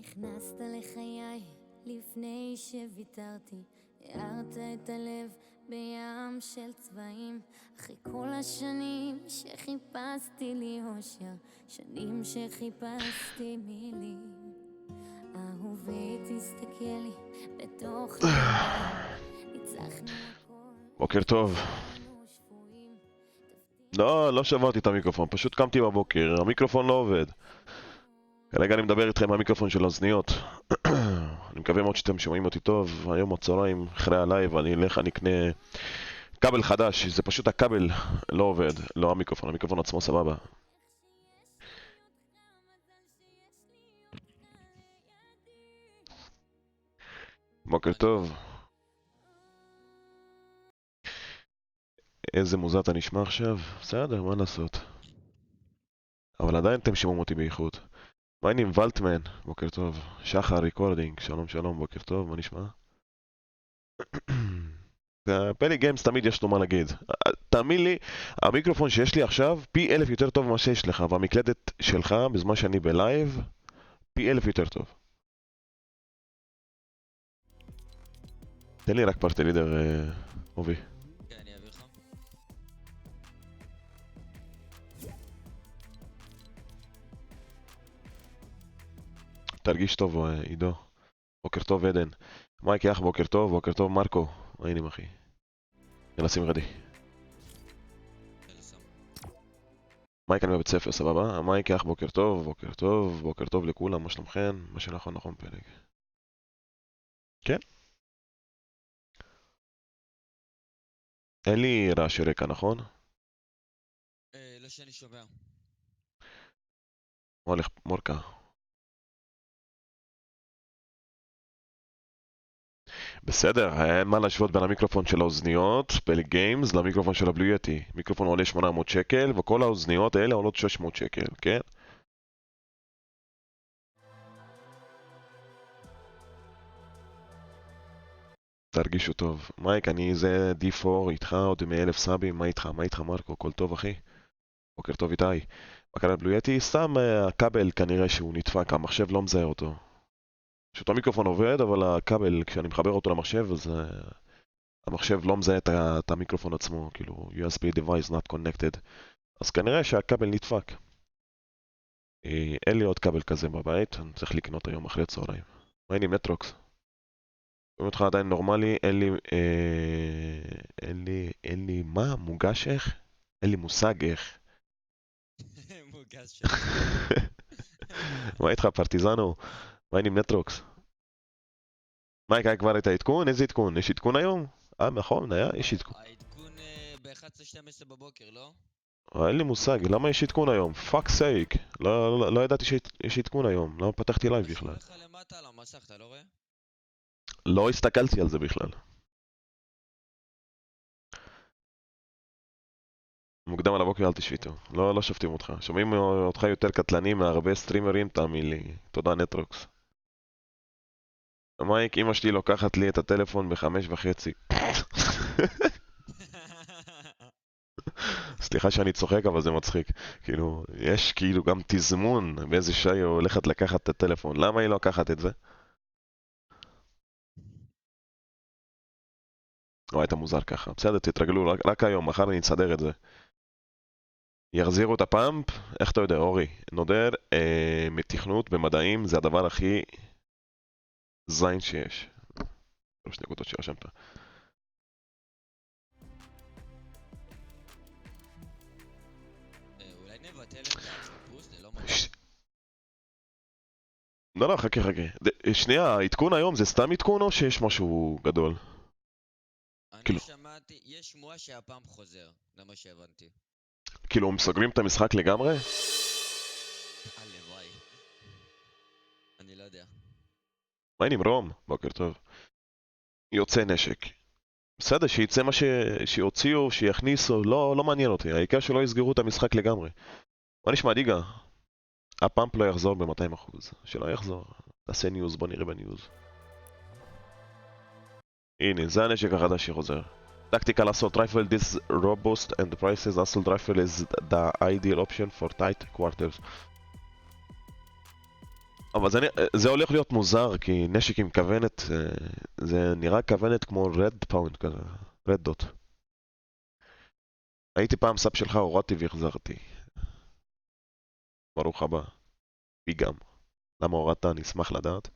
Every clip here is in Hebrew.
נכנסת לחיי לפני שוויתרתי, הארת את הלב בים של צבעים, אחרי כל השנים שחיפשתי לי אושר, שנים שחיפשתי מילים. אהובי תסתכל לי בתוך העיניים, ניצחנו הכל. בוקר טוב. לא שברתי את המיקרופון, פשוט קמתי בבוקר, המיקרופון לא עובד. כרגע אני מדבר איתכם מהמיקרופון של האוזניות. אני מקווה מאוד שאתם שומעים אותי טוב. היום הצהריים אחרי הלייב אני אלך, אני אקנה כבל חדש, זה פשוט הכבל לא עובד, לא המיקרופון, המיקרופון עצמו סבבה. בוקר טוב. איזה מוזר אתה נשמע עכשיו? בסדר, מה לעשות? אבל עדיין אתם שומעים אותי באיכות. מה העניינים ולטמן? בוקר טוב. שחר ריקורדינג, שלום שלום, בוקר טוב, מה נשמע? פלי גיימס תמיד יש לו מה להגיד. תאמין לי, המיקרופון שיש לי עכשיו פי 1000 יותר טוב ממה שיש לך, והמקלדת שלך בזמן שאני בלייב פי 1000 יותר טוב. תן לי רק פארטי לידר, אובי. כן, אני אעביר לך. תרגיש טוב, עידו. בוקר טוב עדן. מייקי אח, בוקר טוב, בוקר טוב מרקו. מה העניינים אחי? יאללה שים רדי. יאללה, שם. מייק אני בבית ספר, סבבה? מייקי אח, בוקר טוב, בוקר טוב, בוקר טוב לכולם, מה שלומכם? מה שנכון נכון פלג. כן? אין לי רעשי רקע, נכון? לא שאני שומע. מה הולך מורקה? בסדר, אין מה להשוות בין המיקרופון של האוזניות, פלי גיימס, למיקרופון של הבלו יטי. מיקרופון עולה 800 שקל, וכל האוזניות האלה עולות 600 שקל, כן? תרגישו טוב. מייק, אני זה D4 איתך עוד 100,000 סאבים, מה איתך? מה איתך מרקו? הכל טוב אחי? בוקר טוב איתי. מה קרה בלו יטי? סתם הכבל כנראה שהוא נדפק, המחשב לא מזהה אותו. פשוט המיקרופון עובד, אבל הכבל, כשאני מחבר אותו למחשב, אז המחשב לא מזהה את המיקרופון עצמו, כאילו USB device not connected. אז כנראה שהכבל נדפק. אין לי עוד כבל כזה בבית, אני צריך לקנות היום אחרי הצהריים. מה העניינים נטרוקס? רואים אותך עדיין נורמלי, אין לי מה? מוגש איך? אין לי מושג איך. מוגש. מה איתך פרטיזנו? מה העניינים נטרוקס? מה היה כבר את העדכון? איזה עדכון? יש עדכון היום? נכון, יש עדכון. העדכון ב-11:12 בבוקר, לא? אין לי מושג, למה יש עדכון היום? פאק סייק. לא ידעתי שיש עדכון היום, לא פתחתי לייב בכלל. רשום לך למטה על המסך, אתה לא רואה? לא הסתכלתי על זה בכלל. מוקדם על הבוקר אל תשביתו, לא שופטים אותך. שומעים אותך יותר קטלני מהרבה סטרימרים, תאמין לי. תודה נטרוקס. מייק, אמא שלי לוקחת לי את הטלפון ב5:30. סליחה שאני צוחק, אבל זה מצחיק. כאילו, יש כאילו גם תזמון באיזה שעה היא הולכת לקחת את הטלפון. למה היא לא לקחת את זה? וואי, אתה מוזר ככה. בסדר, תתרגלו, רק היום, מחר אני אסדר את זה. יחזירו את הפאמפ, איך אתה יודע, אורי? נודר, מתכנות במדעים זה הדבר הכי זין שיש. 3 נקודות שרשמת. אולי נבטל את החיפוש, זה לא מתאים. לא, חכה. שנייה, העדכון היום זה סתם עדכון או שיש משהו גדול? אני שמעתי, יש שמועה שהפעם חוזר, זה מה שהבנתי. כאילו, הם סוגרים את המשחק לגמרי? הלוואי. אני לא יודע. מה העניינים רום? בוקר טוב. יוצא נשק. בסדר, שיצא מה שיוציאו, שיכניסו, לא מעניין אותי. העיקר שלא יסגרו את המשחק לגמרי. מה נשמע דיגה? הפאמפ לא יחזור ב-200%. שלא יחזור. תעשה ניוז, בוא נראה בניוז. הנה, זה הנשק החדש שחוזר. Tactical Assault Rifle, this robust and precise assault rifle is the ideal option for tight quarters. אבל זה הולך להיות מוזר, כי נשק עם כוונת, זה נראה כוונת כמו רד פאונד כזה, רד דוט. הייתי פעם סאב שלך, הורדתי והחזרתי. ברוך הבא. בי גם. למה הורדת? אני אשמח לדעת.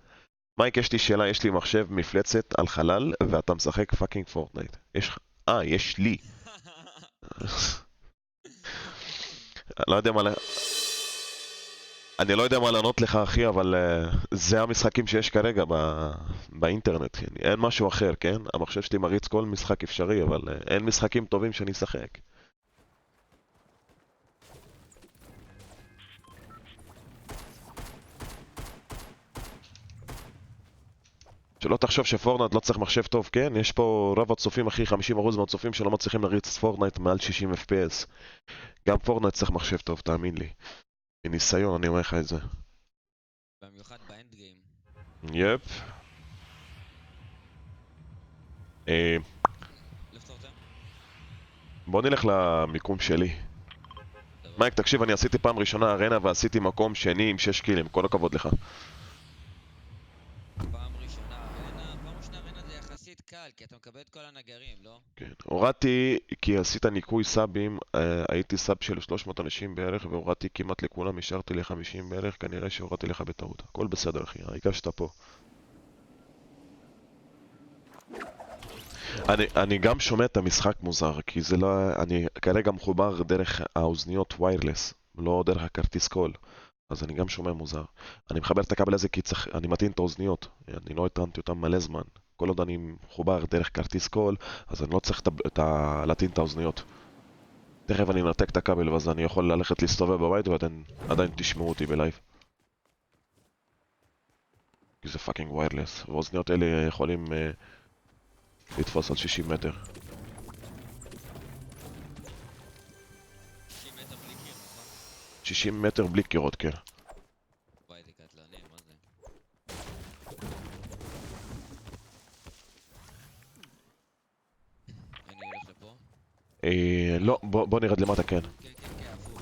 מייק, יש לי שאלה, יש לי מחשב מפלצת על חלל, ואתה משחק פאקינג פורטנייט. יש לי. לא יודע מה... אני לא יודע מה לענות לך, אחי, אבל זה המשחקים שיש כרגע באינטרנט. אין משהו אחר, כן? המחשב שלי מריץ כל משחק אפשרי, אבל אין משחקים טובים שאני אשחק. שלא תחשוב שפורטנייט לא צריך מחשב טוב, כן? יש פה רוב הצופים, אחי, 50% מהצופים שלא מצליחים להריץ פורטנייט מעל 60 FPS. גם פורטנייט צריך מחשב טוב, תאמין לי. מניסיון, אני אומר לך את זה. במיוחד באנד גיים. יפ. לפתור אותם? בוא נלך למיקום שלי. מייק, תקשיב, אני עשיתי פעם ראשונה ארנה ועשיתי מקום שני עם 6 קילים, כל הכבוד לך. פעם ראשונה ארנה זה יחסית קל, כי אתה מקבל את כל הנגרים, לא? כן, הורדתי, כי עשית ניקוי סאבים, הייתי סאב של 300 אנשים בערך, והורדתי כמעט לכולם, השארתי ל-50 בערך, כנראה שהורדתי לך בטעות. הכל בסדר, אחי, העיקר שאתה פה. אני גם שומע את המשחק מוזר, כי זה לא... אני כרגע מחובר דרך האוזניות ויירלס, לא דרך הכרטיס קול, אז אני גם שומע מוזר. אני מחבר את הכבל הזה כי אני מתאים את האוזניות, אני לא התרנתי אותם מלא זמן. כל עוד אני מחובר דרך כרטיס קול, אז אני לא צריך להטעין את האוזניות. תכף אני אנתק את הכבל, ואז אני יכול ללכת להסתובב בבית ועדיין תשמעו אותי בלייב. כי זה פאקינג ויירלס, והאוזניות האלה יכולים לתפוס על 60 מטר. 60 מטר בלי קיר, נכון? 60 מטר בלי קירות, כן. וואי, זה קטלני, מה זה? אני הולך לפה? לא, בוא נרד למטה, כן. כן, הפוך.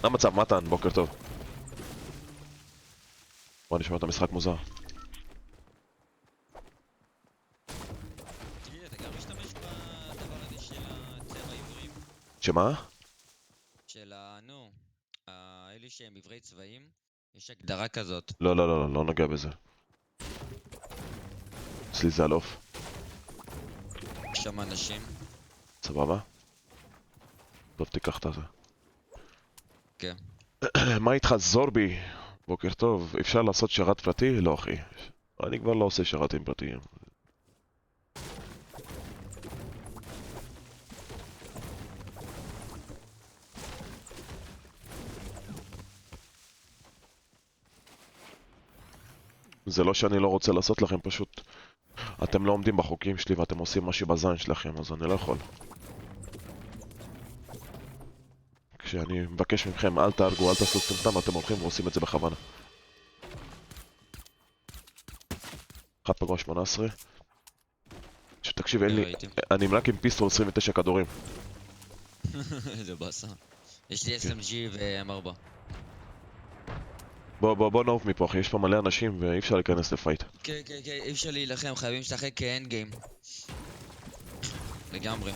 מה המצב, מתן? בוקר טוב. בוא נשמע את המשחק מוזר. תגיד, אתה גם משתמש בדבר הזה של הצבע עיוורים? שמה? של אלה שהם עברי צבעים? יש הגדרה כזאת. לא נוגע בזה. אצלי זה אלוף. יש שם אנשים. סבבה? טוב, תיקח את זה. כן. מה איתך, זורבי? בוקר טוב. אפשר לעשות שרת פרטי? לא, אחי. אני כבר לא עושה שרתים פרטיים. זה לא שאני לא רוצה לעשות לכם, פשוט אתם לא עומדים בחוקים שלי ואתם עושים משהו בזין שלכם, אז אני לא יכול. כשאני מבקש מכם, אל תהרגו, אל תעשו סטמטם, אתם הולכים ועושים את זה בכוונה. אחד פגוע 18. תקשיב, אני רק עם פיסטול 29 כדורים. זה באסה. יש לי SMG ו-M4. בוא נעוף מפה, אחי, יש פה מלא אנשים ואי אפשר להיכנס לפייט. כן, אי אפשר להילחם, חייבים לשחק כאנד גיים. לגמרי.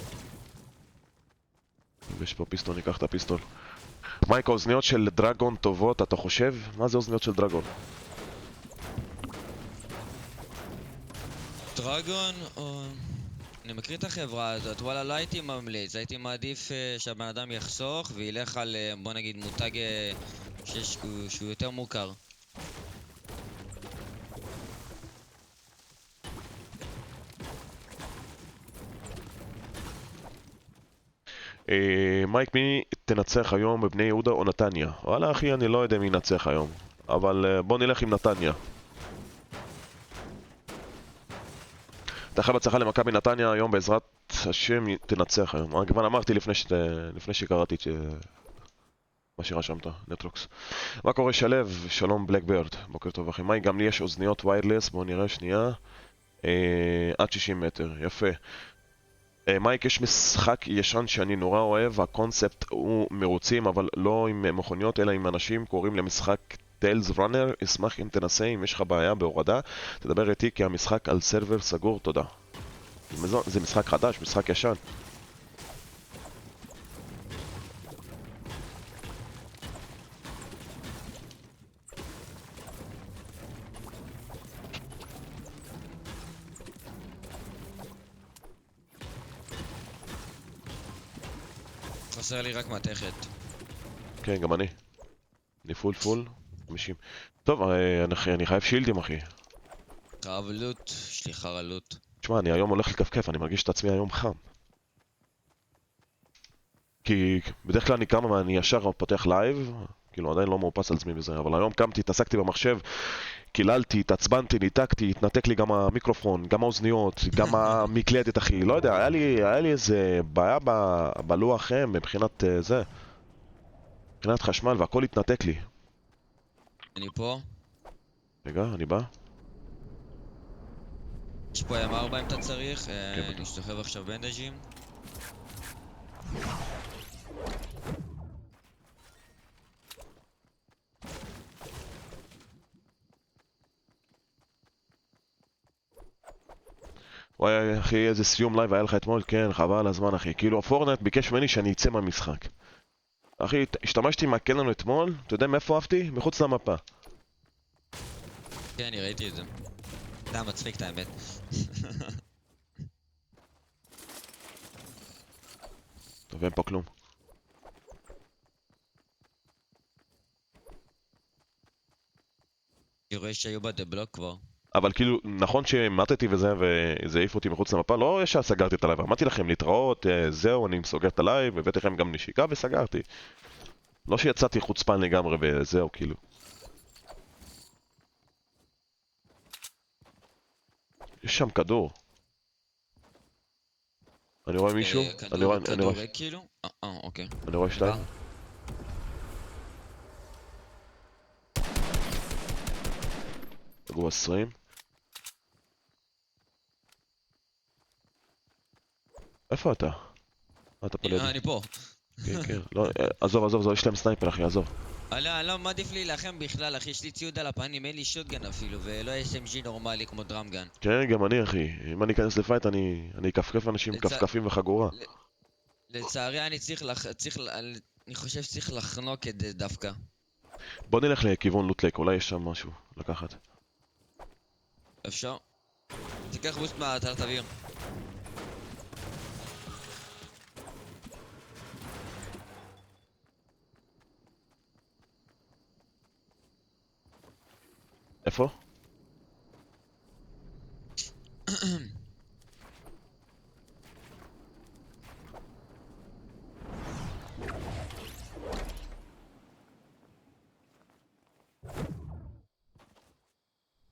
יש פה פיסטול, ניקח את הפיסטול. מייק, האוזניות של דרגון טובות, אתה חושב? מה זה אוזניות של דרגון? דרגון, אני מכיר את החברה הזאת, וואלה, לא הייתי ממליץ, הייתי מעדיף שהבן אדם יחסוך וילך על, בוא נגיד, מותג שהוא יותר מוכר. מייק, מי תנצח היום בבני יהודה או נתניה? וואלה, אחי, אני לא יודע מי ינצח היום, אבל בוא נלך עם נתניה. תאחל בהצלחה למכבי נתניה, היום בעזרת השם תנצח היום. כבר אמרתי לפני שקראתי את מה שרשמת, נטרוקס. מה קורה שלב? שלום בלקברד, בוקר טוב אחי. מייק, גם לי יש אוזניות ויירלס, בואו נראה שנייה. עד 60 מטר, יפה. מייק, יש משחק ישן שאני נורא אוהב, הקונספט הוא מרוצים, אבל לא עם מכוניות אלא עם אנשים, קוראים למשחק טיילס ראנר, אשמח אם תנסה, אם יש לך בעיה בהורדה, תדבר איתי כי המשחק על סרבר סגור, תודה. זה משחק חדש, משחק ישן. חסר לי רק מתכת. כן, גם אני פול 50. טוב, אני חייב שילדים, אחי. חרב לוט, יש לי חרא לוט. תשמע, אני היום הולך לכפכף, אני מרגיש את עצמי היום חם. כי בדרך כלל אני קם ואני ישר פותח לייב, כאילו עדיין לא מאופס על עצמי בזה, אבל היום קמתי, התעסקתי במחשב, קיללתי, התעצבנתי, ניתקתי, התנתק לי גם המיקרופון, גם האוזניות, גם המקלדת, אחי, לא יודע, היה לי איזה בעיה בלוח מבחינת זה, מבחינת חשמל, והכל התנתק לי. אני פה. רגע, אני בא. יש פה M4 אם אתה צריך, בטח. אני שוכב עכשיו בנדג'ים. וואי, אחי, איזה סיום לייב היה לך אתמול, כן, חבל על הזמן, אחי. כאילו, הפורטנייט ביקש ממני שאני אצא מהמשחק. אחי, השתמשתי עם הקלן אתמול, אתה יודע מאיפה אהבתי? מחוץ למפה. כן, אני ראיתי את זה. זה היה מצחיק את האמת. טוב, אין פה כלום. אני רואה שהיו בדה בלוק כבר. אבל כאילו, נכון שמטתי וזה, וזה העיף אותי מחוץ למפה, לא ישר סגרתי את הלייב. אמרתי לכם להתראות, זהו, אני סוגר את הלייב, הבאתי לכם גם נשיקה וסגרתי. לא שיצאתי חוצפן לגמרי וזהו, כאילו. יש שם כדור. אני רואה מישהו? כדור ריק כאילו? אוקיי. אני רואה שתיים. תגור 20. איפה אתה? אתה פה לידי. אני פה. כן, כן. לא, עזוב, יש להם סנייפר, אחי, עזוב. לא, מה עדיף לי להילחם בכלל, אחי? יש לי ציוד על הפנים, אין לי שוטגן אפילו, ולא SMG נורמלי כמו דראמגן. כן, גם אני, אחי. אם אני אכנס לפייט, אני אכפכף אנשים עם כפכפים וחגורה. לצערי אני חושב שצריך לחנוק את זה דווקא. בוא נלך לכיוון לוטלק, אולי יש שם משהו לקחת. אפשר? תיקח בוסט מהתלת אוויר. איפה?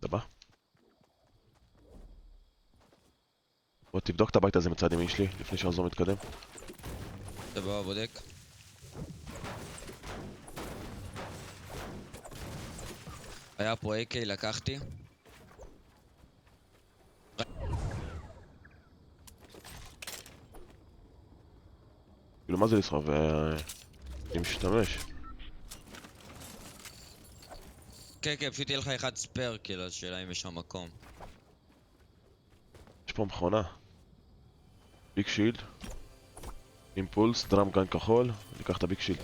דבה. בוא תבדוק את הבית הזה מצד ימין שלי, לפני שהזום מתקדם. דבר בודק. היה פה AK, לקחתי. כאילו מה זה לסחוב? אני משתמש. כן, פשוט יהיה לך אחד ספייר, כאילו, השאלה אם יש שם מקום. יש פה מכונה. ביג שילד. אימפולס, דראם גן כחול. ניקח את הביג שילד.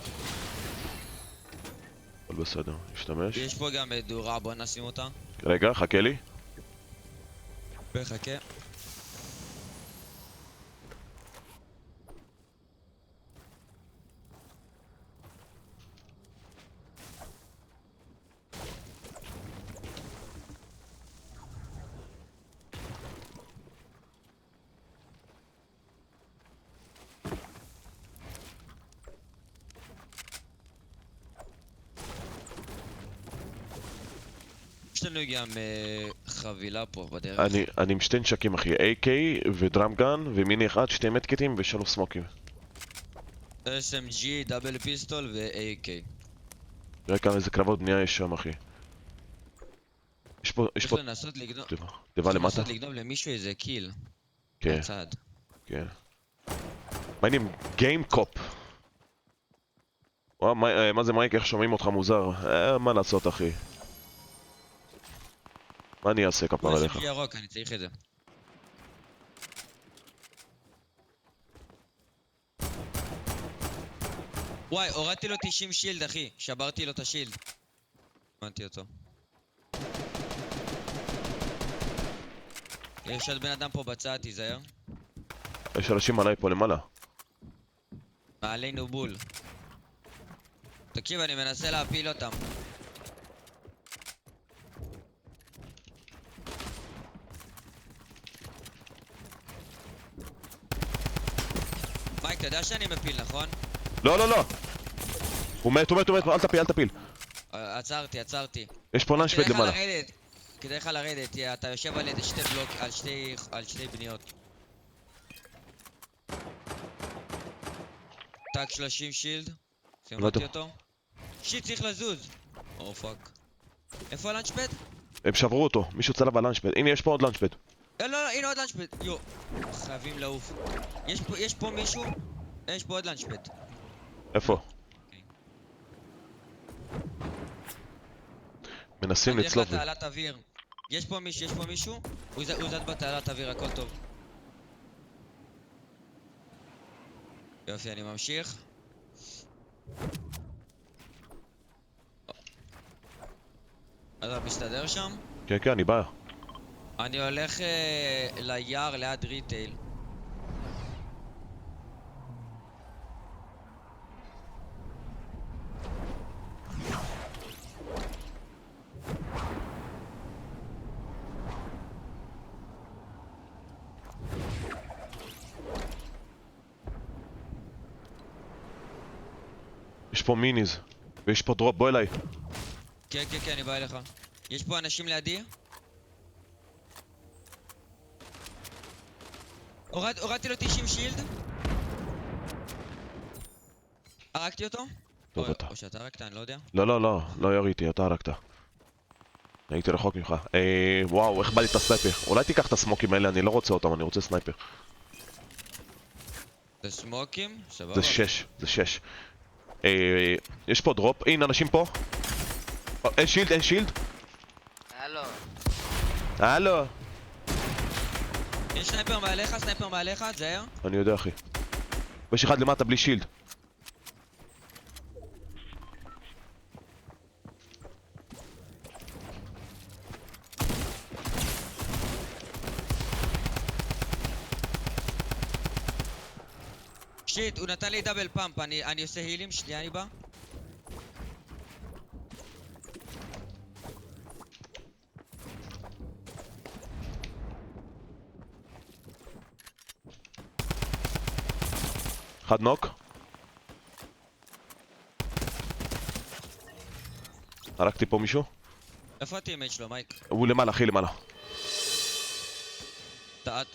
הכל בסדר, נשתמש. יש פה גם דורה, בוא נשים אותה. רגע, חכה לי. וחכה. יש לנו גם חבילה פה בדרך. אני עם שתי נשקים, אחי. AK ודראם גן ומיני אחד, שתי מדקטים ושלוש סמוקים. SMG, דאבל פיסטול ו-AK. תראה כמה איזה קרבות בנייה יש שם, אחי. יש פה... צריך לנסות לגנוב... תיבה למטה. לנסות לגנוב למישהו איזה קיל. כן. בצד. כן. מה העניינים? גיים קופ. וואו, מה זה מייק, איך שומעים אותך מוזר? מה לעשות אחי? מה אני אעשה כפר הוא עליך? SMG ירוק, אני צריך את זה. וואי, הורדתי לו 90 שילד אחי, שברתי לו את השילד. הבנתי אותו. יש עוד בן אדם פה בצד, תיזהר. יש אנשים עליי פה למעלה. מעלינו בול. תקשיב, אני מנסה להפיל אותם. מייק, אתה יודע שאני מפיל, נכון? לא, לא, לא! הוא מת, אל תפיל, אל תפיל. עצרתי. יש פה לנשפט למעלה. כדאי לך לרדת, אתה יושב על ידי שתי בלוק, על שתי בניות. טאק 30 שילד. סימנתי אותו. שיט, צריך לזוז. או פאק. איפה הלנצ'פד? הם שברו אותו, מישהו צלב על לנשפט. הנה, יש פה עוד לנשפט. לא, הנה עוד לנצ'פד. יו, חייבים לעוף. יש פה מישהו? יש פה עוד לנצ'פד. איפה? מנסים אני הולך לצלוף. לתעלת אוויר. יש פה מישהו? הוא זד בתעלת אוויר, הכל טוב. יופי, אני ממשיך. אתה מסתדר שם? כן, כן, אני בא. אני הולך ליער ליד ריטייל. יש פה מיניז. ויש פה דרופ, בוא אליי. כן, אני בא אליך. יש פה אנשים לידי? הורדתי לו 90 שילד. הרגתי אותו? טוב, אתה. או שאתה הרגת, אני לא יודע. לא יריתי, אתה הרגת. הייתי רחוק ממך. וואו, איך בא לי את הסנייפר. אולי תיקח את הסמוקים האלה, אני לא רוצה אותם, אני רוצה סנייפר. זה סמוקים? סבבה. זה 6. יש פה דרופ, הנה אנשים פה. אין שילד. הלו. יש סנייפר מעליך, תזהר. אני יודע אחי. ויש אחד למטה בלי שילד. שיט, הוא נתן לי דאבל פאמפ, אני עושה הילים, שנייה אני בא. אחד נוק. הרגתי פה מישהו? איפה הטימייט שלו, מייק? הוא למעלה, אחי למעלה.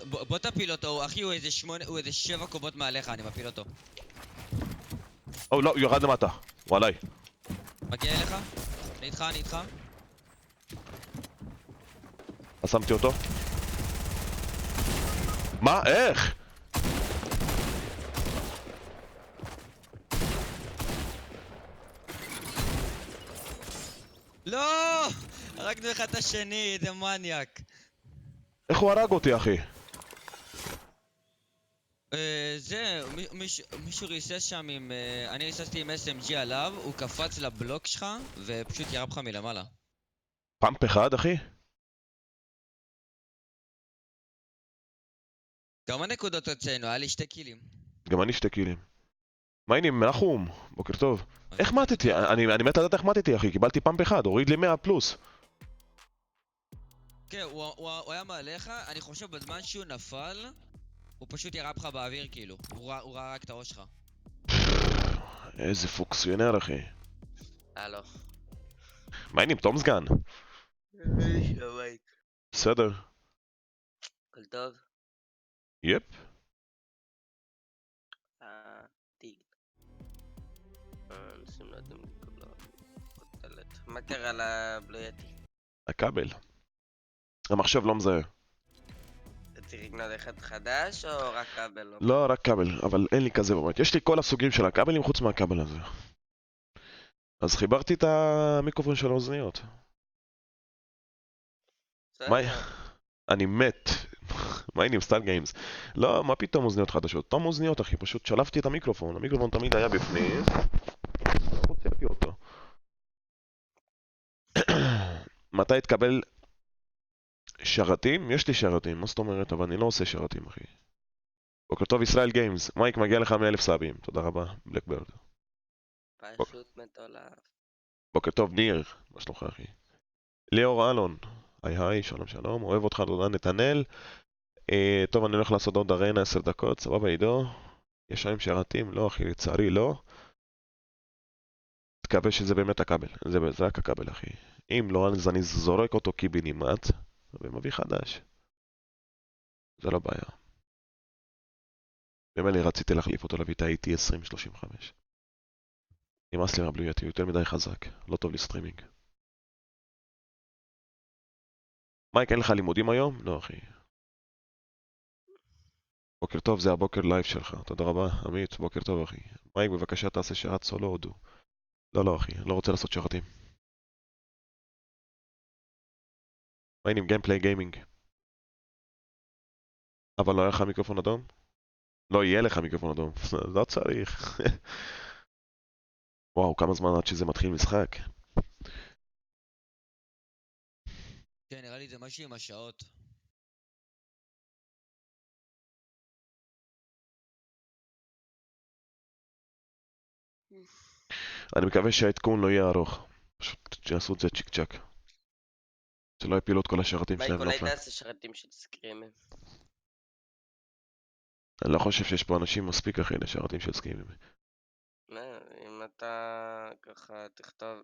בוא תפיל אותו, אחי, הוא איזה 7 קומות מעליך, אני מפיל אותו. או לא, הוא ירד למטה. הוא עליי. מגיע אליך? אני איתך. שמתי אותו. מה? איך? לא! הרגנו אחד את השני, איזה מניאק. איך הוא הרג אותי, אחי? מישהו ריסס שם עם... אני ריססתי עם SMG עליו, הוא קפץ לבלוק שלך, ופשוט ירה בך מלמעלה. פאמפ אחד, אחי? כמה נקודות הוצאנו? היה לי 2 קילים. גם אני 2 קילים. מה העניינים? נחום, בוקר טוב. איך מתתי? אני מת לדעת איך מתתי, אחי. קיבלתי פאמפ אחד, הוריד לי 100 פלוס. כן, הוא היה מעליך, אני חושב בזמן שהוא נפל, הוא פשוט ירה בך באוויר כאילו. הוא ראה רק את הראש שלך. איזה פוקסיונר, אחי. הלו. מה העניינים? תום סגן. בסדר. הכל טוב? יפ. תיג. אנשים לא יודעים לקבל כותלת. מה קרה לבלויאטי? הכבל. המחשב לא מזהה. אתה צריך לקנות אחד חדש או רק כבל? לא, רק כבל, אבל אין לי כזה באמת. יש לי כל הסוגים של הכבלים חוץ מהכבל הזה. אז חיברתי את המיקרופון של האוזניות. מה? אני מת. מה העניינים? סטייל גיימס. לא, מה פתאום אוזניות חדשות? אותם אוזניות, אחי, פשוט שלפתי את המיקרופון. המיקרופון תמיד היה בפנים. לא הוצאתי אותו. מתי תקבל שרתים? יש לי שרתים, מה זאת אומרת? אבל אני לא עושה שרתים, אחי. בוקר טוב, ישראל גיימס. מייק, מגיע לך 100,000 סאבים. תודה רבה, בלקברד. פשוט מטורף. בוקר טוב, ניר. מה שלומך, אחי? ליאור אלון. היי היי, שלום שלום. אוהב אותך, תודה נתנאל. טוב, אני הולך לעשות עוד ארנה 10 דקות. סבבה, עידו. יש היום שרתים? לא, אחי, לצערי לא. תקווה שזה באמת הכבל. זה רק הכבל, אחי. אם לא, אז אני זורק אותו קיבינימט ומביא חדש. זה לא בעיה. במילא רציתי להחליף אותו להביא את ה-AT 2035. נמאס לי מהבלויותי, הוא יותר מדי חזק. לא טוב לי סטרימינג. מייק, אין לך לימודים היום? לא, אחי. בוקר טוב, זה הבוקר לייב שלך. תודה רבה, עמית, בוקר טוב, אחי. מייק, בבקשה תעשה שרת סולו או דו. לא, אחי, לא רוצה לעשות שרתים. מה עם גיימפליי גיימינג? אבל לא היה לך מיקרופון אדום? לא יהיה לך מיקרופון אדום. לא צריך. וואו, כמה זמן עד שזה מתחיל משחק? כן, נראה לי זה משהו עם השעות. אני מקווה שהעדכון לא יהיה ארוך. פשוט שיעשו את זה צ'יק צ'ק. שלא יפילו את כל השרתים מייק, שלהם אולי נופלה. תעשה שרתים של סקרימים. אני לא חושב שיש פה אנשים מספיק אחי לשרתים של סקימים. אם אתה ככה תכתוב,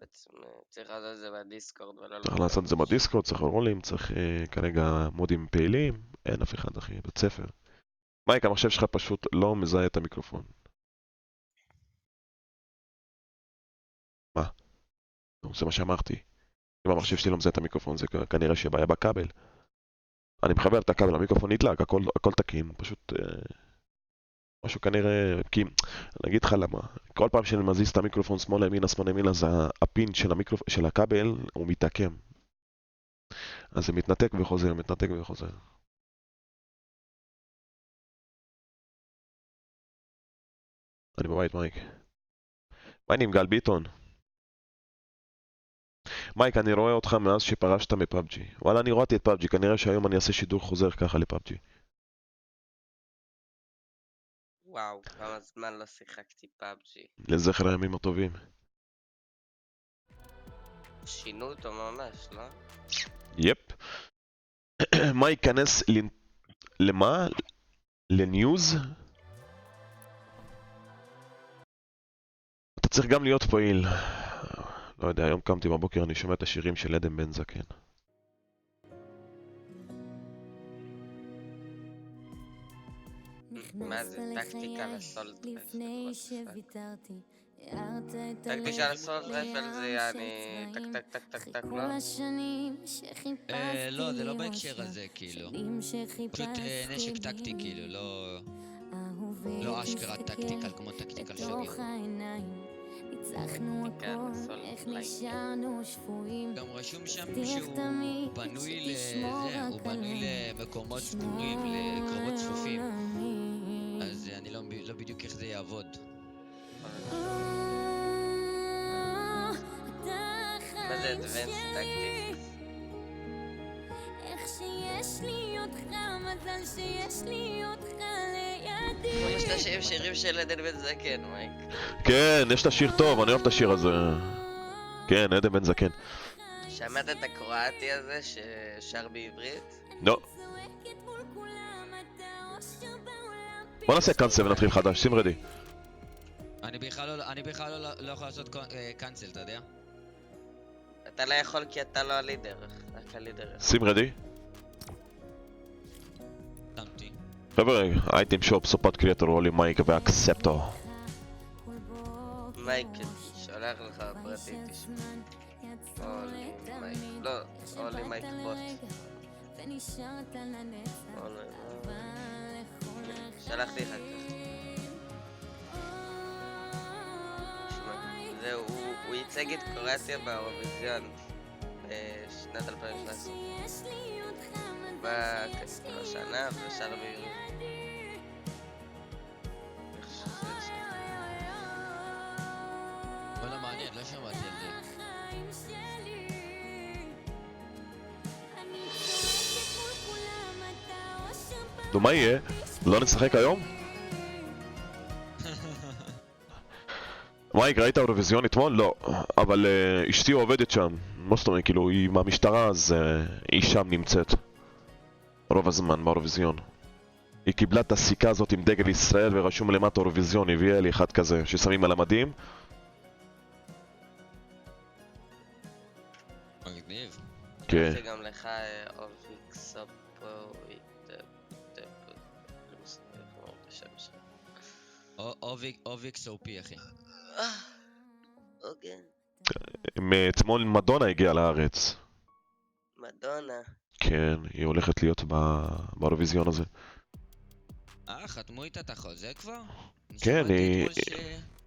בעצם צריך לעשות את זה בדיסקורד ולא צריך לעשות את זה בדיסקורד, צריך רולים, צריך כרגע מודים פעילים. אין אף אחד אחי, בית ספר. מייק, המחשב שלך פשוט לא מזהה את המיקרופון. מה? זה מה שאמרתי. אם המחשב שלי לא מזהה את המיקרופון, זה כנראה שבעיה בכבל. אני מחבר את הכבל, המיקרופון נדלק, הכל תקין, פשוט משהו כנראה, כי אני אגיד לך למה, כל פעם שאני מזיז את המיקרופון שמאלה ימינה, אז הפין של הכבל הוא מתעקם. אז זה מתנתק וחוזר. אני בבית, מייק. מה העניינים, גל ביטון? מייק, אני רואה אותך מאז שפרשת מפאבג'י. וואלה, אני ראיתי את פאבג'י, כנראה שהיום אני אעשה שידור חוזר ככה לפאבג'י. וואו, כמה זמן לא שיחקתי פאבג'י. לזכר הימים הטובים. שינו אותו ממש, לא? יפ. מה ייכנס למה? לניוז? אתה צריך גם להיות פעיל. לא יודע, היום קמתי בבוקר, אני שומע את השירים של עדן בן זקן. מה זה? טקטיקה לסולט רייפל. לפני שוויתרתי, הארת את טקטיקה לסולט רייפל זה יעני טק טק טק טק טק, כל לא? השנים שחיפשתי לא, זה לא לי בהקשר אושר, הזה, כאילו. שנים פשוט שחיפשתי נשק טקטי, בי. כאילו, לא אהובי, אשכרה תסתכל טקטיקל כמו טקטיקל שגיר. לתוך העיניים, ניצחנו כן, הכל, סולט איך לייק. נשארנו שפויים. גם רשום שם תבטיח שהוא תמיד בנוי שתשמור לזה, הוא רק בנוי עליי. למקומות סגורים, לקרבות צפופים. עולמי. אז אני לא בדיוק איך זה יעבוד. מה זה advanced tactics? איך שיש לי אותך, מזל שיש לי אותך לידי. יש את השירים של עדן בן זקן, מייק. כן, יש את השיר טוב, אני אוהב את השיר הזה. כן, עדן בן זקן. שמעת את הקרואטי הזה ששר בעברית? לא. בוא נעשה קאנסל ונתחיל חדש, שים רדי. אני בכלל לא יכול לעשות קאנסל, אתה יודע? אתה לא יכול כי אתה לא הלידר, רק הלידר. שים רדי. שמתי. חבר'ה, אייטם שופ, סופת קריאטור, אולי מייק ואקספטו. מייק שולח לך פרטי, תשמע. אולי מייק, לא, אולי מייק בוט. שלחתי לך ככה. תשמע, זהו, ייצג את קרואטיה באירוויזיון בשנת 2017. כאילו השנה ושר בעברית. אני חושב שזה וואלה מעניין, לא שמעתי על זה. נו, מה יהיה? לא נשחק היום? מייק, ראית האירוויזיון אתמול? לא. אבל אשתי עובדת שם. מה זאת אומרת, כאילו, היא מהמשטרה, אז היא שם נמצאת. רוב הזמן באירוויזיון. היא קיבלה את הסיכה הזאת עם דגל ישראל ורשום למטה אירוויזיון, הביאה לי אחד כזה, ששמים על המדים. מגניב. כן. זה גם לך אוביק סופו... אוביק סופי, אחי. אוקיי. אתמול מדונה הגיעה לארץ. מדונה. כן, היא הולכת להיות באירוויזיון הזה. חתמו איתה את החוזה כבר? כן, היא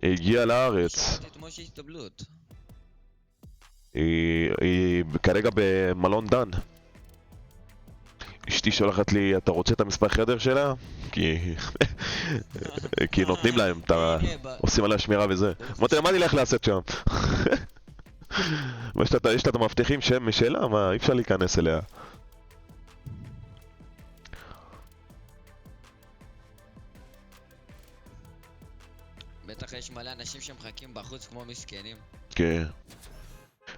הגיעה לארץ. שמעתי אתמול שיש התאבלות. היא כרגע במלון דן. אשתי שולחת לי, אתה רוצה את המספר חדר שלה? כי נותנים להם, עושים עליה שמירה וזה. אמרתי לה, מה אני אלך לעשות שם? יש לה את המבטיחים שם משלה? מה, אי אפשר להיכנס אליה. בטח יש מלא אנשים שמחכים בחוץ כמו מסכנים. כן.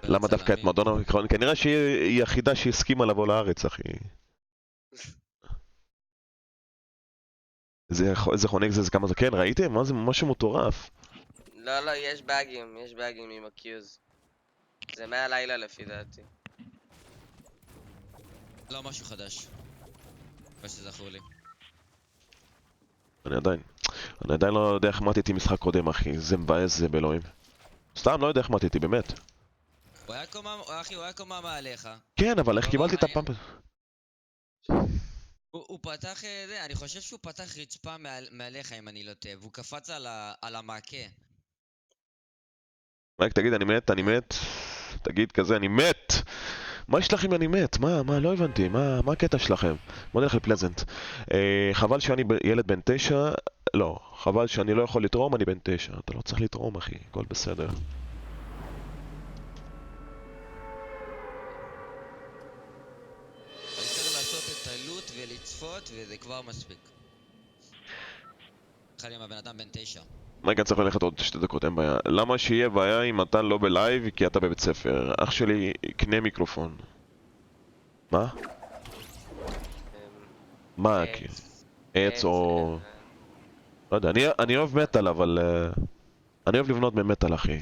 למה דווקא את מדונה? כנראה שהיא היחידה שהסכימה לבוא לארץ, אחי. איזה חונק זה, כמה זה, כן, ראיתם? מה זה, משהו מטורף. לא, יש באגים עם הקיוז. זה מהלילה לפי דעתי. לא משהו חדש. מה שזכור לי. אני עדיין לא יודע איך מתתי משחק קודם, אחי. זה מבאס זה באלוהים. סתם לא יודע איך מתתי, באמת. הוא היה קומה מעליך. כן, אבל איך קיבלתי את הפאמפ? הוא פתח זה, אני חושב שהוא פתח רצפה מעליך אם אני לא טועה, והוא קפץ על המעקה. מייק, תגיד, אני מת. תגיד כזה, אני מת! מה יש לכם אני מת? מה, לא הבנתי, מה הקטע שלכם? בוא נלך לפלזנט. חבל שאני ילד בן 9, לא, חבל שאני לא יכול לתרום, אני בן 9. אתה לא צריך לתרום, אחי, הכל בסדר. צריך לעשות את הלוט ולצפות, וזה כבר מספיק. חלי עם הבן אדם בן 9. מייק, אני צריך ללכת עוד 2 דקות, אין בעיה. למה שיהיה בעיה אם אתה לא בלייב כי אתה בבית ספר? אח שלי, קנה מיקרופון. מה? מה? עץ או... לא יודע, אני אוהב מטל, אבל... אני אוהב לבנות במטל, אחי.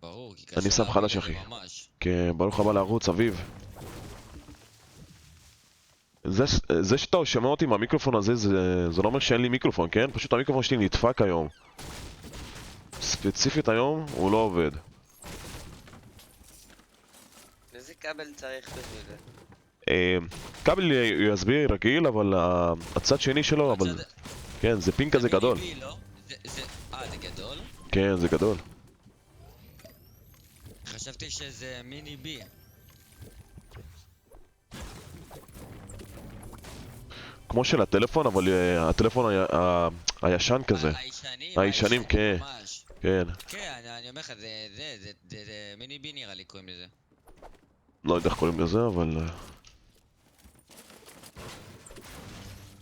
ברור, כי אני קשה שם לעבוד חדש, את זה אחי. ממש. כן, ברוך הבא לערוץ, אביב. זה שאתה שומע אותי מהמיקרופון הזה, זה לא אומר שאין לי מיקרופון, כן? פשוט המיקרופון שלי נדפק היום. ספציפית היום, הוא לא עובד. איזה כבל צריך בשביל זה? כבל USB רגיל, אבל הצד שני שלו, אבל... כן, זה פינק כזה גדול. מיני בי, לא? זה גדול? כן, זה גדול. חשבתי שזה מיני בי. כמו של הטלפון, אבל הטלפון הישן כזה. הישנים, כן. ממש. כן. כן, אני אומר לך, זה מיני בי נראה לי קוראים לזה. לא יודע איך קוראים לזה, אבל...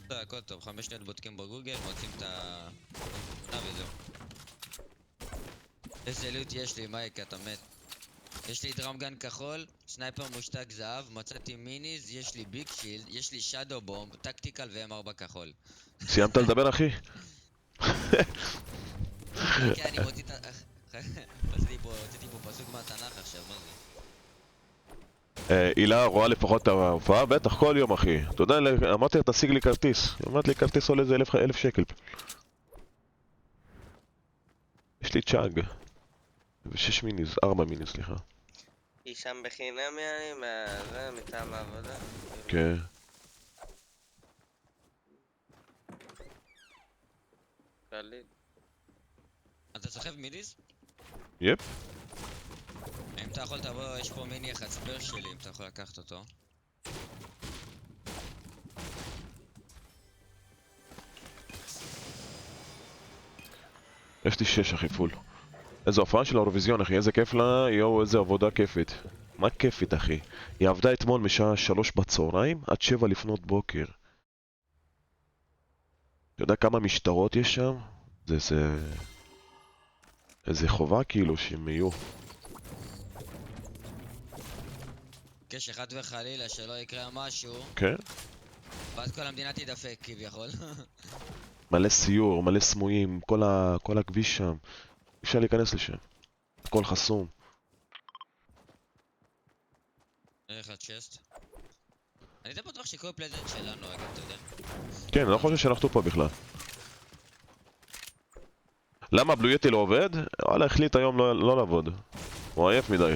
זה הכל טוב, 5 שניות בודקים בגוגל, מוצאים את התמונה וזהו. איזה לוט יש לי, מייק, אתה מת. יש לי דרמגן כחול, סנייפר מושתק זהב, מצאתי מיניז, יש לי ביג שילד, יש לי שדו בומב, טקטיקל ו-M4 כחול. סיימת לדבר, אחי? כן, אני הוצאתי פה פסוק מהתנ"ך עכשיו, מה זה? הילה רואה לפחות את ההופעה? בטח, כל יום, אחי. אתה יודע, אמרתי לה, תשיג לי כרטיס. אמרתי לי, כרטיס עולה איזה 1,000 שקל. יש לי צ'אג. ו6 מיניז, 4 מיניז, סליחה. היא שם בחינם זה מטעם העבודה? כן. קליל. אתה סוחב מיניז? יפ. אם אתה יכול תבוא, יש פה מיני אחד ספר שלי, אם אתה יכול לקחת אותו. יש לי 6 אחי פול. איזו הופעה של האירוויזיון אחי, איזה כיף לה, יואו איזה עבודה כיפית. מה כיפית אחי? היא עבדה אתמול משעה 3 בצהריים עד 7 לפנות בוקר. אתה יודע כמה משטרות יש שם? איזה חובה כאילו שהם יהיו. כשחד וחלילה שלא יקרה משהו, כן? ואז כל המדינה תדפק כביכול. מלא סיור, מלא סמויים, כל הכביש שם. אי אפשר להיכנס לשם. הכל חסום. איך הצ'סט? אני די בטוח שכל פלזנט שלנו, אגב, אתה יודע. כן, אני לא חושב שנחתו פה בכלל. למה בלו יטי לא עובד? וואלה, החליט היום לא לעבוד. הוא עייף מדי.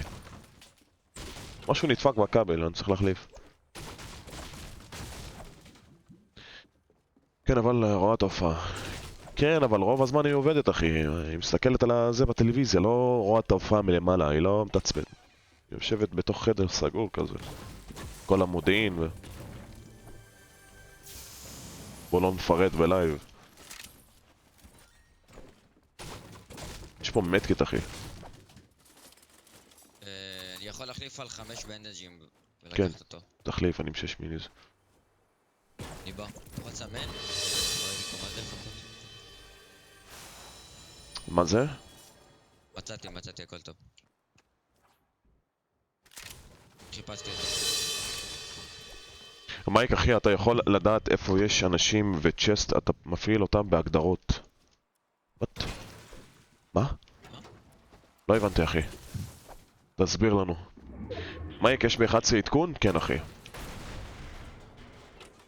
משהו נדפק בכבל, אני צריך להחליף. כן, אבל רואה את ההופעה. כן, אבל רוב הזמן היא עובדת, אחי. היא מסתכלת על זה בטלוויזיה, לא רואה את ההופעה מלמעלה, היא לא מתעצבנת. היא יושבת בתוך חדר סגור כזה. כל המודיעין ו... בוא לא נפרט בלייב. יש פה מתקית, אחי. אני יכול להחליף על 5 בנדג'ים כן. ולקחת אותו. תחליף, אני עם 6 מיניז. אני בא. אתה יכול לסמן? רואה לי פה מה זה לפחות. מה זה? מצאתי, הכל טוב. חיפשתי אותו. מייק, אחי, אתה יכול לדעת איפה יש אנשים וצ'סט, אתה מפעיל אותם בהגדרות. what? מה? לא הבנתי, אחי. תסביר לנו. מייק, יש ב-11 עדכון? כן, אחי.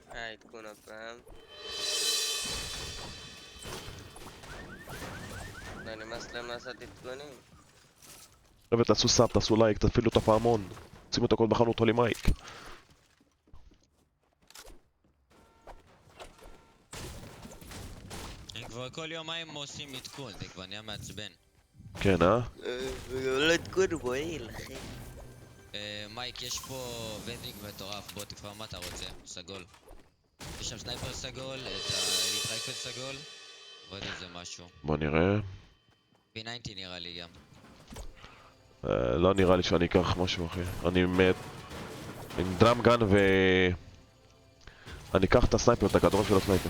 עדכון עוד פעם. לא נמאס להם לעשות עדכונים. חבר'ה, תעשו סאב, תעשו לייק, תפעילו את הפעמון. שימו את הכל בחנות עולי מייק. הם כבר כל יומיים עושים עדכון, זה כבר נהיה מעצבן. כן, אה? לא עדכון מועיל, אחי. מייק, יש פה ונדינג מטורף, בוא תבחר מה אתה רוצה, סגול. יש שם סנייפר סגול, את האליט רייפל סגול, ועוד איזה משהו. בוא נראה. P90 נראה לי גם. לא נראה לי שאני אקח משהו, אחי. אני עם דראם גן ו... אני אקח את הסנייפר, את הכדור של הסנייפר.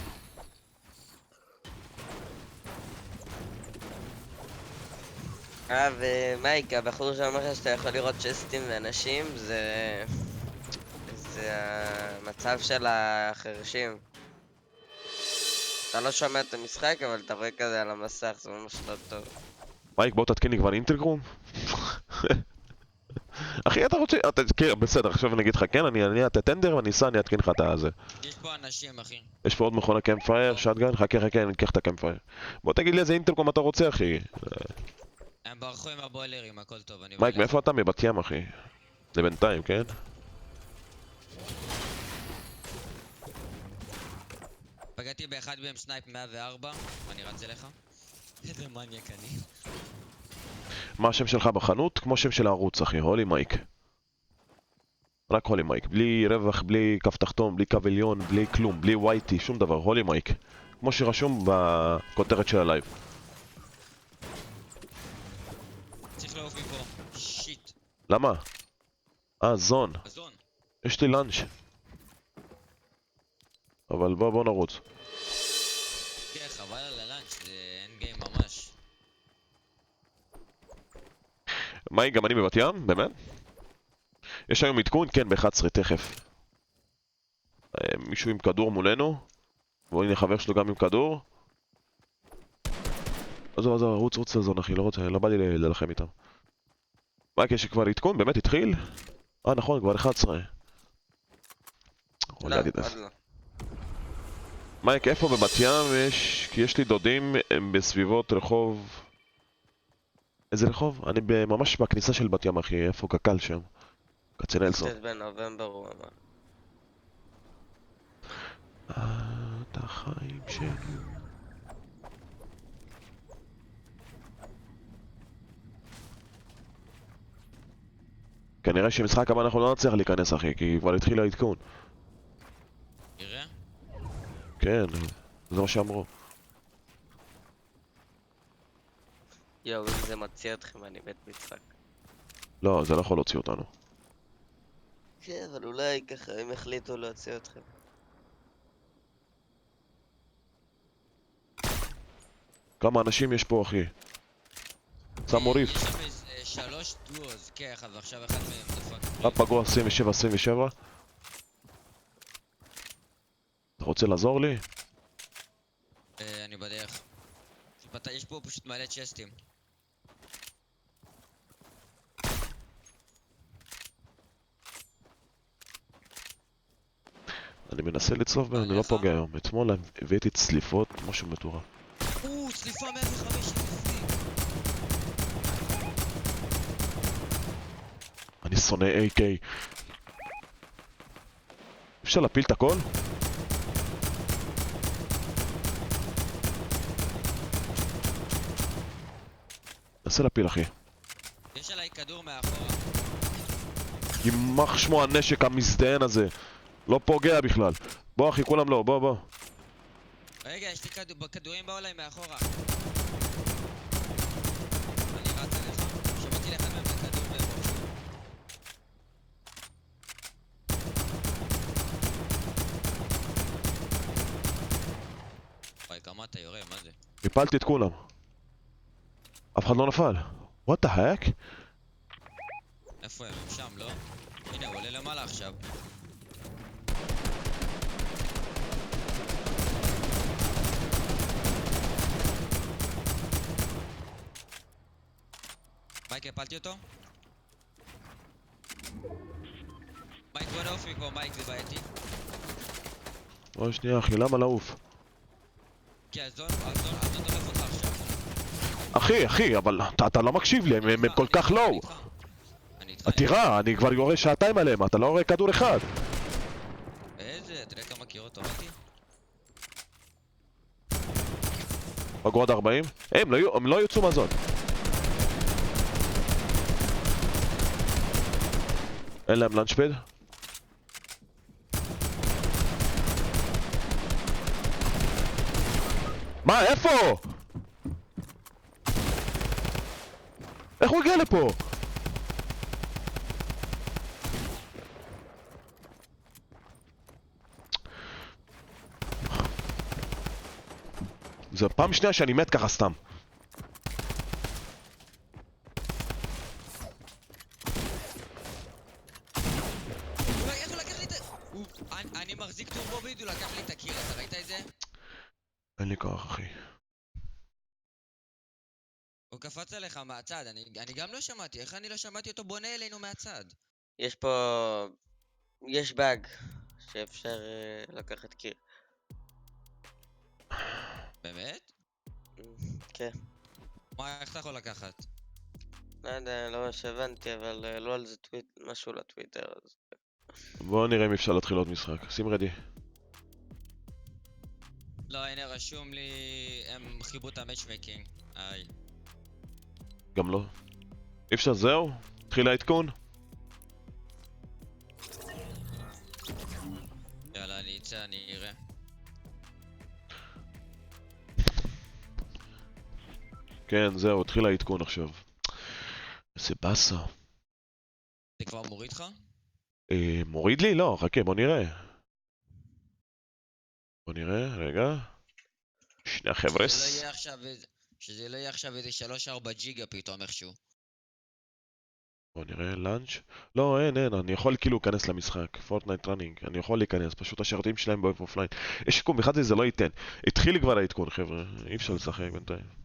ומייק, הבחור שאומר לך שאתה יכול לראות צ'סטים ואנשים, זה המצב של החרשים. אתה לא שומע את המשחק, אבל אתה רואה כזה על המסך, זה ממש לא טוב. מייק, בוא תתקין לי כבר אינטגרום. אחי, אתה רוצה... כן, בסדר, עכשיו אני אגיד לך, כן, אני אטנדר ואני אסע, אני אתקין לך את הזה. יש פה אנשים, אחי. יש פה עוד מכונה קמפייר, שטגן, חכה, אני אקח את הקמפייר. בוא תגיד לי איזה אינטרקום אתה רוצה, אחי. הם ברחו עם הבוילרים, הכל טוב, אני... מייק, מאיפה אתה? מבת ים, אחי. זה בינתיים, כן? פגעתי באחד מהם סנייפ 104, אני רץ אליך. איזה מניאק אני. מה השם שלך בחנות? כמו שם של הערוץ, אחי, הולי מייק. רק הולי מייק, בלי רווח, בלי כף תחתון, בלי קו עליון, בלי כלום, בלי וייטי, שום דבר, הולי מייק. כמו שרשום בכותרת של הלייב. צריך לעוף מפה. שיט. למה? זון. הזון. יש לי לאנץ'. אבל בוא נרוץ. כן, חבל על הלאנץ', זה אין גיים ממש. מייק, גם אני בבת ים? באמת? יש היום עדכון? כן, ב-11, תכף. מישהו עם כדור מולנו? והנה חבר שלו גם עם כדור. עזוב, רוץ לזון, אחי, לא בא לי ללחם איתם. מייק, יש כבר עדכון? באמת התחיל? נכון, כבר 11. לא, עוד לא. מייק, איפה בבת ים יש? כי יש לי דודים, הם בסביבות רחוב... איזה רחוב? אני ממש בכניסה של בת ים, אחי, איפה קק"ל שם? כצנלסון. קצת בנובמבר הוא אמר. את החיים שלי. כנראה שמשחק הבא אנחנו לא נצליח להיכנס, אחי, כי כבר התחיל העדכון. נראה? כן, זה מה שאמרו. יואו, אם זה מציע אתכם, אני מת משחק. לא, זה לא יכול להוציא אותנו. כן, אבל אולי ככה הם החליטו להוציא אתכם. כמה אנשים יש פה, אחי? שמו ריף. יש שם איזה 3 דואוז, ככה, ועכשיו אחד מהם דפק. פגוע 27-27. אתה רוצה לעזור לי? אני בדרך. יש פה פשוט מלא צ'סטים. אני מנסה לצלוף בהם, אני לא פוגע היום. אתמול הבאתי צליפות, משהו מטורף. צליפה 105 צליפים. אני שונא AK. אפשר להפיל את הכל? נסה להפיל, אחי. יש עליי כדור מאחורה. יימח שמו הנשק המזדיין הזה. לא פוגע בכלל. בוא, אחי, כולם לא, בוא. רגע, יש לי כדורים בעולם מאחורה. אני רץ אליך, שמעתי לך מהם את הכדור בראש. וואי, כמה אתה יורה, מה זה? הפלתי את כולם. אף אחד לא נפל. What the heck? איפה הם? הם שם, לא? הנה, הוא עולה למעלה עכשיו. מייק, הפלתי אותו? מייק, בוא נעוף מפה, מייק, זה בעייתי. אוי, שנייה, אחי, למה לעוף? כי הזון דולף אותך עכשיו. אחי, אבל אתה לא מקשיב לי, הם כל כך לואו. אני איתך. תראה, אני כבר יורה שעתיים עליהם, אתה לא רואה כדור אחד. איזה, אתה יודע כמה קירות אוטומטי? פגעו עד 40? הם לא יוצאו מהזון. אין להם לנצ'פד? מה, איפה? איך הוא הגיע לפה? זו פעם שנייה שאני מת ככה סתם. איך הוא לקח לי את ה... אני מחזיק טורבו ביד, הוא לקח לי את הקיר, אתה ראית את זה? אין לי כוח, אחי. הוא קפץ עליך מהצד, אני גם לא שמעתי, איך אני לא שמעתי אותו בונה אלינו מהצד? יש פה... יש באג שאפשר לקחת קיר. באמת? כן. מה, איך אתה יכול לקחת? לא יודע, לא ממש הבנתי, אבל לא על זה משהו לטוויטר, אז... בואו נראה אם אפשר להתחיל עוד משחק. שים רדי. לא, הנה רשום לי, הם חיברו את המאצ'מייקינג. היי. גם לא. אי אפשר, זהו? התחיל העדכון? יאללה, אני אצא, אני אראה. כן, זהו, התחיל העדכון עכשיו. איזה באסה. זה כבר מוריד לך? מוריד לי? לא, חכה, בוא נראה. בוא נראה, רגע. שנייה חבר'ס. שזה לא יהיה עכשיו איזה 3-4 ג'יגה פתאום איכשהו. בוא נראה, לאנץ'. לא, אין, אני יכול כאילו להיכנס למשחק. פורטנייט ראנינג, אני יכול להיכנס, פשוט השרתים שלהם באויב אופליין. יש שיקום, אחד זה לא ייתן. התחיל כבר העדכון, חבר'ה, אי אפשר לשחק בינתיים.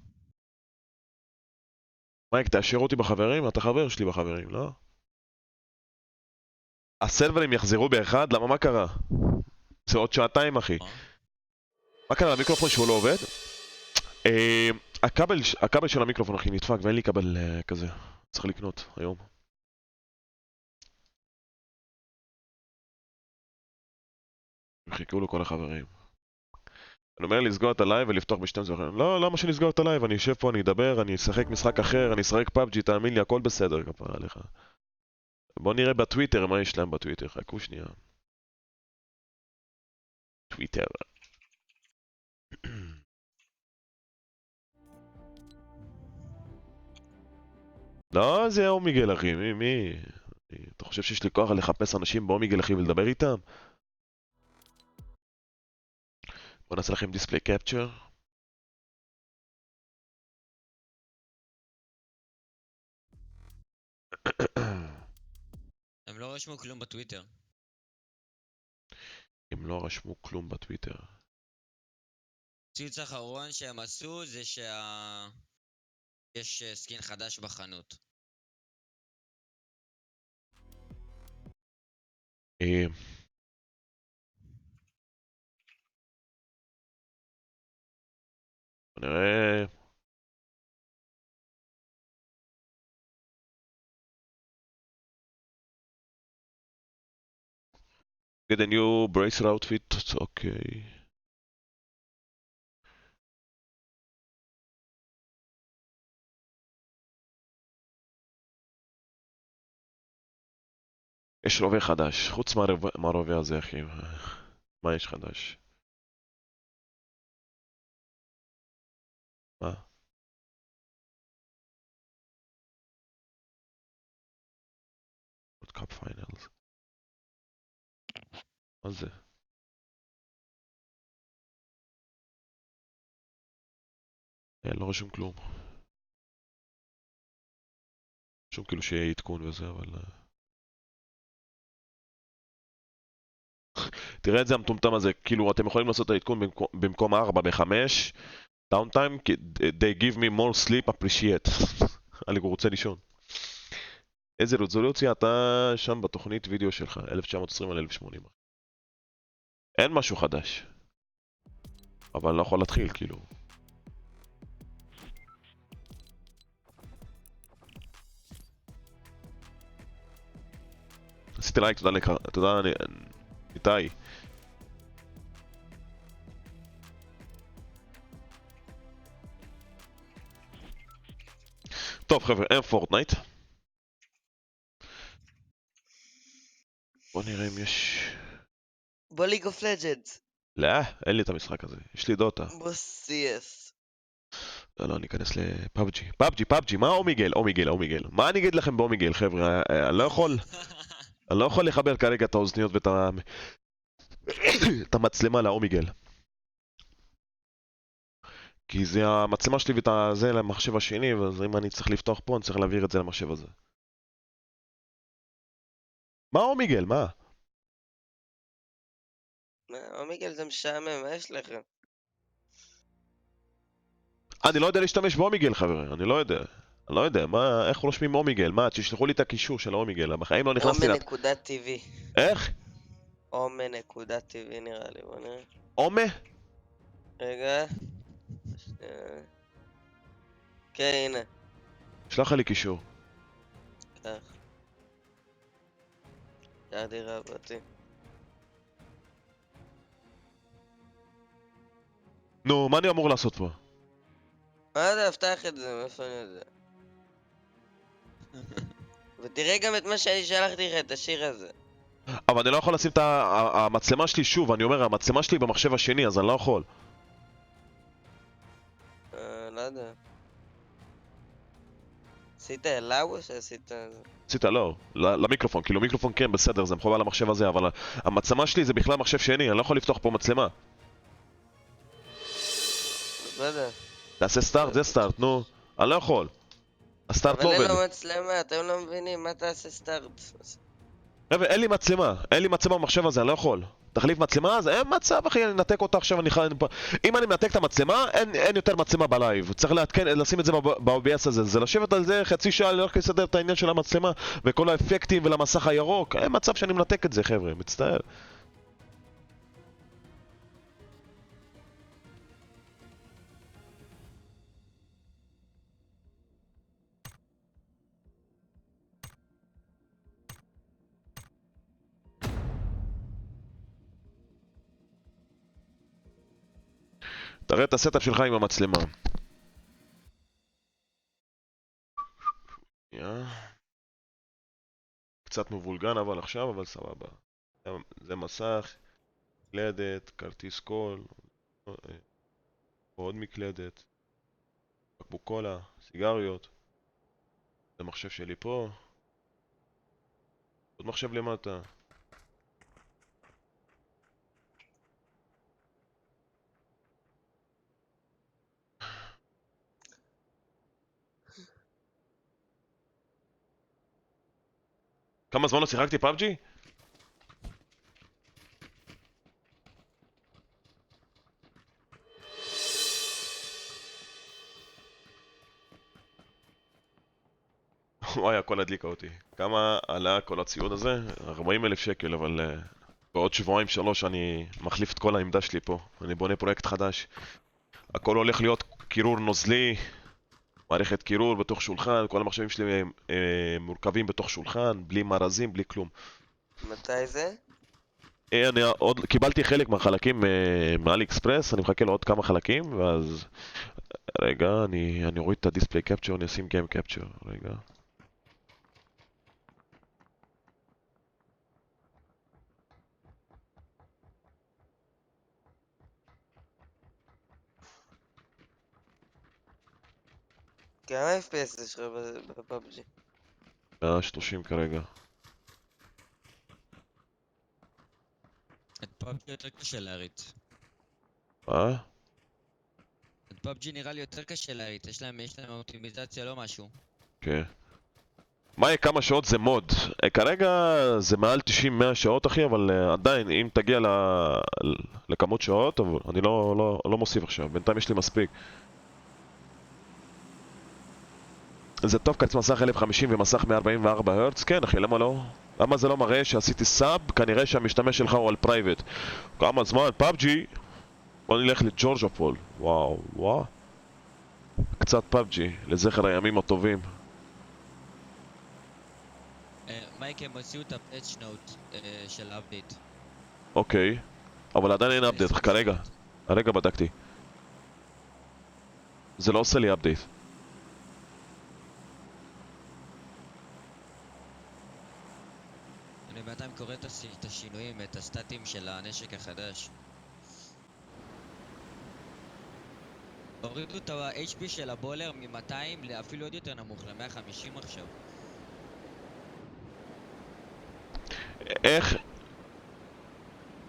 מייק, תאשר אותי בחברים? אתה חבר שלי בחברים, לא? הסרברים יחזרו באחד? למה, מה קרה? זה עוד שעתיים, אחי. מה קרה, המיקרופון שהוא לא עובד? הכבל של המיקרופון, אחי, נדפק ואין לי כבל כזה. צריך לקנות היום. חיכו לו כל החברים. אני אומר לסגור את הלייב ולפתוח ב-12. לא, למה שנסגור את הלייב? אני אשב פה, אני אדבר, אני אשחק משחק אחר, אני אשחק פאבג'י, תאמין לי, הכל בסדר, כפרה עליך. בואו נראה בטוויטר מה יש להם בטוויטר, חכו שנייה. טוויטר. לא, זה אומיגל אחי, מי? אתה חושב שיש לי כוח לחפש אנשים באומיגל אחי ולדבר איתם? בואו נעשה לכם דיספלי קפצ'ר. הם לא רשמו כלום בטוויטר. הם לא רשמו כלום בטוויטר. ציוץ האחרון שהם עשו זה יש סקין חדש בחנות. נראה. Get a new bracer outfit, אוקיי. יש רובה חדש, חוץ מהרובה הזה אחי. מה יש חדש? מה? עוד קאפ פיינלס. מה זה? לא רשום כלום. רשום כאילו שיהיה עדכון וזה, אבל... תראה את זה המטומטם הזה, כאילו אתם יכולים לעשות את העדכון במקום 4 ב-5 downtime, they give me more sleep appreciate. אני רוצה לישון. איזה רזולוציה אתה שם בתוכנית וידאו שלך, 1920 על 1080. אין משהו חדש. אבל לא יכול להתחיל, כאילו. עשיתי לייק, תודה איתי. טוב חבר'ה, אין פורטנייט. בוא נראה אם יש... בוא ליג אוף לג'נדס. לא, אין לי את המשחק הזה, יש לי דוטה. בוא CS. לא, אני אכנס לפאבג'י. פאבג'י, מה אומיגל? מה אני אגיד לכם באומיגל, חבר'ה? אני לא יכול לחבר כרגע את האוזניות ואת המצלמה לאומיגל. כי זה המצלמה שלי ואת זה למחשב השני, אז אם אני צריך לפתוח פה, אני צריך להעביר את זה למחשב הזה. מה אומיגל? מה? אומיגל זה משעמם, מה יש לכם? אני לא יודע להשתמש באומיגל, חבר'ה, אני לא יודע, מה, איך רושמים אומיגל? מה, תשלחו לי את הקישור של האומיגל, בחיים לא נכנסתי אומה.tv. איך? אומה.tv נראה לי, בוא נראה. אומה? רגע. כן, הנה. שלח לי קישור. כך. ירדי רבתי. נו, מה אני אמור לעשות פה? מה יודע, פתח את זה, מאיפה אני יודע. ותראה גם את מה שאני שלחתי לך, את השיר הזה. אבל אני לא יכול לשים את המצלמה שלי שוב, אני אומר, המצלמה שלי במחשב השני, אז אני לא יכול. לא יודע. עשית אליו או שעשית... עשית לא, למיקרופון, כאילו מיקרופון כן בסדר, זה מחובר למחשב הזה, אבל המצלמה שלי זה בכלל מחשב שני, אני לא יכול לפתוח פה מצלמה. לא יודע. תעשה סטארט, זה סטארט, נו. אני לא יכול. הסטארט לא אבל אין עובד. לו מצלמה, אתם לא מבינים, מה תעשה סטארט? חבר'ה, אין לי מצלמה במחשב הזה, אני לא יכול. תחליף מצלמה, אז אין מצב אחי, אני אנתק אותה עכשיו, אם אני מנתק את המצלמה, אין יותר מצלמה בלייב. צריך לשים את זה ב-OBS הזה, זה לשבת על זה חצי שעה, רק לסדר את העניין של המצלמה, וכל האפקטים ולמסך הירוק, אין מצב שאני מנתק את זה חבר'ה, מצטער. תראה את הסטאפ שלך עם המצלמה. קצת מבולגן אבל עכשיו, אבל סבבה. זה מסך, מקלדת, כרטיס קול, עוד מקלדת, בקבוק קולה, סיגריות. זה מחשב שלי פה. עוד מחשב למטה. כמה זמן לא שיחקתי פאבג'י? וואי, הכל הדליקה אותי. כמה עלה כל הציוד הזה? 40,000 שקל, אבל בעוד שבועיים שלוש אני מחליף את כל העמדה שלי פה. אני בונה פרויקט חדש. הכל הולך להיות קירור נוזלי, מערכת קירור בתוך שולחן, כל המחשבים שלי מורכבים בתוך שולחן, בלי מרזים, בלי כלום. מתי זה? אני עוד קיבלתי חלק מהחלקים מאלי אקספרס, אני מחכה לעוד כמה חלקים, ואז... רגע, אני אוריד את הדיספליי קפצ'ר, אני אשים גיים קפצ'ר, רגע. כמה FPS יש לך בפאבג'י? 130 כרגע. את פאבג'י יותר קשה להריץ. מה? את פאבג'י נראה לי יותר קשה להריץ, יש להם אופטימיזציה לא משהו. כן. מה יהיה כמה שעות זה מוד? כרגע זה מעל 90-100 שעות אחי, אבל עדיין אם תגיע לכמות שעות, אבל אני לא מוסיף עכשיו, בינתיים יש לי מספיק. זה טוב כרטיס מסך 1050 ומסך 144 הרץ? כן אחי, למה לא? למה זה לא מראה שעשיתי סאב? כנראה שהמשתמש שלך הוא על פרייבט. כמה זמן? פאבג'י? בוא נלך לג'ורג'ה פול. וואו, וואו. קצת פאבג'י, לזכר הימים הטובים. מייק, הם הוציאו את הפאץ' נוט של האפדייט. אוקיי. אבל עדיין אין אפדייט, כרגע. הרגע בדקתי. זה לא עושה לי אפדייט. אני בינתיים קורא את השינויים, את הסטטים של הנשק החדש. הורידו את ה-HP של הבולר מ-200 לאפילו עוד יותר נמוך, ל-150 עכשיו. איך...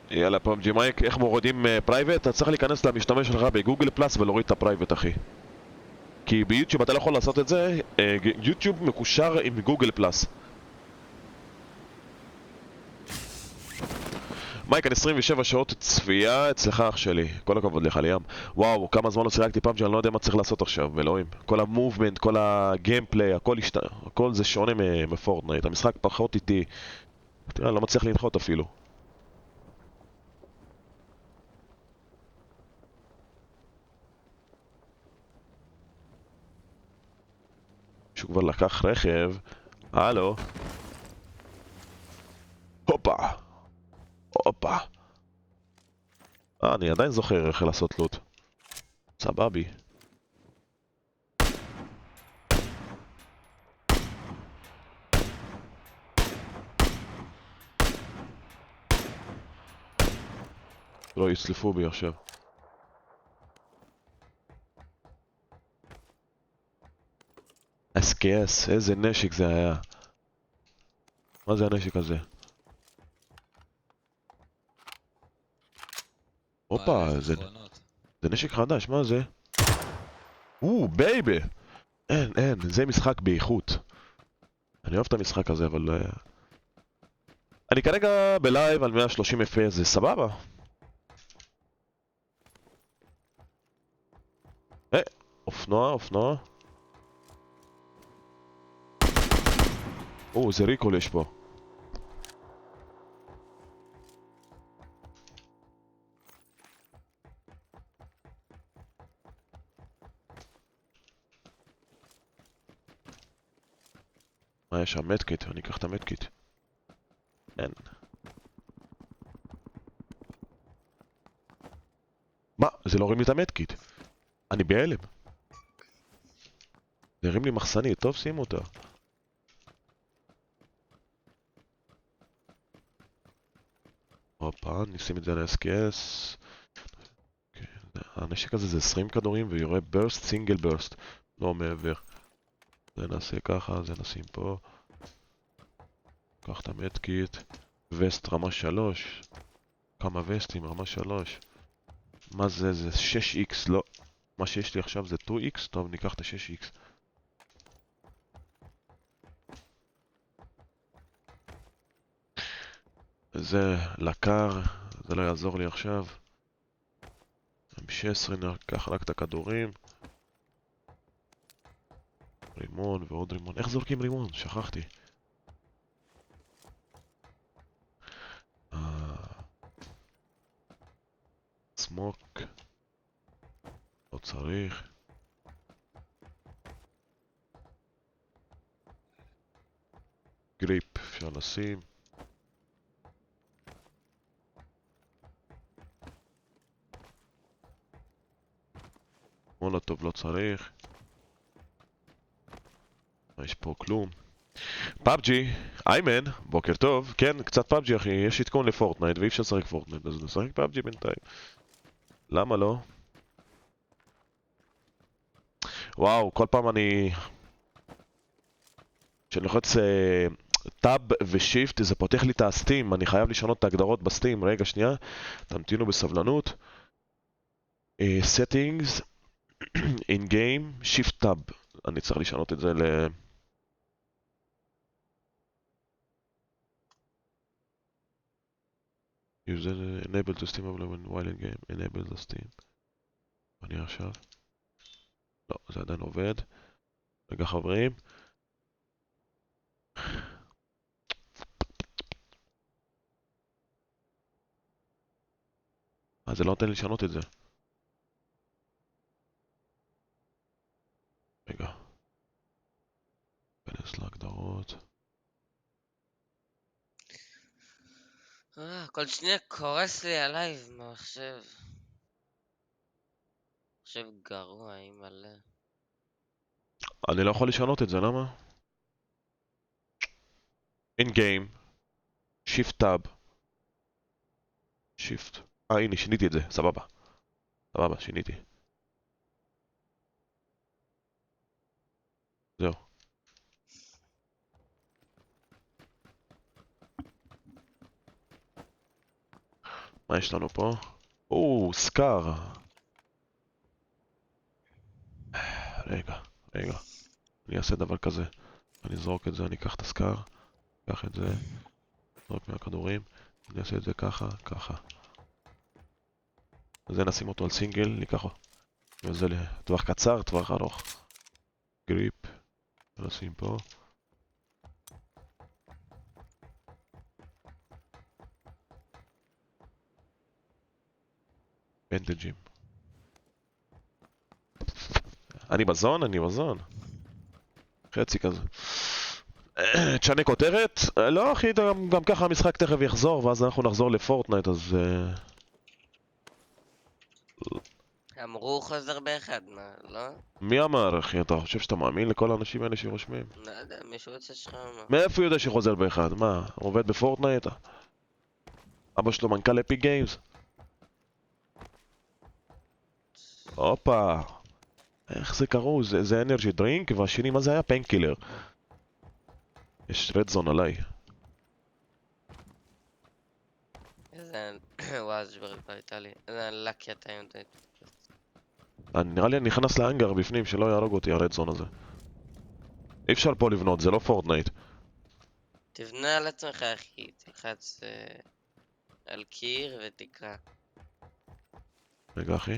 יאללה פאבג'י מייק, איך מורידים פרייבט? אתה צריך להיכנס למשתמש שלך בגוגל פלאס ולהוריד את הפרייבט אחי. כי ביוטיוב אתה לא יכול לעשות את זה, יוטיוב מקושר עם גוגל פלאס. מייק, אני 27 שעות צפייה אצלך אח שלי, כל הכבוד לך ליאם. וואו, כמה זמן לא שיחקתי פאבג'י, אני לא יודע מה צריך לעשות עכשיו, אלוהים. כל המובמנט, כל הגיימפליי, הכל זה שונה מפורטנייט, המשחק פחות איטי. תראה, לא מצליח לנחות אפילו. שהוא כבר לקח רכב. הלו. הופה. הופה. אני עדיין זוכר איך לעשות לוט. סבבי. לא יצלפו בי עכשיו. SKS, איזה נשק זה היה. מה זה הנשק הזה? הופה, זה נשק חדש, מה זה? בייבי! אין, זה משחק באיכות. אני אוהב את המשחק הזה, אבל... אני כרגע בלייב על 130 FPS, זה סבבה. אופנוע. זה ריקול יש פה. מה יש שם? מדקיט, אני אקח את המדקיט. אין. מה? זה לא הרים לי את המדקיט. אני בהלם. זה הרים לי מחסנית, טוב שימו אותה. פאן, נשים את זה על ה-SKS. הנשק הזה זה 20 כדורים ויורה ברסט, סינגל ברסט, לא מעבר. זה נעשה ככה, זה נשים פה. קח את המדקיט. וסט רמה 3. כמה וסטים, רמה 3. מה זה? זה 6x, לא. מה שיש לי עכשיו זה 2x, טוב ניקח את ה-6x. זה לקר, זה לא יעזור לי עכשיו. M16 ניקח רק את הכדורים. רימון ועוד רימון. איך זורקים רימון? שכחתי. סמוק. לא צריך. גריפ אפשר לשים. מולוטוב לא צריך. יש פה כלום. פאבג'י, איימן, בוקר טוב. כן, קצת פאבג'י אחי, יש עדכון לפורטנייט ואי אפשר לשחק פורטנייט, אז נשחק פאבג'י בינתיים. למה לא? וואו, כל פעם כשאני לוחץ טאב ושיפט זה פותח לי את הסטים, אני חייב לשנות את ההגדרות בסטים. רגע שנייה, תמתינו בסבלנות. settings, in game, shift tab. אני צריך לשנות את זה enable to steam while in game, enable the steam. אני עכשיו. לא, זה עדיין עובד. רגע חברים. זה לא נותן לי לשנות את זה. רגע. כנס להגדרות. כל שנייה קורס לי עליי במחשב. מחשב גרוע, מלא. אני לא יכול לשנות את זה, למה? in game, shift tab, shift. הנה, שיניתי את זה, סבבה. סבבה, שיניתי. זהו. מה יש לנו פה? סקאר. רגע. אני אעשה דבר כזה. אני אזרוק את זה, אני אקח את הסקאר. אקח את זה. אזרוק מהכדורים. אני אעשה את זה ככה. זה נשים אותו על סינגל, ניקח וזה לטווח קצר, טווח ארוך. גריפ. נשים פה. בנדג'ים. אני בזון. חצי כזה. תשנה כותרת? לא אחי, גם ככה המשחק תכף יחזור, ואז אנחנו נחזור לפורטנייט, אז... אמרו חוזר באחד, מה, לא? מי אמר אחי? אתה חושב שאתה מאמין לכל האנשים האלה שרושמים? לא יודע, מישהו רוצה שלך אמר. מאיפה הוא יודע שחוזר באחד? מה? הוא עובד בפורטנייט? אבא שלו מנכ"ל אפיק גיימס? הופה. איך זה קראו? זה אנרג'י דרינק, והשני מה זה היה? פיינקילר. יש רדזון עליי. איזה... וואו, זה שבר כבר הייתה לי. איזה לקי אתה עם זה. נראה לי אני נכנס לאנגר בפנים, שלא יהרוג אותי הרדזון הזה. אי אפשר פה לבנות, זה לא פורטנייט. תבנה על עצמך אחי, תלחץ על קיר ותקרא. רגע אחי.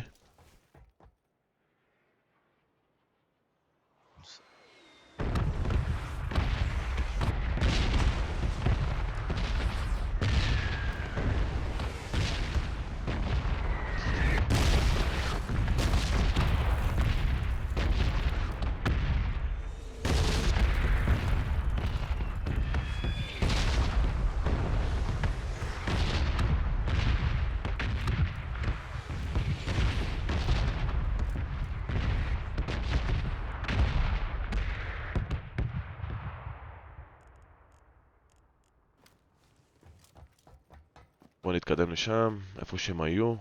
בוא נתקדם לשם, איפה שהם היו.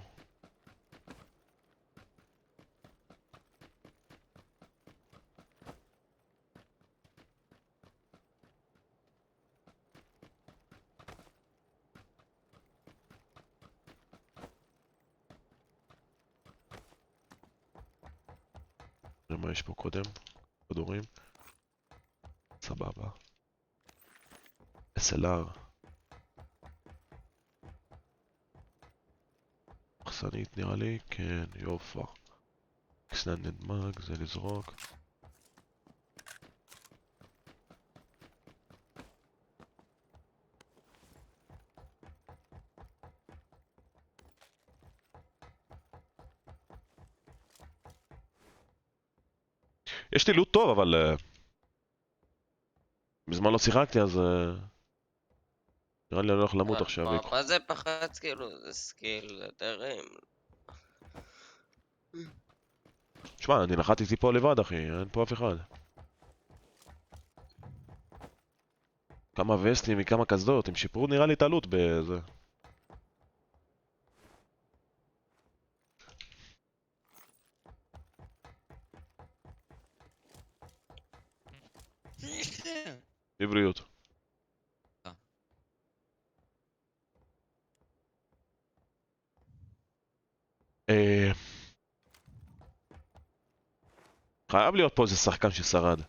נראה מה יש פה קודם, כדורים. סבבה. SLR. מחסנית נראה לי, כן, יופה. extended mag, זה לזרוק. יש לי לוט טוב, אבל מזמן לא שיחקתי, אז נראה לי אני הולך למות עכשיו. מה זה פחד כאילו? זה סקיל דרים. שמע, אני נחתתי פה לבד, אחי, אין פה אף אחד. כמה וסטים מכמה קסדות, הם שיפרו נראה לי את הלוט בזה. בבריאות. חייב להיות פה איזה שחקן ששרד.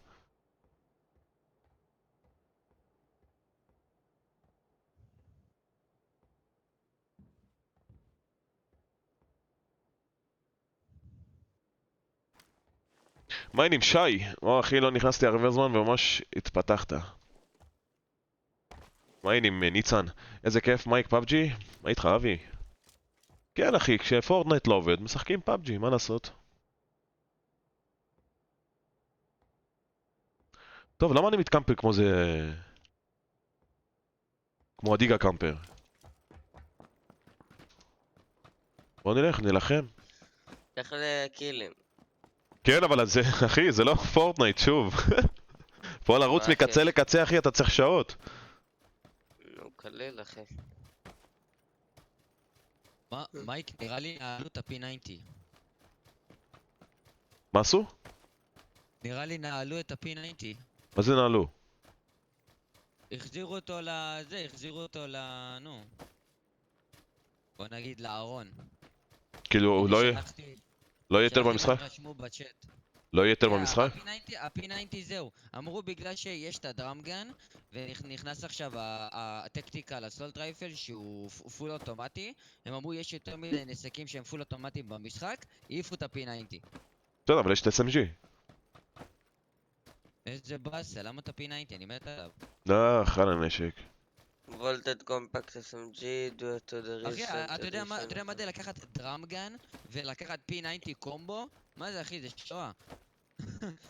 מה העניינים, שי? וואו אחי, לא נכנסתי הרבה זמן וממש התפתחת. מה העניינים, ניצן? איזה כיף, מייק פאבג'י? מה איתך, אבי? כן אחי, כשפורטנייט לא עובד, משחקים פאבג'י, מה לעשות? טוב, למה אני מתקמפר כמו זה... כמו הדיגה קמפר? בוא נלך, נלחם. איך לקילים? כן, אבל זה, אחי, זה לא פורטנייט, שוב. פה לרוץ מה מקצה הקשר? לקצה, אחי, אתה צריך שעות. נו, קליל אחי. מייק, נראה לי נעלו את ה-P90. מה עשו? נראה לי נעלו את ה-P90. מה זה נעלו? החזירו אותו לזה, החזירו אותו נו. בוא נגיד לארון. כאילו, לא יהיה יותר במשחק? רשמו בצ'אט. לא יהיה יותר כן, במשחק? ה-P90 זהו. אמרו בגלל שיש את הדראמגן, ונכנס עכשיו הטקטיקל הסולט רייפל שהוא פול אוטומטי, הם אמרו יש יותר מדי נסקים שהם פול אוטומטיים במשחק, העיפו את ה-P90. בסדר, אבל יש את SMG. איזה באסה, למה את ה-P90? אני מת עליו. לא, חל הנשק. וולטד קומפקט SMG, do it to the אחי, recent אתה יודע edition. מה זה לקחת דראמגן ולקחת P90 קומבו? מה זה אחי, זה שואה.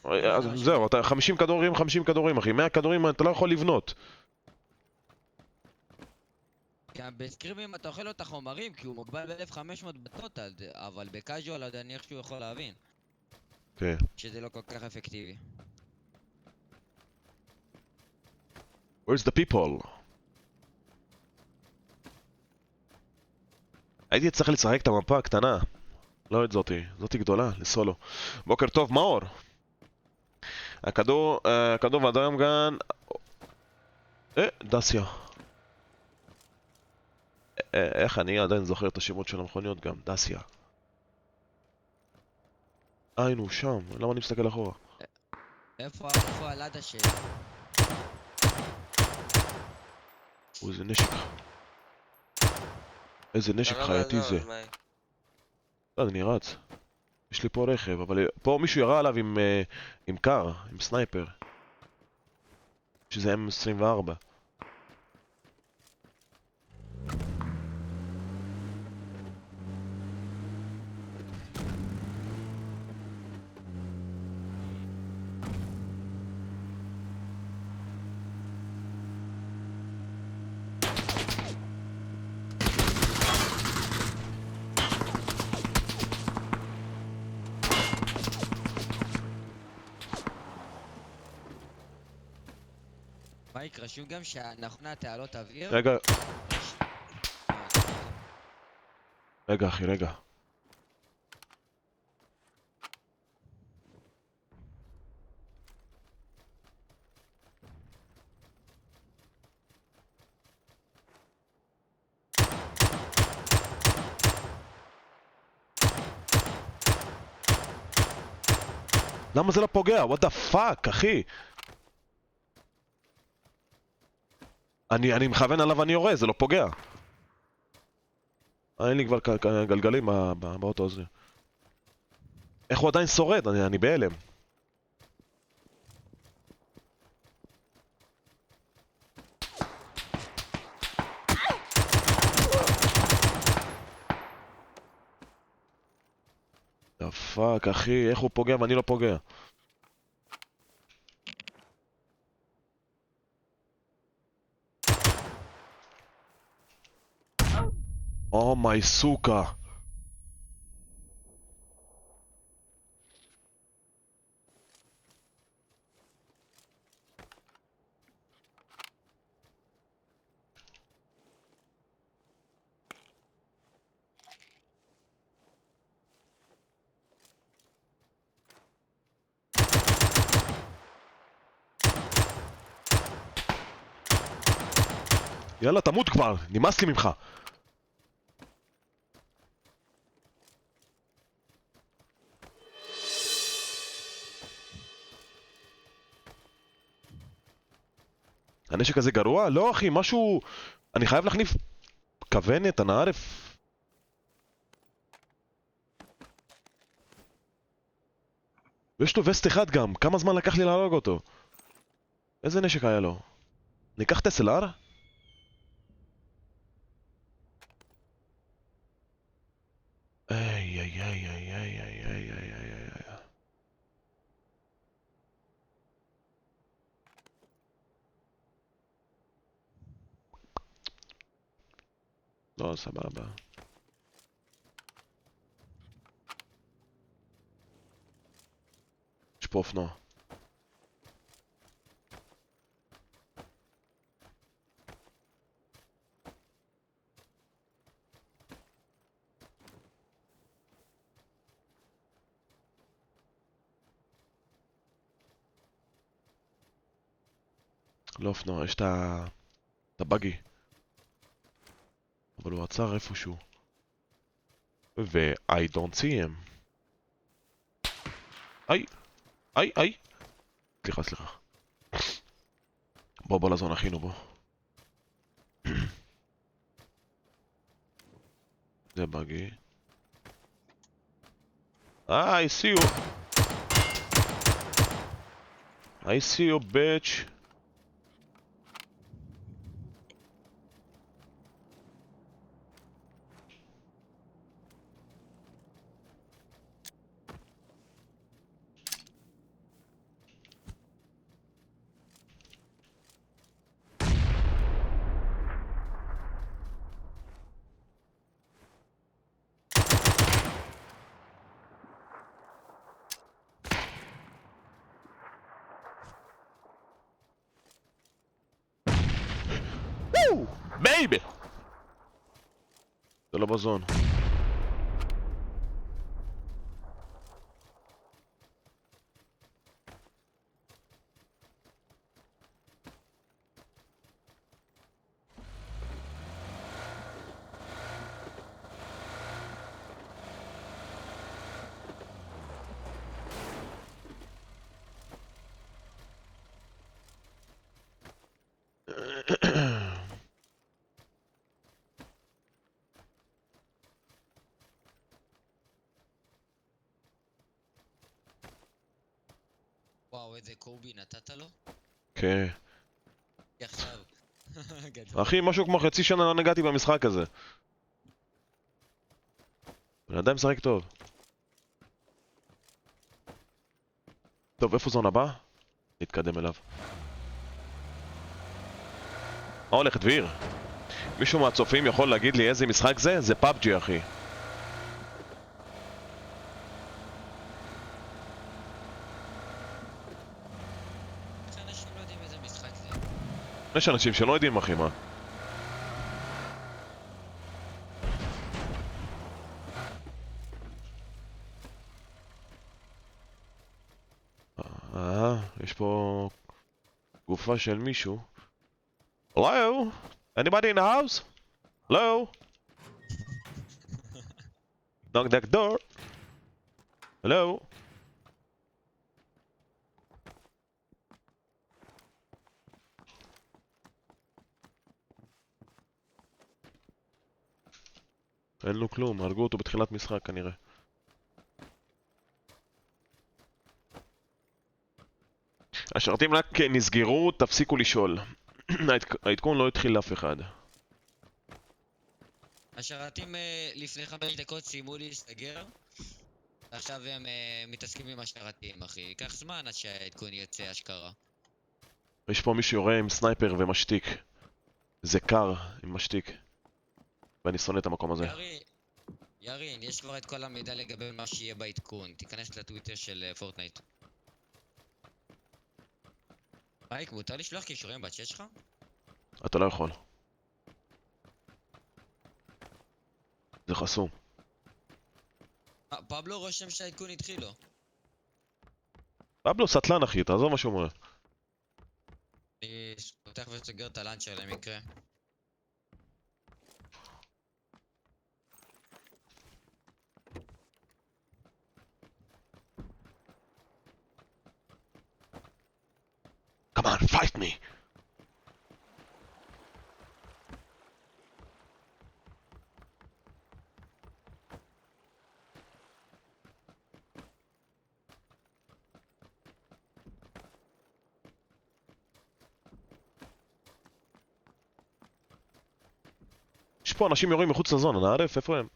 אז זהו, אתה 50 כדורים, 50 כדורים, אחי. 100 כדורים אתה לא יכול לבנות. גם בסקרימים אתה אוכל לו את החומרים כי הוא מוגבל ב-1500 בטוטל, אבל בקאז'ואל אני איכשהו יכול להבין כן. שזה לא כל כך אפקטיבי. Where's the people? הייתי צריך לשחק את המפה הקטנה. לא את זאתי, זאתי גדולה, לסולו. בוקר טוב, מאור. הכדור והדרמגן... דסיה. איך אני עדיין זוכר את השמות של המכוניות גם, דסיה. היינו, שם, למה אני מסתכל אחורה? איפה הלאדה שלי? איזה נשק. איזה נשק חייתי זה. לא, אני רץ. יש לי פה רכב, אבל פה מישהו ירה עליו עם קר, עם סנייפר. שזה M24. מייק, רשום גם שהנכונה תעלות אוויר. רגע, רגע אחי, רגע. למה זה לא פוגע? what the fuck, אחי? אני מכוון עליו ואני יורה, זה לא פוגע. אין לי כבר גלגלים באוטו הזה. איך הוא עדיין שורד? אני בהלם. דה פאק, אחי, איך הוא פוגע ואני לא פוגע? אומי סוכה. יאללה, תמות כבר, נמאס לי ממך. הנשק הזה גרוע? לא אחי, משהו... אני חייב להחליף כוונת, אני עارف. ויש לו וסט אחד גם, כמה זמן לקח לי להרוג אותו? איזה נשק היה לו? ניקח את SLR? איי איי איי איי איי איי איי איי איי איי. לא, סבבה. יש פה אופנוע. לא אופנוע, יש את הבאגי. אבל הוא עצר איפשהו. ו-I don't see him. איי! איי! איי! סליחה, סליחה. בוא לזון, אחינו, בוא. זה באגי. I see you. I see you, bitch. בייבי! זה לא בזון. וואו, איזה קובי נתת לו? כן. עכשיו. גדול. אחי, משהו כמו חצי שנה לא נגעתי במשחק הזה. בן אדם משחק טוב. טוב, איפה זון הבא? נתקדם אליו. מה הולך, דביר? מישהו מהצופים יכול להגיד לי איזה משחק זה? זה פאבג'י, אחי. איך אנשים לא יודעים איזה משחק זה? יש אנשים שלא יודעים, אחי, מה? יש פה גופה של מישהו. Hello? Anybody in the house? Hello? Knock that door. Hello? אין לו כלום, הרגו אותו בתחילת משחק כנראה. השרתים רק נסגרו, תפסיקו לשאול. העדכון לא התחיל לאף אחד. השרתים לפני 5 דקות סיימו להסתגר. עכשיו הם מתעסקים עם השרתים, אחי. ייקח זמן עד שהעדכון יצא אשכרה. יש פה מישהו יורה עם סנייפר ומשתיק. זה קר עם משתיק. ואני שונא את המקום הזה. ירין, יש כבר את כל המידע לגבי מה שיהיה בעדכון. תיכנס לטוויטר של פורטנייט. מייק, מותר לשלוח קישורים בצ'אט שלך? אתה לא יכול. זה חסום. פבלו רושם שהעדכון התחיל לו. פבלו סטלן אחי, תעזוב מה שהוא אומר. אני פותח וסוגר את הלאנצ'ר למקרה. Come on, fight me! יש פה אנשים יורים מחוץ לזון, אני עارف איפה הם?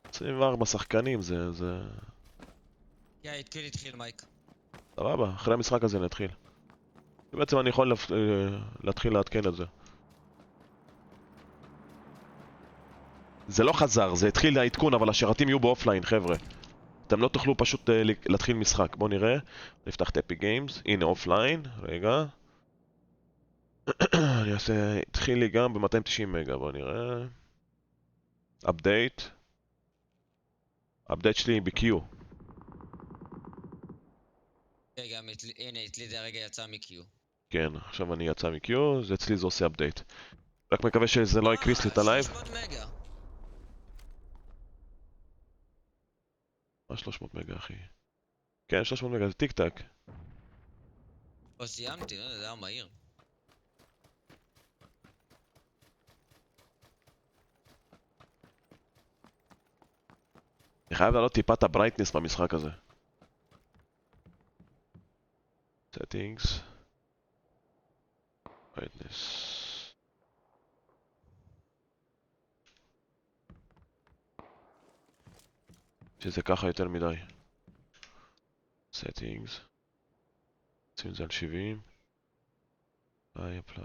24 שחקנים, זה... יא, העדכון התחיל מייק. סבבה, אחרי המשחק הזה נתחיל. בעצם אני יכול להתחיל לעדכן את זה. זה לא חזר, זה התחיל העדכון, אבל השרתים יהיו באופליין, חבר'ה. אתם לא תוכלו פשוט להתחיל משחק. בואו נראה. נפתח את אפי גיימס. הנה אופליין. רגע. אני אעשה... התחיל לי גם ב-290 מגה. בואו נראה. אפדייט. אפדייט שלי ב-Q. רגע, הנה, אצלי זה הרגע יצא מ-Q. כן, עכשיו אני יצא מ-Q, זה אצלי זה עושה אפדייט. רק מקווה שזה לא יקריס לי את הלייב. 300 מגה. מה 300 מגה אחי? כן, 300 מגה, זה טיק טק. לא סיימתי, לא יודע, זה היה מהיר. אני חייב לעלות טיפה את הברייטנס במשחק הזה. settings. brightness. שזה ככה יותר מדי. settings. שים את זה על 70. apply.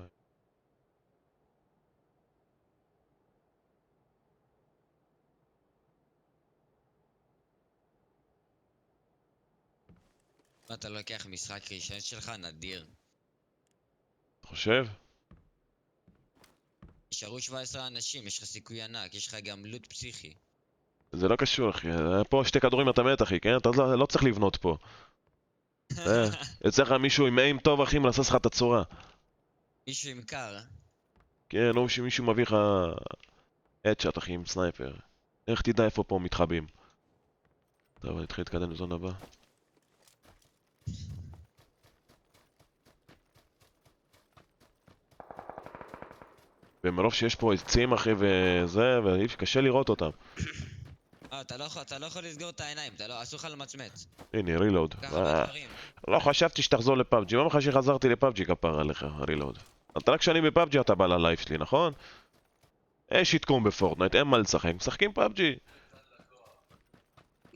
מה אתה לוקח משחק ראשון שלך? נדיר. אתה חושב? נשארו 17 אנשים, יש לך סיכוי ענק, יש לך גם לוט פסיכי. זה לא קשור אחי, פה 2 כדורים אתה מת אחי, כן? אתה לא צריך לבנות פה. יוצא לך מישהו עם איים טוב אחי, מנסס לך את הצורה. מישהו עם קר. כן, או שמישהו מביא לך הדשאט אחי עם סנייפר. איך תדע איפה פה מתחבאים? טוב, אני אתחיל להתקדם לזון הבא. ומרוב שיש פה עצים אחי וזה, וקשה לראות אותם. אתה לא יכול לסגור את העיניים, אסור לך למצמץ. הנה, רילוד. ככה בדברים. לא חשבתי שתחזור לפאבג'י, מה לך שחזרתי לפאבג'י כפר עליך, רילוד. אתה רק כשאני בפאבג'י אתה בא ללייב שלי, נכון? יש עדכון בפורטנייט, אין מה לשחק, משחקים פאבג'י.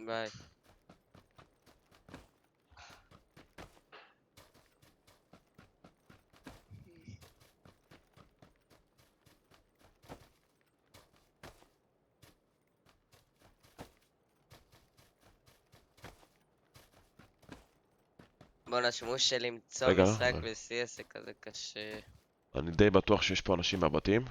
ביי. בואנה, השימוש של למצוא רגע, משחק רגע. ב-CS זה כזה קשה. אני די בטוח שיש פה אנשים מהבתים.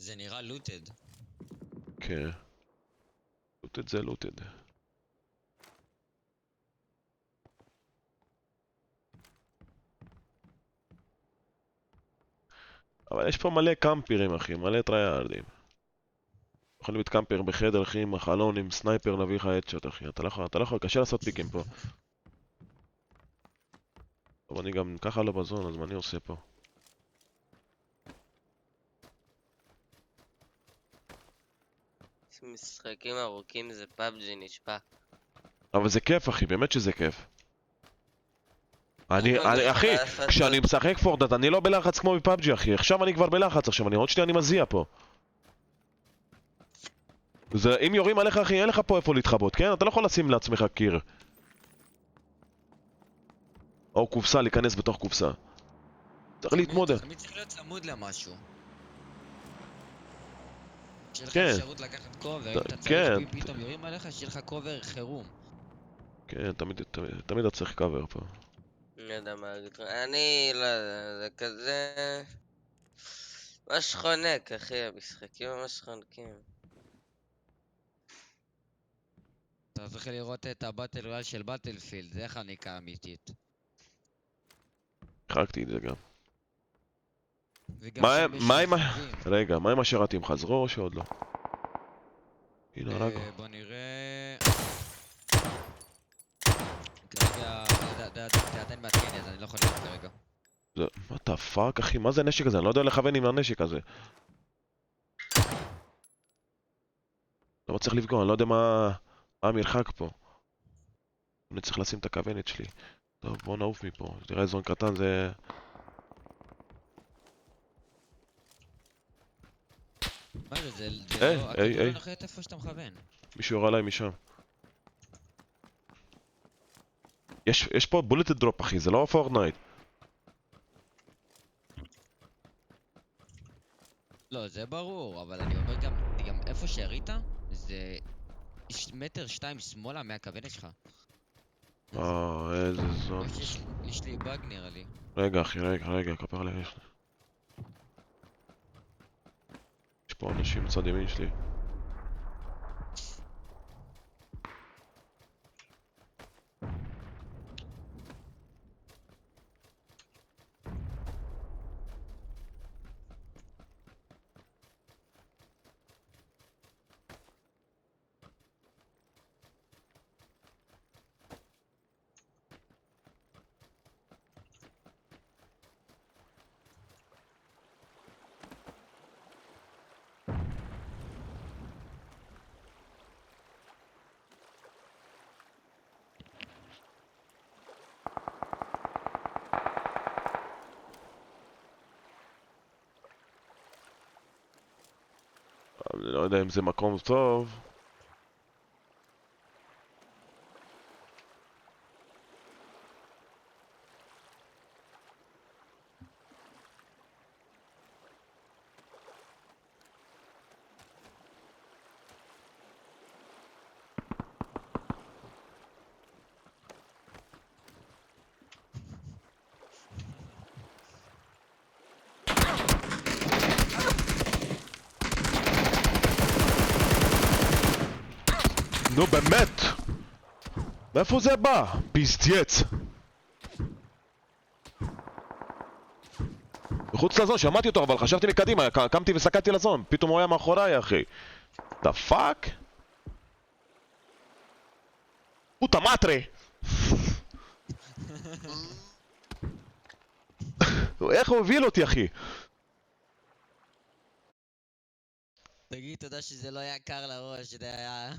זה נראה לוטד. כן. לוטד זה לוטד. אבל יש פה מלא קמפירים, אחי, מלא טרייארדים. יכולים להיות קמפר בחדר, אחי, עם החלון, עם סנייפר, נביא לך הדשוט, אחי. אתה לא יכול, קשה לעשות פיקים פה. טוב, אני גם ככה לא בזון, אז מה אני עושה פה? משחקים ארוכים זה פאבג'י נשבע. אבל זה כיף, אחי, באמת שזה כיף. נכון, זה אחי, יכול לעשות כשאני עוד. משחק פורטנייט, אני לא בלחץ כמו בפאבג'י, אחי. עכשיו אני כבר בלחץ, עכשיו עוד שנייה אני מזיע פה. אם יורים עליך, אחי, אין לך פה איפה להתחבות, כן? אתה לא יכול לשים לעצמך קיר. או קופסה, להיכנס בתוך קופסה. צריך להתמודד. תמיד צריך להיות צמוד למשהו. שיהיה לך כן. אפשרות לקחת קובר, אם אתה צריך כן. פתאום יורים עליך, שיהיה לך קובר חירום. כן, תמיד אתה צריך קאבר פה. לא יודע מה להגיד לך. אני לא יודע, זה כזה... ממש חונק, אחי, המשחקים ממש חונקים. אתה צריך לראות את הבטל רויאל של בטלפילד, זה חניקה אמיתית. החרקתי את זה גם. וגם מה שם יש עם רכבים. רגע, מה עם השרתים? חזרו או שעוד לא? הנה הרגו. בוא נראה... כרגע... זה עדיין מעדכן לי, אז אני לא יכול לראות כרגע. מה אתה פאק, אחי? מה זה הנשק הזה? אני לא יודע לכוון עם הנשק הזה. לא מצליח לפגוע, אני לא יודע מה המרחק פה. אני צריך לשים את הכוונת שלי. טוב, בוא נעוף מפה. תראה, זון קטן זה... מה זה? זה היי, לא... היי, הכדור היי. לא נוחת איפה שאתה מכוון. מישהו יורה עליי משם. יש פה בולטד דרופ, אחי, זה לא פורטנייט. לא, זה ברור, אבל אני אומר גם איפה שירית, זה... מטר שתיים שמאלה מהכוונת שלך. איזה זון. או שיש לי באג נראה לי. רגע, אחי, רגע, כפר עליי. יש פה אנשים מצד ימין שלי. אני לא יודע אם זה מקום טוב. נו באמת! מאיפה זה בא? פיסטייץ! מחוץ לזון, שמעתי אותו, אבל חשבתי מקדימה, קמתי וסקלתי לזון, פתאום הוא היה מאחוריי, אחי. דה פאק? פוטה מאטרה! איך הוא הוביל אותי, אחי? תגיד תודה שזה לא היה קר לראש, זה היה...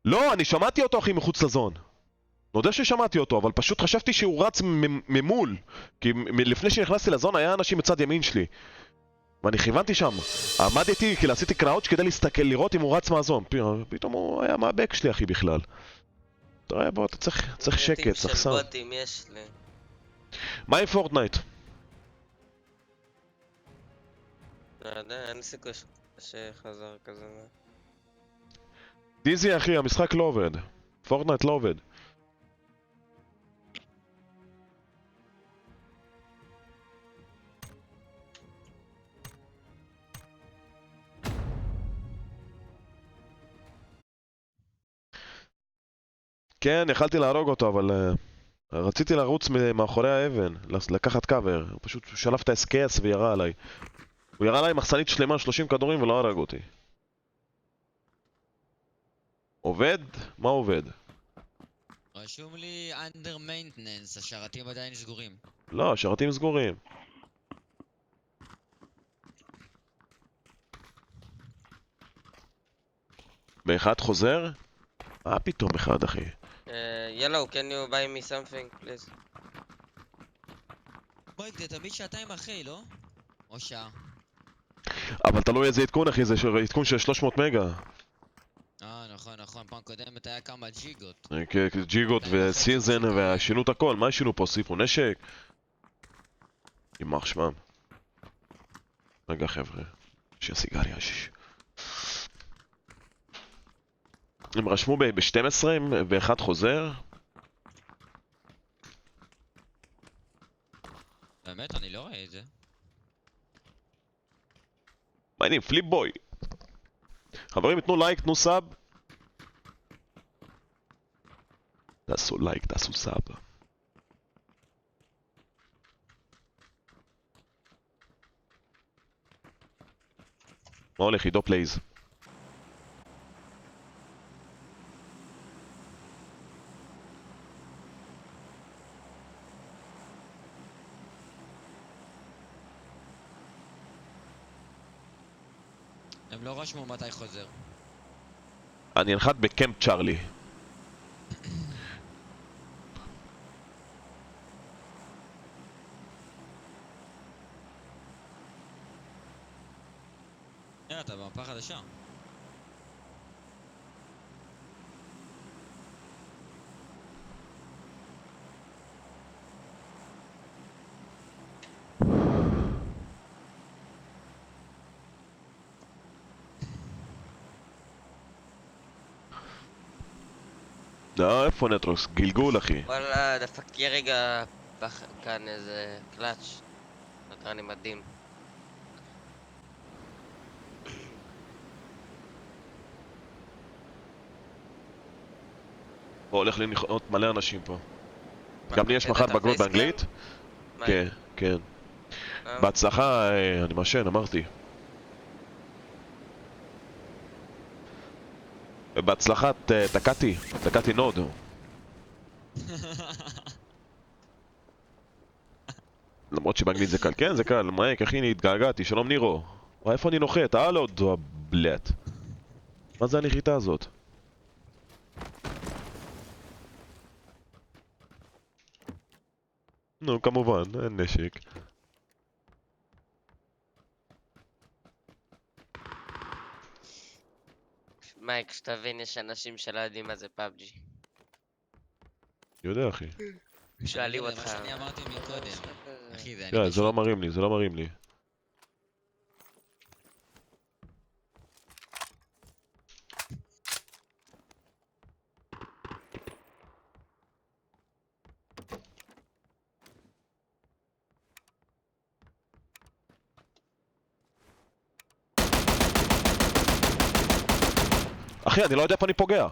לא, אני שמעתי אותו, אחי, מחוץ לזון. אני יודע ששמעתי אותו, אבל פשוט חשבתי שהוא רץ ממול. כי לפני שנכנסתי לזון היה אנשים מצד ימין שלי. ואני כיוונתי שם. עמדתי, כאילו עשיתי קראוץ' כדי להסתכל, לראות אם הוא רץ מהזון. פתאום הוא היה מהבק שלי, אחי, בכלל. תראה, בוא, אתה צריך שקט, צריך של סם. בוטים יש לי. מה עם פורטנייט? לא יודע, אין סיכוי שחזר כזה. דיזי, אחי, המשחק לא עובד. פורטנייט לא עובד. כן, יכלתי להרוג אותו, אבל רציתי לרוץ מאחורי האבן, לקחת קאבר. הוא פשוט שלף את האסקייס וירה עליי. הוא ירה עליי מחסנית שלמה, 30 כדורים ולא הרג אותי. עובד? מה עובד? רשום לי under maintenance, השרתים עדיין סגורים. לא, השרתים סגורים. באחד חוזר? מה פתאום אחד, אחי? Yellow, can you buy me something, please? מייק, זה תמיד שעתיים אחרי, לא? או שעה. אבל תלוי איזה עדכון, אחי, זה עדכון של 300 מגה. נכון, פעם קודמת היה כמה ג'יגות. ג'יגות וסיזן ושינו את הכל, מה שינו פה? הוסיפו נשק? יימח שמם. רגע חבר'ה, שהסיגריה שיש. הם רשמו ב-12 ואחד חוזר? באמת? אני לא רואה את זה. מעניין, פליפ בוי. חברים, תנו לייק, תנו סאב. תעשו לייק, תעשו סאב. מה הולך? עידו פלייז. הם לא רשמו מתי חוזר. אני אנחת בקמפ צ'ארלי. אתה במפה חדשה. לא, איפה נטרוקס? גלגול אחי. וואלה, דפקתי רגע כאן איזה קלאץ'. נתראה לי מדהים. פה הולך לנחות מלא אנשים פה. מה, גם לי יש אתה מחר יודע את בגרות הפייסקאם? באנגלית? מה, כן, כן. בהצלחה, אני משן, אמרתי. בהצלחה, תקעתי נוד. למרות שבאנגלית זה קל. כן, זה קל. מייק, אחי, התגעגעתי, שלום נירו. איפה אני נוחת? הלו, בלט. מה זה הנחיתה הזאת? נו, כמובן, אין נשק. מייק, שתבין, יש אנשים שלא יודעים מה זה פאבג'י. יודע, אחי. שואלים זה אותך. מה שאני אמרתי מקודם. אחי, זה זה אני לא מרים לי, זה לא מרים לי. אחי, אני לא יודע איפה אני פוגע.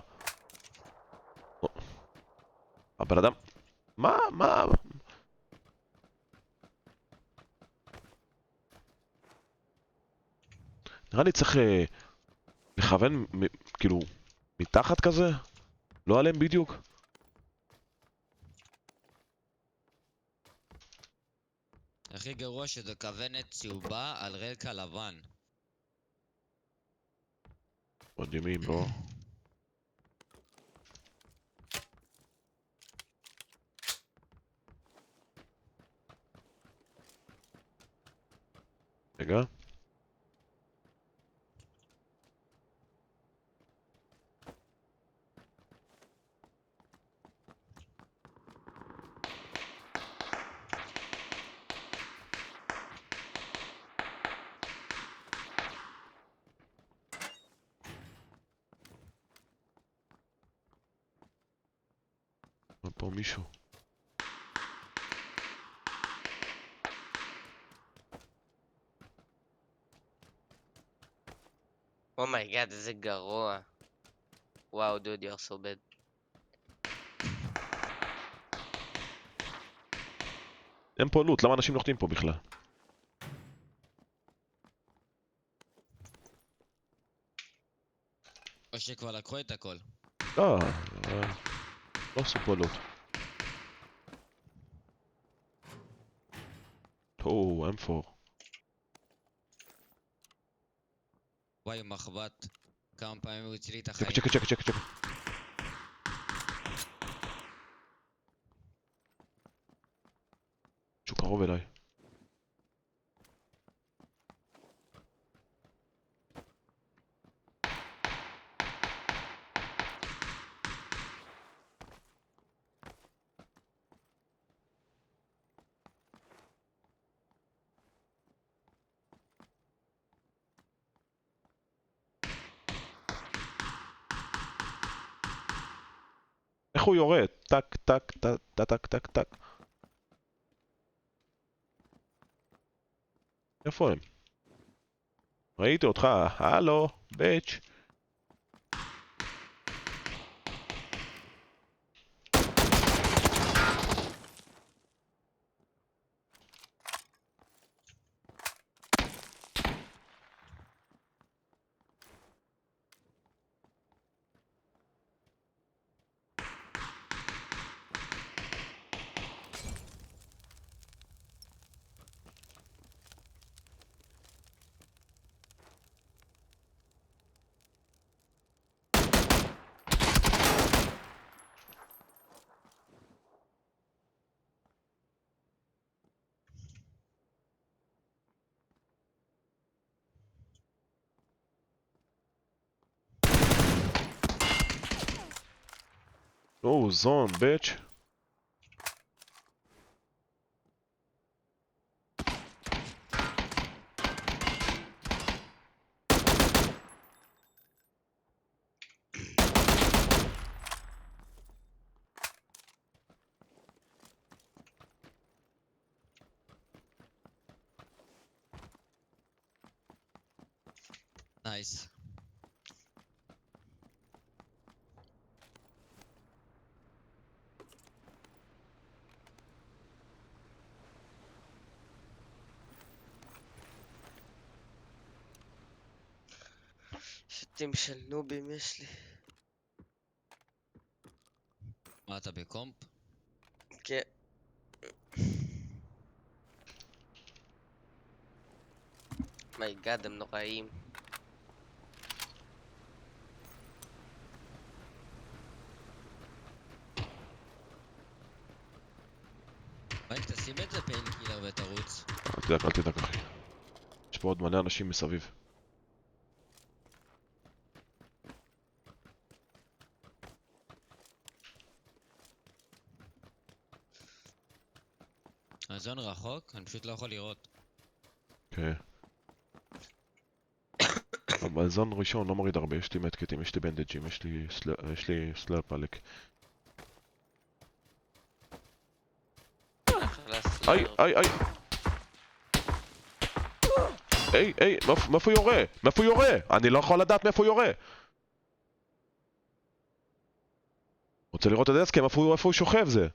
הבן אדם... מה? נראה לי צריך לכוון, כאילו, מתחת כזה? לא עליהם בדיוק? הכי גרוע שזה כוונת צהובה על רקע לבן. מדהימים, בוא. רגע. פה מישהו. אומייגאד, איזה גרוע. וואו, דוד, you're so bad. אין פה לוט, למה אנשים נוחתים פה בכלל? או שכבר לקחו את הכל. לא, לא עשו פה לוט. או, M4. וואי, מחבת. כמה פעמים הוא הציל לי את החיים. צ'ק. שהוא קרוב אליי. איך הוא יורד? טק, טק, טק, טק, טק, טק. איפה הם? ראיתי אותך, הלו, ביץ'. או, זון, ביץ'. נייס. שתים של נובים יש לי. מה אתה בקומפ? כן. מייגאד, הם נוראים. מייק, תשים את זה פיינקילר ותרוץ. אל תדאג אחי. יש פה עוד מלא אנשים מסביב. הזון רחוק? אני פשוט לא יכול לראות. כן. אבל זון ראשון לא מוריד הרבה, יש לי מדקטים, יש לי בנדג'ים, יש לי סלאפ עלק. היי! היי, מאיפה הוא יורה? מאיפה הוא יורה? אני לא יכול לדעת מאיפה הוא יורה. רוצה לראות את הדסקם, איפה הוא שוכב זה?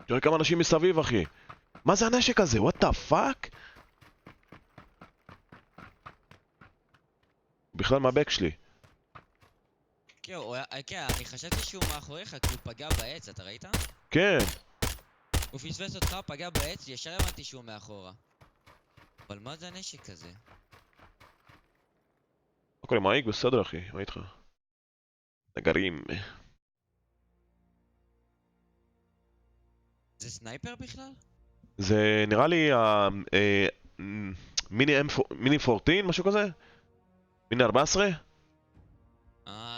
תראה כמה אנשים מסביב אחי. מה זה הנשק הזה? What the fuck? בכלל מהבק שלי. כן, אני חשבתי שהוא מאחוריך כי הוא פגע בעץ, אתה ראית? כן. הוא פספס אותך, פגע בעץ, ישר הבנתי שהוא מאחורה. אבל מה זה הנשק הזה? הכל עם האיג בסדר אחי, מה איתך? נגרים. זה סנייפר בכלל? זה נראה לי מיני 14, משהו כזה? מיני 14?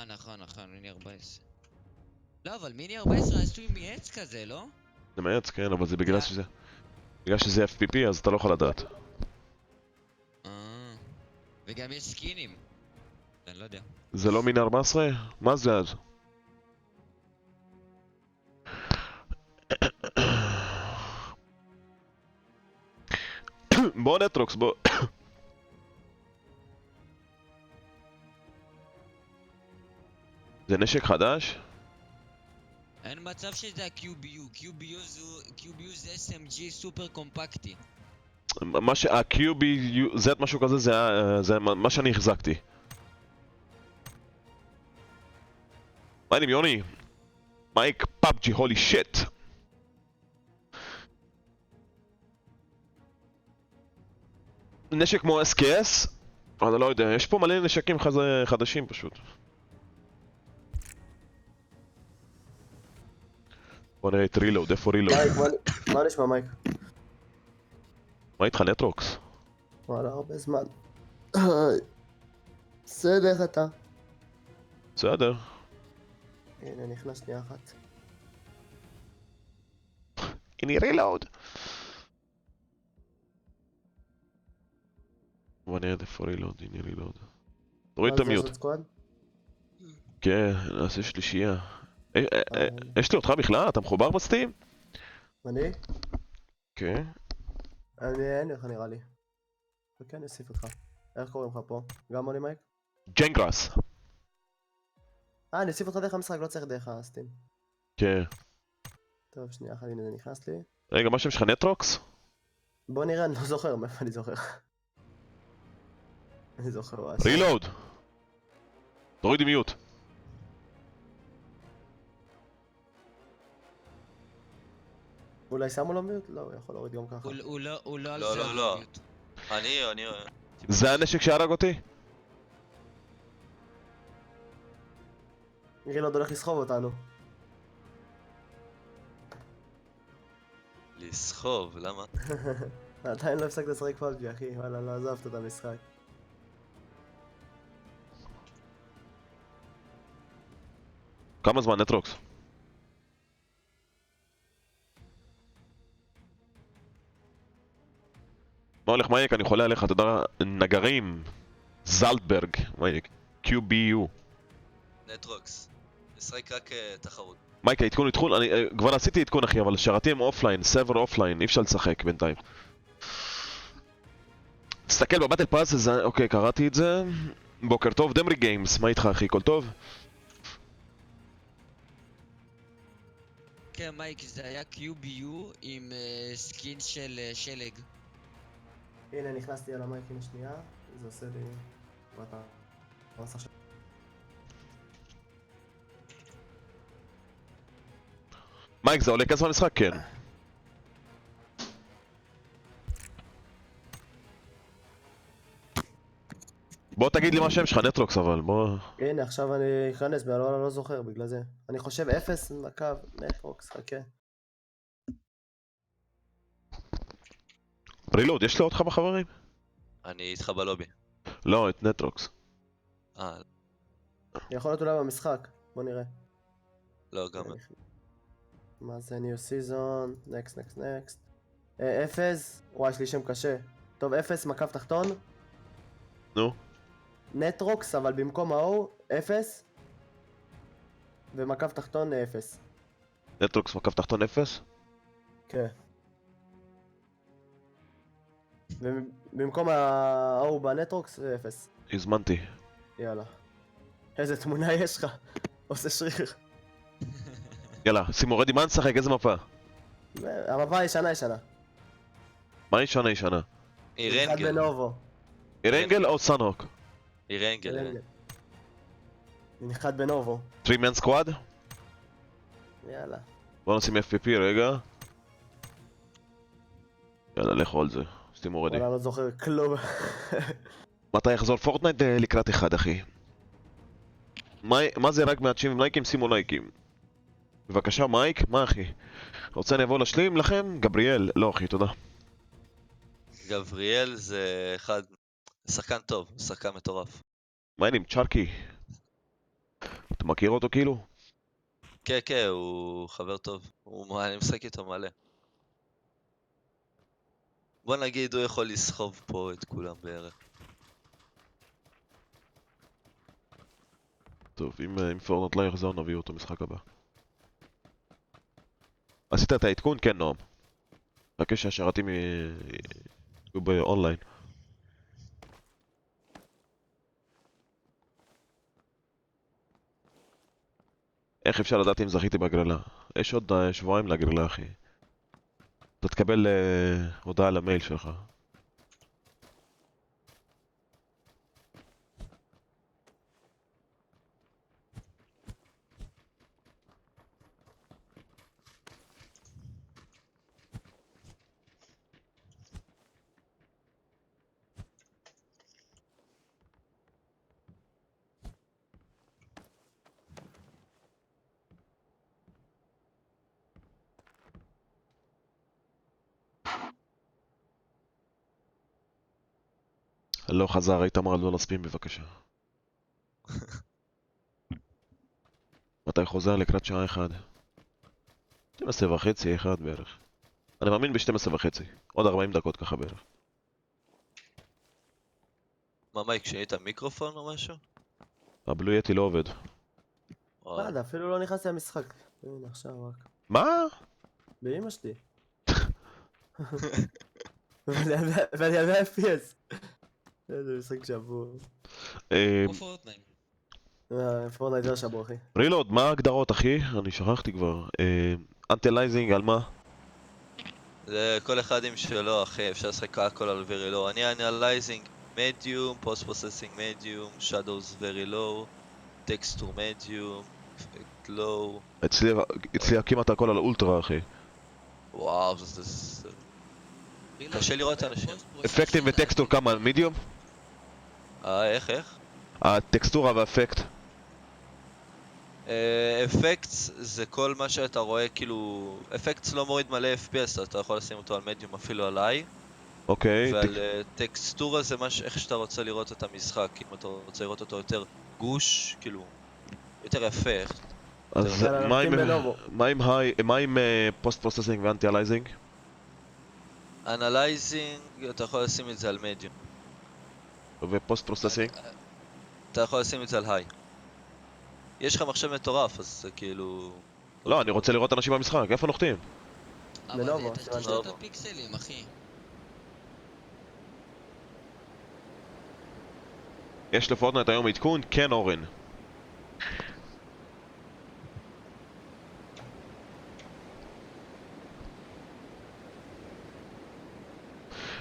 נכון, מיני 14. לא, אבל מיני 14 עשוי מעץ כזה, לא? זה מעץ, כן, אבל זה בגלל שזה FPP אז אתה לא יכול לדעת. וגם יש סקינים. אני לא יודע. זה לא מיני 14? מה זה אז? בוא נטרוקס, בוא. זה נשק חדש? אין מצב שזה ה-QBU, QBU זה SMG סופר קומפקטי. מה שה-QBZ משהו כזה זה מה שאני החזקתי. מה העניינים יוני? מייק פאבג'י הולי שיט. נשק כמו SKS? אני לא יודע, יש פה מלא נשקים חדשים פשוט. בוא נראה את רילוד, איפה רילוד? מייק, מה נשמע מייק? מה איתך נטרוקס? וואלה, הרבה זמן. בסדר, איך אתה? בסדר. הנה, נכנס שנייה אחת. הנה רילוד. בוא נראה איפה רילוד, הנה רילוד. תוריד את המיוט. כן, נעשה שלישייה. יש לי אותך בכלל? אתה מחובר בסטים? אני? כן. אין לך נראה לי. וכן, אני אוסיף אותך. איך קוראים לך פה? גם עולי מייק? ג'נגרס. אני אוסיף אותך דרך המשחק, לא צריך דרך הסטים. כן. טוב, שנייה אחת, הנה זה נכנס לי. רגע, מה שם שלך נטרוקס? בוא נראה, אני לא זוכר, מאיפה אני זוכר? אני זוכר, וואי. רילוד! תורידי מיוט. אולי שמו לו מיוט? לא, הוא יכול להוריד גם ככה. הוא לא על לא, זה. לא, לא. המיוט. אני... זה הנשק שהרג אותי? רילוד הולך לסחוב אותנו. לסחוב, למה? עדיין לא הפסקת לשחק פאבג'י, אחי. וואלה, לא עזבת את המשחק. כמה זמן נטרוקס? מה הולך מייק? אני חולה עליך, אתה יודע, נגרים, זלטברג, מייק, QBU. נטרוקס. נשחק רק תחרות. מייק, העדכון, אני כבר עשיתי עדכון אחי, אבל שרתים אופליין, סרבר אופליין, אי אפשר לשחק בינתיים. תסתכל בבטל פאס, אוקיי, קראתי את זה. בוקר טוב, דמרי גיימס, מה איתך אחי, כל טוב? כן, מייק, זה היה QBU עם סקין של שלג. הנה, נכנסתי על המייק, הנה שנייה. זה עושה לי... ואתה... המסך של... מייק, זה עולה כסף במשחק? כן. בוא תגיד לי מה השם שלך, נטרוקס, אבל בוא... הנה, עכשיו אני אכנס, אבל אני לא זוכר בגלל זה. אני חושב 0 מקו, נטרוקס, חכה. רילוד, יש לי אותך בחברים? אני איתך בלובי. לא, את נטרוקס. יכול להיות אולי במשחק, בוא נראה. לא, גם... מה זה ניו סיזון, נקסט, 0, וואי, יש לי שם קשה. טוב, 0, מקו תחתון. נו. נטרוקס, אבל במקום ה-O, 0. ומקו תחתון 0. נטרוקס מקו תחתון 0? כן. ובמקום ה-O בנטרוקס, 0. הזמנתי. יאללה. איזה תמונה יש לך? עושה שריר. יאללה, שימו רדי, מה נשחק? איזה מפה? המפה הישנה. מה ישנה? אחד אירנגל. בנובו. אירנגל או סאנהוק? אירנגל. אחד בנובו. 3-man squad? יאללה. בוא נשים FPP רגע. יאללה, לכו על זה. שימו רדי. וואלה, לא זוכר כלום. מתי יחזור פורטנייט לקראת אחד, אחי? מה זה רק מעטשים לייקים? שימו לייקים. בבקשה, מייק, מה אחי? רוצה אני אבוא להשלים לכם? גבריאל. לא אחי, תודה. גבריאל זה אחד... שחקן טוב, שחקן מטורף. מה העניינים? צ'ארקי? אתה מכיר אותו כאילו? כן, הוא חבר טוב. אני משחק איתו מלא. בוא נגיד, הוא יכול לסחוב פה את כולם בערך. טוב, אם פורטנייט לא יחזור, נביא אותו משחק הבא. עשית את העדכון? כן, נועם. חכה שהשרתים יהיו באונליין. איך אפשר לדעת אם זכיתי בהגרלה? יש עוד שבועיים להגרלה, אחי. אתה תקבל הודעה למייל שלך. לא חזר, איתמר לא לספים בבקשה. מתי חוזר? לקראת שעה 1. 12:30, 1 בערך. אני מאמין ב-12:30. עוד 40 דקות ככה בערך. מה מייק, שיהיה מיקרופון או משהו? הבלו יטי לא עובד. וואי. וואלה, אפילו לא נכנסתי למשחק. הנה, עכשיו רק. מה? באמא שלי. ואני על 100 FPS. איזה משחק שבור. כמו פורטנייט. פורטנייט זה שבור, אחי. רילוד, מה ההגדרות אחי? אני שכחתי כבר. אנטלייזינג על מה? זה כל אחד עם שלו, אחי, אפשר לשחק הכל על very low. אני analyzing medium, post processing medium, shadows very low, texture medium, effect low. אצלי כמעט הכל על אולטרה אחי. וואו, זה... קשה לראות אנשים. אפקטים וטקסטור כמה? מידיום? איך? הטקסטורה והאפקט. אפקטס זה כל מה שאתה רואה, כאילו... אפקטס לא מוריד מלא FPS, אתה יכול לשים אותו על מדיום אפילו עליי. אוקיי. ועל טקסטורה זה איך שאתה רוצה לראות את המשחק, אם אתה רוצה לראות אותו יותר גוש, כאילו... יותר יפה. אז יאללה, נותנים בנובו. מה עם פוסט פרוססינג ואנטי-אלייזינג? אנלייזינג, אתה יכול לשים את זה על מדיום. ופוסט פרוססינג? אתה יכול לשים את זה על היי. יש לך מחשב מטורף, אז זה כאילו... לא, אני רוצה לראות אנשים במשחק, איפה נוחתים? אבל בנובו, זה סימן תשתיות נובו. הפיקסלים, אחי. יש לפורטנייט היום עדכון? כן אורן.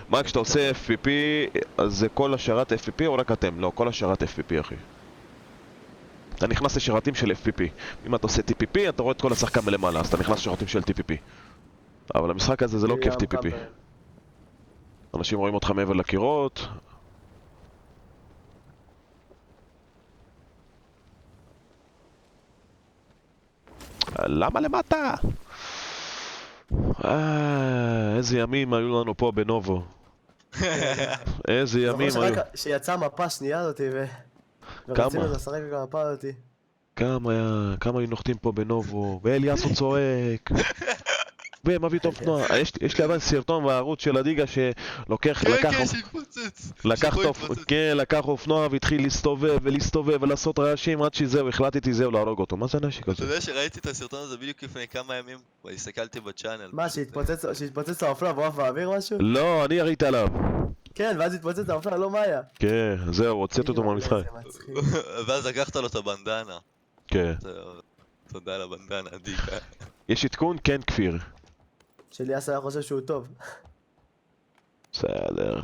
מה כשאתה עושה FPP, אז זה כל השרת FPP או רק אתם? לא, כל השרת FPP אחי. אתה נכנס לשרתים של FPP. אם אתה עושה TPP, אתה רואה את כל השחקן מלמעלה, אז אתה נכנס לשרתים של TPP. אבל המשחק הזה זה לא כיף TPP. אנשים רואים אותך מעבר לקירות. למה למטה? איזה ימים היו לנו פה בנובו. איזה ימים זוכר היו. שיצאה מפה שנייה הזאתי ורצינו לשחק עם המפה הזאתי. כמה היו נוחתים פה בנובו, ואליאסו צועק. ומביא את אופנוע. יש לי עדיין סרטון בערוץ של הליגה שלוקח, לקח אופנוע והתחיל להסתובב ולעשות רעשים עד שזהו, החלטתי זהו להרוג אותו. מה זה הנשק הזה? אתה יודע שראיתי את הסרטון הזה בדיוק לפני כמה ימים, והסתכלתי בצ'אנל. מה, שהתפוצץ האופנוע ועף באוויר משהו? לא, אני יריתי עליו. כן, ואז התפוצץ האופנוע, לא מאיה. כן, זהו, הוצאת אותו מהמשחק. ואז לקחת לו את הבנדנה. כן. תודה על הבנדנה, דיקה. יש עדכון? כן, כפיר. שליאס היה חושב שהוא טוב. בסדר,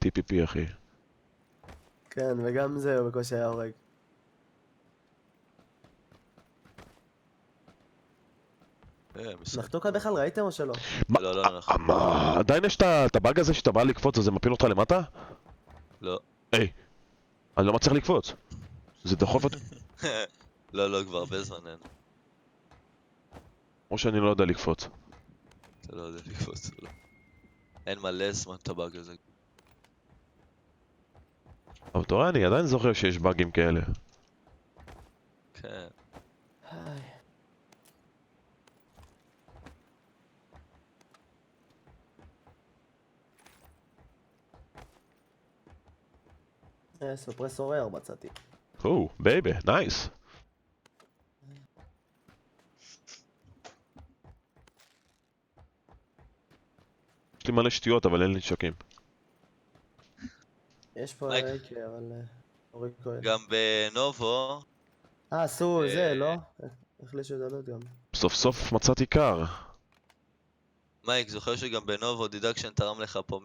TPP אחי. כן, וגם זה הוא בקושי היה הורג. נחתו כאן בכלל, ראיתם או שלא? לא, נכון. מה? עדיין יש את הבאג הזה שאתה בא לקפוץ אז זה מפיל אותך למטה? לא. היי, אני לא מצליח לקפוץ. זה דוחף אותי. לא, כבר הרבה זמן אין. או שאני לא יודע לקפוץ. אתה לא יודע לקפוץ, לא. אין מלא זמן את הבאג הזה. אבל אתה רואה, אני עדיין זוכר שיש באגים כאלה. כן. סופרסור R מצאתי. או, בייבי, נייס. יש לי מלא שטויות אבל אין לי נשקים. יש פה מייק. ריקי, אבל... אורי כהן. גם בנובו, עשו זה, לא? החלישו את הלוט גם. סוף סוף מצאתי קר. מייק, זוכר שגם בנובו דידקשן תרם לך פה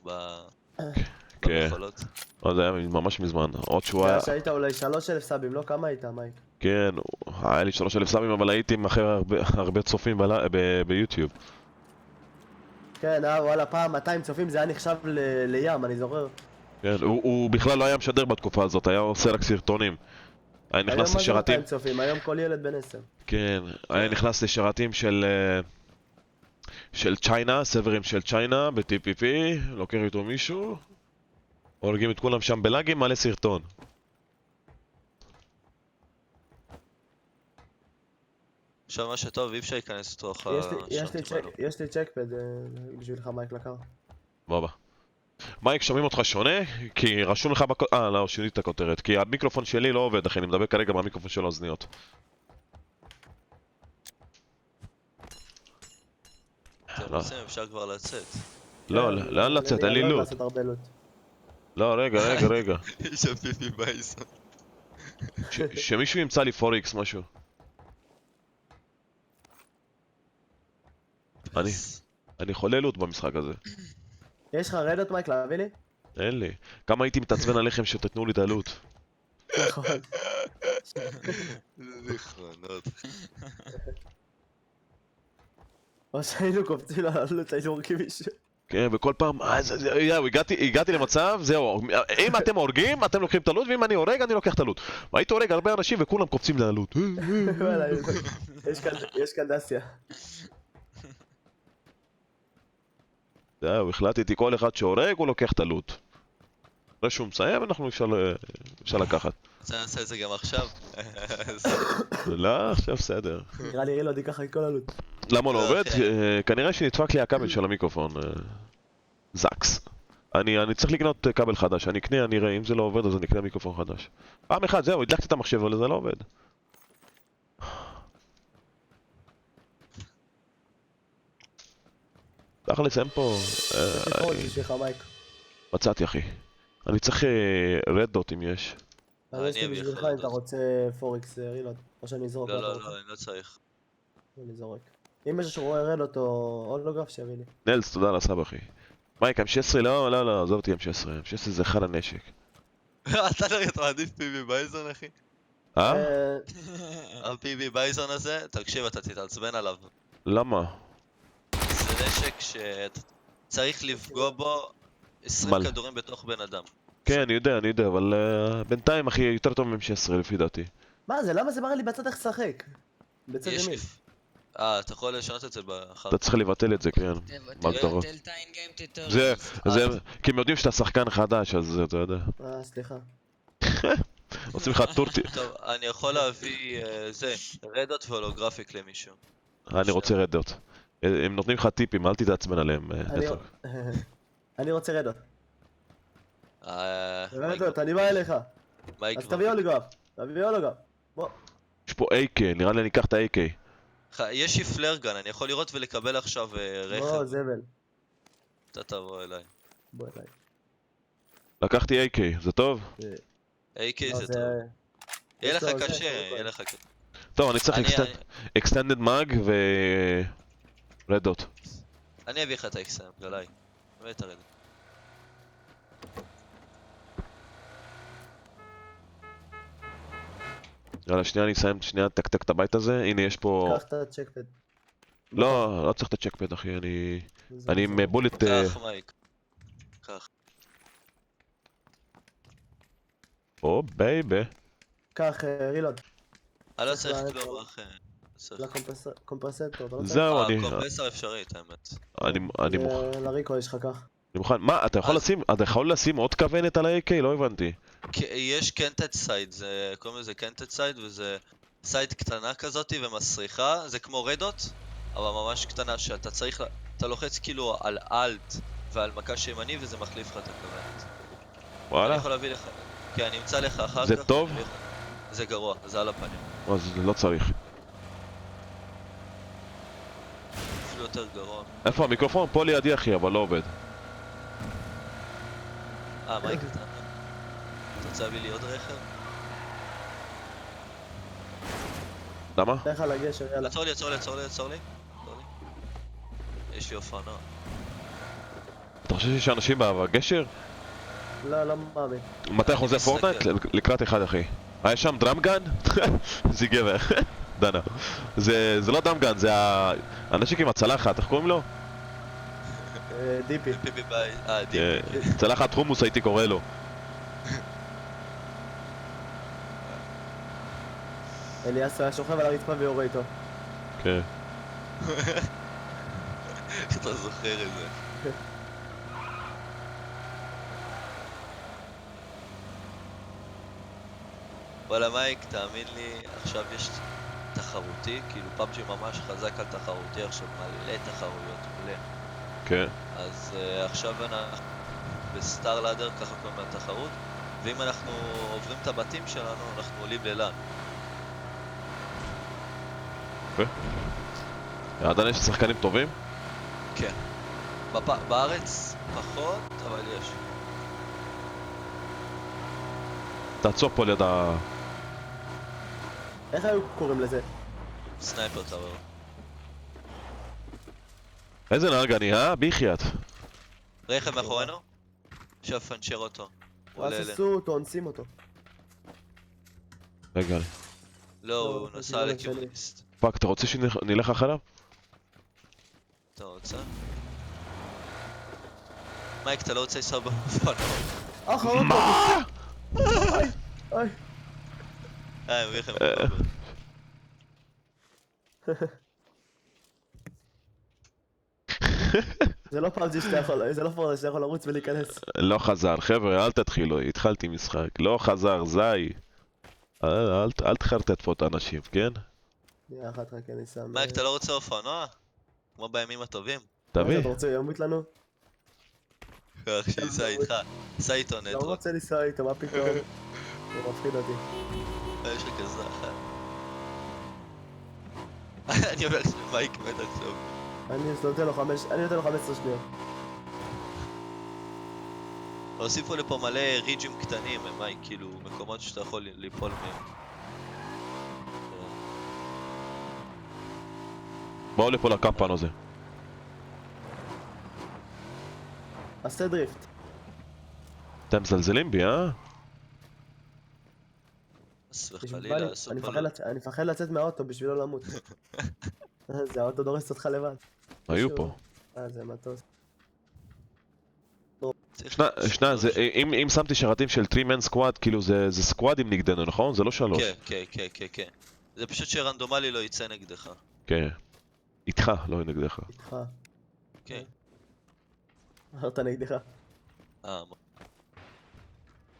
$100? כן. במכולות? לא, זה היה ממש מזמן. עוד שהוא זה היה... היה שהיית אולי 3,000 סאבים, לא? כמה היית, מייק? כן, היה לי 3,000 סאבים, אבל הייתי עם אחרי הרבה צופים ביוטיוב. כן, וואלה, פעם 200 צופים זה היה נחשב לים, אני זוכר. כן, הוא בכלל לא היה משדר בתקופה הזאת, היה עושה רק סרטונים. היה היום נכנס מה זה לשרתים, 200 צופים? היום כל ילד בן 10. כן, היה נכנס לשרתים של צ'יינה, סרברים של צ'יינה, ב-TPP, לוקח איתו מישהו, הורגים את כולם שם בלאגים, מעלה סרטון. עכשיו מה שטוב, אי אפשר להיכנס לתוך יש לי צ'קפד בשבילך, מייק לקר. בבא. מייק, שומעים אותך שונה? כי רשום לך לא, שינית את הכותרת. כי המיקרופון שלי לא עובד, אחי, אני מדבר כרגע מהמיקרופון של האוזניות. אתם רוצים, אפשר כבר לצאת. לא, לאן לצאת? אין לי אני לא לוט. לעשות הרבה לוט. לא, רגע. יש שם פיפי בייסון. שמישהו ימצא לי 4X משהו. אני חולה לוט במשחק הזה. יש לך רדות, מייק, להביא לי? אין לי. כמה הייתי מתעצבן עליכם שתתנו לי את הלוט. נכון. זיכרונות. או שהיינו קופצים על הלוט, היינו הורגים מישהו. כן, וכל פעם, יאו, הגעתי למצב, זהו, אם אתם הורגים, אתם לוקחים את הלוט, ואם אני הורג, אני לוקח את הלוט. והייתי הורג הרבה אנשים וכולם קופצים ללוט. וואלה, יש כאן דסיה. זהו, החלטתי, כל אחד שהורג, הוא לוקח את הלוט. אחרי שהוא מסיים, אנחנו אפשר לקחת. רוצה לעשות את זה גם עכשיו? לא, עכשיו בסדר. נראה לי רילוד ייקח את כל הלוט. למה לא לא, עובד? אחי. כנראה שנדפק לי הכבל של המיקרופון. זקס. אני צריך לקנות כבל חדש, אני אקנה, אני אראה, אם זה לא עובד אז אני אקנה מיקרופון חדש. פעם אחת, זהו, הדלקתי את המחשב, אבל זה לא עובד. תכלס, אין פה... יש לי פורק בשבילך, מייק. מצאתי, אחי. אני צריך רד דוט אם יש. אז יש לי אני אביא לך בשבילך אם אתה רדות. רוצה פורקס רילוד. או שאני אזרוק. לא, מה אתה לא, רוצה? לא, אני לא צריך. אני זורק. אם מישהו שרואה רדות או הולוגרף, שיביא לי. נלס, תודה על הסאב, אחי. מייק, M16, לא, עזוב אותי M16. M16 זה אחד הנשק. אתה לא מעדיף פיבי בייזון, אחי? אה? הפיבי בייזון הזה, תקשיב, אתה תתעצבן עליו. למה? זה נשק שצריך לפגוע בו 20 מל. כדורים בתוך בן אדם. כן, אני יודע, אבל בינתיים, אחי, יותר טוב מ-M16 לפי דעתי. מה זה? למה זה מראה לי בצד איך לשחק? בצד יש ימין. כיף. אתה יכול לשנות את זה באחר. אתה צריך לבטל את זה, כן. בהגדרות. תבטל את האינגיים טוטוריאל. זה, כי הם יודעים שאתה שחקן חדש, אז אתה יודע. סליחה. עושים לך טורטי. טוב, אני יכול להביא רדות והולוגרפיק למישהו. אני רוצה רדות. הם נותנים לך טיפים, אל תתעצבן עליהם. אני רוצה רדות. מייק רדות, אני בא אליך. אז כבר. תביא הולוגרף. תביא הולוגרף. בוא. יש פה AK, נראה לי אני אקח את ה-AK. יש לי פלר גן, אני יכול לראות ולקבל עכשיו בוא, רכב. זבל. אתה תבוא אליי. בוא אליי. לקחתי AK, זה טוב? AK לא, זה טוב. יהיה יש לך לו זה, קשה, יש לו יהיה לך קשה. טוב, אני צריך extended mag ו... רדות. אני אביא לך את האקסם, גלאי. ואת הרדת. יאללה, שנייה, אני אסיים, שנייה, תקתק את הבית הזה. הנה, יש פה... קח את הצ'קפד. לא צריך את הצ'קפד, אחי, אני עם בולט... קח מייק. קח. או, בייבי. קח רילוד. אני לא צריך צריך לעלות כלום, על- אחי. צריך. לקומפרסטור, אתה לא צריך? זהו, קומפרסור אפשרית, האמת. אני מוכן. לריקו יש לך כך. אני מוכן. מה, אתה יכול לשים עוד כוונת על ה-AK? לא הבנתי. יש קנטד סייד, קוראים לזה קנטד סייד, וזה סייד קטנה כזאתי ומסריחה, זה כמו רדות, אבל ממש קטנה, שאתה צריך, אתה לוחץ כאילו על אלט ועל מקש ימני וזה מחליף לך את הכוונת. אני וואלה. יכול להביא לך, כן, אני אמצא לך אחר כך. זה טוב? ואני אביא לך. זה גרוע, זה על הפנים. אז לא צריך. אפילו יותר גרוע. איפה המיקרופון? פה לידי, אחי, אבל לא עובד. מייק, אתה רוצה להביא לי עוד רכב? למה? לך על הגשר, יאללה. עצור לי, עצור לי, עצור לי, עצור לי. עצור לי. יש לי אופנוע. אתה חושב שיש אנשים בגשר? לא מאמין. מתי חוזה מסתכל. פורטנייט? לקראת אחד אחי. יש שם דראמגן? זה גבר. דנה. זה לא דראמגן, זה הנשק עם הצלחת, איך קוראים לו? דיפי. פיפי ביי. דיפי. צלחת חומוס הייתי קורא לו. אליאס היה שוכב על הרצפה ויורה איתו. כן. איך אתה זוכר את זה? וואלה מייק, תאמין לי, עכשיו יש תחרותי, כאילו פאבג'י ממש חזק על תחרותי, עכשיו מלא תחרויות, מלא. כן. אז עכשיו אנחנו בסטאר לאדר, ככה קוראים לתחרות, ואם אנחנו עוברים את הבתים שלנו, אנחנו עולים ללן. עדיין יש שחקנים טובים? כן. בארץ פחות, אבל יש. תעצור פה ליד ה... איך היו קוראים לזה? סנייפר טאוור. איזה נהג אני, בחייאת. רכב מאחורינו? עכשיו פנצ'ר אותו. הוא עולה אלינו. רססו אותו, אונסים אותו. רגע. לא, הוא לא, נסע לא לכיוון משנה. איסט. פאק, אתה רוצה שנלך אחריו? אתה רוצה? מייק, אתה לא רוצה לנסוע באופנוע? אחרון פה. אוי, אוי. אני מביא לכם את זה לא פאבג'י שאתה יכול, זה לא פורטנייט שאתה יכול לרוץ ולהיכנס. לא חזר, חבר'ה, אל תתחילו, התחלתי משחק. לא חזר, זי. אל תחרטט פה את האנשים, כן? שנייה אחת רק אני שם... מייק, אתה לא רוצה אופנוע? כמו בימים הטובים? תביא. אתה רוצה יומית לנו? כך שייסע איתך. סע איתו לא נטרו. רוצה לנסוע איתו, מה פתאום? זה מפחיד אותי. יש לי כזה אחת. אני אומר שמייק מת עכשיו. אני נותן לו 15 שניות. הוסיפו לפה מלא ריג'ים קטנים, מייק, כאילו מקומות שאתה יכול ליפול מהם. בואו לפה לקמפן הזה. עשה דריפט. אתם מזלזלים בי, חס אני וחלילה, סופר. מפחד לצאת מהאוטו בשביל לא למות. זה האוטו דורס אותך לבד. היו פה. זה מטוס. שנייה, אם שמתי שרתים של 3-man squad, כאילו זה סקוואדים נגדנו, נכון? זה לא 3. כן. זה פשוט שרנדומלי לא יצא נגדך. כן. איתך, לא נגדך. איתך. כן. אמרת נגדך.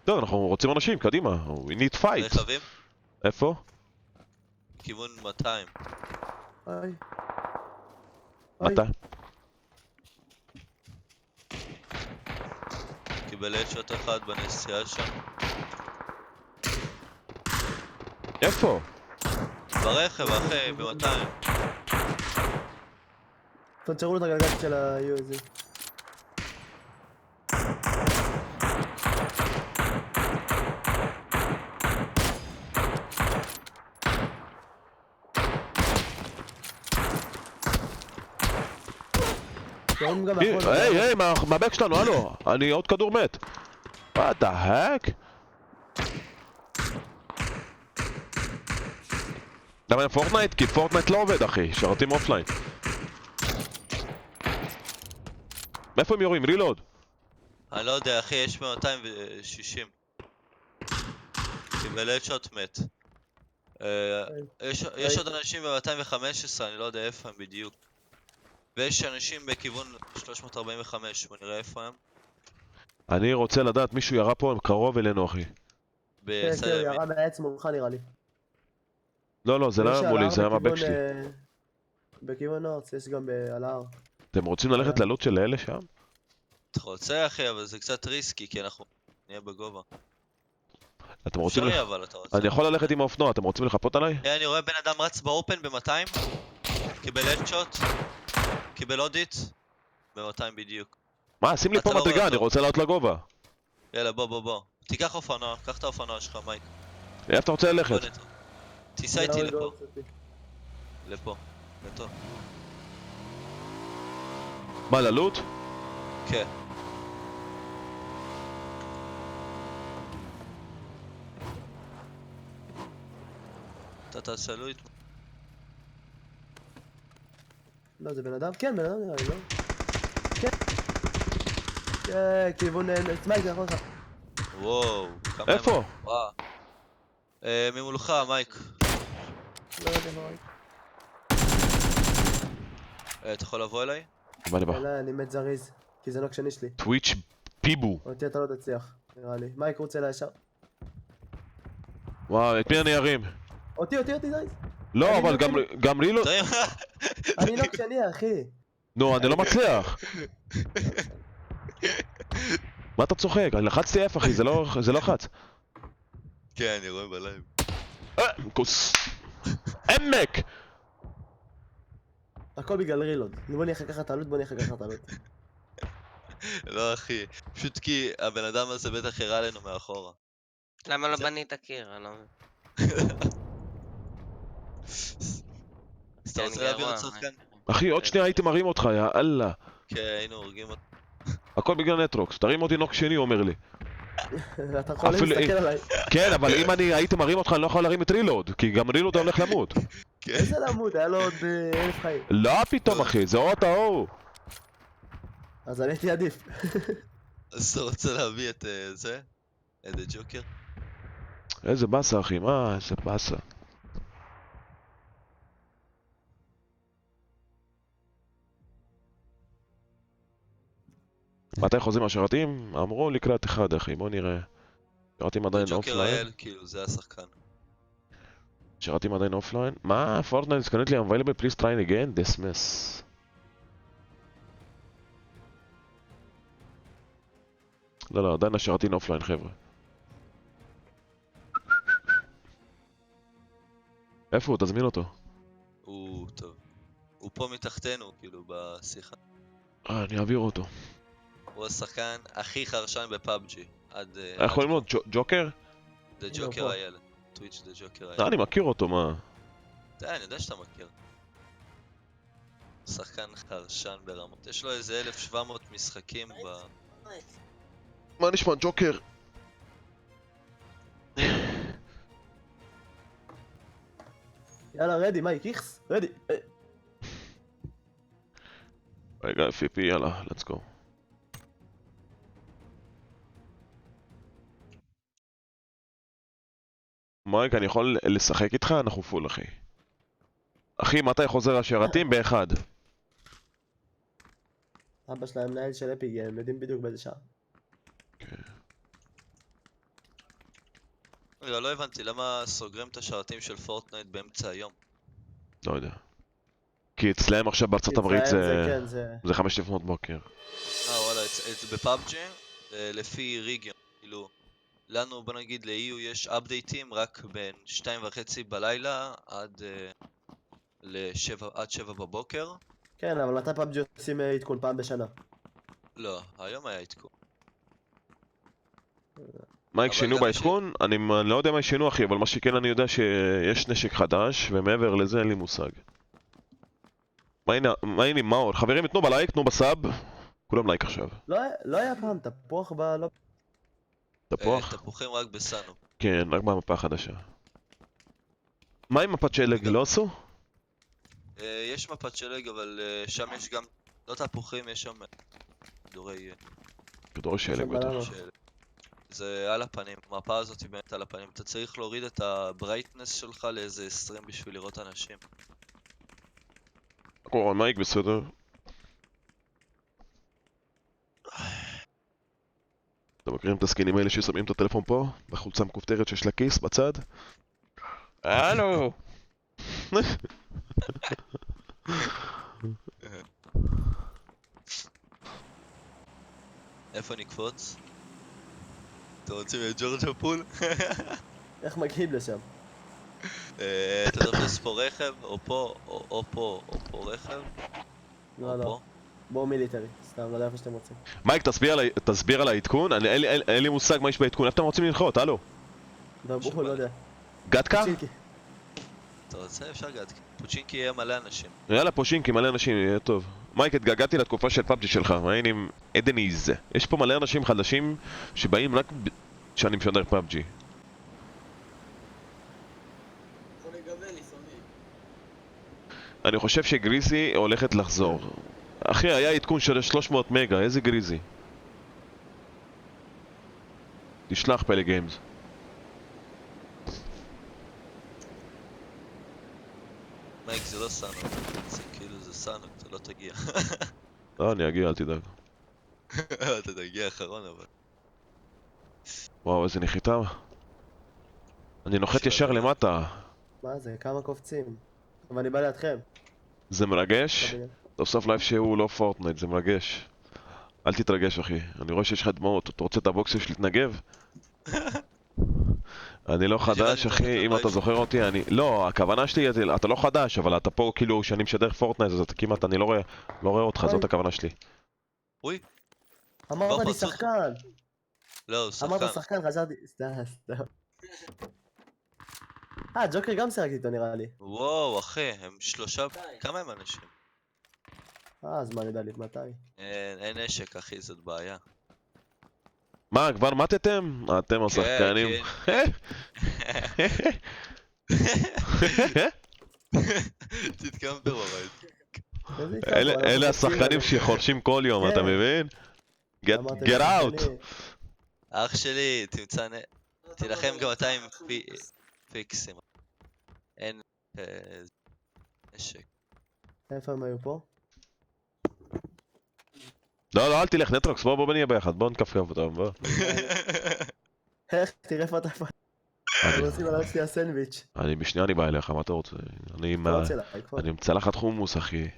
טוב, אנחנו רוצים אנשים, קדימה. We need fight. רכבים? איפה? כיוון 200. אוי. מתי? קיבל אדשוט אחד בנסיעה שם. איפה? ברכב אחי, ב-200. תנשרו לו את הגלגל של ה-UAZ. היי, מהבק שלנו, הלו. אני עוד כדור מת. What the heck? למה אין פורטנייט? כי פורטנייט לא עובד, אחי. שרתים אופליין. מאיפה הם יורים? רילוד. אני לא יודע אחי, יש ב-260. קיבל אדשוט מת. יש עוד אנשים ב-215, אני לא יודע איפה הם בדיוק. ויש אנשים בכיוון 345, בוא נראה איפה הם. אני רוצה לדעת, מישהו ירה פה, הם קרוב אלינו, אחי. כן, בסדר ימין. ירה מהעץ מולך נראה לי. לא, זה לא היה מולי, זה היה מהבק שלי. בכיוון נורץ, יש גם על ההר. אתם רוצים ללכת ללוט של אלה שם? אתה רוצה אחי, אבל זה קצת ריסקי, כי אנחנו נהיה בגובה. אתם רוצים... אפשרי אבל אתה רוצה. אני יכול ללכת עם האופנוע, אתם רוצים לחפות עליי? אני רואה בן אדם רץ באופן ב-200. קיבל אדשוט. קיבל אודיט. ב-200 בדיוק. מה, שים לי אתה פה לא מדרגה, רואה אני אותו. רוצה לעלות לגובה. יאללה בוא. קח את האופנוע שלך מייק. איפה אתה רוצה ללכת? בוא נטו. תיסע איתי לפה. לפה. לטוב. מה, ללוט? כן. אתה תעשה לוט? לא, זה בן אדם? כן, בן אדם נראה לי, לא? כן. כן, כיוון... מייק, זה יכול לך. וואו. כמה איפה? הם- וואו. ממולך, מייק. לא יודע מה ראיתי. אתה יכול לבוא אליי? בא לי בא. אלא, אני מת זריז. כי זה נוק שני שלי. טוויץ' פיבו. אותי אתה לא תצליח, נראה לי. מייק רוצה לישר. וואו, את מי אני ארים? אותי, זריז. לא, אני אבל לא גם לי לא... תראה מה? אני נוק שני, אחי. נו, אני לא מצליח. מה אתה צוחק? אני לחצתי F אחי, זה לא חץ. כן, אני רואה בלייב. כוס. עמק! הכל בגלל רילוד. בוא נלך לקחת עלות, לא אחי, פשוט כי הבן אדם הזה בטח הראה לנו מאחורה. למה לא זה- בנית קיר? אני לא מבין. אז אתה כן, רוצה להעביר גרוע, את שחקן? אחי, עוד שנייה הייתי מרים אותך, יא אללה. כן, היינו הורגים אותו. הכל בגלל נטרוקס. תרים אותי נוק שני, הוא אומר לי. אתה יכול אפילו להסתכל עליי. כן, אבל אם אני הייתי מרים אותך, אני לא יכול להרים את רילוד. כי גם רילוד הולך למות. כן. איזה למות, היה לו עוד 1000 חיים. לא פתאום אחי, זה אות ההוא. אז אני הייתי עדיף. אז אתה רוצה להביא את זה? את הג'וקר? איזה באסה אחי, מה? איזה באסה. מתי חוזרים השרתים? אמרו לקראת אחד אחי, בוא נראה. שרתים עדיין ג'וקר אופליין. האל, כאילו, זה השחקן. שרתים עדיין אופליין. מה? פורטנייט is currently available, please try again, dismiss. לא, עדיין השרתים אופליין חבר'ה. איפה הוא? תזמין אותו. הוא טוב. הוא פה מתחתנו, כאילו, בשיחה. אני אעביר אותו. הוא השחקן הכי חרשן בפאבג'י. עד... איך קוראים לו? ג'וקר? The לא, Joker פה. האל. טוויץ' The Joker לא, האל. אני מכיר אותו, מה? אני יודע שאתה מכיר. שחקן חרשן ברמות. יש לו איזה 1700 משחקים ב... מה נשמע ג'וקר? יאללה, רדי, מייק, איכס, רדי. רגע, FP, יאללה, let's go. מייק, אני יכול לשחק איתך? אנחנו פול, אחי. אחי, מתי חוזר השרתים? באחד. אבא שלהם מנהל של אפי גיים, הם יודעים בדיוק באיזה שעה. רגע, לא הבנתי, למה סוגרים את השרתים של פורטנייט באמצע היום? לא יודע. כי אצלהם עכשיו בארצות הברית כן, זה 5 לפנות בוקר. וואלה, בפאבג'י, לפי ריגיון, כאילו, לנו, בוא נגיד, ל-EU יש אפדייטים רק בין 2:30 בלילה עד 7 בבוקר. כן, אבל מתי פאבג'י עושים עדכון פעם בשנה? לא, היום היה עדכון. מייק, אבל שינו גם בעדכון? אני לא יודע מה שינו אחי, אבל מה שכן אני יודע שיש נשק חדש, ומעבר לזה אין לי מושג. מה העניינים, מה עוד? חברים, תנו בלייק, תנו בסאב. כולם לייק עכשיו. לא היה פעם תפוח לא... תפוח? תפוחים רק בסאנו. כן, רק במפה החדשה. מה עם מפת שלג? לא עשו? יש מפת שלג, אבל שם יש גם, לא תפוחים, יש שם כדורי כדור שלג בננות. בטח. שלג. זה על הפנים, המפה הזאת היא באמת על הפנים. אתה צריך להוריד את הברייטנס שלך לאיזה 20 בשביל לראות אנשים. קורא מייק בסדר. אתם מכירים את הסקינים האלה ששמים את הטלפון פה? בחולצה מכופתרת שיש לה כיס בצד? הלו! איפה נקפוץ? אתם רוצים את ג'ורג'ה פול? איך מגיעים לשם? אתה תופס פה רכב, או פה, או פה, או פה רכב, לא, או לא. פה. בואו מיליטרי, סתם, לא יודע איפה שאתם רוצים. מייק, תסביר על העדכון? אין לי מושג מה יש בעדכון. איפה אתם רוצים לנחות? הלו? דברו, לא יודע. גדקה? צ'ילקי. אתה רוצה? אפשר גדקה. פוצ'ינקי יהיה מלא אנשים. יאללה, פושינקי, מלא אנשים, יהיה טוב. מייק, התגעגעתי לתקופה של פאבג'י שלך, מה העניין עם אדניז? יש פה מלא אנשים חדשים שבאים רק כשאני משדר פאבג'י. אני חושב שגריזי הולכת לחזור. אחי, היה עדכון של 300 מגה, איזה גריזי? תשלח פלא גיימס. מייק זה לא סאנוק, זה כאילו זה סאנוק, אתה לא תגיע. לא, אני אגיע, אל תדאג. אתה תגיע אחרון אבל. וואו, איזה נחיתה. אני נוחת ישר למטה. מה זה? כמה קופצים? אבל אני בא לידכם. זה מרגש? סוף סוף לייב שהוא לא פורטנייט, זה מרגש. אל תתרגש, אחי. אני רואה שיש לך דמעות. אתה רוצה את הבוקסר שלי להתנגב? אני לא חדש, אחי. אם אתה זוכר אותי, אני... לא, הכוונה שלי, אתה לא חדש, אבל אתה פה כאילו, כשאני משדר פורטנייט, אז אתה כמעט, אני לא רואה אותך, זאת הכוונה שלי. אוי, אמרת לי שחקן! לא, הוא שחקן. אמרת שחקן, חשבתי... סתם. ג'וקר גם שיחק איתו נראה לי. וואו, אחי, הם שלושה... כמה הם אנשים? אז מה נדע לי, מתי? אין נשק, אחי, זאת בעיה. מה, כבר מתתם? אתם השחקנים. תתקמפר בבית. אלה השחקנים שחורשים כל יום, אתה מבין? Get out! אח שלי, תמצא תילחם גם אתה עם פיקסים. אין נשק. איפה הם היו פה? לא, אל תלך, נטרוקס, בוא נהיה ביחד, בוא נכפכף אותם, בוא. איך? תראה איפה אתה פה. הם עושים על אצלי הסנדוויץ'. בשנייה אני בא אליך, מה אתה רוצה? אני עם צלחת חומוס, אחי.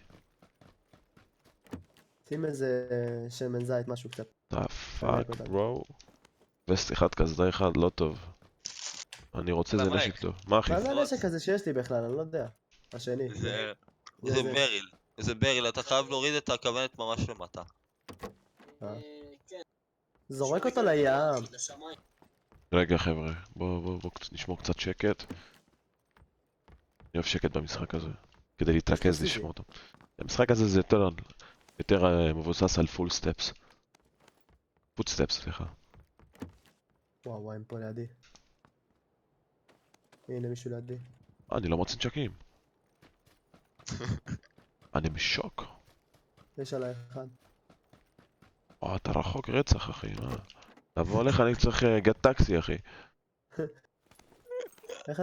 שים איזה שמן זית, משהו קצת. פאק, ברו. וסט אחד, קסדה אחד, לא טוב. אני רוצה איזה נשק טוב. מה, אחי? מה זה הנשק הזה שיש לי בכלל? אני לא יודע. השני. זה בריל. זה בריל, אתה חייב להוריד את הכוונת ממש למטה. זורק אותו לים. רגע חבר'ה, בואו נשמור קצת שקט. אני אוהב שקט במשחק הזה, כדי להתרכז לשמור אותו. המשחק הזה זה יותר מבוסס על פול סטפס. פוט סטפס, סליחה. וואו, הם פה לידי. הנה מישהו לידי. אני לא מוצא נשקים. אני בשוק. יש עליי אחד. אתה רחוק רצח, אחי. תבוא עליך, אני צריך גט טקסי, אחי. איך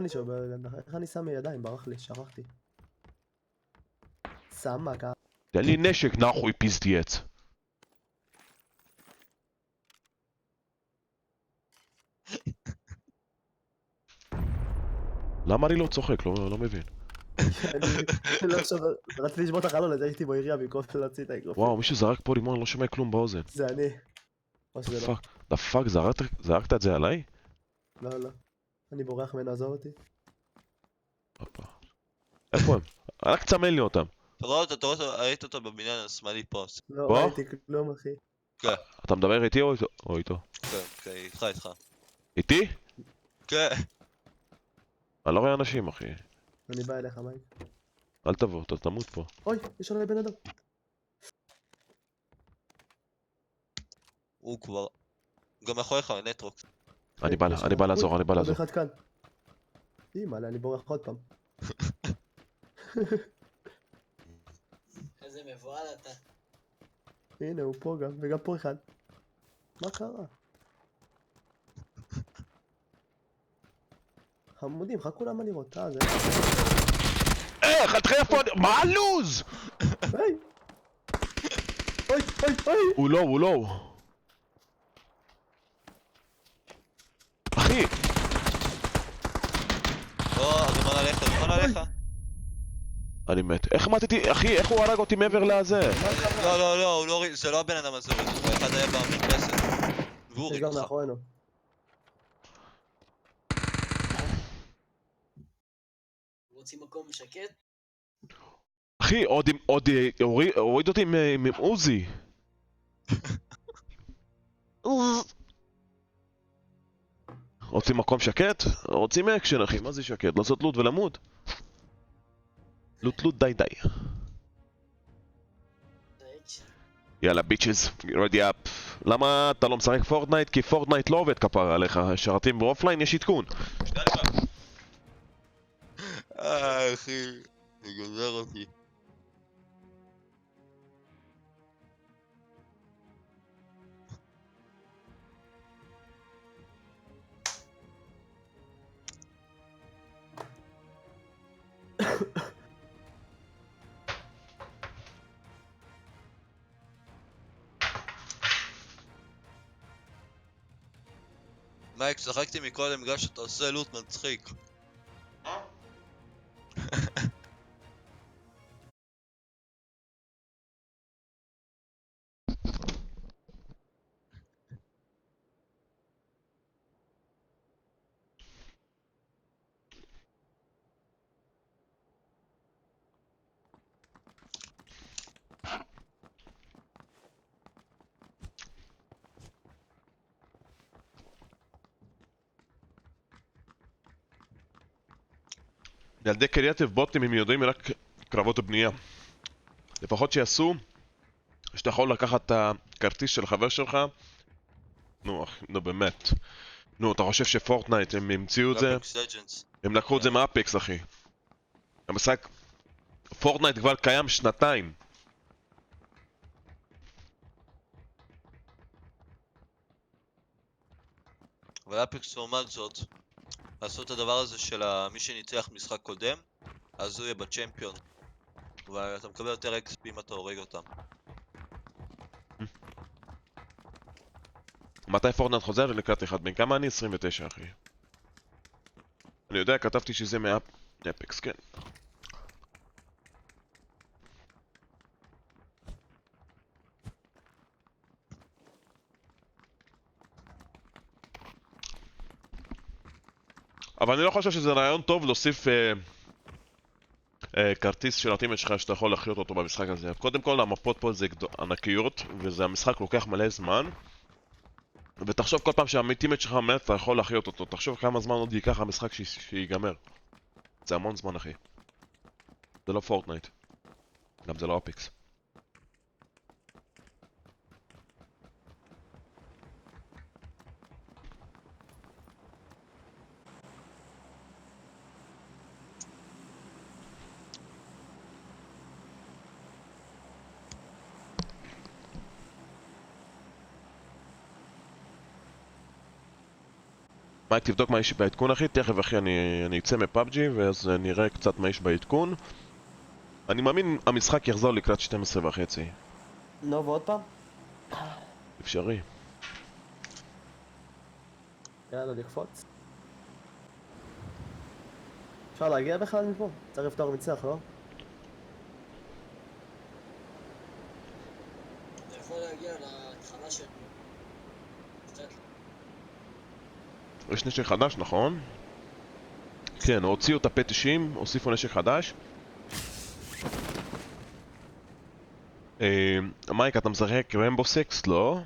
אני שם מידיים? ברח לי, שכחתי. שם מכה. תן לי נשק, נחוי פיסטייץ. למה אני לא צוחק? לא מבין. רציתי לשבור את החלון, אז הייתי בעירייה במקום להוציא את האגרוף. וואו, מישהו זרק פה רימון, לא שומע כלום באוזן. זה אני. או שזה לא. דפאק, זרקת את זה עליי? לא. אני בורח ממנו, עזוב אותי. איפה הם? רק תסמן לי אותם. אתה רואה אותו, ראית אותו בבניין השמאלי פה. לא פה? ראיתי כלום, אחי. כן. אתה מדבר איתי או איתו? כן, איתך. איתי? כן. אני לא רואה אנשים, אחי. אני בא אליך, מייק. אל תבוא, אתה תמות פה. אוי, יש עליי בן אדם. הוא כבר... גם מאחוריך, נטרוקס. אני בא לעזור, אני בא לעזור. עוד אחד כאן. אימא'לה, אני בורח עוד פעם. איזה מבוהל אתה. הנה, הוא פה גם, וגם פה אחד. מה קרה? חמודים, חכו למה לראות, זה... איך? איפה? מה הלוז? היי! אוי! הוא לא. אחי! דומן עליך. אני מת. איך מתתי? אחי, איך הוא הרג אותי מעבר לזה? לא, זה לא הבן אדם הזה, אחד היה במרפסת. והוא יש ריג גם אותך. מאחורינו. רוצים מקום שקט? אחי, עוד הוריד אותי עם עוזי. רוצים מקום שקט? רוצים אקשן, אחי, מה זה שקט? לעשות לוט ולמות? לוט לוט די די. יאללה ביצ'ז, ready up. למה אתה לא משחק פורטנייט? כי פורטנייט לא עובד כפרה עליך, שרתים באופליין יש עדכון. שנייה לבד. אחי, זה גוזר אותי. מייק, שחקתי מקודם בגלל שאתה עושה לוט מצחיק. ילדי קריאטיב בוטים הם יודעים רק קרבות הבנייה. לפחות שיעשו שאתה יכול לקחת את הכרטיס של חבר שלך. נו באמת. נו, אתה חושב שפורטנייט הם המציאו את זה? אפקס לג'נדס. הם לקחו את זה מאפקס אחי. המשחק פורטנייט כבר קיים שנתיים. אבל אפקס לעומת זאת, לעשות את הדבר הזה של מי שניצח משחק קודם, אז הוא יהיה בצ'מפיון. ואתה מקבל יותר XP אם אתה הורג אותם. מתי פורטנייט חוזר? לקראת אחד. בין כמה אני? 29 אחי. אני יודע, כתבתי שזה מאפקס, כן. אבל אני לא חושב שזה רעיון טוב להוסיף כרטיס של הטימט שלך שאתה יכול להחיות אותו במשחק הזה. קודם כל המפות פה זה ענקיות וזה המשחק לוקח מלא זמן. ותחשוב כל פעם שהטימט שלך מת אתה יכול להחיות אותו. תחשוב כמה זמן עוד ייקח המשחק שיגמר. זה המון זמן אחי. זה לא פורטנייט. גם זה לא אפקס. מייק תבדוק מה יש בעדכון אחי, תכף אחי אני אצא מפאבג'י ואז נראה קצת מה יש בעדכון. אני מאמין המשחק יחזור לקראת 12 וחצי. נו, ועוד פעם? אפשרי. יאללה, לקפוץ. אפשר להגיע בכלל מפה? צריך לפתור מצלח, לא? אתה יכול להגיע להתחלה של... קצת. יש נשק חדש נכון? כן, הוציאו את הפ-90, הוסיפו נשק חדש. מייק, אתה משחק רמבו 6? לא?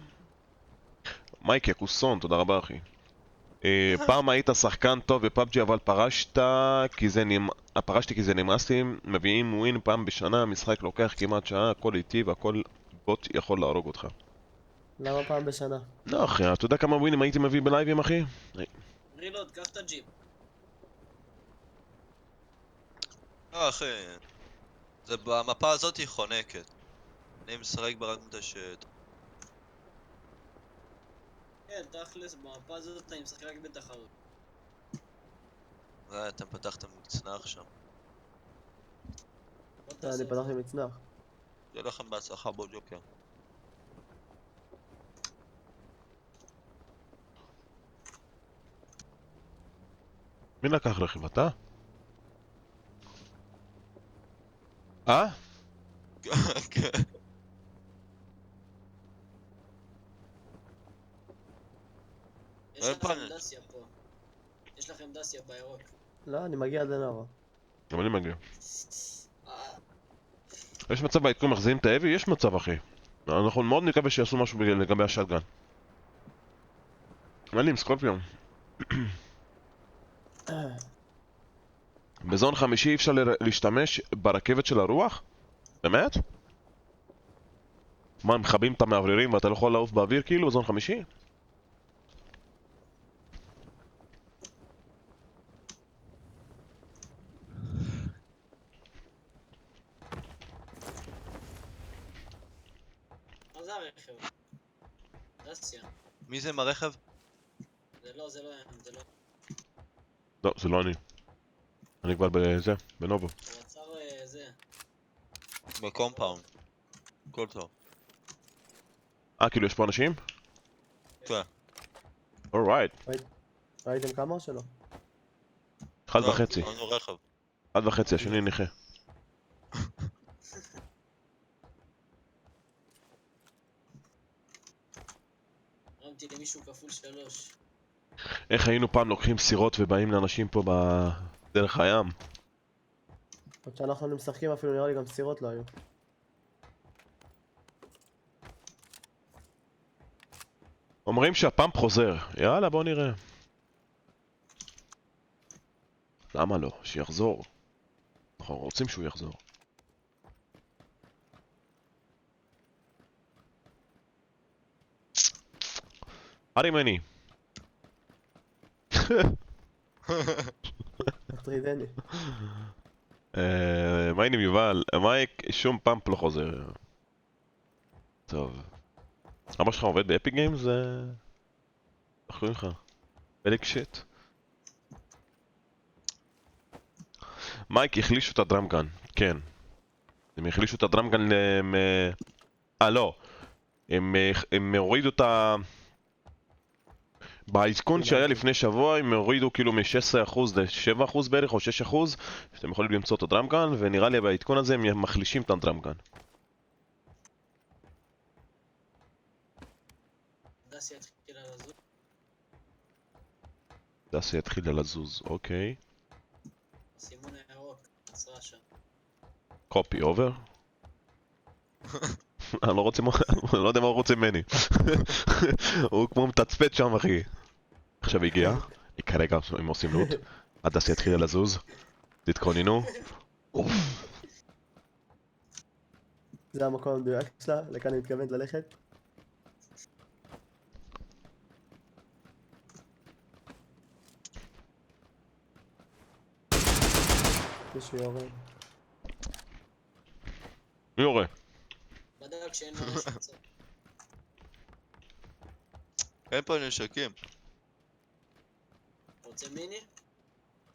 מייק יקוסון, תודה רבה אחי. פעם היית שחקן טוב בפאבג'י אבל פרשתי כי זה נמאס לי. מביאים ווין פעם בשנה, המשחק לוקח כמעט שעה, הכל איטי והכל בוט יכול להרוג אותך. למה פעם בשנה? לא אחי, אתה יודע כמה ווינים הייתי מביא בלייבים אחי? רילוד, קח את הג'יפ. אחי, זה במפה הזאת היא חונקת. אני משחק ברק מדשת. כן, תכלס, במפה הזאת אני משחק רק בתחרות. אתם פתחתם מצנח שם. בוא תעשה אני את זה. פתחתי מצנח. שיהיה לכם בהצלחה בג'וקר. מי לקח רכיב? אתה? כן. יש אין לכם פאנל. דסיה פה. יש לכם דסיה בירוק. לא, אני מגיע עד לנובה. גם אני מגיע. אה, יש מצב בעדכון מחזירים את האבי? יש מצב אחי. אנחנו מאוד נקווה שיעשו משהו לגבי השטגן. אין לי עם סקורפיון. בזון 5 אי אפשר להשתמש ברכבת של הרוח? באמת? מה, הם מכבים את המאווררים ואתה לא יכול לעוף באוויר כאילו בזון 5? מה זה הרכב? דסיה. מי זה עם הרכב? זה לא, זה לא, זה לא. לא, זה לא אני. אני כבר בזה, בנובו. הוא עצר זה. בקומפאונד. הכל טוב. כאילו יש פה אנשים? כן. אורייט. ראיתם כמה או שלא? 1.5. אין לו רכב. 1.5, השני נכה. הרמתי למישהו כפול 3. איך היינו פעם לוקחים סירות ובאים לאנשים פה בדרך הים? עוד שאנחנו משחקים אפילו נראה לי גם סירות לא היו. אומרים שהפאמפ חוזר. יאללה, בוא נראה. למה לא? שיחזור. אנחנו רוצים שהוא יחזור. ארימני. מטרידני. מה העניינים יובל? מייק, שום פאמפ לא חוזר. טוב. אבא שלך עובד באפיק גיימס? איך קוראים לך? פלג שיט. מייק, החלישו את הדרמגן. כן. הם החלישו את הדרמגן לא. הם הורידו את ה... בעדכון שהיה לפני שבוע הם הורידו כאילו מ-16% ל-7% בערך או 6% שאתם יכולים למצוא את הדרמגן, ונראה לי בעדכון הזה הם מחלישים את הדרמגן. דסיה התחילה לזוז. דסי יתחיל לזוז, אוקיי. סימון הירוק. עצרה שם. קופי אובר. אני לא רוצה, אני לא יודע מה הוא רוצה ממני. הוא כמו מתצפת שם אחי. עכשיו הגיע, כרגע הם עושים לוט. הדסי יתחיל לזוז. תתכוננו. זה המקום המדויק שלה, לכאן היא מתכוונת ללכת. מישהו יורד. מי יורה? בדק שאין ממש מצב. אין פה נשקים. רוצה מיני?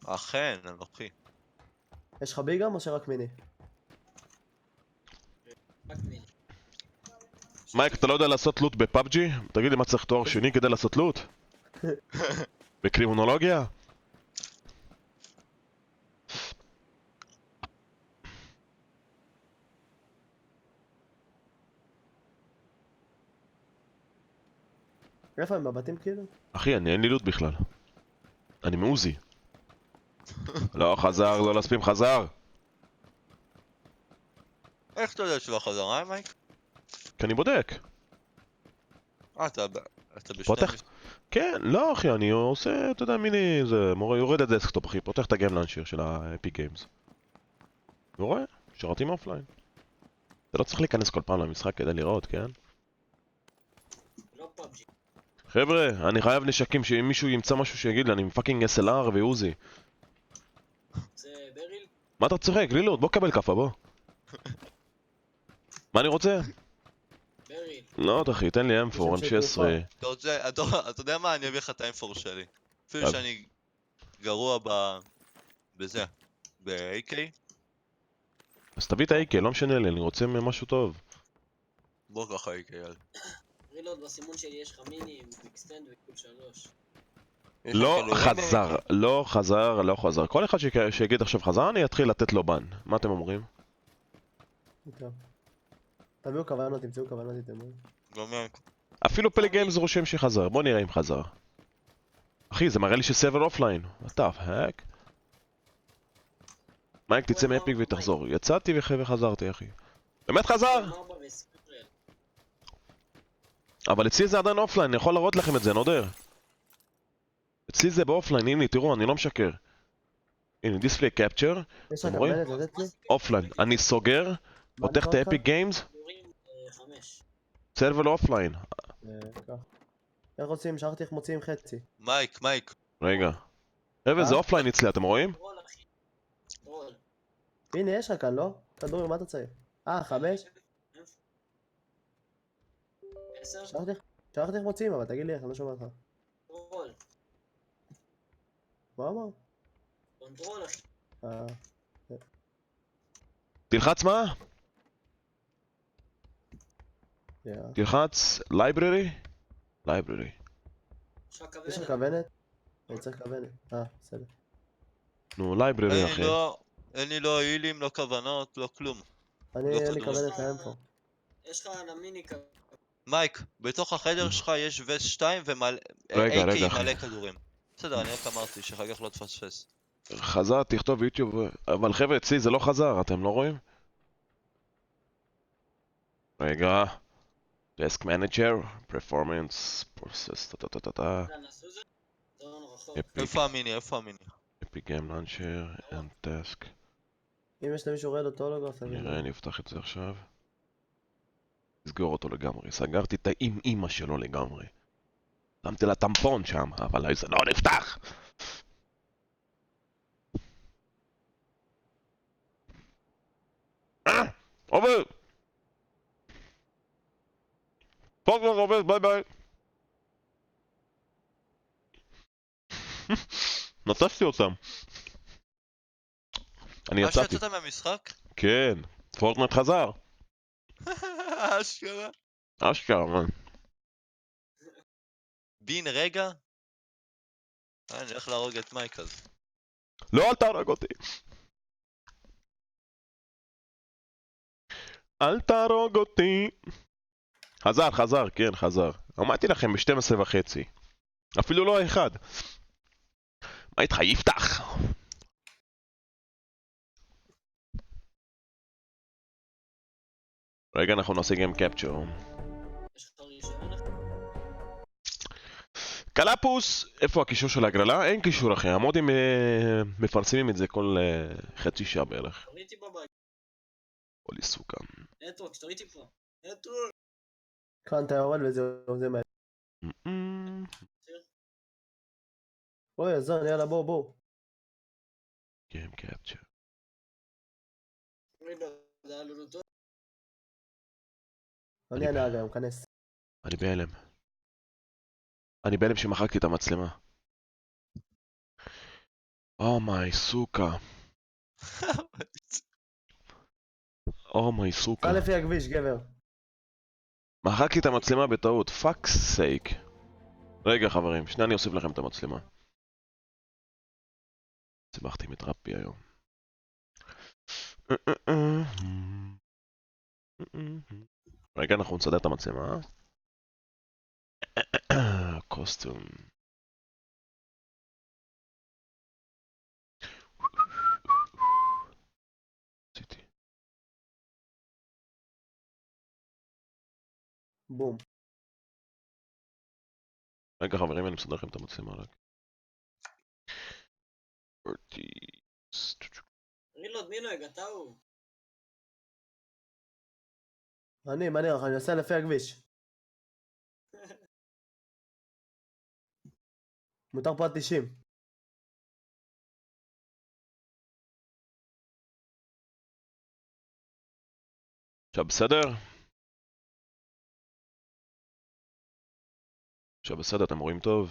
אכן, אנוכי. יש לך בי גם או שרק מיני? רק מיני. מייק, אתה לא יודע לעשות לוט בפאבג'י? תגיד לי מה צריך תואר שני כדי לעשות לוט? בקרימינולוגיה? איפה הם בבתים כאילו? אחי, אין לי לוט בכלל. אני מעוזי. לא חזר, לא לספים חזר. איך אתה יודע שלא חזרה, מייק? כי אני בודק. אתה בשני... פותח? כן, לא אחי, אני עושה, אתה יודע, מיני, זה, יורד לדסקטופ אחי, פותח את הגיים לאנצ'ר של האפיק גיימס. ורואה, שרתים אופליין. אתה לא צריך להיכנס כל פעם למשחק כדי לראות, כן? לא פאבג'י. חבר'ה, אני חייב נשקים, שאם מישהו ימצא משהו שיגיד לי, אני פאקינג SLR ועוזי. זה בריל? מה אתה צוחק? לילות, בוא קבל כאפה, בוא. מה אני רוצה? בריל. לא, אחי, תן לי M4, M16. אתה יודע מה? אני אביא לך את האינפור שלי. אפילו טוב. שאני גרוע בזה. ב-AK? אז תביא את ה-AK, לא משנה לי, אני רוצה משהו טוב. בוא ככה AK, יאללה. רילוד בסימון שלי יש לך מיני עם אקסטנד וכול 3. לא חזר, לא חזר, לא חזר. כל אחד שיגיד עכשיו חזר, אני אתחיל לתת לו בן. מה אתם אומרים? טוב. תביאו כוונות, תמצאו כוונות איתם. לא מייק. אפילו פלג גיימס רושם שחזר, בוא נראה אם חזר. אחי, זה מראה לי שסרבר אופליין. What the heck? מייק, תצא מאפיק ותחזור. יצאתי וחזרתי, אחי. באמת חזר? אבל אצלי זה עדיין אופליין, אני יכול להראות לכם את זה, נודר. אצלי זה באופליין, הנה, תראו, אני לא משקר. הנה, דיספליי קפצ'ר, יש אתם לך רואים? כוונת לתת לי? אופליין. אני סוגר, מה פותח את נקרא לך? האפיק גיימס, כדורים 5. סרבר אופליין. כך. איך עושים? שכחתי איך מוציאים חצי. מייק, רגע. חבר'ה, זה אה? אופליין אצלי, אתם רואים? רול אחי. רול. הנה, יש לך כאן, לא? כדורים, מה אתה צריך? 5? 10. שכחתי איך מוציאים, אבל תגיד לי איך, אני לא שומע אותך. רול. מה אמר? קונטרול אחי. אה, תלחץ מה? יאללה. תלחץ library? library. יש לך יש לך כוונת. כוונת? אני צריך כוונת. בסדר. נו, library אחי. אין לי לא הילים, לא כוונות, לא כלום. לא אין לי כדורים. כוונת לאינפו. יש לך על המיני כוונת. מייק, בתוך החדר שלך יש וסט 2 ומלא... רגע, AK אחי. מלא כדורים. בסדר, אני רק אמרתי, שאחר כך לא תפספס. חזר, תכתוב יוטיוב, אבל חבר'ה, אצלי זה לא חזר, אתם לא רואים? רגע. Desk Manager, Performance, Process, טה-טה-טה-טה, נעשו זה? זון רחוק. איפה המיני? Epic Game Launcher and Task. אם יש למישהו רד אוטולוגרף, תגיד נראה, לי. אני אפתח את זה עכשיו. סגור אותו לגמרי, סגרתי את האמא שלו לגמרי. שמתי לה טמפון שם, אבל זה לא נפתח! עובד! פוקר עובד, ביי ביי! נטשתי אותם. אני יצאתי. שיצאת מהמשחק? כן, פורטנייט חזר. אשכרה. אשכרה, man. בין רגע? אני הולך להרוג את מייק אז. לא, אל תהרג אותי. אל תהרוג אותי. חזר, כן, חזר. אמרתי לכם ב-12:30. אפילו לא אחד. מה איתך, יפתח? רגע, אנחנו נעשה גיים קפצ'ר. יש לך רישיון אחי? קלאפוס, איפה הקישור של ההגרלה? אין קישור אחי, המודים מפרסמים את זה כל חצי שעה בערך. תוריד איתי בבית. אולי סוכם. נטוורק, שתוריד איתי פה. נטוורק. כאן אתה יורד וזהו, זה מהר. אוי, זון, יאללה, בואו. גיים קפצ'ר. תוריד לו, זה היה לו טוב. אני הנהג היום, כנס. אני בהלם. אני בהלם שמחקתי את המצלמה. אומי סוכה. אומי סוכה. סע לפי הכביש, גבר. מחקתי את המצלמה בטעות, פאק סייק. רגע חברים, שנייה אני אוסיף לכם את המצלמה. סיבכתי מטרפי היום. רגע, אנחנו נסדר את המצלמה. קוסטום. בום. רגע חברים, אני מסדר לכם את המצלמה רק. רילוד, מי נוהג? אתה הוא. מה נראה לך? אני נוסע לפי הכביש. מותר פה עד 90. עכשיו בסדר? עכשיו בסדר, אתם רואים טוב?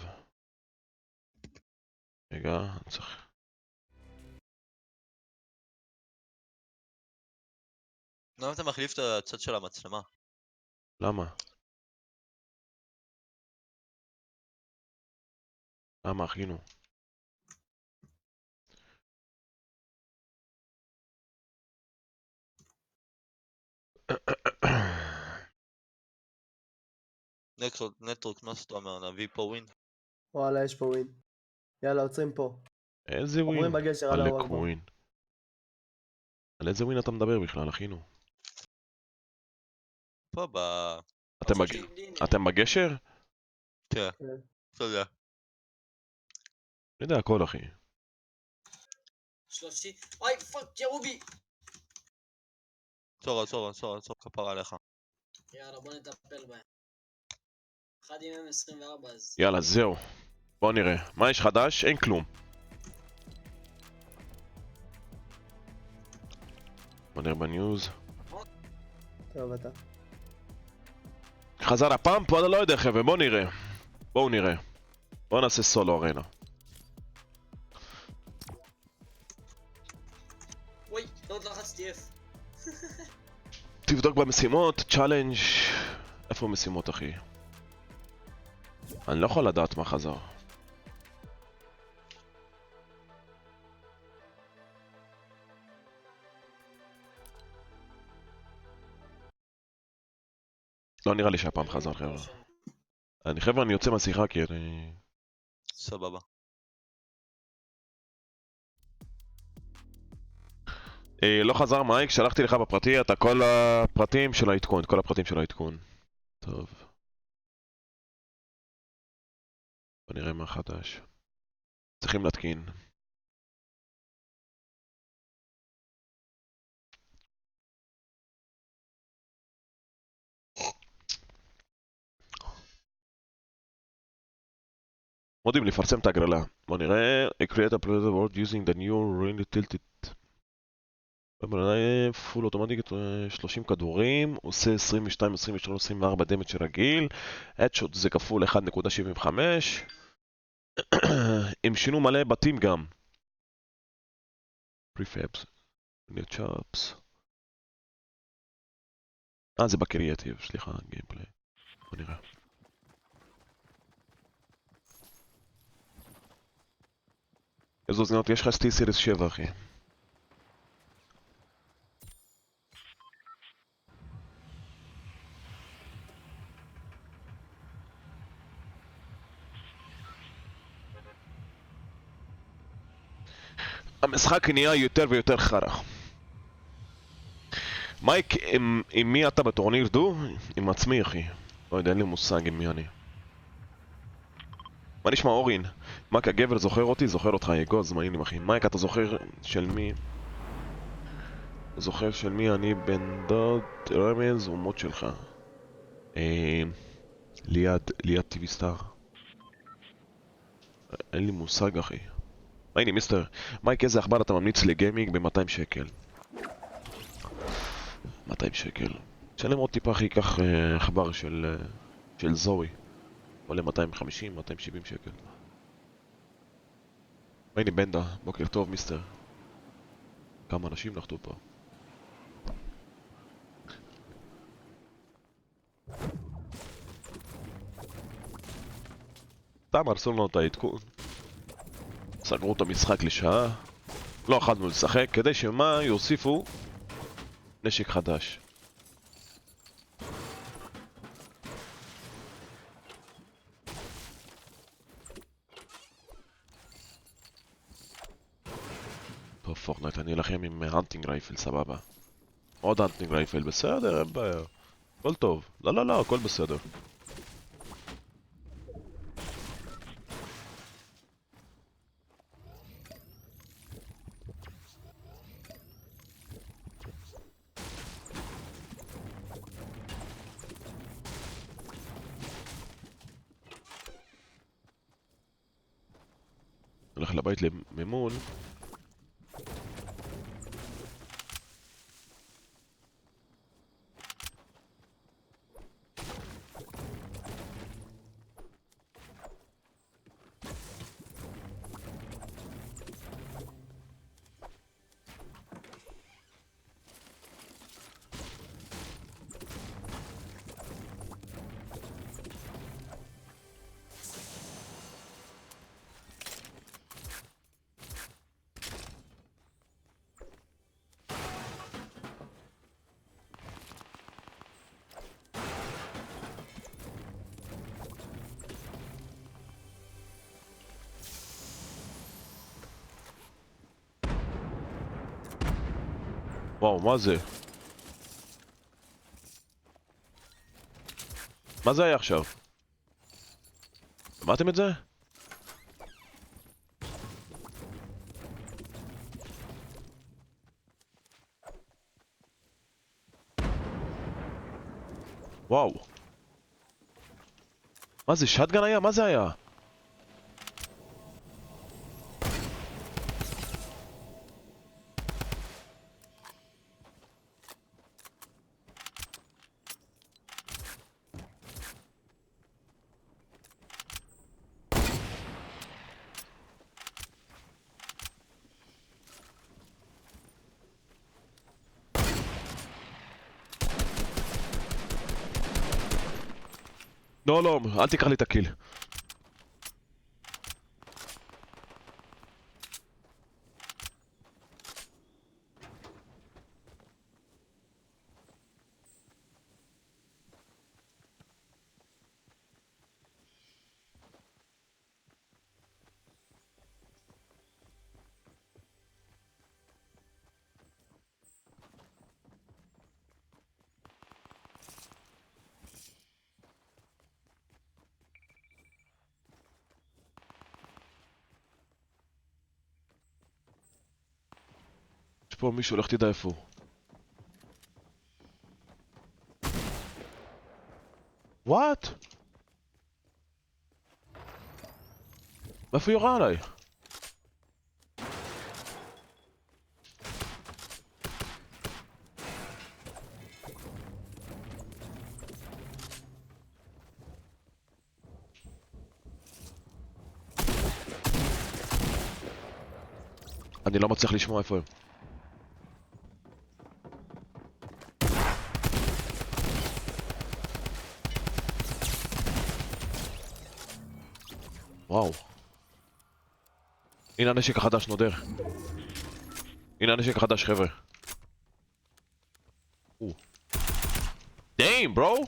רגע, אני צריך... למה אתה מחליף את הצד של המצלמה? למה? למה אחינו? נטרוק, מה שאתה אומר, נביא פה ווין? וואלה, יש פה ווין. יאללה, עוצרים פה. איזה ווין? עוברים בגשר, אללה עלק אכבר. ווין. על איזה ווין אתה מדבר בכלל, אחינו? פה ב... אתם בגשר? כן. כן. תודה. אני יודע הכל אחי. 30. אוי, פאק, ירו בי! עצור, כפרה עליך. יאללה, בוא נטפל בהם. אחד עם M24 אז... יאללה, זהו. בוא נראה. מה יש חדש? אין כלום. בוא נראה בניוז. טוב, אתה. חזר הפאמפ? וואלה, לא יודע חבר'ה, בוא נראה. בואו נראה. בואו נעשה סולו ארנה. אוי, לא לחצתי F. תבדוק במשימות, צ'אלנג'. איפה המשימות אחי? אני לא יכול לדעת מה חזר. לא נראה לי שהפעם חזר חבר'ה. חבר'ה אני יוצא מהשיחה כי אני... סבבה. לא חזר מייק, שלחתי לך בפרטי את כל הפרטים של העדכון, כל הפרטים של העדכון. טוב. בוא נראה מה חדש. צריכים להתקין. מודים לפרסם את הגרלה. בוא נראה. Create a player world using the new really tilted. פול אוטומטית 30 כדורים, עושה 22, 23, 24 דמג' רגיל. הדשוט זה כפול 1.75. עם שינו מלא בתים גם. Prefabs. chops. זה בקריאטיב, סליחה, גיימפליי. בוא נראה. איזו זנות, יש לך T-Series 7 אחי. המשחק נהיה יותר ויותר חרא. מייק, עם מי אתה בטורניר דו? עם עצמי אחי. לא יודע, אין לי מושג עם מי אני. מה נשמע אורין? מייק הגבר זוכר אותי? זוכר אותך אגוז, מעניינים אחי. מייק אתה זוכר של מי? זוכר של מי אני בן דוד רמז ומות שלך? ליד TV סטאר. אין לי מושג אחי. הנה מיסטר, מייק איזה עכבר אתה ממליץ לגיימינג ב-200 שקל? 200 שקל. תשלם עוד טיפה אחי, קח עכבר של זורי. עולה 250, 270 שקל. הנה בנדה, בוקר טוב מיסטר. כמה אנשים נחתו פה. סתם הרסו לנו את העדכון. סגרו את המשחק לשעה. לא יכולנו לשחק כדי שמה יוסיפו נשק חדש. טוב פורטנייט, אני אלחם עם הנטינג רייפל, סבבה. עוד הנטינג רייפל, בסדר, אין בעיה. הכל טוב. לא, הכל בסדר. הולך לבית ממול. וואו, מה זה? מה זה היה עכשיו? שמעתם את זה? וואו. מה זה, שטגן היה? מה זה היה? לא, לא, אל תיקח לי את הקיל. יש פה מישהו, לך תדע איפה הוא. וואט? מאיפה יורה עליי? אני לא מצליח לשמוע איפה הם. וואו. הנה הנשק החדש נודר. הנה הנשק החדש חבר'ה. דיים ברו.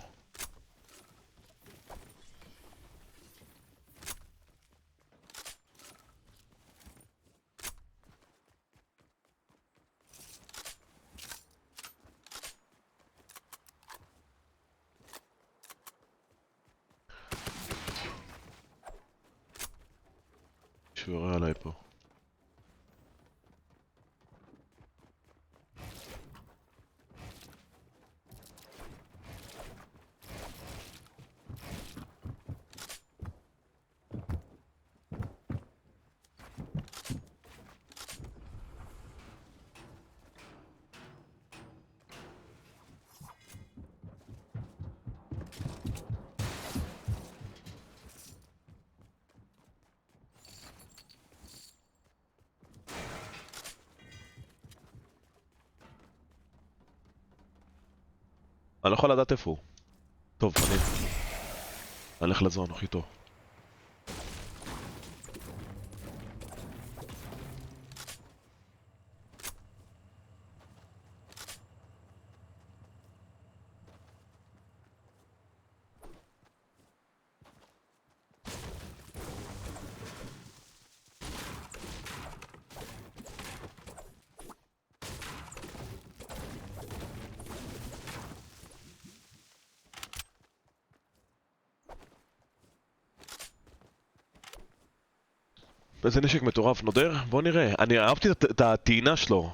שהוא יורה עליי פה. אני לא יכול לדעת איפה הוא. טוב, אני אלך לזון, הכי טוב. איזה נשק מטורף, נודר? בוא נראה. אני אהבתי את הטעינה שלו.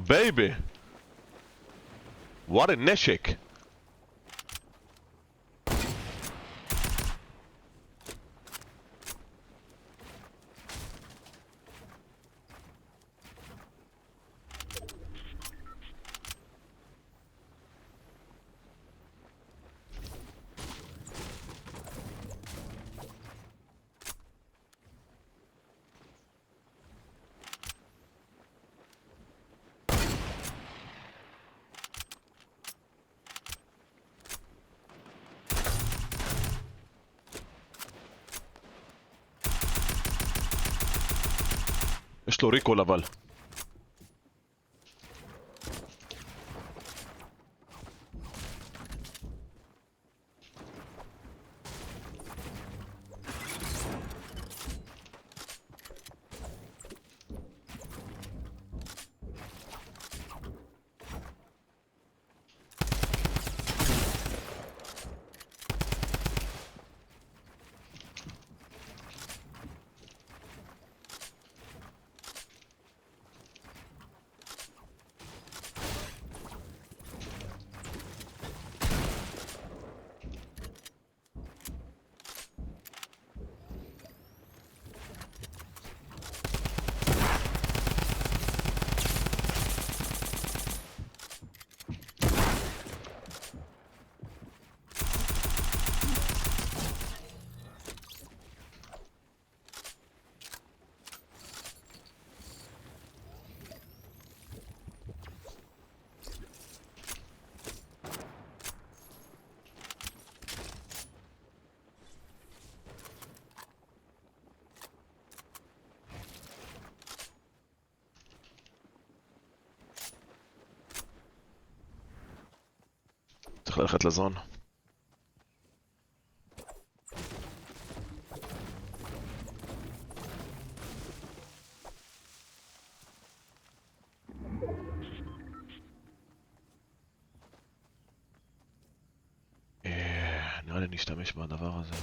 בייבי! What a נשק! יש לו ריקול אבל. צריך ללכת לזון. נראה לי נשתמש בדבר הזה.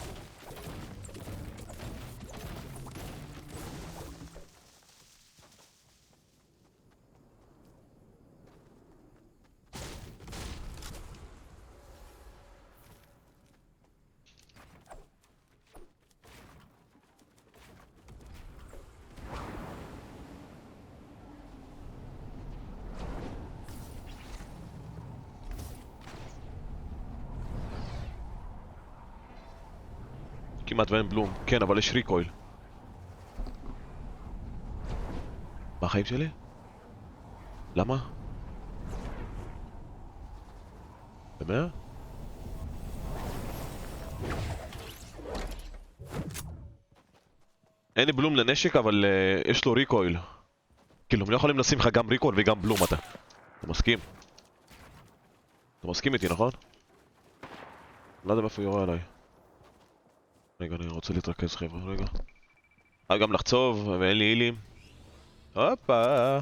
כמעט ואין בלום. כן, אבל יש ריקויל. מה החיים שלי? למה? באמת? אין לי בלום לנשק, אבל יש לו ריקויל. כאילו, הם לא יכולים לשים לך גם ריקויל וגם בלום אתה. אתה מסכים? אתה מסכים איתי, נכון? לא יודע מאיפה הוא יורה עליי. רגע, אני רוצה להתרכז חבר'ה, רגע. גם לחצוב, ואין לי הילים. הופה!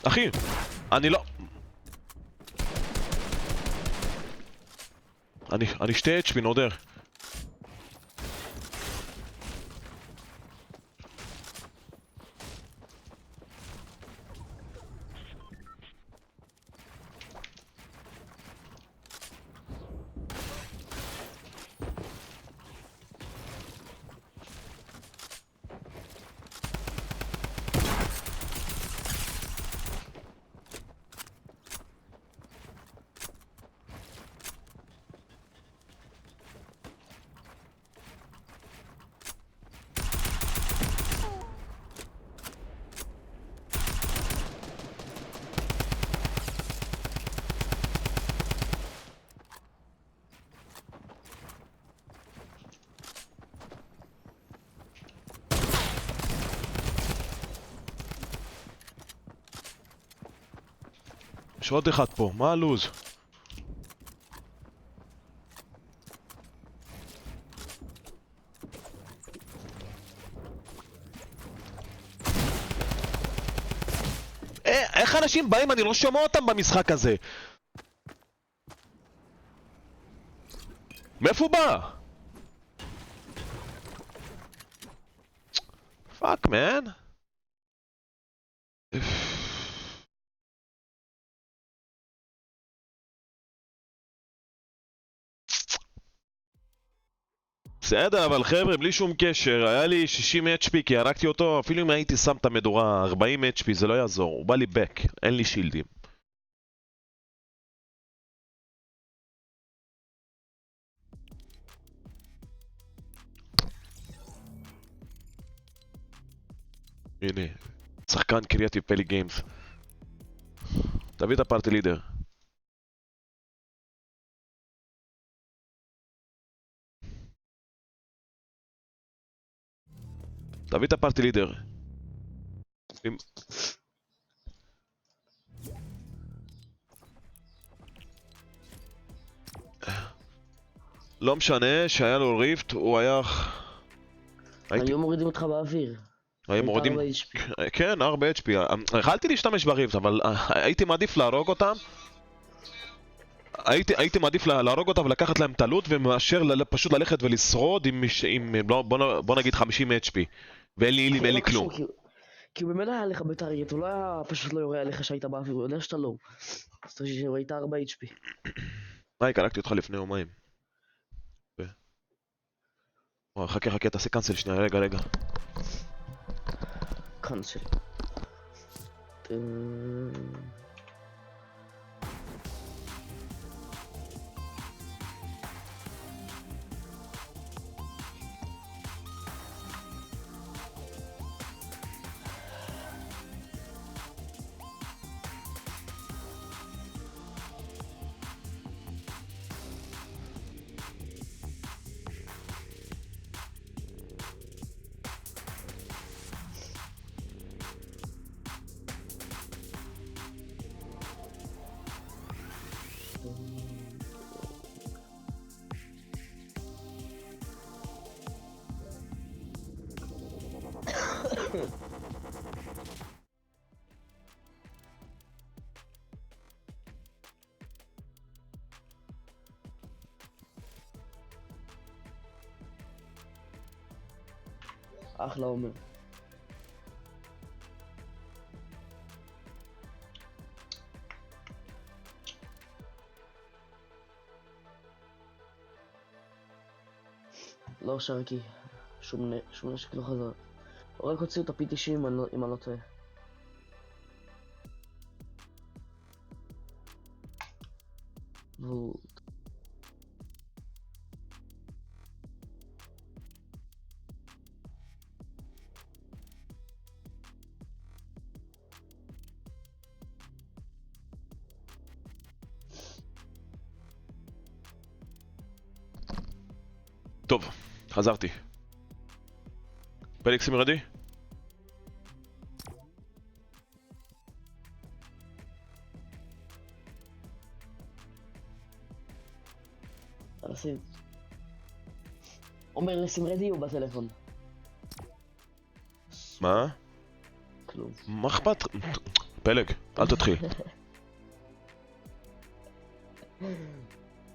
אחי, אני לא... אני 2 HP נודר. יש עוד אחד פה, מה הלוז? איך אנשים באים? אני לא שומע אותם במשחק הזה. מאיפה הוא בא? פאק מן. בסדר, אבל חבר'ה, בלי שום קשר, היה לי 60 HP כי הרגתי אותו, אפילו אם הייתי שם את המדורה 40 HP זה לא יעזור, הוא בא לי בק, אין לי שילדים. הנה, שחקן קריאטיב פלי גיימס. תביא את הפארטי לידר. תביא את הפארטי לידר. לא משנה שהיה לו ריפט, הוא היה... היו מורידים אותך באוויר. היו מורידים... היית 4 HP. כן, 4 HP. יכלתי להשתמש בריפט, אבל הייתי מעדיף להרוג אותם. הייתי מעדיף להרוג אותם ולקחת להם את הלוט ומאשר פשוט ללכת ולשרוד עם בוא נגיד 50 HP. ואין לי כלום. כי הוא באמת היה לך בטארגט, הוא לא היה פשוט לא יורה עליך שהיית באוויר, הוא יודע שאתה לא. אז אתה חושב שהיית 4 HP. מייק, הלכתי אותך לפני יומיים. חכה, תעשה קאנסל שנייה, רגע. קאנסל. אחלה עומר. לא שרקי, שום נשק לא חזר. רק הוציאו את ה-P90 אם אני לא טועה. והוא... טוב, חזרתי. פליקסים רדי? תעשי. עומר לשים רדי הוא בטלפון. מה? כלום. מה אכפת? פלג, אל תתחיל.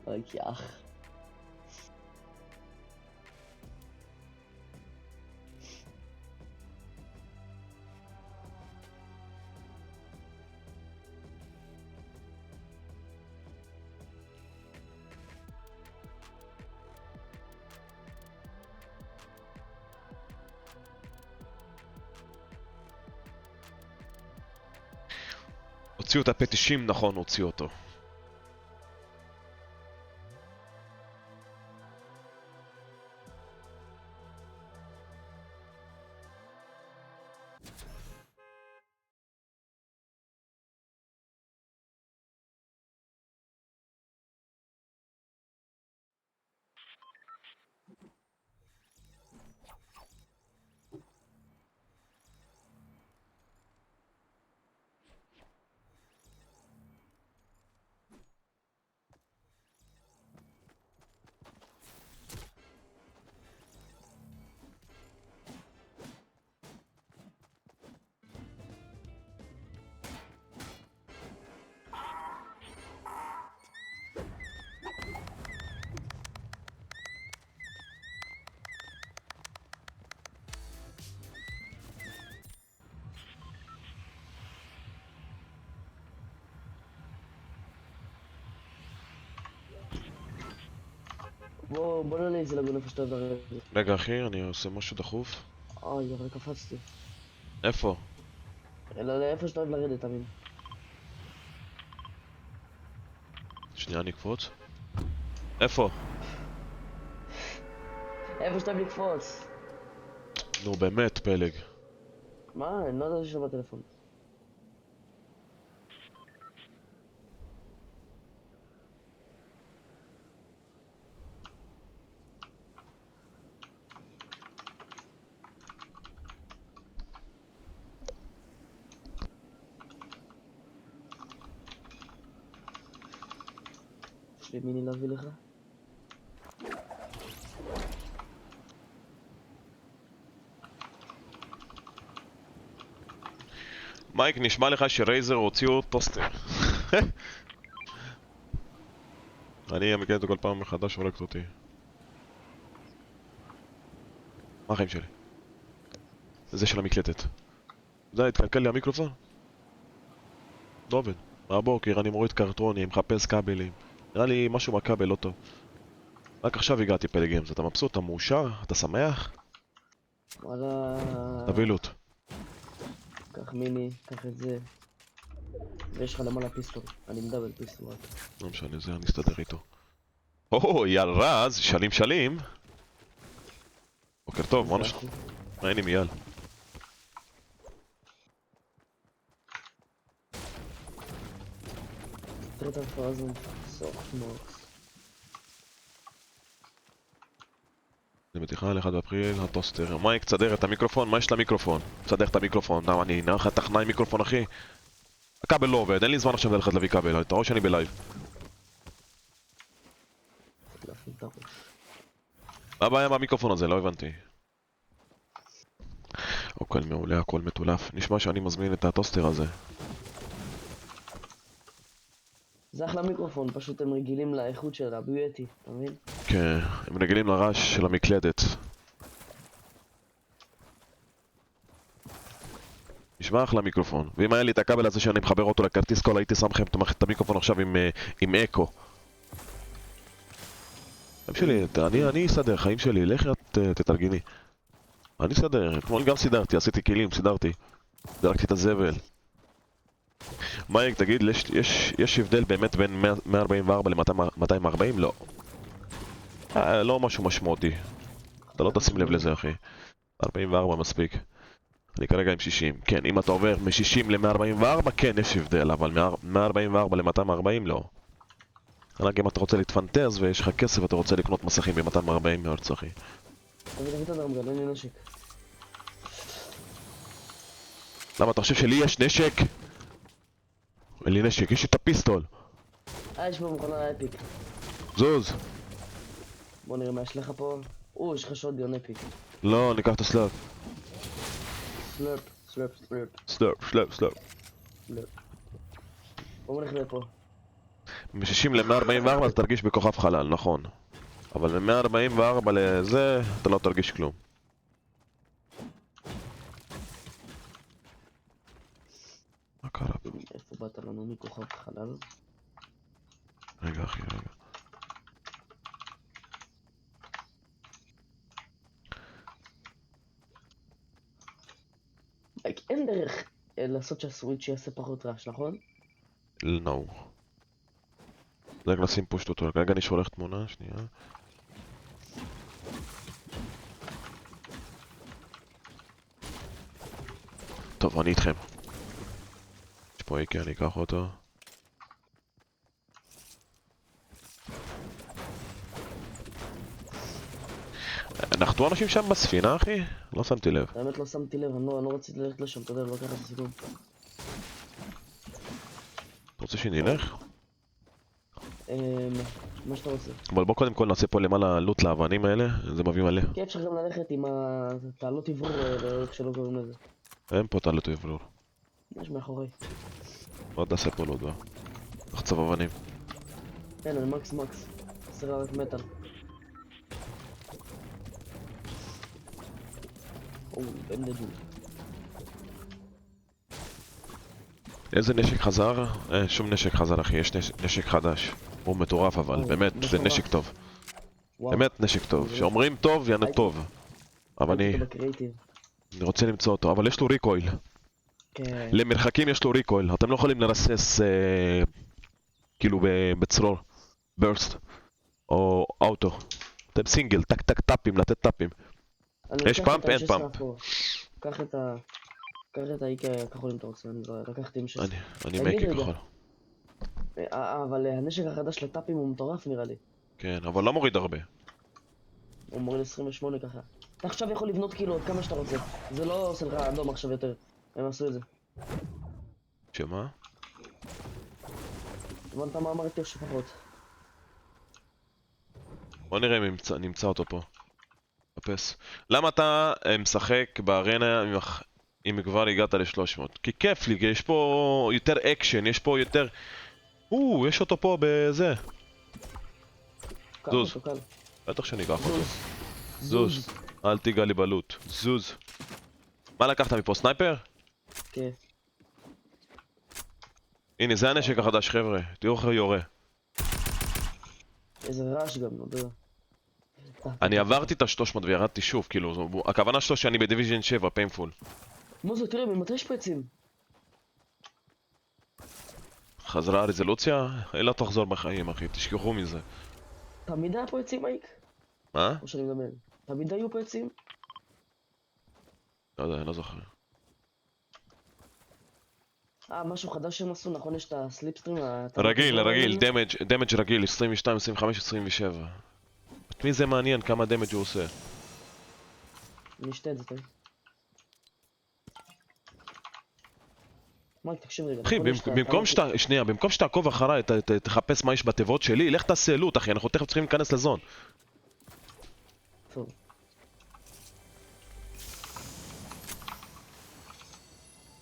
אוי כי אח. הוציאו את ה-P90, נכון, הוציאו אותו. בוא נעלה איזה לגון איפה שאתה יודע. רגע אחי, אני עושה משהו דחוף. אבל קפצתי. איפה? אלא לאיפה שאתה אוהב לרדת, תאמין. שנייה אני אקפוץ. איפה? איפה שאתה אוהב לקפוץ. נו באמת, פלג. מה? אני לא יודע שיש שם בטלפון. יש לי מיני להביא לך? מייק, נשמע לך שרייזר הוציאו טוסטר. אני המקלט אותו כל פעם מחדש הולכת אותי. מה החיים שלי? זה של המקלטת. זה התקלקל לי המיקרופון? לא עובד. מהבוקר אני מוריד קרטונים, מחפש כבלים. נראה לי משהו מהכבל לא טוב. רק עכשיו הגעתי פלג גיימס, אתה מבסוט, אתה מאושר? אתה שמח? וואלה... תביא לוט. קח מיני, קח את זה. ויש לך למעלה פיסטול. אני מדבר פיסטול רק. לא משנה, זה אני אסתדר איתו. או, יאל רז, שלים שלים. בוקר טוב, מה העניינים אייל? תראה את הפרזנט, סוף מוקס. זה מתיחה על 1 באפריל, הטוסטר. מייק, תסדר את המיקרופון, מה יש למיקרופון? תסדר את המיקרופון, אני נראה לך טכנאי מיקרופון אחי. הכבל לא עובד, אין לי זמן עכשיו ללכת להביא כבל, אתה רואה שאני בלייב. להפעיל את הראש. מה הבעיה מהמיקרופון הזה? לא הבנתי. אוקיי, מעולה, הכל מטולף. נשמע שאני מזמין את הטוסטר הזה. זה אחלה מיקרופון, פשוט הם רגילים לאיכות של הביוטי, אתה מבין? כן, הם רגילים לרעש של המקלדת. נשמע אחלה מיקרופון. ואם היה לי את הכבל הזה שאני מחבר אותו לכרטיס קול, הייתי שם לכם את המיקרופון עכשיו עם אקו. חיים שלי, אני אסדר, חיים שלי, לך תתארגני. אני אסדר, אתמול גם סידרתי, עשיתי כלים, סידרתי. זרקתי את הזבל. מייק, תגיד, יש הבדל באמת בין 144 ל-240? לא. לא משהו משמעותי. אתה לא תשים לב לזה, אחי. 44 מספיק. אני כרגע עם 60. כן, אם אתה עובר מ-60 ל-144, כן, יש הבדל, אבל מ-144 ל-240 לא. רק אם אתה רוצה להתפנטז ויש לך כסף ואתה רוצה לקנות מסכים ב-240 מהארץ, אחי. תביא את הדרמגן, אין לי נשק. למה, אתה חושב שלי יש נשק? אין לי נשק, יש לי את הפיסטול. יש פה מכונה אפיק. זוז. בוא נראה מה יש לך פה. יש לך שוטגן אפיק. לא, ניקח את הסלאפ. סלרפ, סלרפ, סלרפ. סלאפ. בוא נלך לפה. מ-60 ל-144 אתה תרגיש בכוכב חלל, נכון. אבל מ-144 לזה, אתה לא תרגיש כלום. מה קרה פה? איפה באת לנו מכוכב חלל? רגע אחי, רגע. אין דרך לעשות שהסוויץ' יעשה פחות רעש, נכון? לא. רק לשים פושט אותו, רגע אני שולח תמונה, שנייה. טוב, אני איתכם. יש פה איקי, אני אקח אותו. נחתו אנשים שם בספינה, אחי? לא שמתי לב. האמת לא שמתי לב, אני לא רציתי ללכת לשם, אתה יודע, לא לקחת את הסיכון. אתה רוצה שנלך? מה שאתה רוצה. אבל בוא קודם כל נעשה פה למעלה לוט לאבנים האלה, זה מביא מלא. כן, אפשר גם ללכת עם התעלות עברור, איך שלא קוראים לזה. אין פה תעלות אוורור. יש מאחורי. עוד נעשה פה לוט, לחצב אבנים. כן, אני מקס. חסר רק מטאל. בן דדול. איזה נשק חזר? שום נשק חזר אחי, יש נשק חדש. הוא מטורף אבל, באמת, זה נשק טוב. וואו. באמת נשק טוב. כשאומרים טוב, יענו הייתי- טוב. אבל הייתי אני איתו בקריאיטיב. רוצה למצוא אותו. אבל יש לו ריקויל. כן. למרחקים יש לו ריקויל. אתם לא יכולים לרסס כאילו בצרור. ברסט. או אוטו. אתם סינגל, טק טק טאפים, לתת טאפים. אני יש לוקח פאמפ, את אין ה-16 פאמפ. פה. קח את ה... קח את האיקה הכחול אם אתה רוצה, אני לא... לקחתי עם 16. אני תגיד מייקי רגע. כחול. אבל הנשק החדש לטאפים הוא מטורף נראה לי. כן, אבל לא מוריד הרבה. הוא מוריד 28 ככה. אתה עכשיו יכול לבנות כאילו עוד כמה שאתה רוצה. זה לא עושה לך אדום עכשיו יותר. הם עשו את זה. שמה? הבנת מה אמרתי או שפחות? בוא נראה אם נמצא אותו פה. חפש. למה אתה משחק בארנה אם כבר הגעת ל-300? כי כיף לי, כי יש פה יותר אקשן, יש פה יותר... יש אותו פה בזה. קח זוז. אותו, קל. בטח שאני אקח אותו. זוז. זוז. אל תיגע לי בלוט. זוז. מה לקחת מפה? סנייפר? כן. הנה, זה הנשק החדש, חבר'ה. תראו איך הוא יורה. איזה רעש גם, לא יודע. אני עברתי את ה-300 וירדתי שוב, כאילו, הכוונה שלו שאני בדיוויז'ן 7, פיימפול. מוזו, תראה, ממתי יש פה עצים? חזרה הרזולוציה? לא תחזור בחיים, אחי, תשכחו מזה. תמיד היה פה עצים, מייק? מה? או שאני מדמיין. תמיד היו פה עצים? לא יודע, אני לא זוכר. משהו חדש שהם עשו, נכון? יש את הסליפסטרים? רגיל, דמג' רגיל, 22, 25, 27. את מי זה מעניין כמה דמג' הוא עושה? נשתה את זה, טוב. מייק, תקשיב רגע. אחי, נכון, יש את במקום שאתה, שנייה, במקום שתעקוב אחריי, תחפש מה יש בתיבות שלי, לך תעשה לוט, אחי, אנחנו תכף צריכים להיכנס לזון. טוב.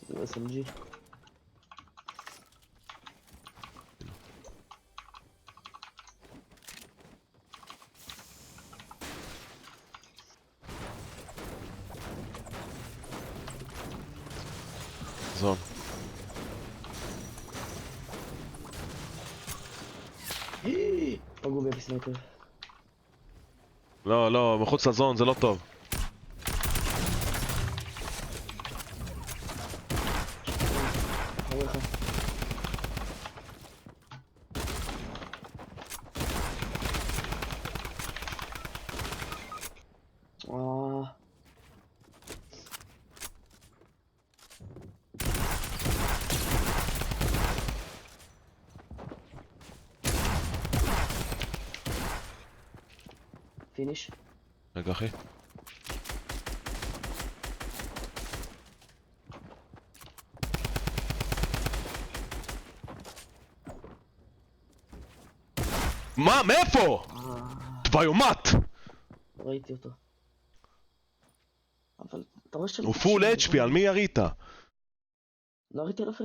זה SMG. זון. פגעו בי בסנייפר. לא, לא, מחוץ לזון זה לא טוב. אחריך. פיניש. רגע, אחי. מה? מאיפה? תביומת! ראיתי אותו. אבל אתה רואה שאני... הוא פול HP, על מי ירית? לא ראיתי על אף אחד.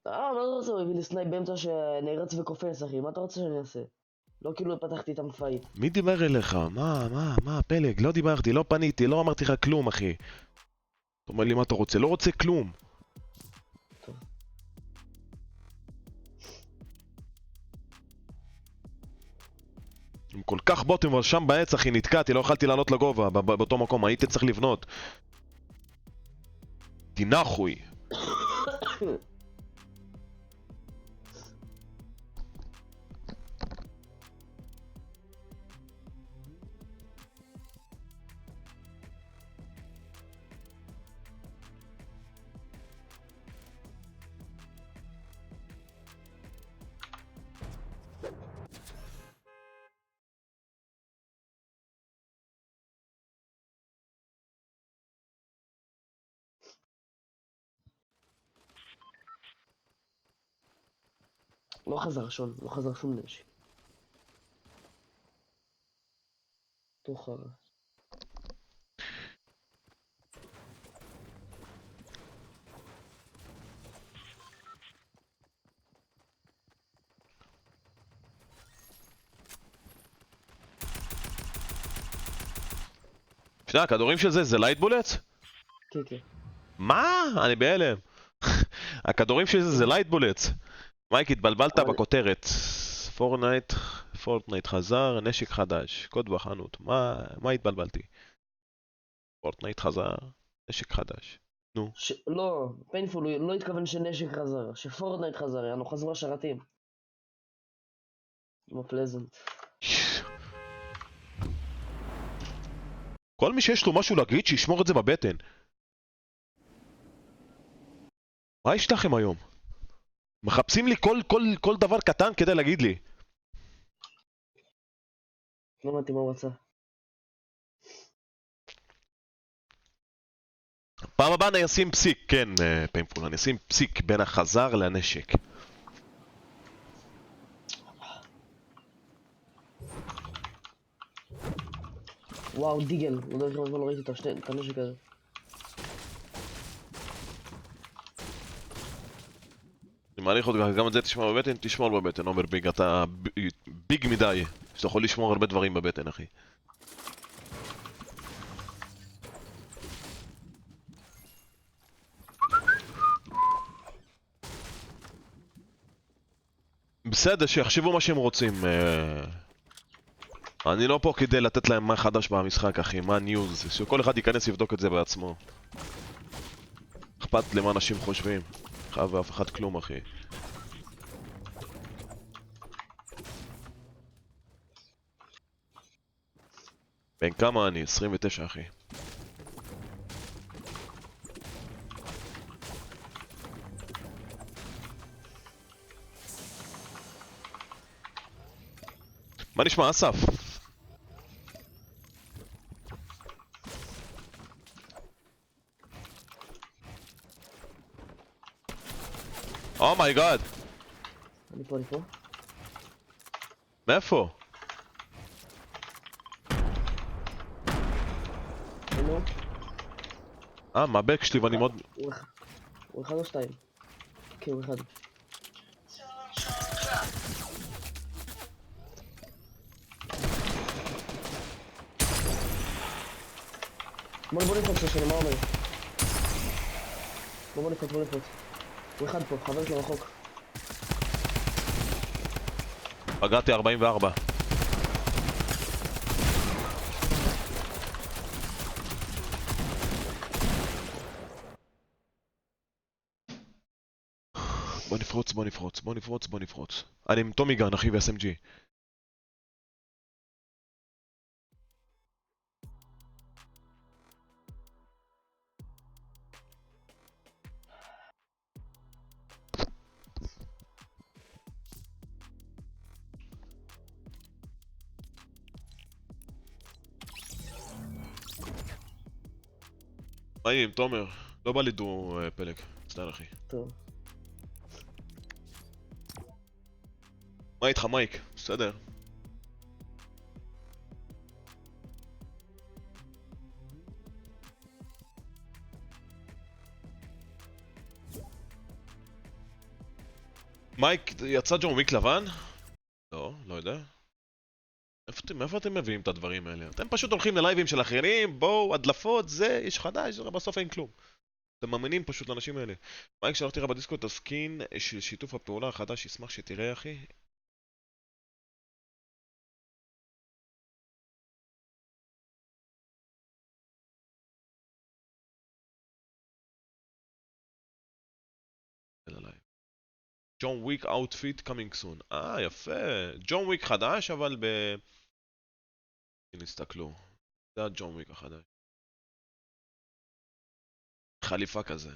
מה אתה רוצה? הוא הביא לי סנייפ באמצע שנערץ וקופץ, אחי. מה אתה רוצה שאני אעשה? לא כאילו פתחתי איתם פייט. מי דיבר אליך? מה, פלג? לא דיברתי, לא פניתי, לא אמרתי לך כלום, אחי. אתה אומר לי מה אתה רוצה? לא רוצה כלום. טוב. הם כל כך בוטים, אבל שם בעץ, אחי, נתקעתי, לא יכלתי לעלות לגובה, באותו מקום, הייתי צריך לבנות. תנחוי. לא חזר שון, לא חזר שום נשק. תוך הרע. שנייה, הכדורים של זה לייט בולטס? כן, כן. מה? אני בהלם. הכדורים של זה לייט בולטס. מייק, התבלבלת אבל- בכותרת. פורטנייט חזר, נשק חדש, קוד בחנות. מה התבלבלתי? פורטנייט חזר, נשק חדש. לא, פיינפול, הוא לא התכוון שנשק חזר, שפורטנייט חזר, יענו חזרו השרתים. כמו פלזנט. כל מי שיש לו משהו להגיד, שישמור את זה בבטן. מה יש לכם היום? מחפשים לי כל דבר קטן כדי להגיד לי. לא הבנתי מה הוא רצה. פעם הבאה אני אשים פסיק, כן, פיינפול, אני אשים פסיק בין החזר לנשק. וואו, דיגל, לא יודע כמה זמן לא ראיתי את הנשק הזה. אני מעריך אותך, גם את זה תשמור בבטן, תשמור בבטן, עומר ביג, אתה ביג מדי, שאתה יכול לשמור הרבה דברים בבטן, אחי. בסדר, שיחשבו מה שהם רוצים. אני לא פה כדי לתת להם מה חדש במשחק, אחי, מה ניוז, שכל אחד ייכנס לבדוק את זה בעצמו. אכפת למה אנשים חושבים, חייב ואף אחד כלום, אחי. בן כמה אני? 29, אחי. מה נשמע, אסף? אומייגאד! אני פה. מאיפה? נו, מהבק שלי ואני מאוד... הוא אחד או שתיים? כן, הוא אחד. בוא נפוץ לשני, מה אומר? בוא נפוץ. הוא אחד פה, חבר שלו רחוק. פגעתי 44. בוא נפרוץ. אני עם טומי גן, אחי, ו-SMG. מה עם תומר? לא בא לידו פלג, סתם אחי. טוב. מה איתך מייק? בסדר. מייק, יצא ג'ון וויק לבן? לא יודע. מאיפה אתם מביאים את הדברים האלה? אתם פשוט הולכים ללייבים של אחרים, בואו, הדלפות, זה, יש חדש, בסוף אין כלום. אתם מאמינים פשוט לאנשים האלה. מייק, שלחתי לך בדיסקו את הסקין של שיתוף הפעולה החדש, ישמח שתראה, אחי. ג'ון וויק אאוטפיט קאמינג סון. יפה. ג'ון וויק חדש, אבל הנה, תסתכלו. זה הג'ון וויק החדש. חליפה כזה.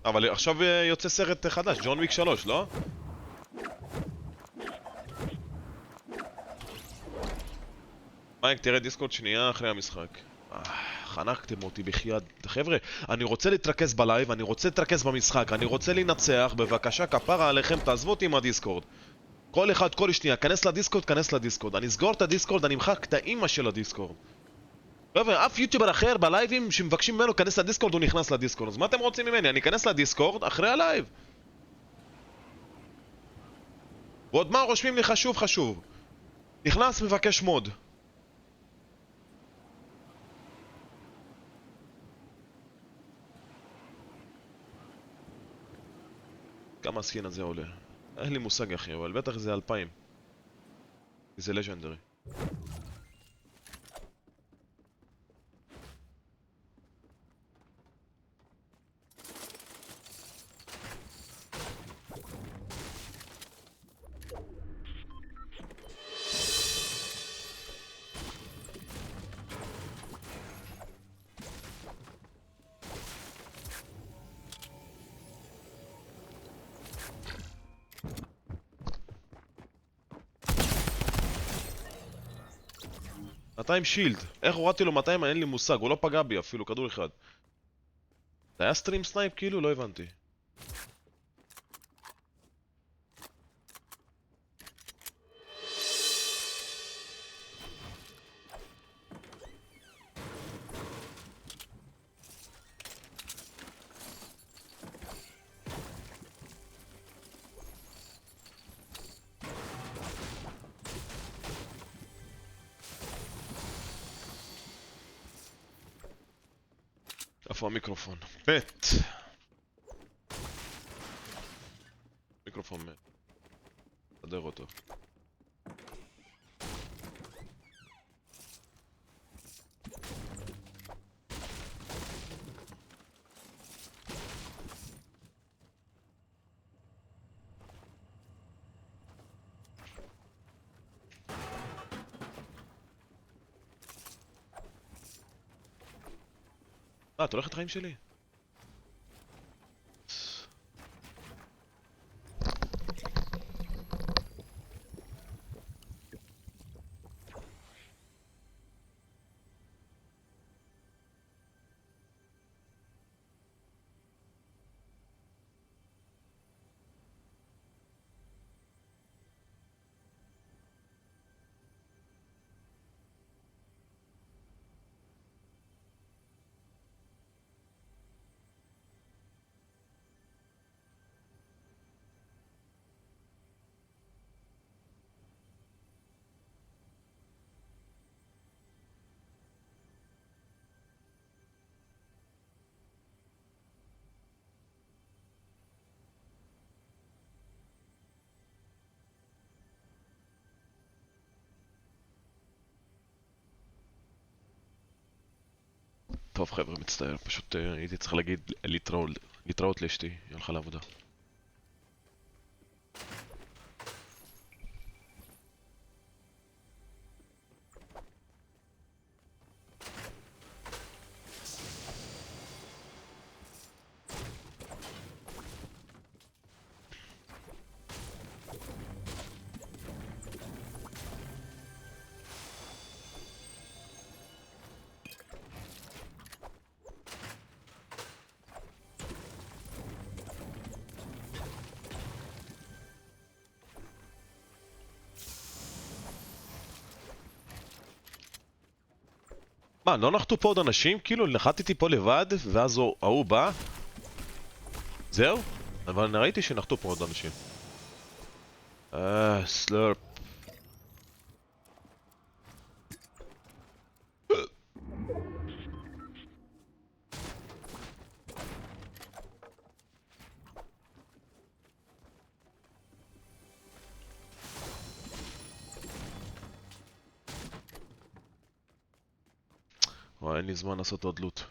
אבל עכשיו יוצא סרט חדש, ג'ון וויק 3, לא? מייק, תראה דיסקורד שנייה אחרי המשחק. חנקתם אותי בחייאת. חבר'ה, אני רוצה להתרכז בלייב, אני רוצה להתרכז במשחק, אני רוצה לנצח, בבקשה כפרה עליכם, תעזבו אותי עם הדיסקורד. כל אחד, כל שנייה, כנס לדיסקורד, כנס לדיסקורד. אני אסגור את הדיסקורד, אני אמחק את האמא של הדיסקורד. חבר'ה, אף יוטיובר אחר בלייבים שמבקשים ממנו כנס לדיסקורד, הוא נכנס לדיסקורד. אז מה אתם רוצים ממני? אני אכנס לדיסקורד אחרי הלייב. ועוד מה רושמים לי חשוב חשוב. נכנס מבקש מוד. כמה הסקין הזה עולה? אין לי מושג אחי, אבל בטח זה 2000. זה לג'נדרי. ,200 שילד. איך הורדתי לו 200? אין לי מושג, הוא לא פגע בי אפילו, כדור אחד. זה היה סטרים סנייפ כאילו? לא הבנתי. איפה המיקרופון? מת! מיקרופון מת. תדר אותו. אתה הולך את החיים שלי? טוב חבר'ה, מצטער, פשוט הייתי צריך להגיד להתראות לאשתי, היא הלכה לעבודה. מה, לא נחתו פה עוד אנשים? כאילו נחתתי פה לבד, ואז ההוא בא? זהו? אבל אני ראיתי שנחתו פה עוד אנשים. סלרפ. וואי, אין לי זמן לעשות עוד לוט.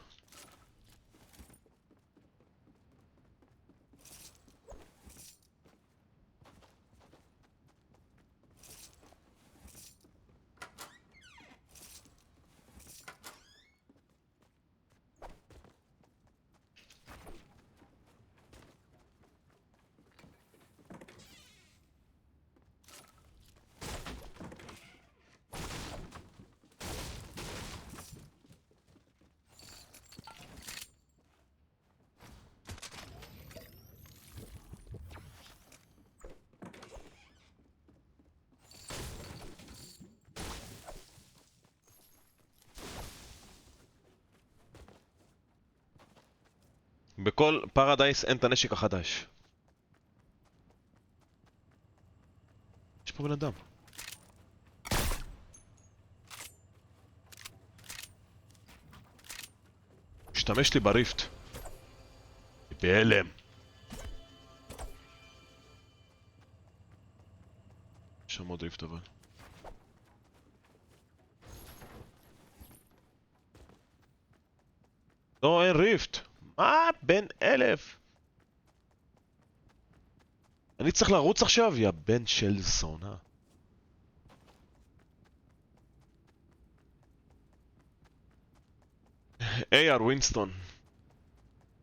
בכל פרדייס אין את הנשק החדש. יש פה בן אדם. משתמש לי בריפט. בהלם. יש שם עוד ריפט אבל. לא, אין ריפט. מה? בן 1000. אני צריך לרוץ עכשיו, יא בן של זונה. אייר ווינסטון.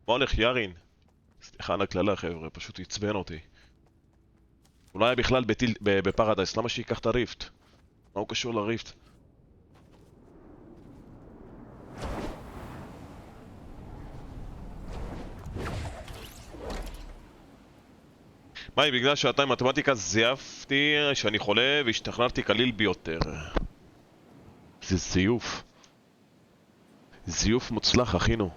מה הולך ירין? סליחה על הכללה חבר'ה, פשוט עצבן אותי. אולי בכלל בפרדייס, למה שיקח את הריפט? מה הוא קשור לריפט? מאי, בגלל שעתיים מתמטיקה זייפתי שאני חולה והשתחררתי קליל ביותר. זה זיוף. זיוף מוצלח, אחינו.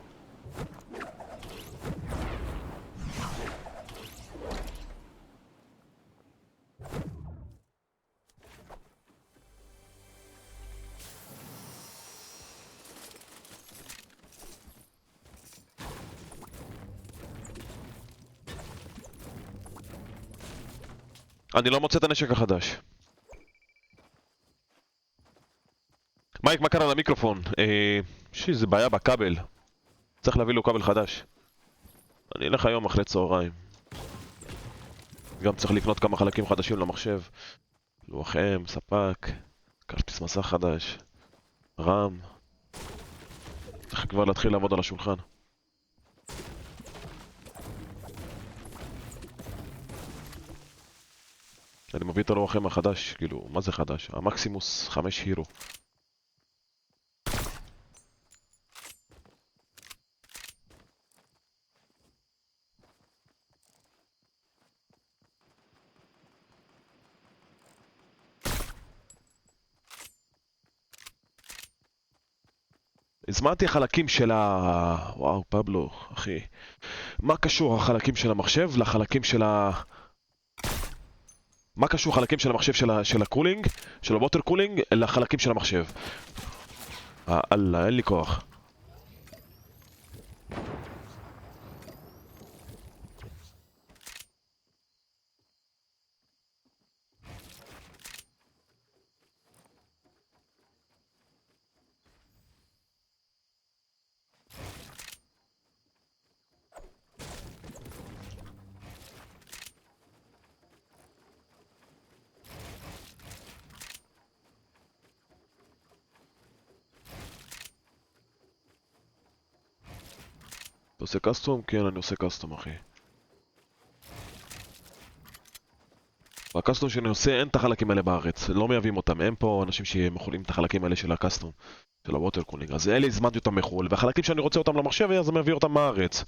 אני לא מוצא את הנשק החדש. מייק, מה קרה למיקרופון? זה בעיה בכבל. צריך להביא לו כבל חדש. אני אלך היום אחרי צהריים. גם צריך לקנות כמה חלקים חדשים למחשב. לוח אם, ספק, כרטיס מסך חדש, רם. צריך כבר להתחיל לעבוד על השולחן. אני מביא את הלוח אם החדש, כאילו, מה זה חדש? המקסימוס 5 הירו. הזמנתי חלקים של וואו, פבלו, אחי. מה קשור החלקים של המחשב לחלקים של מה קשור חלקים של המחשב של הקולינג, של הווטר קולינג, לחלקים של המחשב? אללה, אין לי כוח. אתה עושה קסטום? כן, אני עושה קסטום, אחי. בקסטום שאני עושה אין את החלקים האלה בארץ, לא מייבאים אותם, אין פה אנשים שמוכלים את החלקים האלה של הקסטום, של הווטר קולינג, אז אלה הזמנתי אותם מחול, והחלקים שאני רוצה אותם למחשב, אז אני מביא אותם מארץ,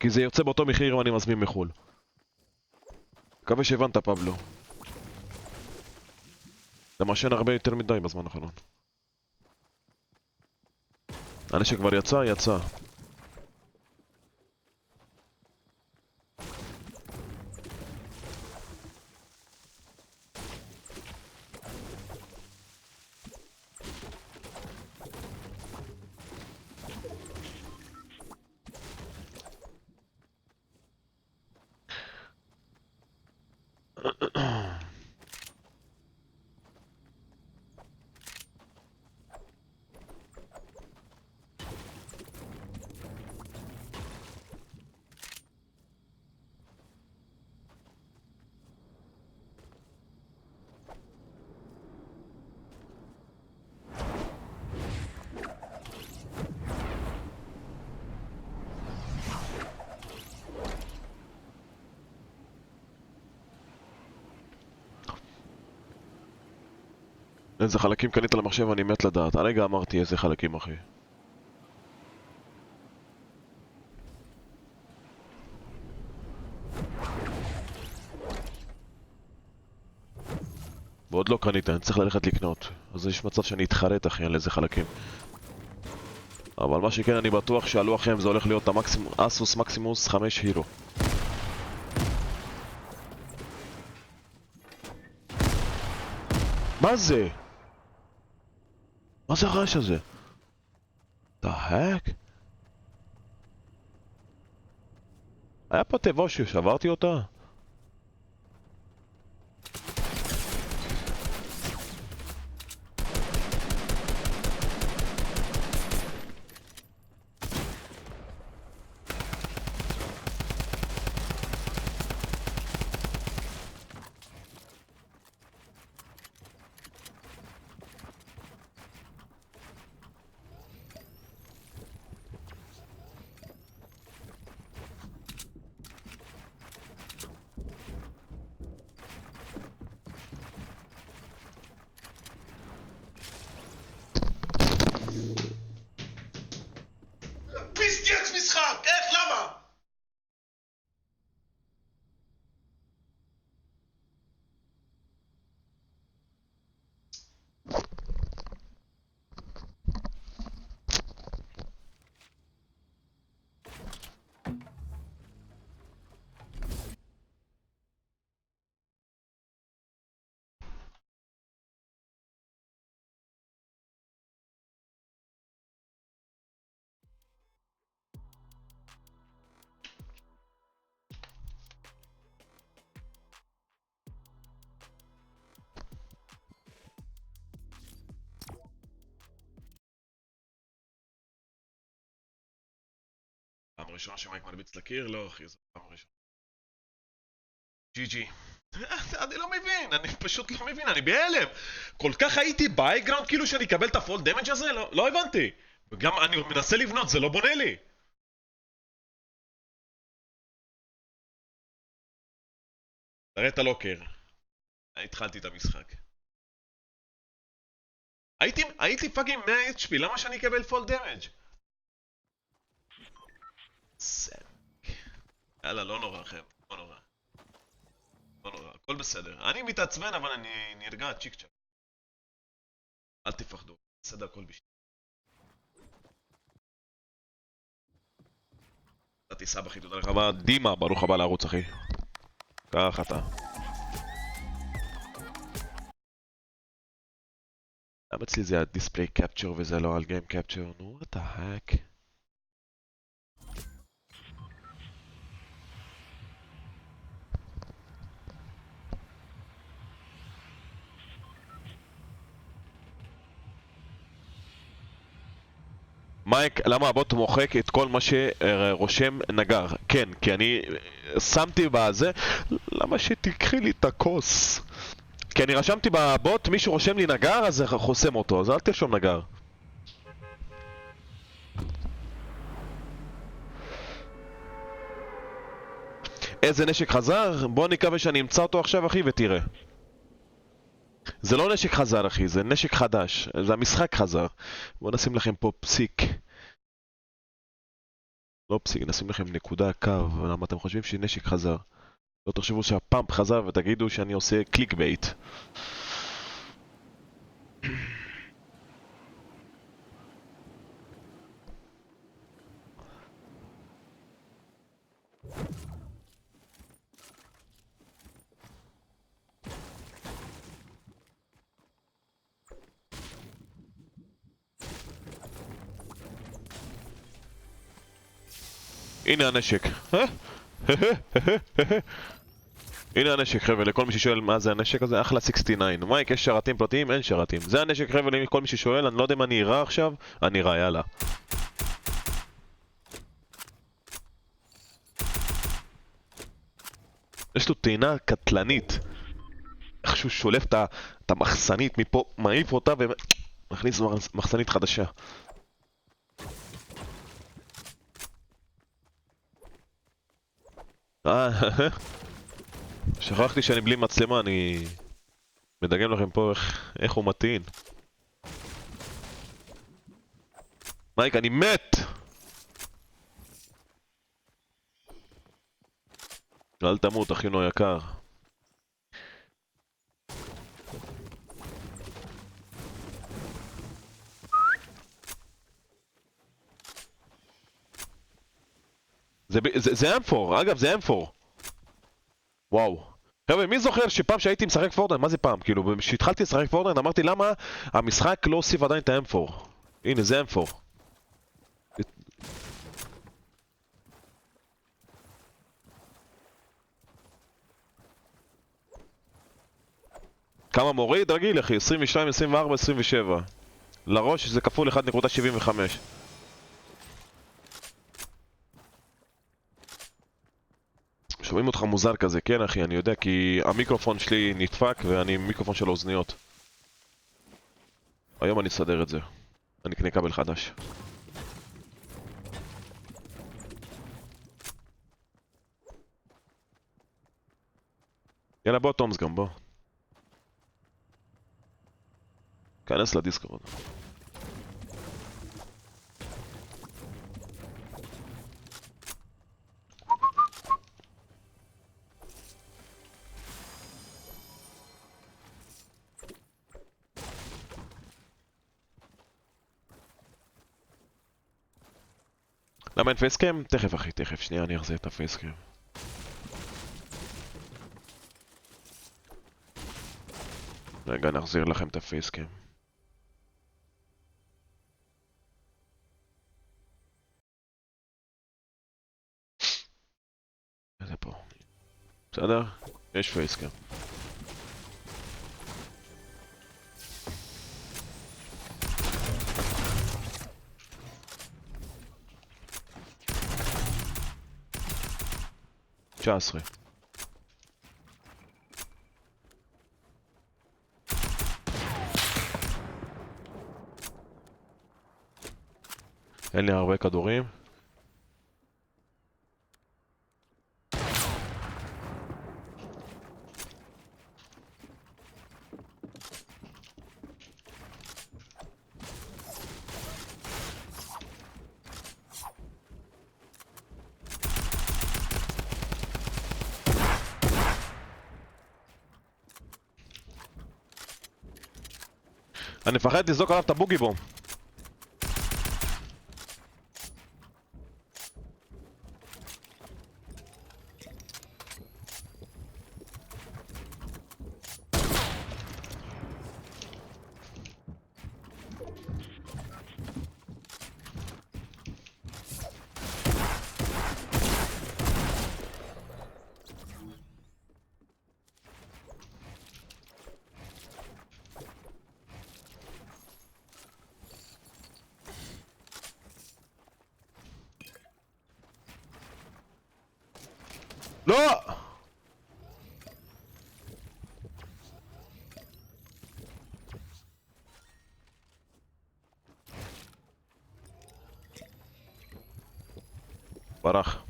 כי זה יוצא באותו מחיר אם אני מזמין מחול. מקווה שהבנת, פבלו. אתה מעשן הרבה יותר מדי בזמן האחרון. הנשק כבר יצא. איזה חלקים קנית למחשב אני מת לדעת. הרגע אמרתי איזה חלקים, אחי. ועוד לא קנית, אני צריך ללכת לקנות. אז יש מצב שאני אתחרט, אחי, על איזה חלקים. אבל מה שכן, אני בטוח שעלו אחריהם זה הולך להיות אסוס מקסימוס 5 הירו. מה זה? מה זה הרעש הזה? The heck? היה פה תיבה ששברתי אותה? פיסטייץ משחק! איך? למה? פעם ראשונה שמייק מרביץ לקיר? לא אחי, זו פעם ראשונה. ג'י ג'י. אני לא מבין, אני פשוט לא מבין, אני בהלם. כל כך הייתי באייגראונד כאילו שאני אקבל את הפול דמג' הזה? לא הבנתי. וגם אני מנסה לבנות, זה לא בונה לי. תראה את הלוקר. התחלתי את המשחק. הייתי פאקינג 100 HP, למה שאני אקבל פול דמג'? יאללה, לא נורא חבר'ה, לא נורא. לא נורא, הכל בסדר. אני מתעצבן אבל אני נרגע צ'יק צ'ק. אל תפחדו, בסדר הכל בשביל. אתה תיסע אחי, תודה לך רבה. דימה, ברוך הבא לערוץ אחי. כך אתה. למה אצלי זה הדיספליי קפצ'ר וזה לא על גיים קפצ'ר? נו, what the heck? מייק, למה הבוט מוחק את כל מה שרושם נגר? כן, כי אני שמתי בזה, למה שתקחי לי את הכוס? כי אני רשמתי בבוט, מי שרושם לי נגר, אז זה חוסם אותו, אז אל תרשום נגר. איזה נשק חזר? בוא נקווה שאני אמצא אותו עכשיו אחי ותראה. זה לא נשק חזר אחי, זה נשק חדש, זה המשחק חזר. בוא נשים לכם פה פסיק. לא פסיק, נשים לכם נקודה קו, למה אתם חושבים שנשק חזר? לא תחשבו שהפאמפ חזר ותגידו שאני עושה קליק בייט. הנה הנשק. הנה הנשק חבר'ה, לכל מי ששואל מה זה הנשק הזה, אחלה 69. מייק, יש שרתים פרטיים? אין שרתים. זה הנשק חבר'ה לכל מי ששואל, אני לא יודע אם אני אירה עכשיו, אני אירה, יאללה. יש לו טעינה קטלנית. איך שהוא שולף את המחסנית מפה, מעיף אותה ומכניס מחסנית חדשה. שכחתי שאני בלי מצלמה, אני מדגם לכם פה איך הוא מטעין. מייק, אני מת! אל תמות, אחינו היקר. זה M4, אגב זה M4. וואו. חבר'ה, מי זוכר שפעם שהייתי משחק פורטנייט, מה זה פעם? כאילו, כשהתחלתי לשחק פורטנייט אמרתי למה המשחק לא הוסיף עדיין את ה-M4. הנה, זה M4. כמה מוריד? רגיל אחי, 22, 24, 27. לראש זה כפול 1.75. שומעים אותך מוזר כזה, כן אחי, אני יודע כי המיקרופון שלי נדפק ואני עם מיקרופון של אוזניות. היום אני אסדר את זה. אני אקנה כבל חדש. יאללה בוא תומס גם, בוא. כנס לדיסקורד. למה אין פייסקאם? תכף אחי, תכף, שנייה אני אחזיר את הפייסקאם. רגע, נחזיר לכם את הפייסקאם. זה פה. בסדר? יש פייסקאם. תשע עשרה. אין לי הרבה כדורים. אני מפחד לזרוק עליו את הבוגי בום. לא! ברח.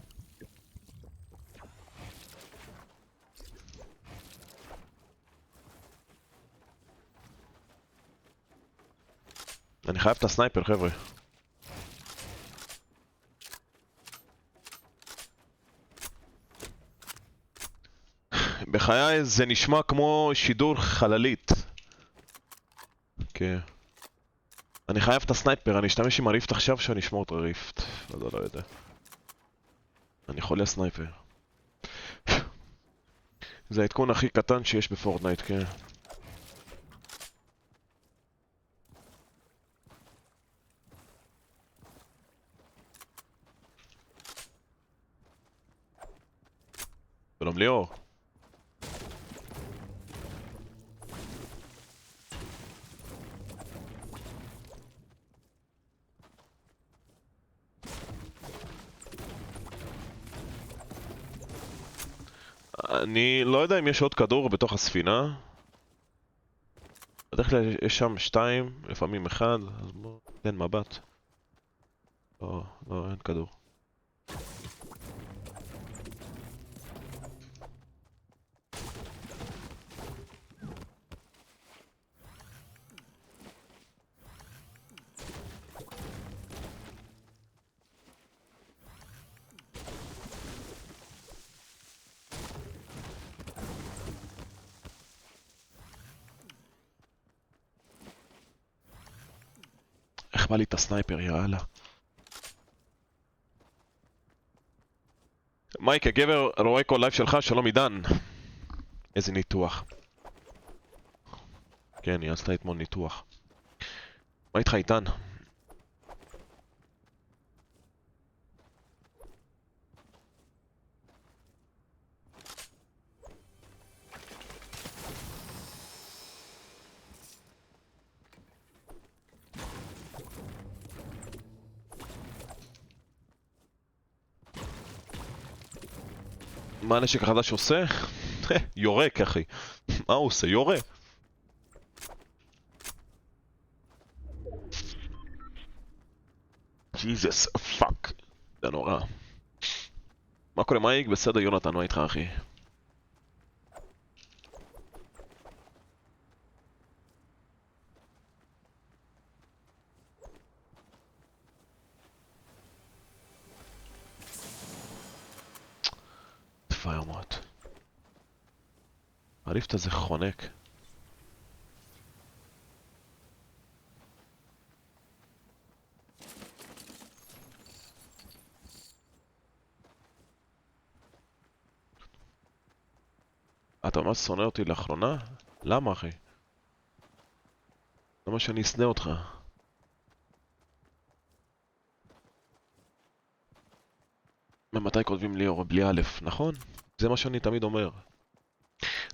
אני חייב את הסנייפר חבר'ה. בחיי זה נשמע כמו שידור חללית. כן. אני חייב את הסנייפר, אני אשתמש עם הריפט עכשיו שאני אשמור את הריפט. לא יודע. אני חולה סנייפר. זה העדכון הכי קטן שיש בפורטנייט, כן. שלום ליאור. אני לא יודע אם יש עוד כדור בתוך הספינה. בדרך כלל יש שם 2, לפעמים 1, אז בוא ניתן מבט. לא, אין כדור. איך בא לי את הסנייפר, יאללה. מייק, הגבר רואה כל לייב שלך, שלום עידן. איזה ניתוח. כן, היא עשתה אתמול ניתוח. מה איתך עידן? מה הנשק החדש עושה? יורק אחי. מה הוא עושה? יורה. ג'יזוס, פאק. זה נורא. מה קורה מייק? בסדר יונתן, מה איתך אחי? פיירמוט. הליפט הזה חונק. אתה ממש שונא אותי לאחרונה? למה אחי? למה שאני אשנא אותך? ממתי כותבים ליאור? בלי א', נכון? זה מה שאני תמיד אומר.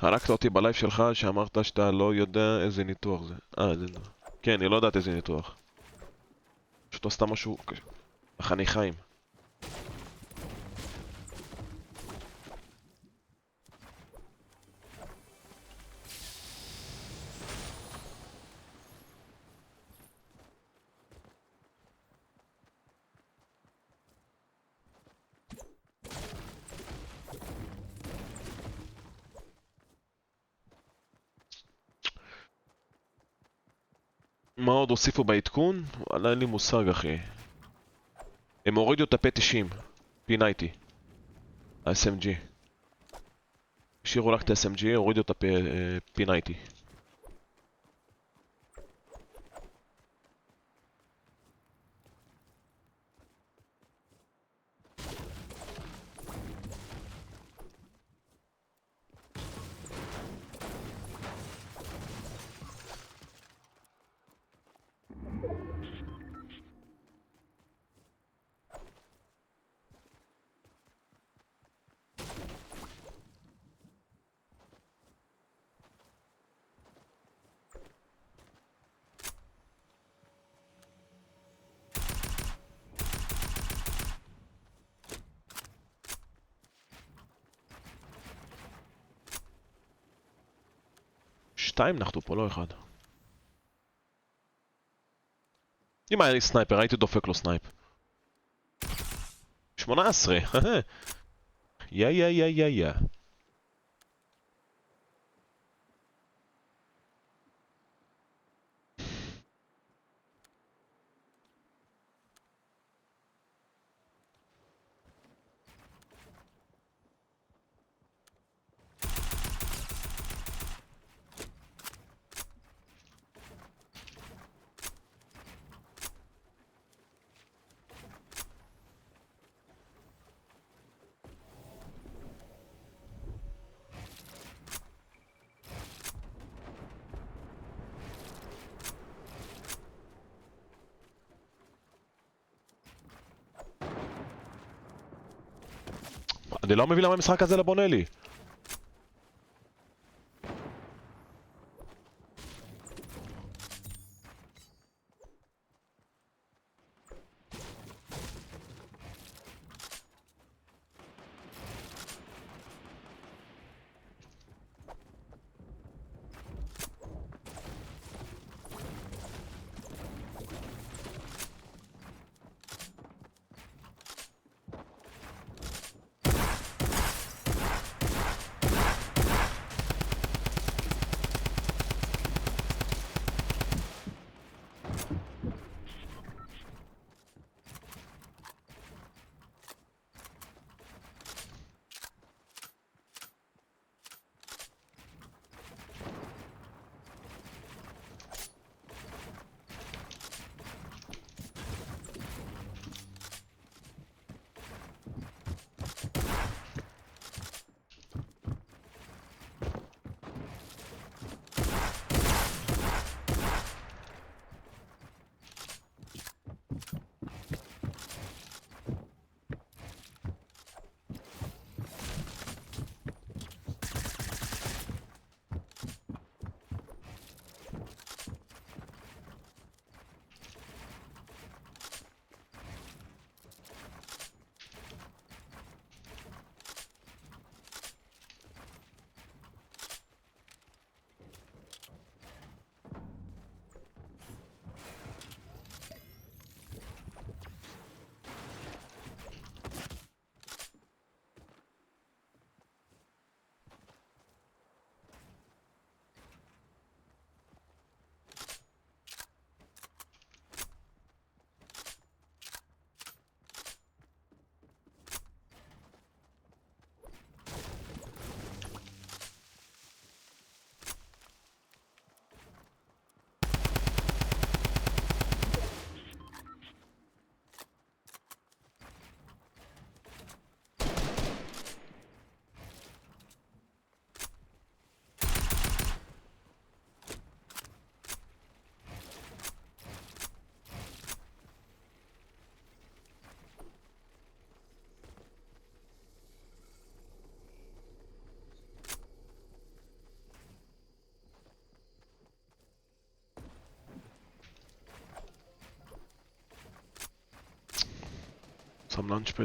הרגת אותי בלייב שלך שאמרת שאתה לא יודע איזה ניתוח זה. זה... כן, היא לא יודעת איזה ניתוח. פשוט עשתה משהו... החניכיים. מה עוד הוסיפו בעדכון? וואלה אין לי מושג אחי. הם הורידו את ה-P90 P90 ה-SMG. השאירו רק את ה-SMG, הורידו את ה-P90. שתיים נחתו פה, לא אחד. אם היה לי סנייפר, הייתי דופק לו סנייפ. 18! יא. אני לא מבין למה המשחק הזה לא בונה לי. שם לנצ'פד.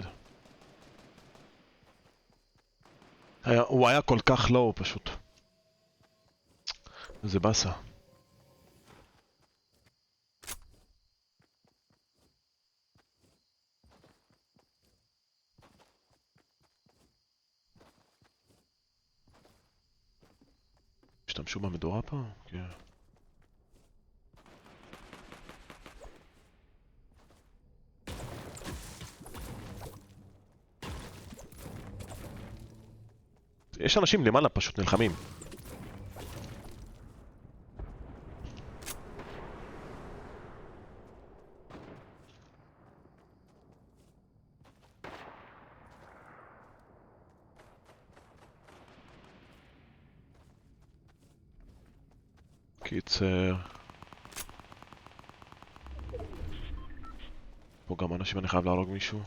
הוא היה כל כך לואו פשוט. איזה באסה. השתמשו במדורה פה? כן. יש אנשים למעלה פשוט נלחמים. קיצר. פה גם אנשים, אני חייב להרוג מישהו.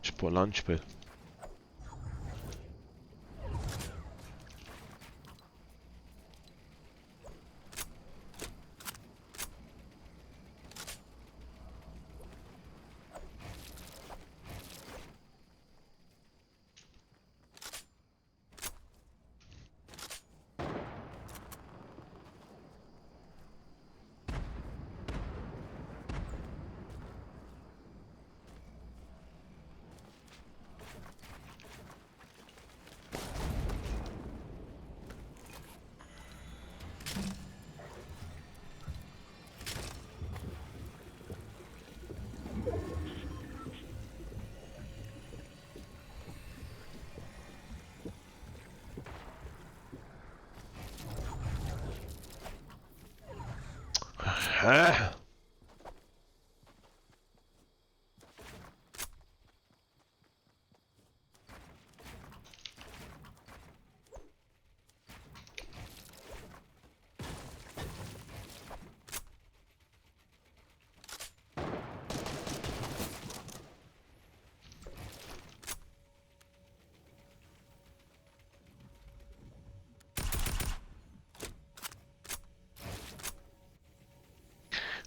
יש פה לנצ'פד.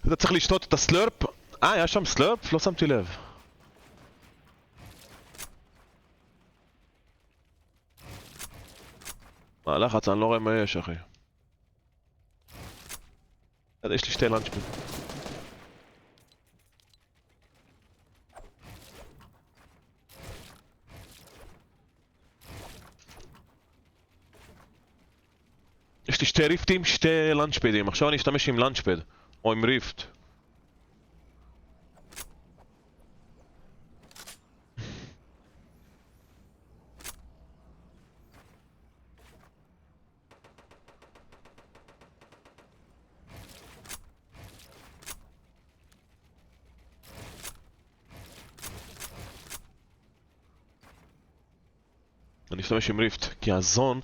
אתה צריך לשתות את הסלרפ? היה שם סלרפ? לא שמתי לב. מה לחץ? אני לא רואה מה יש, אחי. יש לי שתי לנצ'פד. יש לי שתי ריפטים, שתי לנצ'פדים. עכשיו אני אשתמש עם לנצ'פד. או עם ריפט. אני אשתמש עם ריפט, כי הזון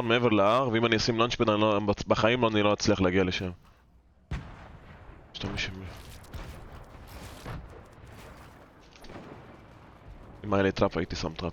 מעבר להר, ואם אני אשים לנצ'פד בחיים אני לא אצליח להגיע לשם. אשתמש עם ריפט. אם היה לי טראפ הייתי שם טראפ.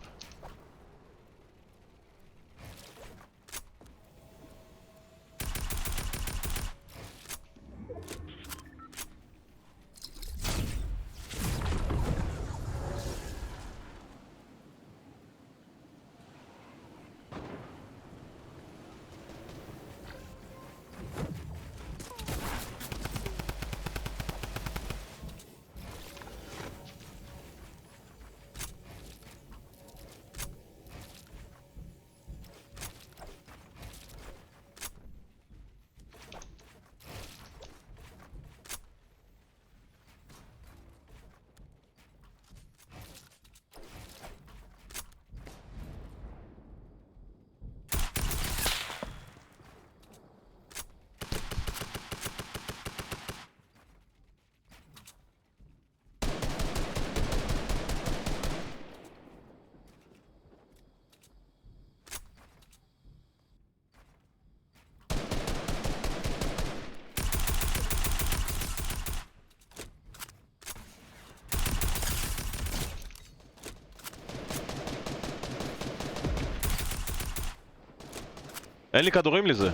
אין לי כדורים לזה.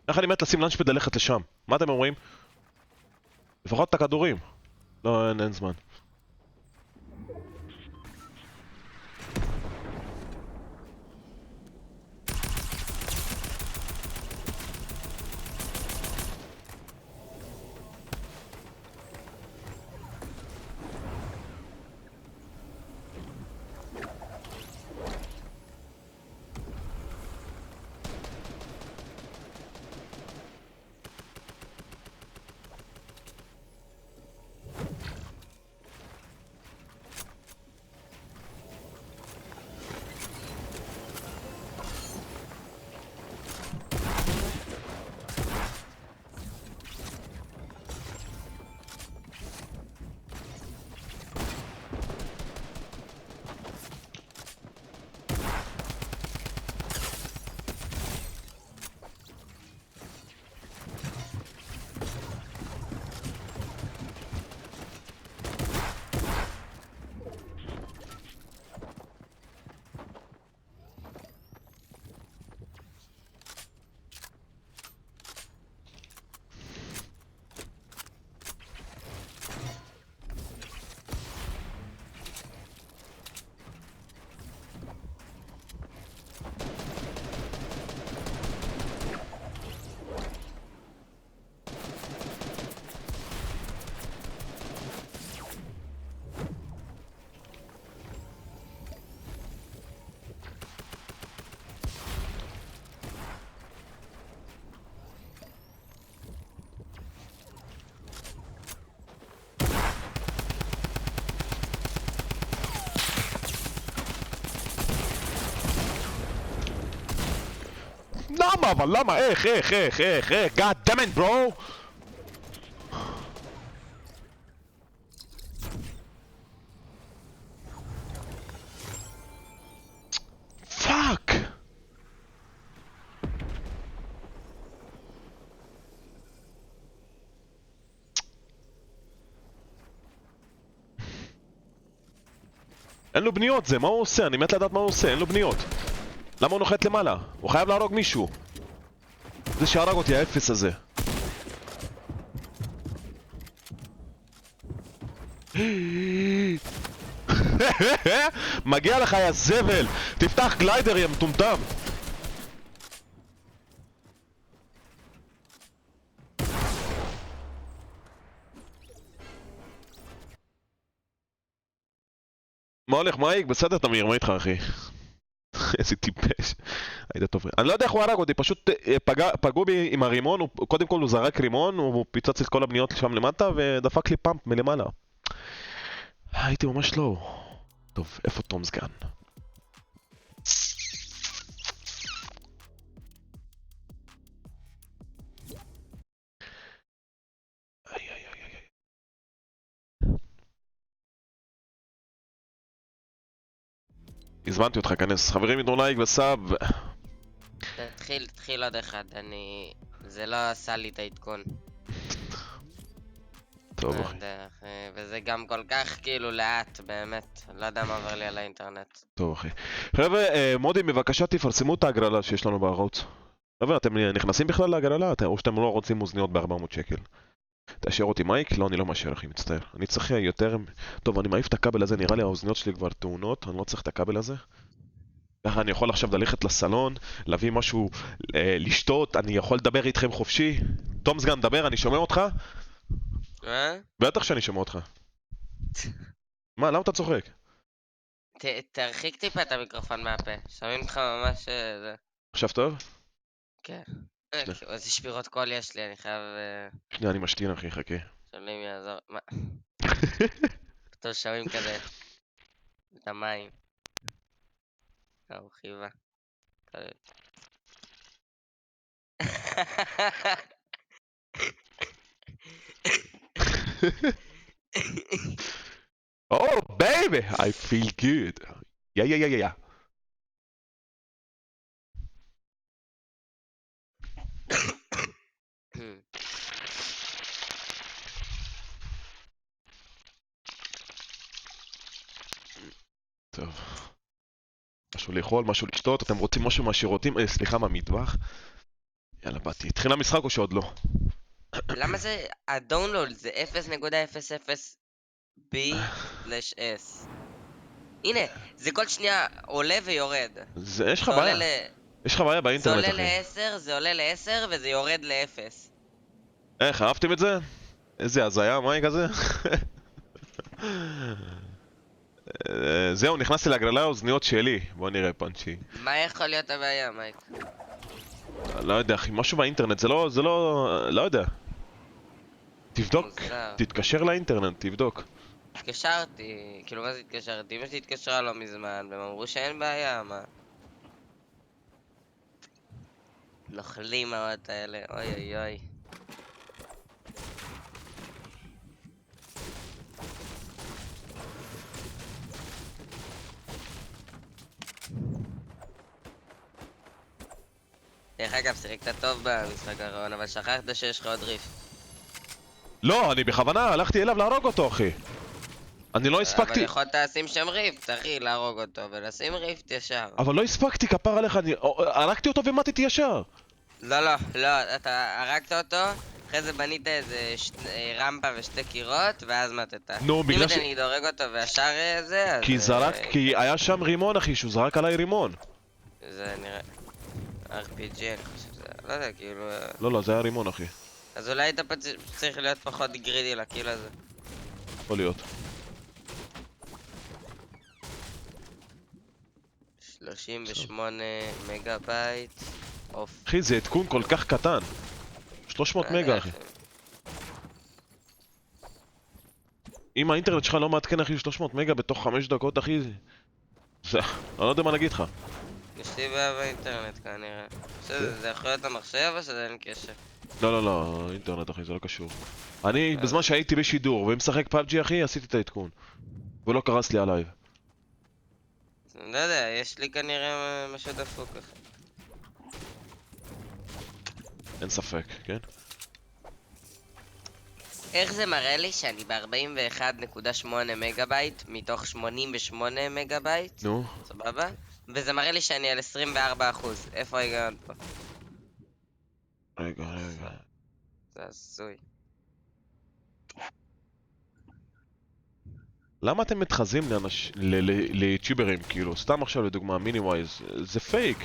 איך אני מת לשים לנצ'פד ללכת לשם? מה אתם אומרים? לפחות את הכדורים. לא, אין זמן. למה? אבל למה? איך? God damn it, bro! פאק! אין לו בניות זה, מה הוא עושה? אני מת לדעת מה הוא עושה, אין לו בניות. למה הוא נוחת למעלה? הוא חייב להרוג מישהו. זה שהרג אותי, האפס הזה. מגיע לך יא זבל! תפתח גליידר יא מטומטם! מה הולך מייק? בסדר תמיר, מה איתך אחי? איזה טיפש. היית טוב. אני לא יודע איך הוא הרג אותי, פשוט פגעו בי עם הרימון, קודם כל הוא זרק רימון, הוא פיצץ את כל הבניות שם למטה ודפק לי פאמפ מלמעלה. הייתי ממש לא. טוב, איפה תום סגן? הזמנתי אותך, כנס. חברים, יתנו לייק וסאב. תתחיל עוד אחד, זה לא עשה לי את העדכון. טוב לא אחי. יודע, אחי, וזה גם כל כך כאילו לאט, באמת. לא יודע מה עובר לי על האינטרנט. טוב אחי. חבר'ה, מודים, בבקשה תפרסמו את ההגרלה שיש לנו בערוץ. חבר'ה, אתם נכנסים בכלל להגרלה? או שאתם לא רוצים אוזניות ב-400 שקל? תאשר אותי מייק? לא, אני לא מאשר אחי, מצטער. אני צריך יותר... טוב, אני מעיף את הכבל הזה, נראה לי האוזניות שלי כבר טעונות, אני לא צריך את הכבל הזה. ככה אני יכול עכשיו ללכת לסלון, להביא משהו, לשתות, אני יכול לדבר איתכם חופשי. תום סגן, דבר, אני שומע אותך? בטח שאני שומע אותך. מה, למה אתה צוחק? תרחיק טיפה את המיקרופון מהפה, שומעים אותך ממש... עכשיו טוב? כן. איזה שבירות קול יש לי, אני חייב... שנייה, אני משתין אחי, חכה. שומעים יעזור... מה? פתאום שומעים כזה... את המים. חיבה. כזה. Oh, baby, I feel good. Yeah. טוב. משהו לאכול, משהו לשתות, אתם רוצים משהו מהשירותים? סליחה, מהמטבח? יאללה, באתי. התחיל המשחק או שעוד לא? למה זה, הדאונלוד זה 0.00b/s. הנה, זה כל שנייה עולה ויורד. יש לך זה עולה בעיה. יש לך בעיה זה באינטרנט, עולה אחי. ל-10, זה עולה ל-10 וזה יורד ל-0. איך, אהבתם את זה? איזה הזיה, מה כזה? זהו, נכנסתי להגרלה האוזניות שלי. בוא נראה פאנצ'י. מה יכול להיות הבעיה, מייק? לא יודע, אחי, משהו באינטרנט, לא יודע. תבדוק, מוזר. תתקשר לאינטרנט, תבדוק. התקשרתי, כאילו מה זה התקשרתי? אמא שלי התקשרה לא מזמן, והם אמרו שאין בעיה, מה? נוכלים העוד האלה, אוי אוי אוי. דרך אגב, שיחקת טוב במשחק האחרון, אבל שכחת שיש לך עוד ריף. לא, אני בכוונה הלכתי אליו להרוג אותו, אחי. אני לא אבל הספקתי. יכולת לשים שם ריף, תחי, להרוג אותו, ולשים ריף ישר. אבל לא הספקתי, כפר עליך, אני הרגתי אותו ומתתי ישר. לא, לא, לא, אתה הרגת אותו, אחרי זה בנית איזה רמפה ושתי קירות, ואז מתת. נו, בגלל אם אתה נגיד הורג אותו וישר זה, אז... כי היה שם רימון, אחי, שהוא זרק עליי רימון. זה נראה... RPG, אני חושב שזה... לא יודע, כאילו... לא, זה היה רימון, אחי. אז אולי היית צריך להיות פחות גרידי לקיל הזה. יכול להיות. 38 מגה בייט. אוף. אחי, זה עדכון כל כך קטן. 300 מגה, אחי. אם האינטרנט שלך לא מעדכן, אחי, 300 מגה בתוך 5 דקות, אחי, זה... אני לא יודע מה להגיד לך. יש לי בעיה באינטרנט כנראה. זה יכול להיות המחשב או שזה אין קשר? לא, אינטרנט, אחי, זה לא קשור. אני, בזמן שהייתי בשידור ומשחק פאבג'י, אחי, עשיתי את העדכון. ולא קרס לי עליי. לא יודע, יש לי כנראה משהו דפוק אחי. אין ספק, כן? איך זה מראה לי שאני ב-41.8 מגה בייט מתוך 88 מגה בייט? נו. סבבה? וזה מראה לי שאני על 24%. איפה ההיגיון פה? רגע. זה הזוי. למה אתם מתחזים ליוטיוברים, כאילו? סתם עכשיו לדוגמה, מיניווייז, זה פייק.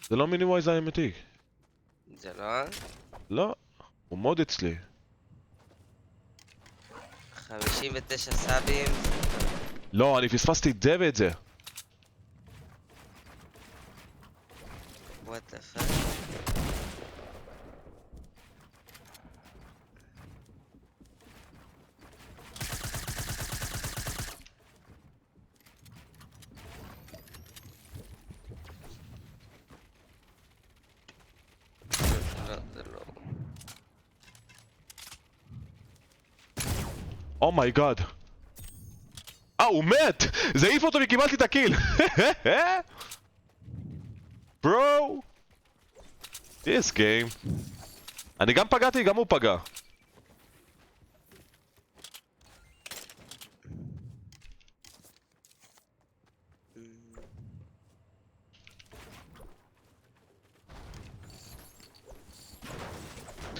זה לא מיניווייז האמיתי. זה לא? לא, הוא מוד אצלי. 59 סאבים. לא, אני פספסתי את זה ואת זה. What the fuck? לא, זה לא. אומייגאד. הוא מת! זה העיף אותו וקיבלתי את הקיל! ברו! This game. אני גם פגעתי, גם הוא פגע.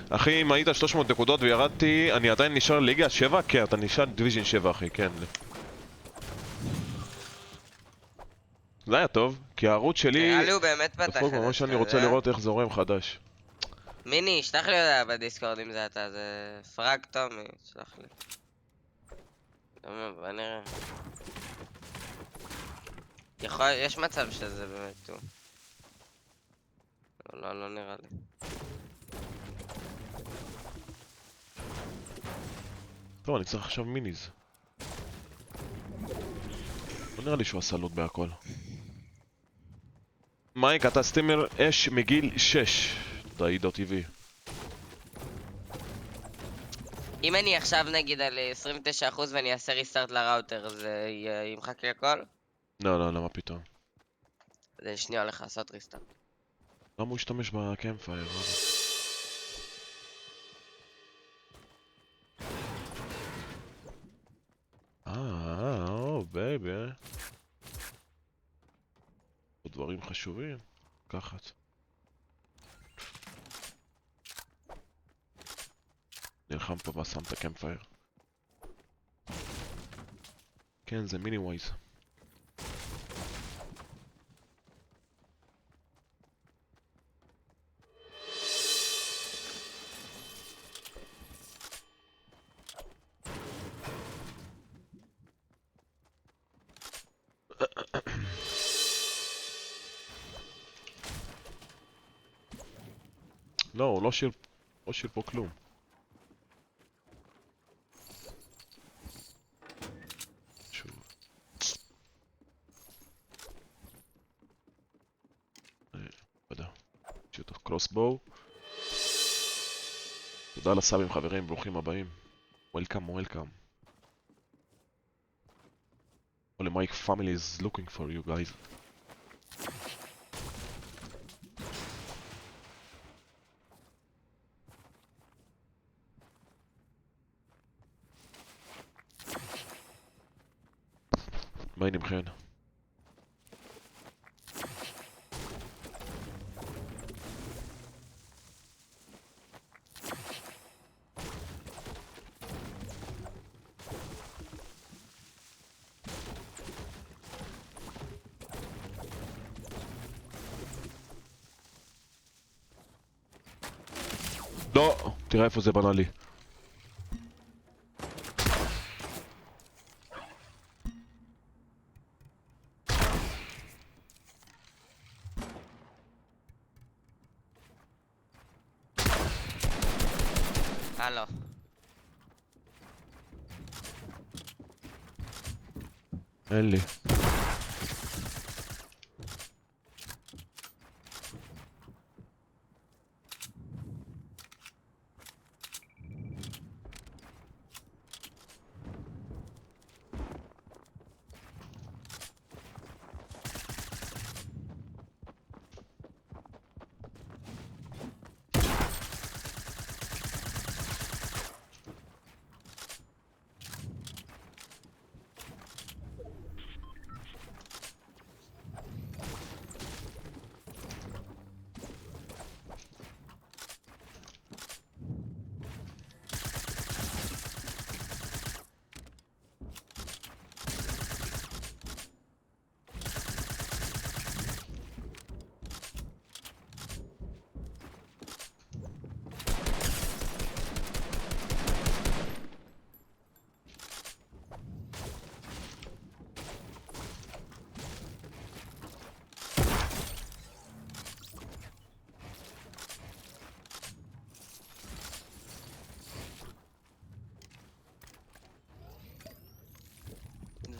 אחי, אם היית 300 נקודות וירדתי, אני עדיין נשאר ליגה 7? כן, אתה נשאר דיוויז'ן 7, אחי, כן. זה היה טוב, כי הערוץ שלי... נראה לי הוא באמת פתח דפוק, ממש שאני רוצה לראות איך זורם חדש. מיני, שלח לי הודעה בדיסקורד אם זה אתה, זה פרג טומי, שלח לי. בוא נראה. יש מצב שזה באמת הוא. לא נראה לי. טוב, אני צריך עכשיו מיניז. לא נראה לי שהוא עשה לוט בהכל. מייק, אתה סטימר אש מגיל 6. תעידו טבעי. אם אני עכשיו נגיד על 29% ואני אעשה ריסטארט לראוטר, זה ימחק לי הכל? לא, למה פתאום? אז אני שנייה הולך לעשות ריסטארט. למה הוא השתמש בקמפייר? בייבי, עוד דברים חשובים. לקחת. נלחם פה ושם את הקמפייר. כן, זה מיני ווייז. לא, הוא לא שיר פה כלום. שוב. בדה. שיוט קרוסבו. תודה לסאבים חברים, ברוכים הבאים. Welcome, welcome. Only my family is looking for you guys. מה העניינים? לא, תראה איפה זה בנה לי. הלו. אין לי.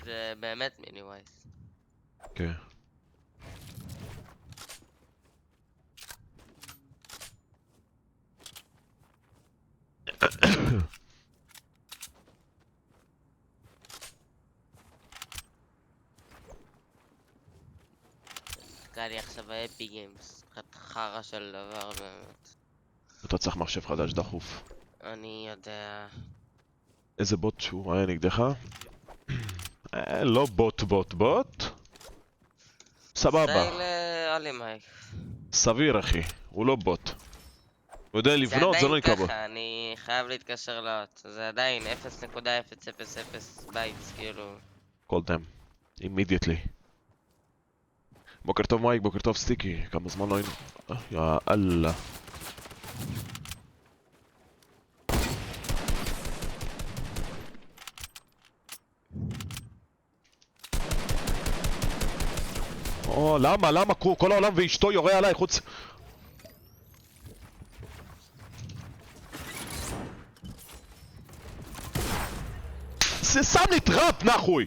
זה באמת מיני ווייס. כן. קל לי עכשיו האפי גיימס. חרא של דבר באמת. אתה צריך מחשב חדש דחוף. אני יודע. איזה בוט שהוא היה נגדך? לא בוט. סבבה. סטייל עלי מייק. סביר אחי, הוא לא בוט. הוא יודע לבנות, זה לא נקרא בוט. ככה, אני חייב להתקשר לאות. זה עדיין 0.000 בייטס, כאילו. כל דם. immediately. בוקר טוב מייק, בוקר טוב סטיקי. כמה זמן לא היינו... יא אללה. או, למה? כל העולם ואשתו יורה עליי חוץ... זה שם לי טראפ, נחוי!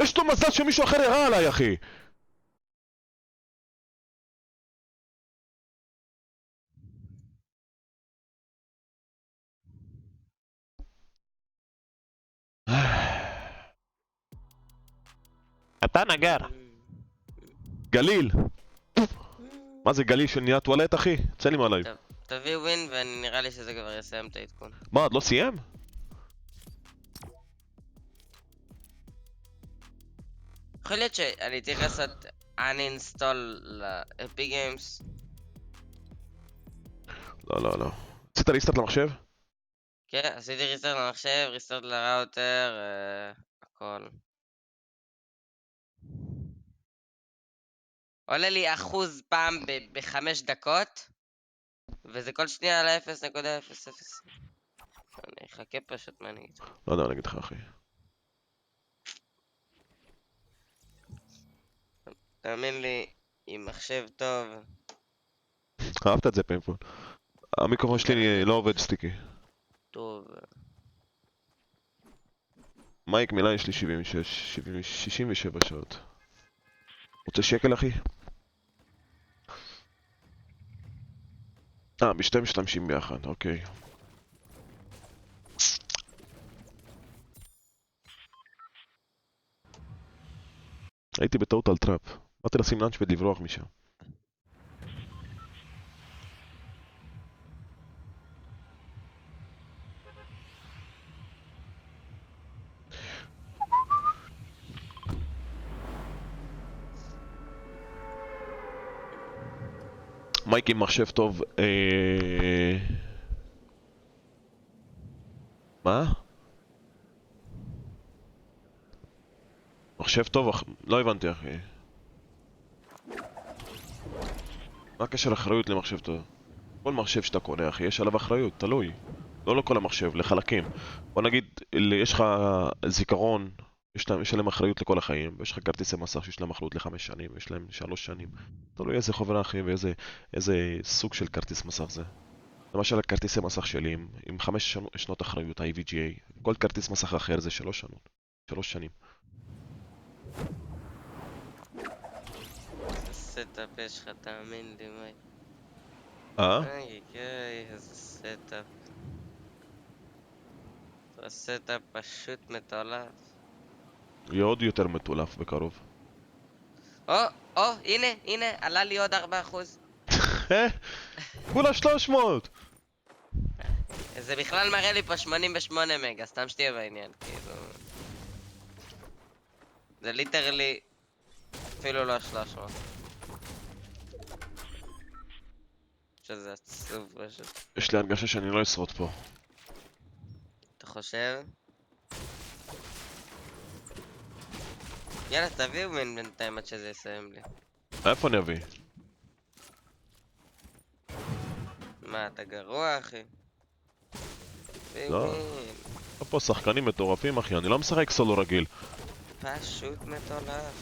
יש לו מזל שמישהו אחר ירה עליי, אחי! אתה נגר! גליל! מה זה גליל של נהיה טואלט, אחי? צא לי מעליי. תביא ווין ונראה לי שזה כבר יסיים את העדכון. מה, עוד לא סיים? יכול להיות שאני צריך לעשות uninstall לאפי גיימס. לא, לא. עשית ריסטארט למחשב? כן, עשיתי ריסטארט למחשב, ריסטארט לראוטר, הכל. עולה לי אחוז פעם ב5 דקות, וזה כל שנייה על 0.00. אני אחכה פשוט מה אני אגיד. לא יודע, אני אגיד לך, אחי. תאמין לי, עם מחשב טוב, אהבת את זה פינפול. המיקרופון שלי לא עובד סטיקי. טוב. מייק מילה יש לי 67 שעות. רוצה שקל, אחי? בשתי משתמשים ביחד, אוקיי. הייתי בטוטל טראפ. באתי לשים לאנצ'פד לברוח משם. מייק עם מחשב טוב, מה? מחשב טוב, לא הבנתי, אחי. מה הקשר אחריות למחשב טוב? כל מחשב שאתה קונה, אחי, יש עליו אחריות, תלוי. לא לכל המחשב, לחלקים. בוא נגיד, יש לך זיכרון, יש להם אחריות לכל החיים, ויש לך כרטיסי מסך שיש להם אחריות ל5 שנים, ויש להם 3 שנים. תלוי איזה חוברה, אחי, ואיזה סוג של כרטיס מסך זה. למשל, הכרטיסי מסך שלי עם 5 שנות אחריות, ה-EVGA. כל כרטיס מסך אחר זה 3 שנים. איזה סטאפ יש לך, תאמין לי, מי. איזה סטאפ. זה סטאפ פשוט מטורף. יהיה עוד יותר מטולף בקרוב. הנה, עלה לי עוד 4%. כולה 300! זה בכלל מראה לי פה 88 מגה, סתם שתהיה בעניין, כאילו... זה ליטרלי... אפילו לא 300. שזה עצוב פשוט. יש לי הרגשה שאני לא אשרוד פה. אתה חושב? יאללה, תביאו מן בינתיים עד שזה יסיים לי. איפה אני אביא? מה, אתה גרוע, אחי? לא. יש פה שחקנים מטורפים, אחי, אני לא משחק סולו רגיל. פשוט מטורף.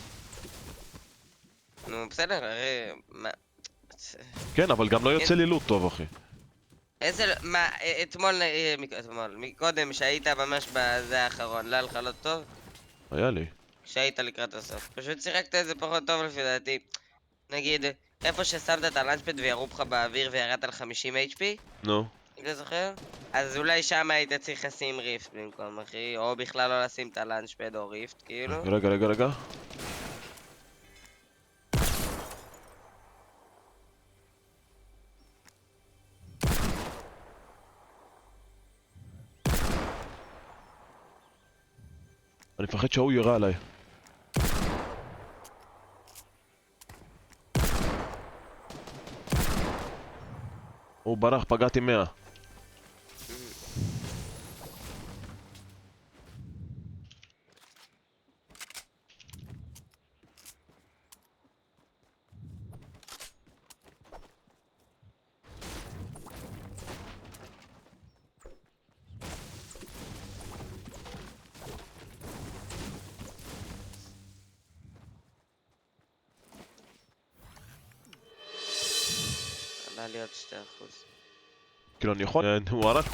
נו, בסדר, הרי... מה... כן, אבל גם לא יוצא לי לוט טוב, אחי. איזה... מה, אתמול... מקודם, שהיית ממש בזה האחרון, לא היה לך לא טוב? היה לי. כשהיית לקראת הסוף. פשוט שיחקת את זה פחות טוב לפי דעתי. נגיד, איפה ששמת את הלאנצ'פד וירו בך באוויר וירדת על 50 HP, נו. אם אתה זוכר? אז אולי שם היית צריך לשים ריפט במקום, אחי, או בכלל לא לשים את הלאנצ'פד או ריפט, כאילו. רגע. אני מפחד שההוא ירה עליי. הוא ברח, פגעתי 100. עלה לי עוד 2%. כאילו אני יכול... הוא הרג.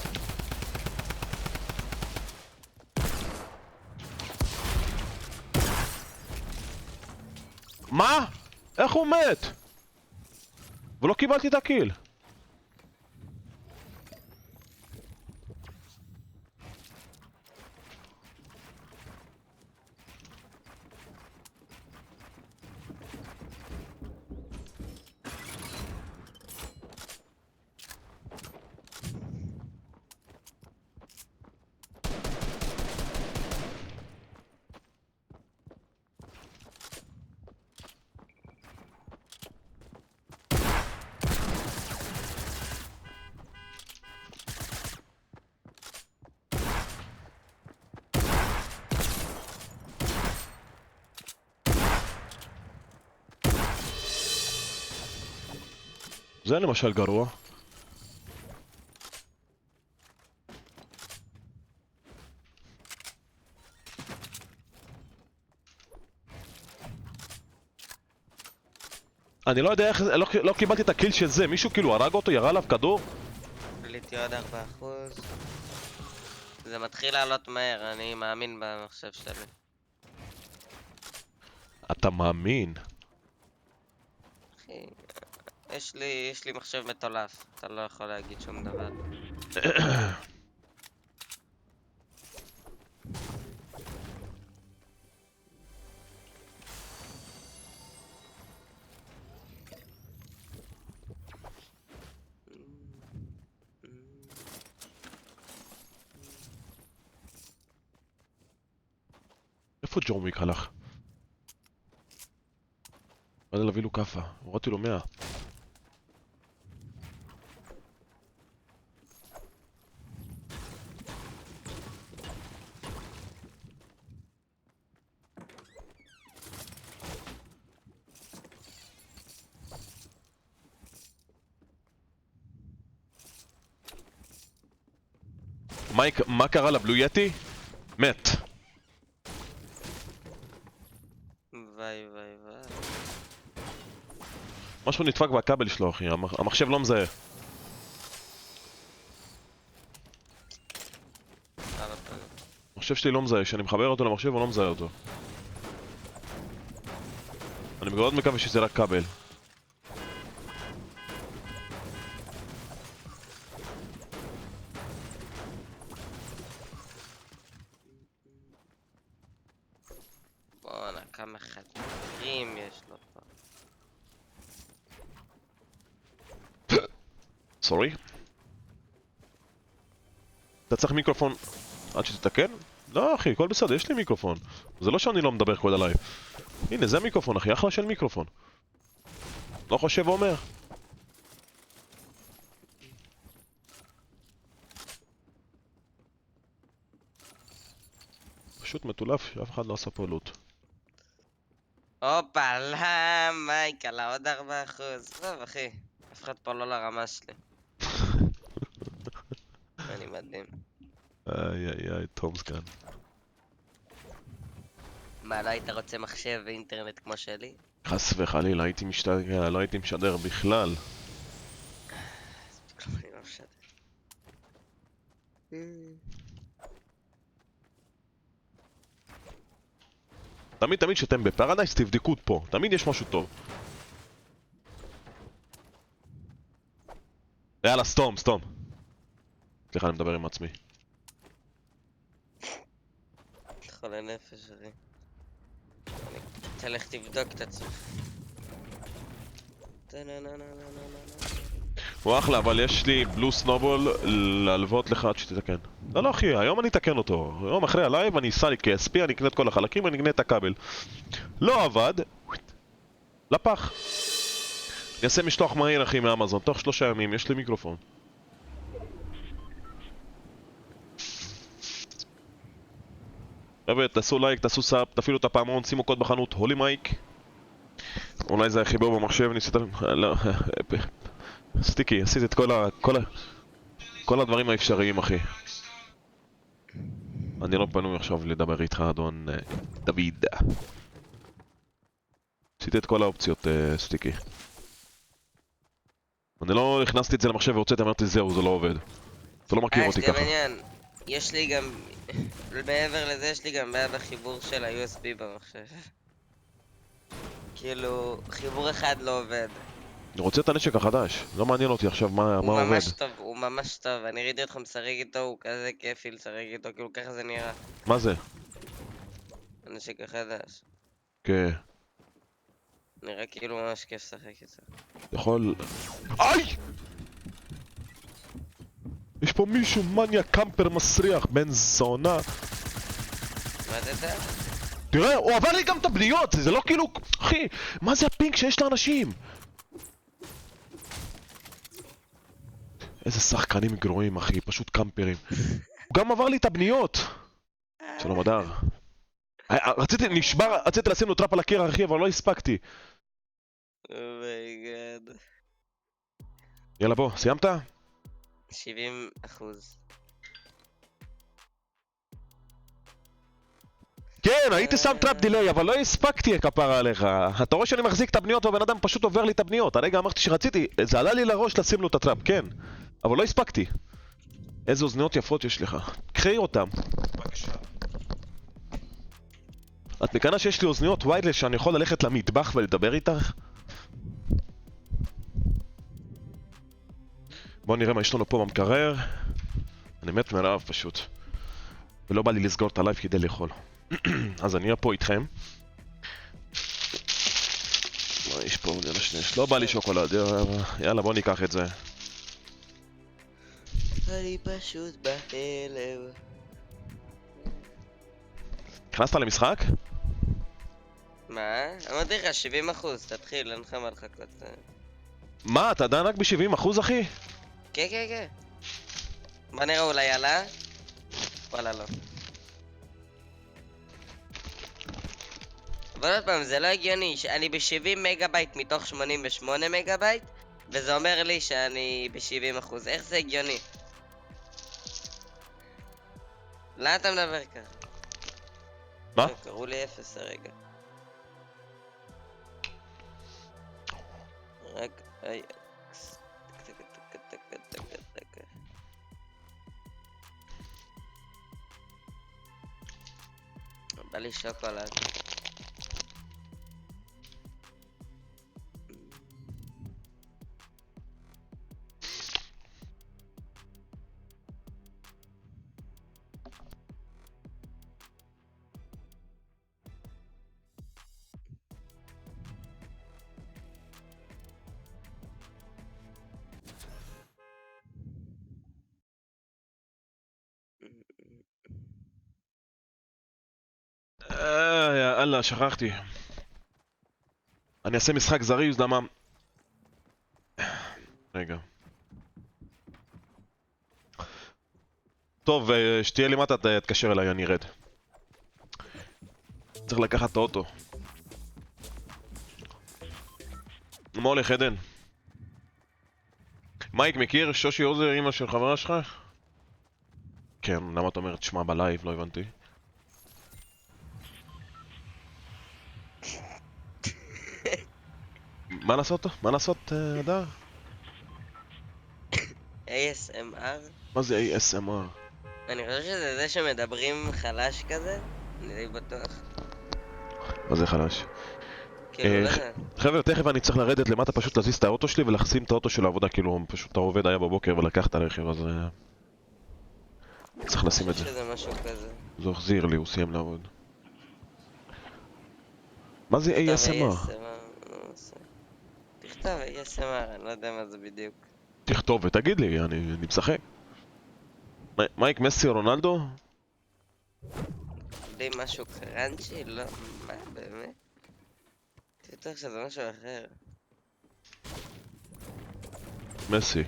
מה? איך הוא מת? ולא קיבלתי את הקיל. זה למשל גרוע. אני לא יודע איך, לא קיבלתי את הקיל של זה, מישהו כאילו הרג אותו, ירה עליו כדור? עליתי עוד 4%. זה מתחיל לעלות מהר, אני מאמין במחשב שלי. אתה מאמין? אחי, יש לי מחשב מטולף, אתה לא יכול להגיד שום דבר. איפה ג'ון וויק הלך? באתי להביא לו כאפה, הורדתי לו 100. מייק, מה קרה לבלו יטי? מת. וואי וואי וואי. משהו נדפק בכבל שלו אחי, המחשב לא מזהה. המחשב שלי לא מזהה, כשאני מחבר אותו למחשב הוא לא מזהה אותו. אני מאוד מקווה שזה רק כבל. בואנה, כמה חתיכים יש לו פה. סורי? אתה צריך מיקרופון עד שתתקן? לא אחי, הכל בסדר, יש לי מיקרופון. זה לא שאני לא מדבר כל הלייב. הנה, זה מיקרופון אחי, אחלה של מיקרופון. לא חושב ואומר. פשוט מטולף שאף אחד לא עשה פה לוט. הופה, לא, מייק, עלה עוד 4%. טוב אחי, אף אחד פה לא לרמה שלי. אני מדהים. איי איי איי, תומס כאן. מה, לא היית רוצה מחשב ואינטרנט כמו שלי? חס וחלילה, הייתי משתגע, לא הייתי משדר בכלל. כלום אני לא משדר. תמיד שאתם בפרדייס תבדקו פה, תמיד יש משהו טוב. יאללה, סתום. סליחה, אני מדבר עם עצמי. חולה נפש אחי. תלך תבדוק את עצמך. הוא אחלה, אבל יש לי בלו סנובול להלוות לך עד שתתקן. לא אחי, היום אני אתקן אותו. יום אחרי הלייב אני אסע לי KSP, אני אקנה את כל החלקים, אני אקנה את הכבל. לא עבד. לפח. אני אעשה משלוח מהיר אחי מאמזון, תוך 3 ימים, יש לי מיקרופון. חבר'ה, תעשו לייק, תעשו סאב, תפעילו את הפעמון, שימו קוד בחנות, הולי מייק. אולי זה החיבור במחשב, ניסית... לא... סטיקי, עשית את כל הדברים האפשריים אחי. אני לא פנוי עכשיו לדבר איתך אדון דוד. עשית את כל האופציות סטיקי. אני לא הכנסתי את זה למחשב והוצאתי, אמרתי זהו, זה לא עובד. אתה לא מכיר אותי ככה. יש לי גם... מעבר לזה יש לי גם בעיה בחיבור של ה-USB במחשב. כאילו, חיבור אחד לא עובד. אני רוצה את הנשק החדש, לא מעניין אותי עכשיו מה עובד. הוא ממש טוב, הוא ממש טוב, אני ראיתי אותך משחק איתו, הוא כזה כיפי לשחק איתו, כאילו ככה זה נראה. מה זה? הנשק החדש. כן. נראה כאילו ממש כיף לשחק איתו. יכול... איי! יש פה מישהו מניה קמפר מסריח, בן זונה. מה זה זה? תראה, הוא עבר לי גם את הבניות, זה לא כאילו... אחי, מה זה הפינק שיש לאנשים? איזה שחקנים גרועים אחי, פשוט קמפרים. הוא גם עבר לי את הבניות. שלום אדר. רציתי לשים לו טראפ על הקיר אחי, אבל לא הספקתי. אומייגאד. יאללה בוא, סיימת? 70%. כן, הייתי שם טראפ דיליי, אבל לא הספקתי כפרה עליך. אתה רואה שאני מחזיק את הבניות והבן אדם פשוט עובר לי את הבניות. הרגע אמרתי שרציתי, זה עלה לי לראש לשים לו את הטראפ, כן. אבל לא הספקתי. איזה אוזניות יפות יש לך. קחי אותם. בבקשה. את מקנה שיש לי אוזניות ויידלס שאני יכול ללכת למטבח ולדבר איתך? בוא נראה מה יש לנו פה במקרר. אני מת מרעב פשוט. ולא בא לי לסגור את הלייב כדי לאכול. אז אני אהיה פה איתכם. מה יש פה? לא בא לי שוקולד. יאללה בוא ניקח את זה. אני פשוט בהלם. נכנסת למשחק? מה? אמרתי לך 70%, תתחיל, אין לך מה לחכות. מה, אתה עדיין רק ב-70% אחי? כן, כן, כן. בוא נראה, אולי עלה? וואלה לא. אבל עוד פעם, זה לא הגיוני שאני ב-70 מגה-בייט מתוך 88 מגה-בייט, וזה אומר לי שאני ב-70%. איך זה הגיוני? למה אתה מדבר ככה? מה? קראו לי 0 הרגע. רק... בא לי שוקולד. יאללה, שכחתי. אני אעשה משחק זריז, למה... רגע. טוב, שתהיה למטה, תתקשר אליי, אני ארד. צריך לקחת את האוטו. מה הולך, עדן? מייק, מכיר? שושי עוזר, אמא של חברה שלך? כן, למה אתה אומר תשמע בלייב? לא הבנתי. מה לעשות? מה לעשות, אדר? ASMR? מה זה ASMR? אני חושב שזה זה שמדברים חלש כזה? אני די בטוח. מה זה חלש? כאילו, לא יודע. חבר'ה, תכף אני צריך לרדת למטה פשוט להזיז את האוטו שלי ולחסים את האוטו של העבודה, כאילו פשוט העובד היה בבוקר ולקח את הרכב, אז צריך לשים את אני חושב זה. שזה משהו כזה. זה החזיר לי, הוא סיים לעבוד. מה זה תכתוב ASMR? תכתוב ASMR, אני לא יודע מה זה בדיוק. תכתוב ותגיד לי, אני משחק. מייק, מסי או רונלדו? די משהו קראנצ'י? לא, מה באמת? תבטוח שזה משהו אחר. מסי.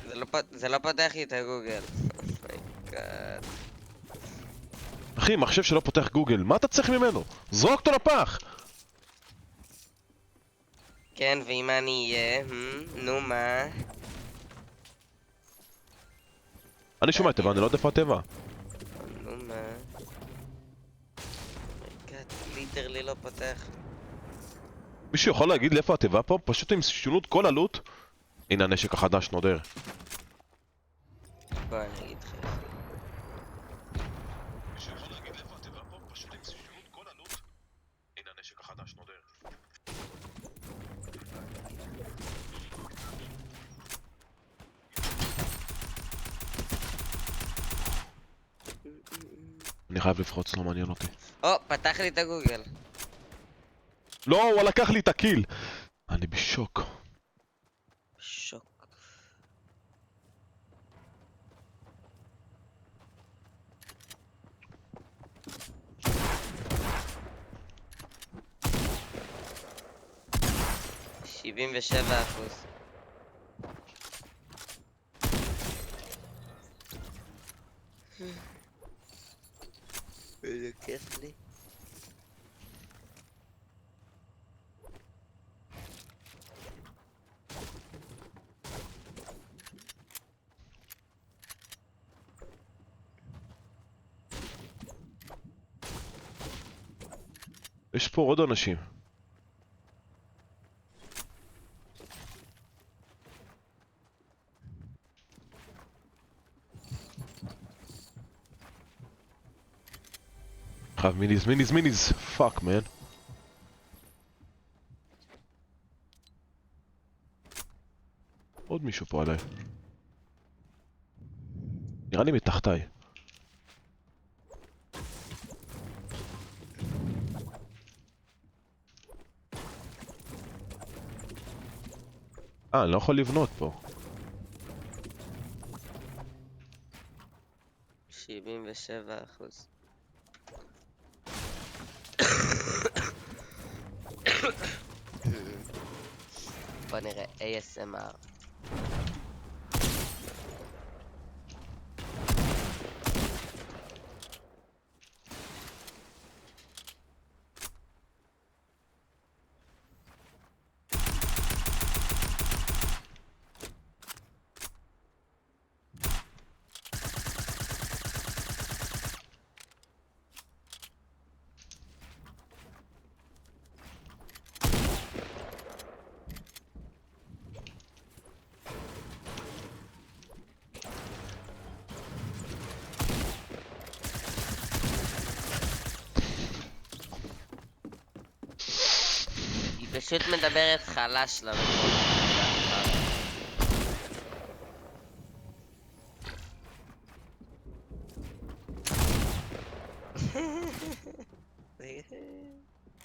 זה לא פותח לי את הגוגל. אומייגאד. אחי, מחשב שלא פותח גוגל, מה אתה צריך ממנו? זרוק אותו לפח! כן, ואם אני אהיה, נו מה? אני שומע תיבה, אני לא יודע איפה התיבה. נו מה? אומייגאד, ליטרלי לא פותח. מישהו יכול להגיד לי איפה התיבה פה? פשוט עם שונות כל עלות. הנה הנשק החדש נודר. בוא אני אגיד לך. מישהו יכול להגיד לי איפה התיבה פה? פשוט עם שונות כל עלות. הנה הנשק החדש נודר. אני חייב לפרוץ, לא מעניין אותי. או, פתח לי את הגוגל. לא, הוא לקח לי את הקיל! אני בשוק. שוק. $77. איזה כיף לי. יש פה עוד אנשים. חייב מיניז, פאק מן. עוד מישהו פה עליי. נראה לי מתחתיי. אני לא יכול לבנות פה. 77%. בוא נראה ASMR. היא פשוט מדברת חלש למקום.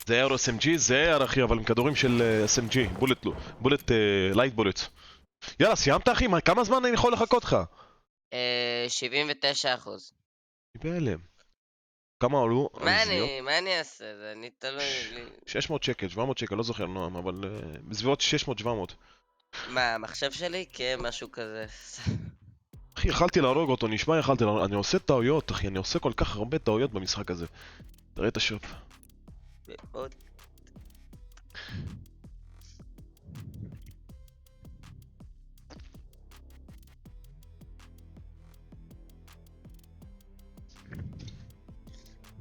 זה היה SMG, זה היה אחי, אבל עם כדורים של SMG, בולט, לייט בולט. יאללה, סיימת אחי? כמה זמן אני יכול לחכות לך? 79%. אני בהלם. כמה עלו? מה אני אעשה? זה אני תלוי לי. 600 שקל, 700 שקל, לא זוכר נועם, אבל בסביבות 600-700. מה, המחשב שלי? כן, משהו כזה. אחי, יכלתי להרוג אותו, נשמע יכלתי להרוג, אני עושה טעויות, אחי, אני עושה כל כך הרבה טעויות במשחק הזה. תראה את השופ. מאוד.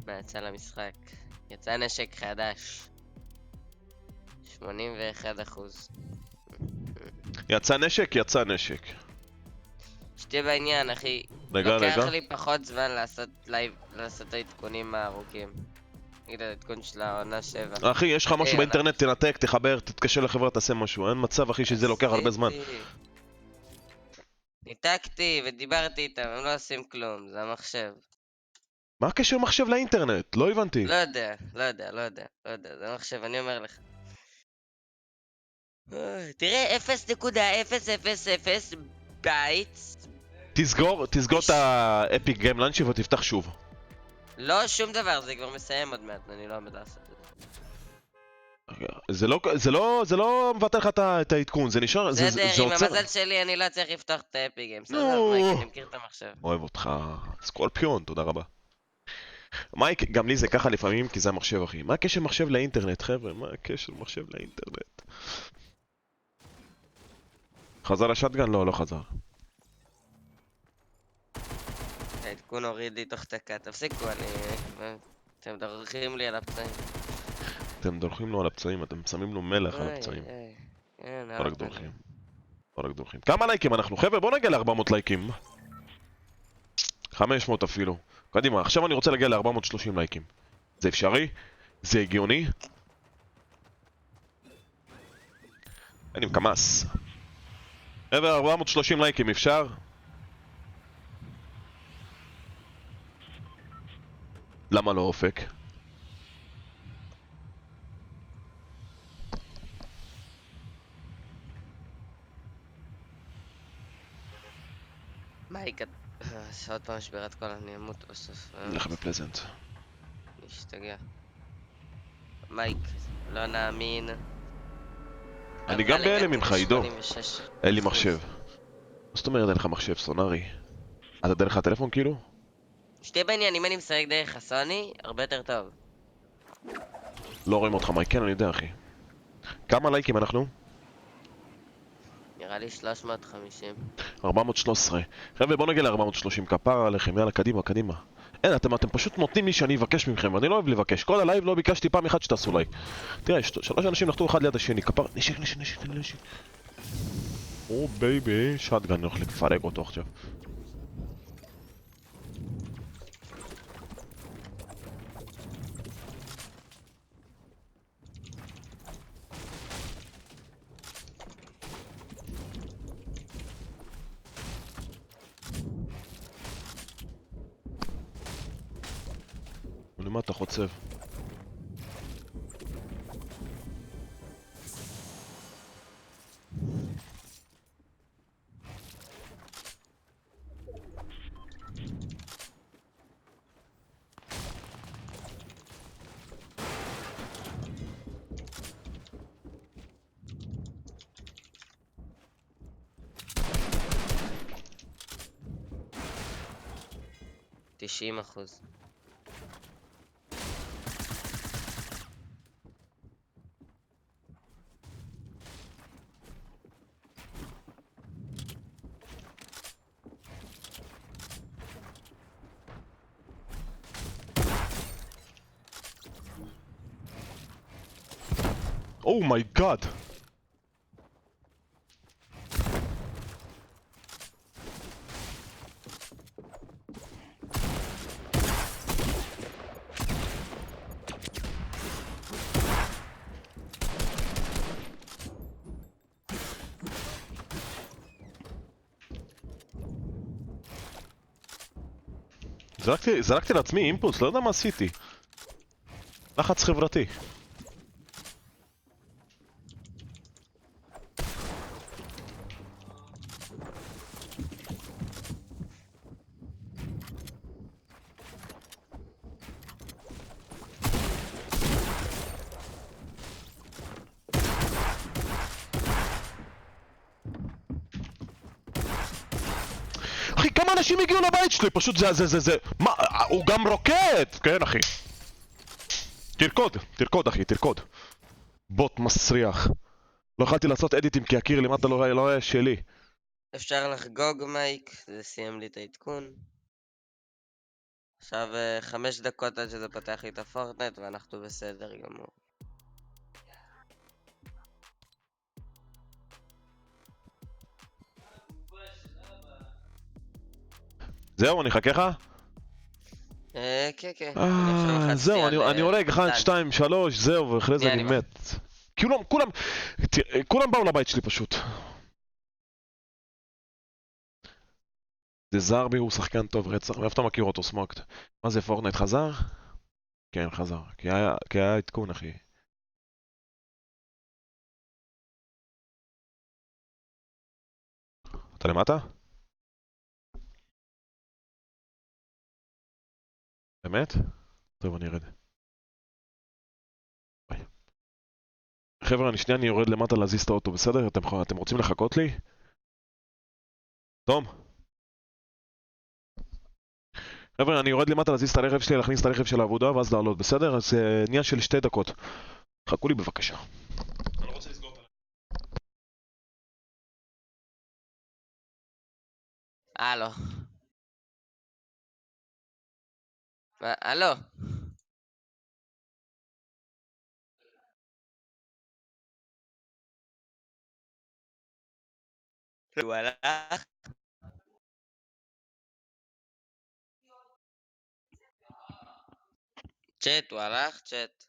מה יצא למשחק? יצא נשק חדש. 81%. יצא נשק? יצא נשק. שתהיה בעניין, אחי. רגע. לוקח לי פחות זמן לעשות לייב, לעשות את העדכונים הארוכים. נגיד העדכון של העונה 7. אחי, יש לך משהו באינטרנט, תנתק, תחבר, תתקשר לחברה, תעשה משהו. אין מצב, אחי, שזה לוקח הרבה זמן. ניתקתי ודיברתי איתם, הם לא עושים כלום, זה המחשב. מה הקשר מחשב לאינטרנט? לא הבנתי. לא יודע, זה המחשב, אני אומר לך. תראה, 0.000 בייטס. תסגור את האפיק גיים לאנצ'י ותפתח שוב. לא, שום דבר, זה כבר מסיים עוד מעט, אני לא עומד לעשות את זה. זה לא מבטל לך את העדכון, זה נשאר, זה בסדר, עם עוצר. המזל שלי אני לא צריך לפתוח את האפיק גיים, בסדר? נו. מייק, אני מכיר את המחשב. אוהב אותך, סקורפיון, תודה רבה. מייק, גם לי זה ככה לפעמים, כי זה המחשב, אחי. מה הקשר מחשב לאינטרנט, חבר'ה? מה הקשר מחשב לאינטרנט? חזר לשטגן? לא חזר. העדכון הוריד לי תוך דקה, תפסיקו, אתם דורכים לי על הפצעים. אתם דורכים לו על הפצעים, אתם שמים לו מלח על הפצעים. כן, לא רק דורכים. כמה לייקים אנחנו? חבר'ה, בואו נגיע ל-400 לייקים. 500 אפילו. קדימה, עכשיו אני רוצה להגיע ל-430 לייקים. זה אפשרי? זה הגיוני? אני מקמס. חבר'ה, 430 לייקים, אפשר? למה לא אופק? מייק, עוד פעם שבירת קול, אני אמות בסוף. נלך בפלזנט. נשתגע. מייק, לא נאמין. אני גם בהלם ממך, עידו. אין לי מחשב. מה זאת אומרת אין לך מחשב, סונארי? אתה דרך הטלפון כאילו? שתהיה בעניין, אם אני משחק דרך הסוני, הרבה יותר טוב. לא רואים אותך, מייק, כן, אני יודע, אחי. כמה לייקים אנחנו? נראה לי 350. 413. חבר'ה, בוא נגיע ל-430, כפרה עליכם, יאללה, קדימה. אין, אתם פשוט נותנים לי שאני אבקש מכם, ואני לא אוהב לבקש. כל הלייב לא ביקשתי פעם אחת שתעשו לייק. תראה, שלוש אנשים נחתו אחד ליד השני, כפר... נשק. או בייבי, שטגן, אני הולך לפרק אותו עכשיו. למה אתה חוצב? תשעים אחוז. אומייגאד! זרקתי לעצמי אימפולס, לא יודע מה עשיתי. לחץ חברתי. אחי, כמה אנשים הגיעו לבית שלי? פשוט זה... מה? הוא גם רוקד! כן, אחי. תרקוד, אחי, תרקוד. בוט מסריח. לא יכולתי לעשות אדיטים כי הקיר למטה לא היה שלי. אפשר לחגוג מייק, זה סיים לי את העדכון. עכשיו 5 דקות עד שזה פותח לי את הפורטנט ואנחנו בסדר גמור. זהו, אני אחכה לך? כן. אני עכשיו לחצתי זהו, על, אני הורג 1, דן. 2, 3, זהו, ואחרי זה שנייה, אני אני מת. כולם באו לבית שלי פשוט. זה זרבי, הוא שחקן טוב רצח, מאיפה אתה מכיר אותו, סמוקט? מה זה, פורטנייט חזר? כן, חזר, כי היה עדכון, אחי. אתה למטה? באמת? טוב, אני ארד. ביי. חבר'ה, אני יורד למטה להזיז את האוטו, בסדר? אתם רוצים לחכות לי? תום? חבר'ה, אני יורד למטה להזיז את הרכב שלי, להכניס את הרכב של העבודה, ואז לעלות, בסדר? אז עניין של 2 דקות. חכו לי בבקשה. אני לא רוצה לסגור את הלו. הלו. הוא הלך? צ'אט, הוא הלך? צ'אט.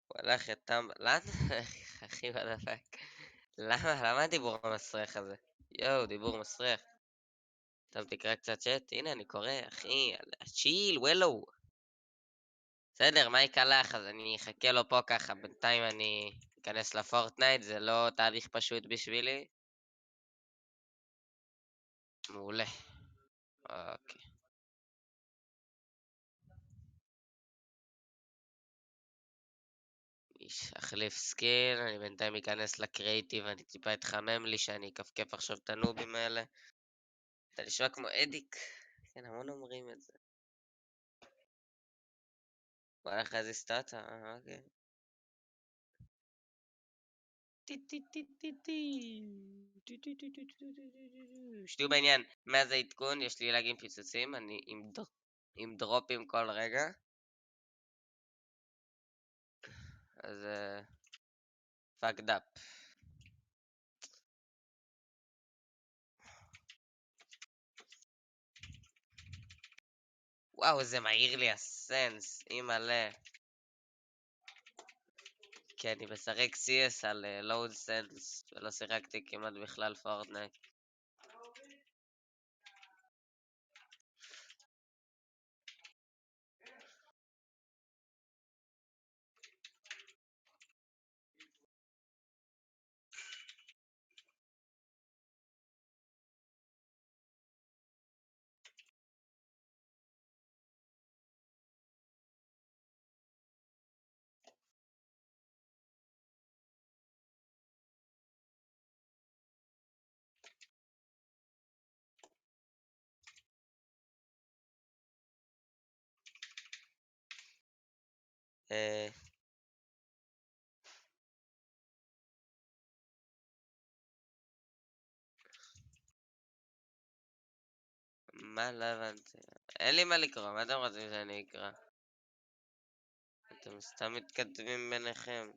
הוא הלך את טמב... לאן? אחי בדפק. למה הדיבור המסריח הזה? יואו, דיבור מסריח. טוב, תקרא קצת צ'אט. הנה, אני קורא, אחי. צ'יל, וולו. בסדר, מייק הלך, אז אני אחכה לו פה ככה. בינתיים אני אכנס לפורטנייט, זה לא תהליך פשוט בשבילי. מעולה. אוקיי. אחליף סקין, אני בינתיים אכנס לקריאיטיב, אני טיפה אתחמם לי שאני אכפכף עכשיו את הנובים האלה. אתה נשמע כמו אדיק. כן, המון אומרים את זה. וואלה לך איזה סטאטה, אוקיי. שתהיו בעניין, מאז העדכון יש לי לגים פיצוצים, אני עם דרופים כל רגע. אז fucked up. וואו, איזה מהיר לי הסנס, אימא'לה. כי אני משחק CS על לואוד סנס, ולא שיחקתי כמעט בכלל פורטנייט. מה לא הבנתי? אין לי מה לקרוא, מה אתם רוצים שאני אקרא? אתם סתם מתכתבים ביניכם.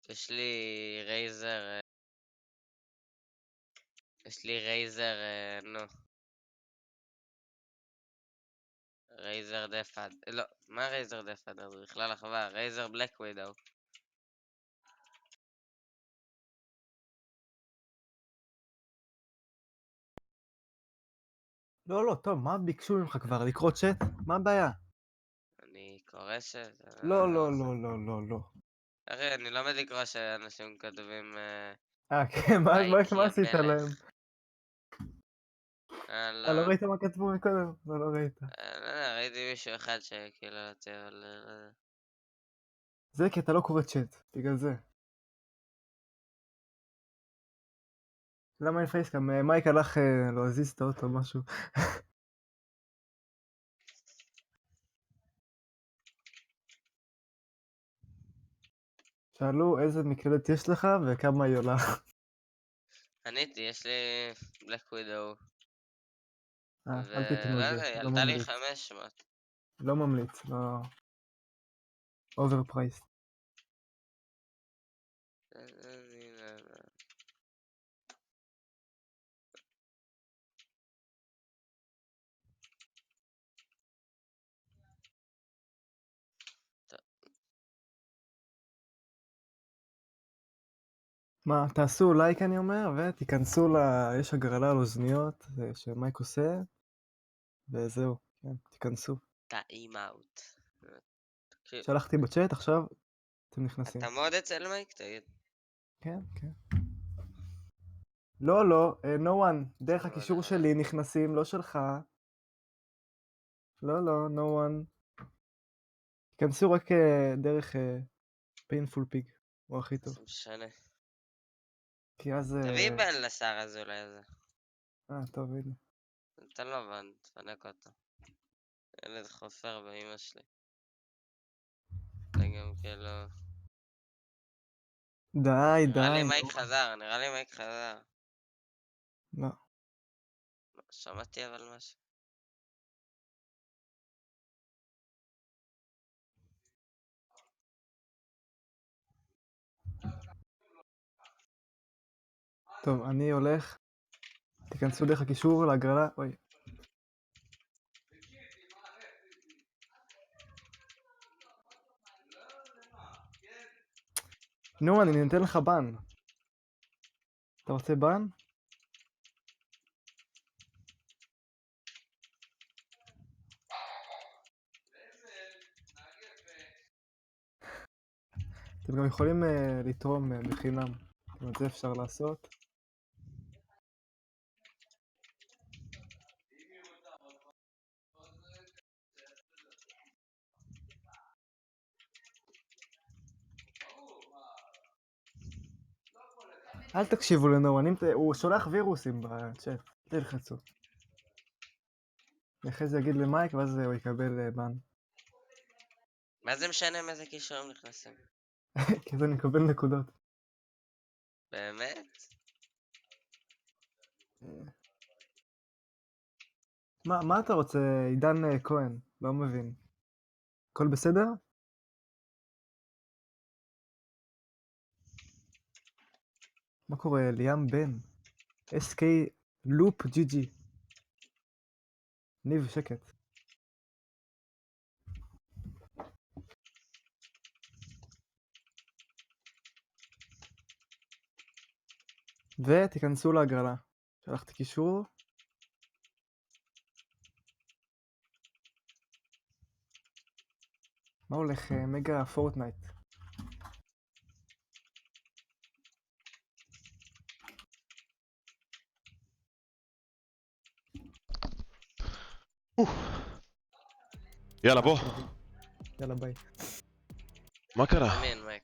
יש לי רייזר, נו, רייזר דפאד, לא, מה רייזר דפאד? זה בכלל אחווה, רייזר בלק ווידאו. לא, טוב, מה ביקשו ממך כבר? לקרוא צ'אט? מה הבעיה? אני קורא לא. לא. אחי, אני לומד לקרוא שאנשים כותבים כן, מה לייק יא עשית להם? מלך. לא לא, ראית מה כתבו מקודם? לא ראית. לא יודע, ראיתי מישהו אחד שכאילו יוצא, אבל לא יודע. זה כי אתה לא קורא צ'אט, בגלל זה. למה אין פייסקאם? מייק הלך להזיז את האוטו או משהו. שאלו איזה מקלדת יש לך וכמה היא עולה. עניתי, יש לי בלק ווידאו, אל תקנו ולא את זה, יודע, היא לא עלתה לי ממליץ. 500. לא ממליץ, לא... אובר פרייס. מה, תעשו לייק אני אומר, ותיכנסו יש הגרלה על אוזניות שמייק עושה, וזהו, כן, תיכנסו. טעים אאוט. שלחתי בצ'אט, עכשיו אתם נכנסים. אתה מאוד אצל מייק? תגיד. כן. לא, no one, דרך הקישור שלי נכנסים, לא שלך. לא, no one. תיכנסו רק דרך painful pig, הוא הכי טוב. זה משנה. כי אז... תביא בן לשר אזולאי הזה. טוב, הנה. תן לו בן, תפנק אותו. ילד חופר באמא שלי. זה גם כאילו... די. נראה לי מייק חזר. לא. שמעתי אבל משהו. טוב, אני הולך. תיכנסו דרך הקישור להגרלה. אוי. נו, אני נותן לך בן. אתה רוצה בן? אתם גם יכולים לתרום בחינם. גם את זה אפשר לעשות. אל תקשיבו לנואנים, הוא שולח וירוסים בצ'אט, תלחצו. אחרי זה יגיד למייק ואז הוא יקבל בן. מה זה משנה מאיזה קישורים נכנסים? כי אז אני מקבל נקודות. באמת? מה אתה רוצה, עידן כהן? לא מבין. הכל בסדר? מה קורה? ליאם בן. SK לופ GG. ניב שקט. ותיכנסו להגרלה. שלחתי קישור. מה הולך? מגה פורטנייט. יאללה בוא. יאללה ביי. מה קרה? אמין, מייק.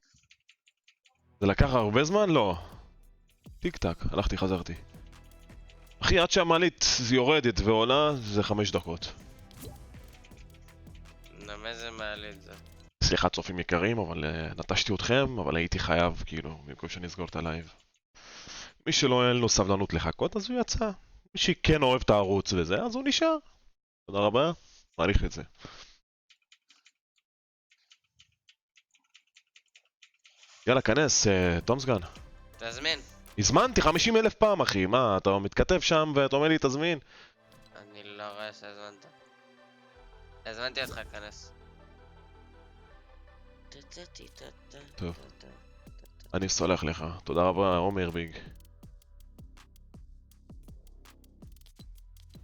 זה לקח הרבה זמן? לא. טיק טק, הלכתי חזרתי. אחי, עד שהמעלית יורדת ועולה זה 5 דקות. איזה מעלית זה? סליחה צופים יקרים, אבל נטשתי אתכם, אבל הייתי חייב, כאילו, במקום שאני אסגור את הלייב. מי שלא אין לו סבלנות לחכות, אז הוא יצא. מי שכן אוהב את הערוץ וזה, אז הוא נשאר. תודה רבה, מעריך את זה. יאללה, כנס, תום סגן. תזמין. הזמנתי 50,000 פעם, אחי. מה, אתה מתכתב שם ואתה אומר לי תזמין? אני לא רואה שהזמנת. הזמנתי אותך, כנס. טוב. אני סולח לך. תודה רבה, עומר ביג.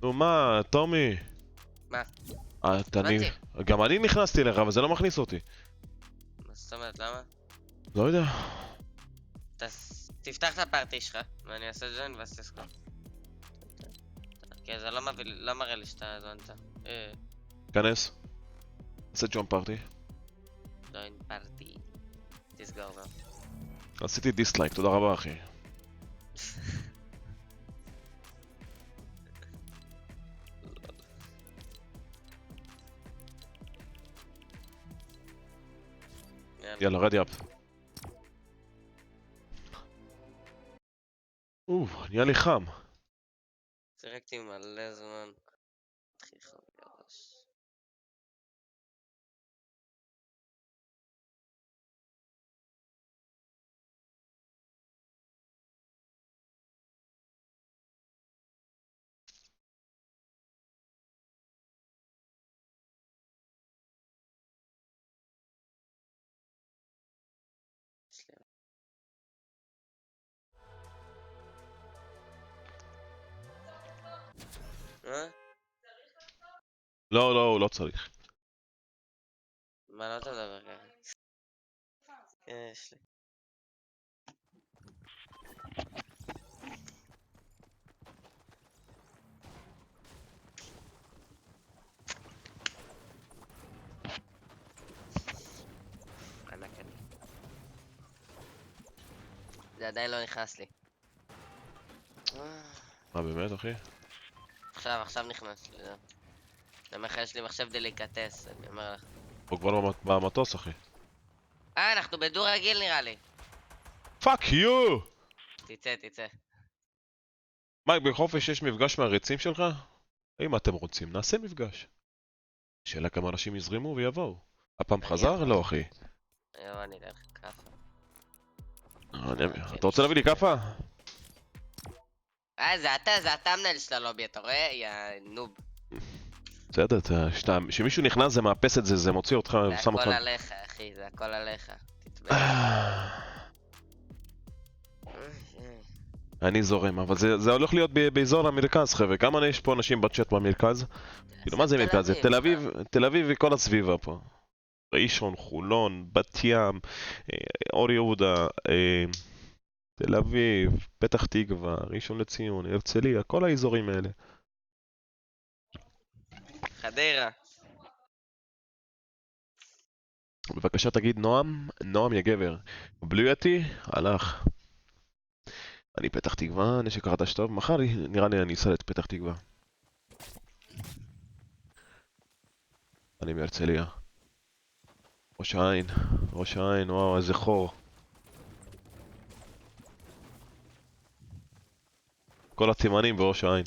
נו מה, טומי? מה? אני... גם אני נכנסתי לך, אבל זה לא מכניס אותי. מה זאת אומרת, למה? לא יודע. תפתח את הפארטי שלך, ואני אעשה ג'וין ואז תסכום. כי זה לא מראה לי שאתה הזמנת. כנס. עשה ג'ון פארטי. ג'וין פארטי. תסגור זה. עשיתי דיסלייק, תודה רבה אחי. יאללה, רדי אפ. נהיה לי חם. שיחקתי מלא זמן. הכי חם בראש. לא, לא, הוא לא צריך. מה, לא אתה מדבר ככה? כן, יש לי. ענק אני. זה עדיין לא נכנס לי. מה באמת אחי? עכשיו נכנס לי, זהו. אני אומר לך, יש לי מחשב דליקטס, אני אומר לך. הוא כבר במטוס אחי. אנחנו בדו רגיל נראה לי. פאק יו! תצא. מייק, בחופש יש מפגש מהרצים שלך? אם אתם רוצים, נעשה מפגש. שאלה כמה אנשים יזרימו ויבואו. הפעם חזר? לא אחי. יואו, אני אתן לך כאפה. אתה רוצה להביא לי כאפה? זה אתה המנהל של הלובי, אתה רואה? יא נוב. בסדר, כשמישהו נכנס זה מאפס את זה, זה מוציא אותך, זה שם הכל אותך. עליך, אחי, זה הכל עליך. תתבייש. אני זורם, אבל זה הולך להיות באזור המרכז, חבר'ה. כמה יש פה אנשים בצ'אט במרכז? כאילו, מה זה מרכז? זה תל אביב וכל הסביבה פה. ראשון, חולון, בת ים, אור יהודה, תל אביב, פתח תקווה, ראשון לציון, הרצליה, כל האזורים האלה. חדרה. בבקשה תגיד נועם יגבר. בלויאטי, הלך. אני פתח תקווה, נשק חדש טוב, מחר נראה לי אני אסע את פתח תקווה. אני מהרצליה. ראש העין, וואו, איזה חור. כל התימנים בראש העין.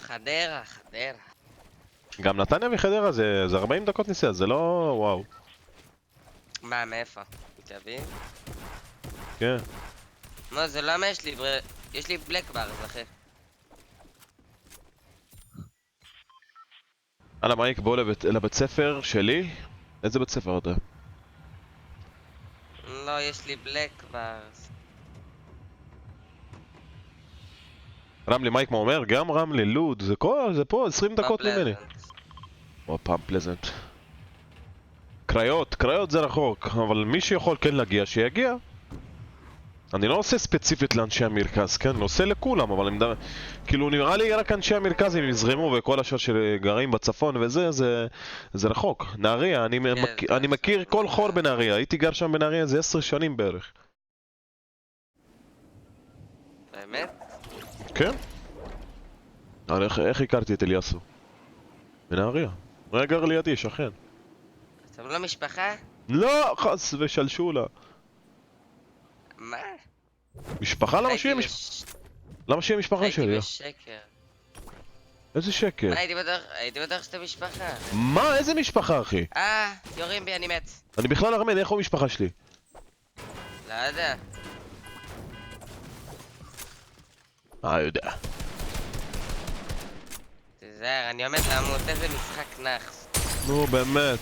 חדרה. גם נתניה וחדרה זה 40 דקות נסיעה, זה לא וואו. מה, מאיפה? מתל אביב? כן. לא, זה למה יש לי בלק בארז, אחי. הלאה מייק, בוא לבית ספר שלי. איזה בית ספר אתה? לא, יש לי בלק בארז. רמלי, מייק מה אומר? גם רמלי, לוד, זה פה 20 דקות ממני. או פעם פלזנט. קריות זה רחוק, אבל מי שיכול כן להגיע, שיגיע. אני לא עושה ספציפית לאנשי המרכז, כן? אני עושה לכולם, אבל אני מדבר... כאילו נראה לי רק אנשי המרכז הם יזרמו וכל השאר שגרים בצפון וזה, זה רחוק. נהריה, אני מכיר כל חור בנהריה, הייתי גר שם בנהריה זה 10 שנים בערך. באמת? כן? אבל איך הכרתי את אליאסו? בנהריה. הוא היה גר לידי, שכן. אתם לא משפחה? לא, חס ושלשולה. מה? משפחה? למה שיהיה משפחה? למה שיהיה משפחה שלי? הייתי בשקר. איזה שקר? הייתי בטוח שאתה משפחה. מה? איזה משפחה, אחי? יורים בי, אני מת. אני בכלל ארמני, איך הוא משפחה שלי? לא יודע. יודע. תיזהר, אני עומד לעמוד, איזה משחק נאחס. נו, באמת.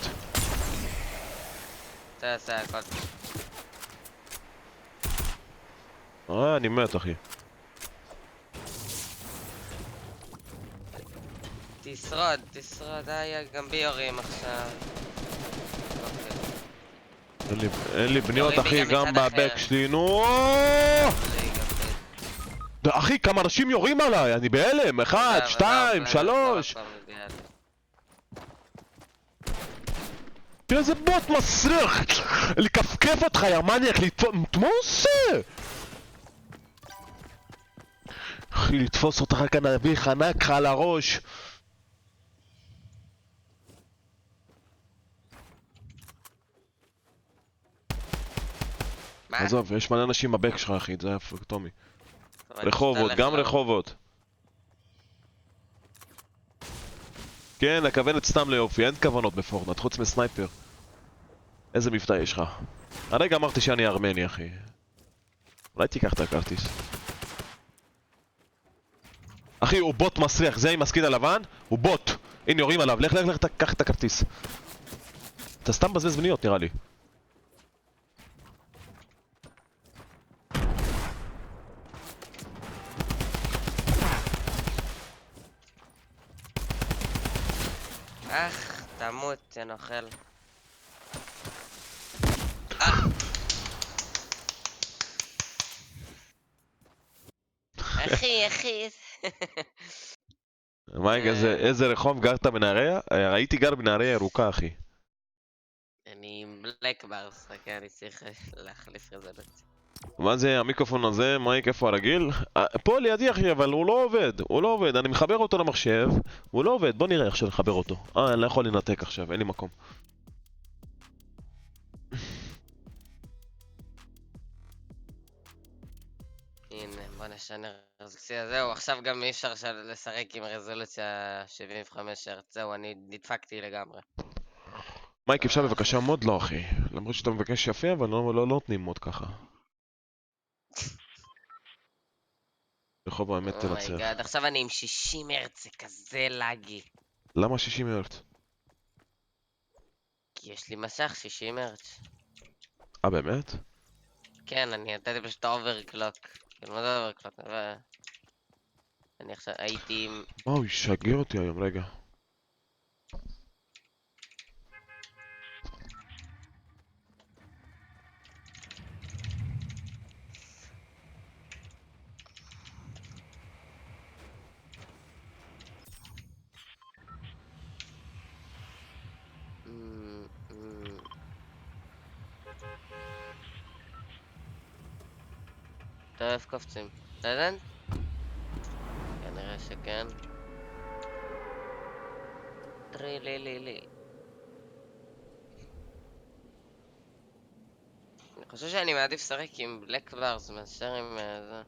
תעשה הכל. אני מת, אחי. תשרוד, גם בי יורים עכשיו. אין לי בניות, אחי, גם בבק שלי, נו! אחי, כמה אנשים יורים עליי, אני בהלם, 1, 2, 3. תראה איזה בוט מסריח, לקפקף אותך, יא מניאק, מה עושה? אחי, לתפוס אותך כאן, להביא חנק לך על הראש. עזוב, יש מלא אנשים בבק שלך, אחי, זה היה טומי. רחובות, גם רחובות. כן, הכוונת סתם ליופי, אין כוונות בפורטנייט, חוץ מסנייפר. איזה מבטא יש לך? הרגע אמרתי שאני ארמני, אחי. אולי תיקח את הכרטיס. אחי, הוא בוט מסריח, זה עם הסקיד הלבן? הוא בוט. הנה, יורים עליו, לך, תקח את הכרטיס. אתה סתם בזבז בניות, נראה לי. תמות, יא נוכל. אחי. מייק, איזה רחוב גרת בנהריה? הייתי גר בנהריה ירוקה, אחי. אני עם בלק בארס, רק אני צריך להחליף רזולוציה. מה זה המיקרופון הזה? מייק, איפה הרגיל? פה לידי, אחי, אבל הוא לא עובד. אני מחבר אותו למחשב, הוא לא עובד. בוא נראה איך שנחבר אותו. אני לא יכול לנתק עכשיו, אין לי מקום. הנה, בוא נשנה רזולוציה. זהו, עכשיו גם אי אפשר לשחק עם רזולוציה 75 הרץ. זהו, אני נדפקתי לגמרי. מייק, אפשר בבקשה מוד? לא, אחי. למרות שאתה מבקש יפה, אבל לא נותנים מוד ככה. רחוב האמת תנצח. אומייגאד, עכשיו אני עם 60 הרץ, זה כזה לגי. למה 60 הרץ? כי יש לי מסך 60 הרץ. באמת? כן, אני נתתי פשוט אוברקלוק. כאילו, מה זה אוברקלוק? אני עכשיו הייתי עם... מה, הוא ישגע אותי היום, רגע. אתה אוהב קופצים. תדן? כנראה שכן. טרילילילי. אני חושב שאני מעדיף לשחק עם בלק ברס מאשר עם זה.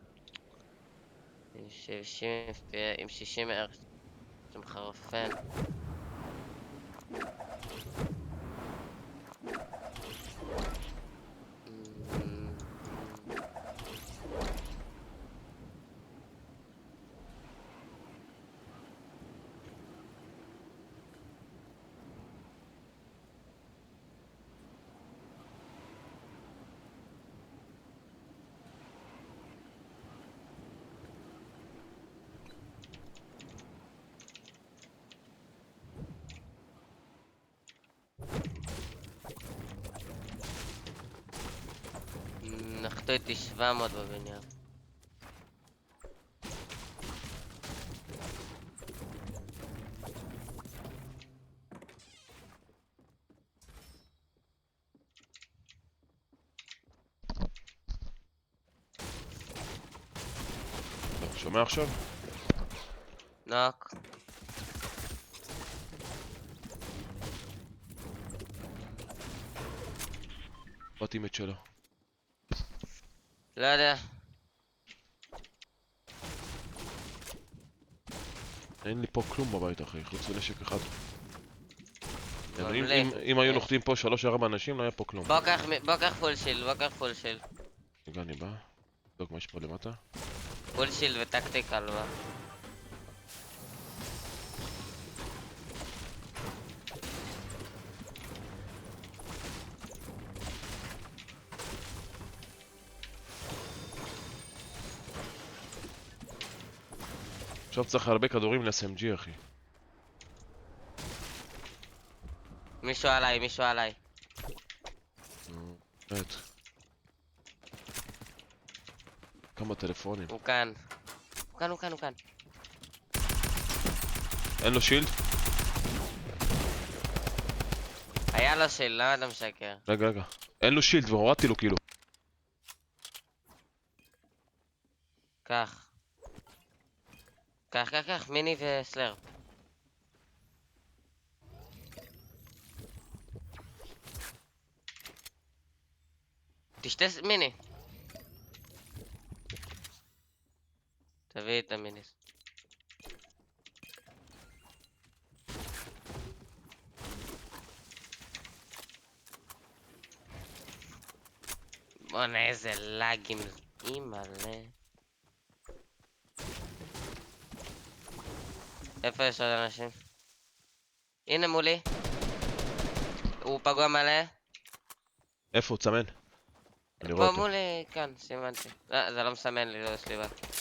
עם 60 הרץ. זה מחרפן. נחתו איתי 700 בבניין. שומע עכשיו? נוק. באתי מת שלו. לא יודע. אין לי פה כלום בבית אחי, חוץ מנשק אחד. גם אם- לי. אם היו נוחתים פה 3-4 אנשים, לא היה פה כלום. בוא קח פול שילד, בוא קח פול שילד. רגע, אני בא. לבדוק מה יש פה למטה. פול שילד וטקטיקל בא. עכשיו צריך הרבה כדורים ל-SMG אחי. מישהו עליי, מישהו עליי. באמת. כמה טלפונים. הוא כאן. הוא כאן, הוא כאן, הוא כאן. אין לו שילד? היה לו שילד, למה אתה משקר? רגע. אין לו שילד והורדתי לו כאילו. קח. קח, מיני וסלר. תשתה מיני. תביא את המיני. בוא'נה איזה לאגים. אימא'לה. איפה יש עוד אנשים? הנה מולי. הוא פגוע מלא. איפה הוא? צמן? אני רואה פה אותו. מולי, כאן, סימנתי. לא, זה לא מסמן לי, לא יש לי בת.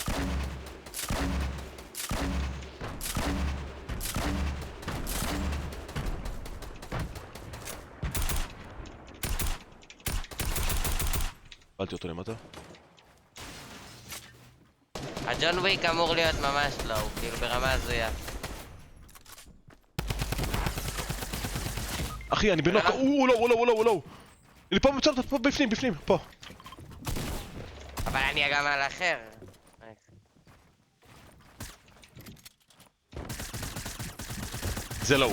קיבלתי אותו למטה. הג'ון וויק אמור להיות ממש לא, הוא כאילו ברמה הזויה. אחי, אני בנוק. הוא לא. אני פה בצד, פה בפנים, פה. אבל אני גם על אחר. זה לא.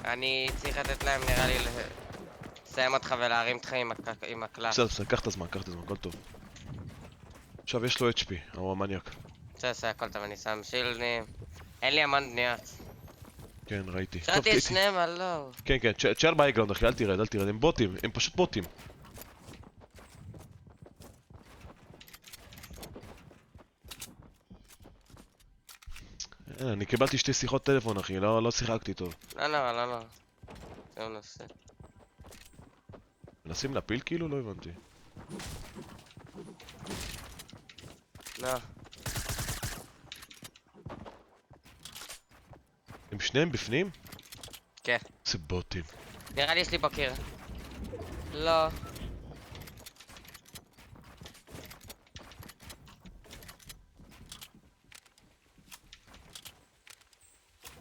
אני צריך לתת להם נראה לי לסיים אותך ולהרים אותך עם הקלף. בסדר, קח את הזמן, הכל טוב. עכשיו יש לו HP, הוא המניאק. בסדר, הכל טוב, אני שם שילדים. אין לי המון בניות. כן, ראיתי. שאלתי את שניהם על לא. כן, תשאר באייגראונד אחי, אל תרד, הם בוטים, הם פשוט בוטים. אני קיבלתי 2 שיחות טלפון, אחי, לא שיחקתי טוב. לא נורא, לא נורא. זהו נושא. מנסים להפיל כאילו? לא הבנתי. לא. הם שניהם בפנים? כן. זה בוטים. נראה לי יש לי בקיר. לא.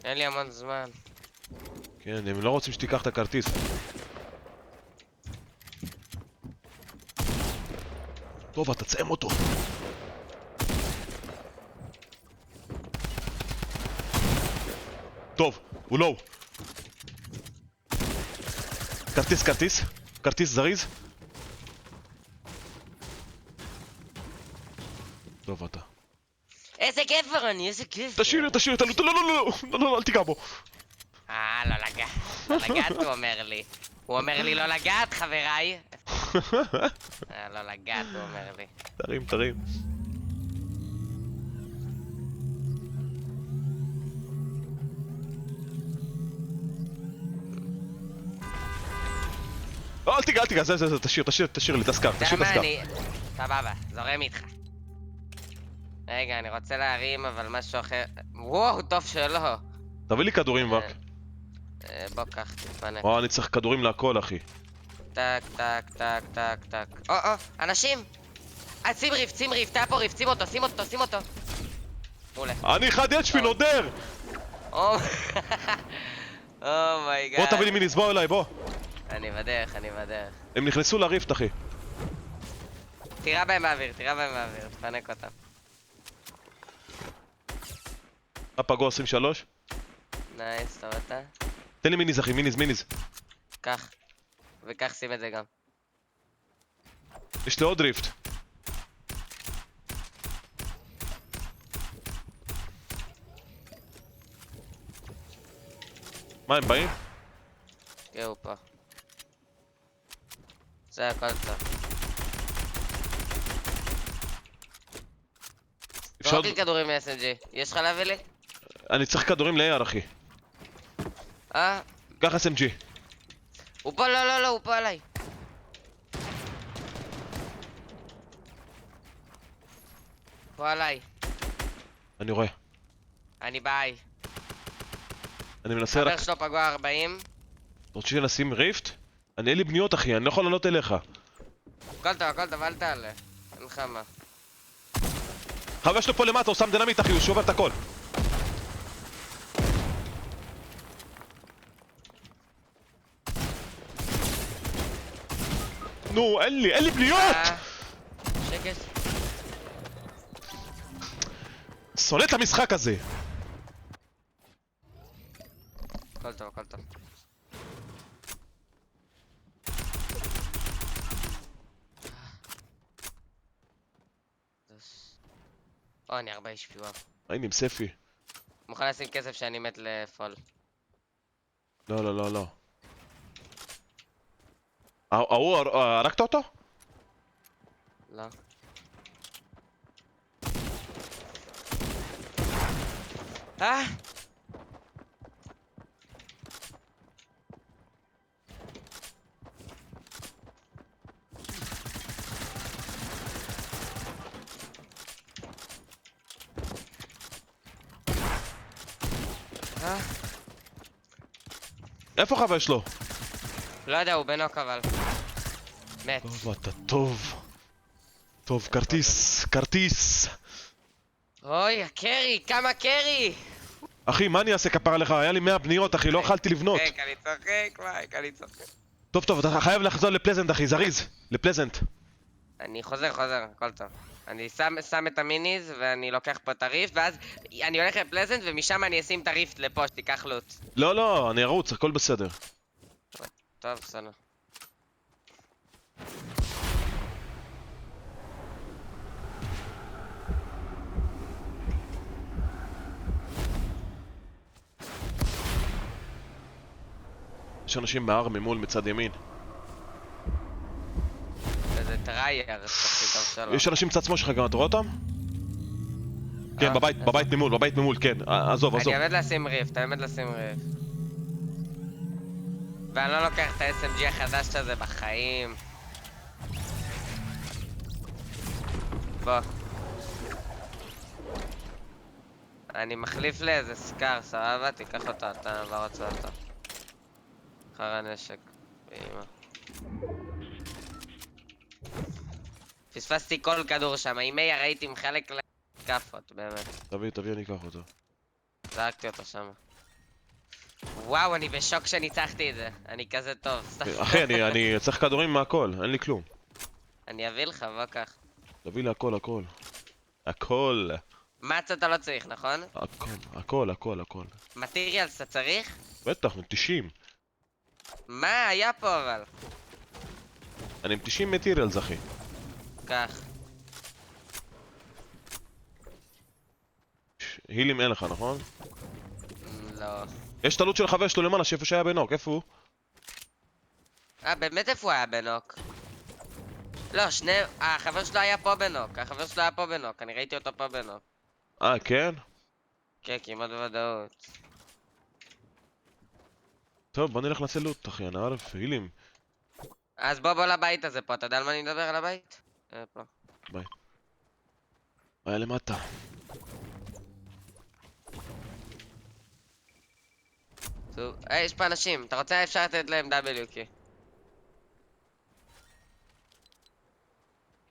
אין לי המון זמן. כן, הם לא רוצים שתיקח את הכרטיס. טוב, אתה תצאם אותו. טוב, הוא לא. כרטיס זריז. טוב, אתה. איזה גבר אני, איזה גבר. תשאיר, לא, אל תיגע בו. לא לגעת. לא לגעת, הוא אומר לי. הוא אומר לי לא לגעת, חבריי. לא לגעת, הוא אומר לי. תרים. לא, אל תיגע, זה, תשאיר לי, תזכר. אתה יודע מה, אני... סבבה, זורם איתך. רגע, אני רוצה להרים, אבל משהו אחר... וואו, טוב שלא. תביא לי כדורים, רק. בוא, קח, תתפנק. וואו, אני צריך כדורים להכל, אחי. טק, טק. אנשים! שים ריף, תהיה פה ריף, שים אותו. מעולה. אני 1 HP נודר! אומייגאד. בוא תביא לי מיניס, בוא אליי, בוא. אני בדרך. הם נכנסו לריפט, אחי. תירה בהם באוויר, תפנק אותם. הפגוע 23. נייס, טוב אתה. תן לי מיניס, אחי, מיניס. קח. וכך שים את זה גם. יש לי עוד ריפט. מה, הם באים? הוא פה. זה הכל טוב. אפשר... זרוק לי כדורים מ-SMG. יש לך להביא לי? אני צריך כדורים ל-AR, אחי. קח SMG. הוא פה, לא, הוא פה עליי. פה עליי. אני רואה. אני ביי. אני מנסה רק... חבר שלו פגוע 40. אתה רוצה שנשים ריפט? אין לי בניות, אחי, אני לא יכול לעלות אליך. הכל טוב, אל תעלה. אין לך מה. חבר שלו פה למטה, הוא שם דינמיט, אחי, הוא שובר את הכל. נו, אין לי בניות! שקט. שונא את המשחק הזה. הכל טוב. אני 4 HP, וואו. הנה עם ספי. מוכן לשים כסף שאני מת לפול. לא. ההוא, הרגת אותו? לא. איפה חבר שלו? לא יודע, הוא בנוק אבל. מת. טוב, אתה טוב. טוב, כרטיס. אוי, הקרי, כמה קרי! אחי, מה אני אעשה כפר עליך? היה לי 100 בניות, אחי, לא יכלתי לבנות. אני צוחק. טוב, אתה חייב לחזור לפלזנט, אחי, זריז. לפלזנט. אני חוזר, הכל טוב. אני שם את המיניז ואני לוקח פה את הריפט, ואז אני הולך לפלזנט ומשם אני אשים את הריפט לפה, שתיקח לוט. לא, אני ארוץ, הכל בסדר. טוב, בסדר. יש אנשים בהר ממול מצד ימין. איזה טרייר, תחשי טוב שלו. יש אנשים מצד שמאל שלך גם, אתה רואה אותם? כן, בבית ממול, כן. עזוב. אני עומד לשים ריף, ואני לא לוקח את ה-SMG החדש הזה בחיים. בוא. אני מחליף לאיזה סקאר, סבבה? תיקח אותה, אתה לא רוצה אותה. אחר הנשק. באמא. פספסתי כל כדור שם, עם מאיר הייתי מחלק לכאפות, באמת. תביא, אני אקח אותו. זרקתי אותו שם. וואו, אני בשוק שניצחתי את זה. אני כזה טוב, סתם. אחי, אני צריך כדורים מהכל, אין לי כלום. אני אביא לך, בוא קח. תביא לי הכל. מאץ אתה לא צריך, נכון? הכל. מטריאלס אתה צריך? בטח, 90. מה היה פה אבל? אני עם 90 מטיריאלס, אחי. קח. הילים אין לך, נכון? לא. יש את הלוט של החבר שלו למעלה, שאיפה שהיה בנוק, איפה הוא? באמת איפה הוא היה בנוק? לא, החבר שלו היה פה בנוק, אני ראיתי אותו פה בנוק. כן? כן, כמעט בוודאות. טוב, בוא נלך לעשות לוט, אחי, אני ערף, הילים. אז בוא לבית הזה פה, אתה יודע על מה אני מדבר? על הבית? פה. ביי. היה למטה. טוב, יש פה אנשים, אתה רוצה אפשר לתת להם W, כי...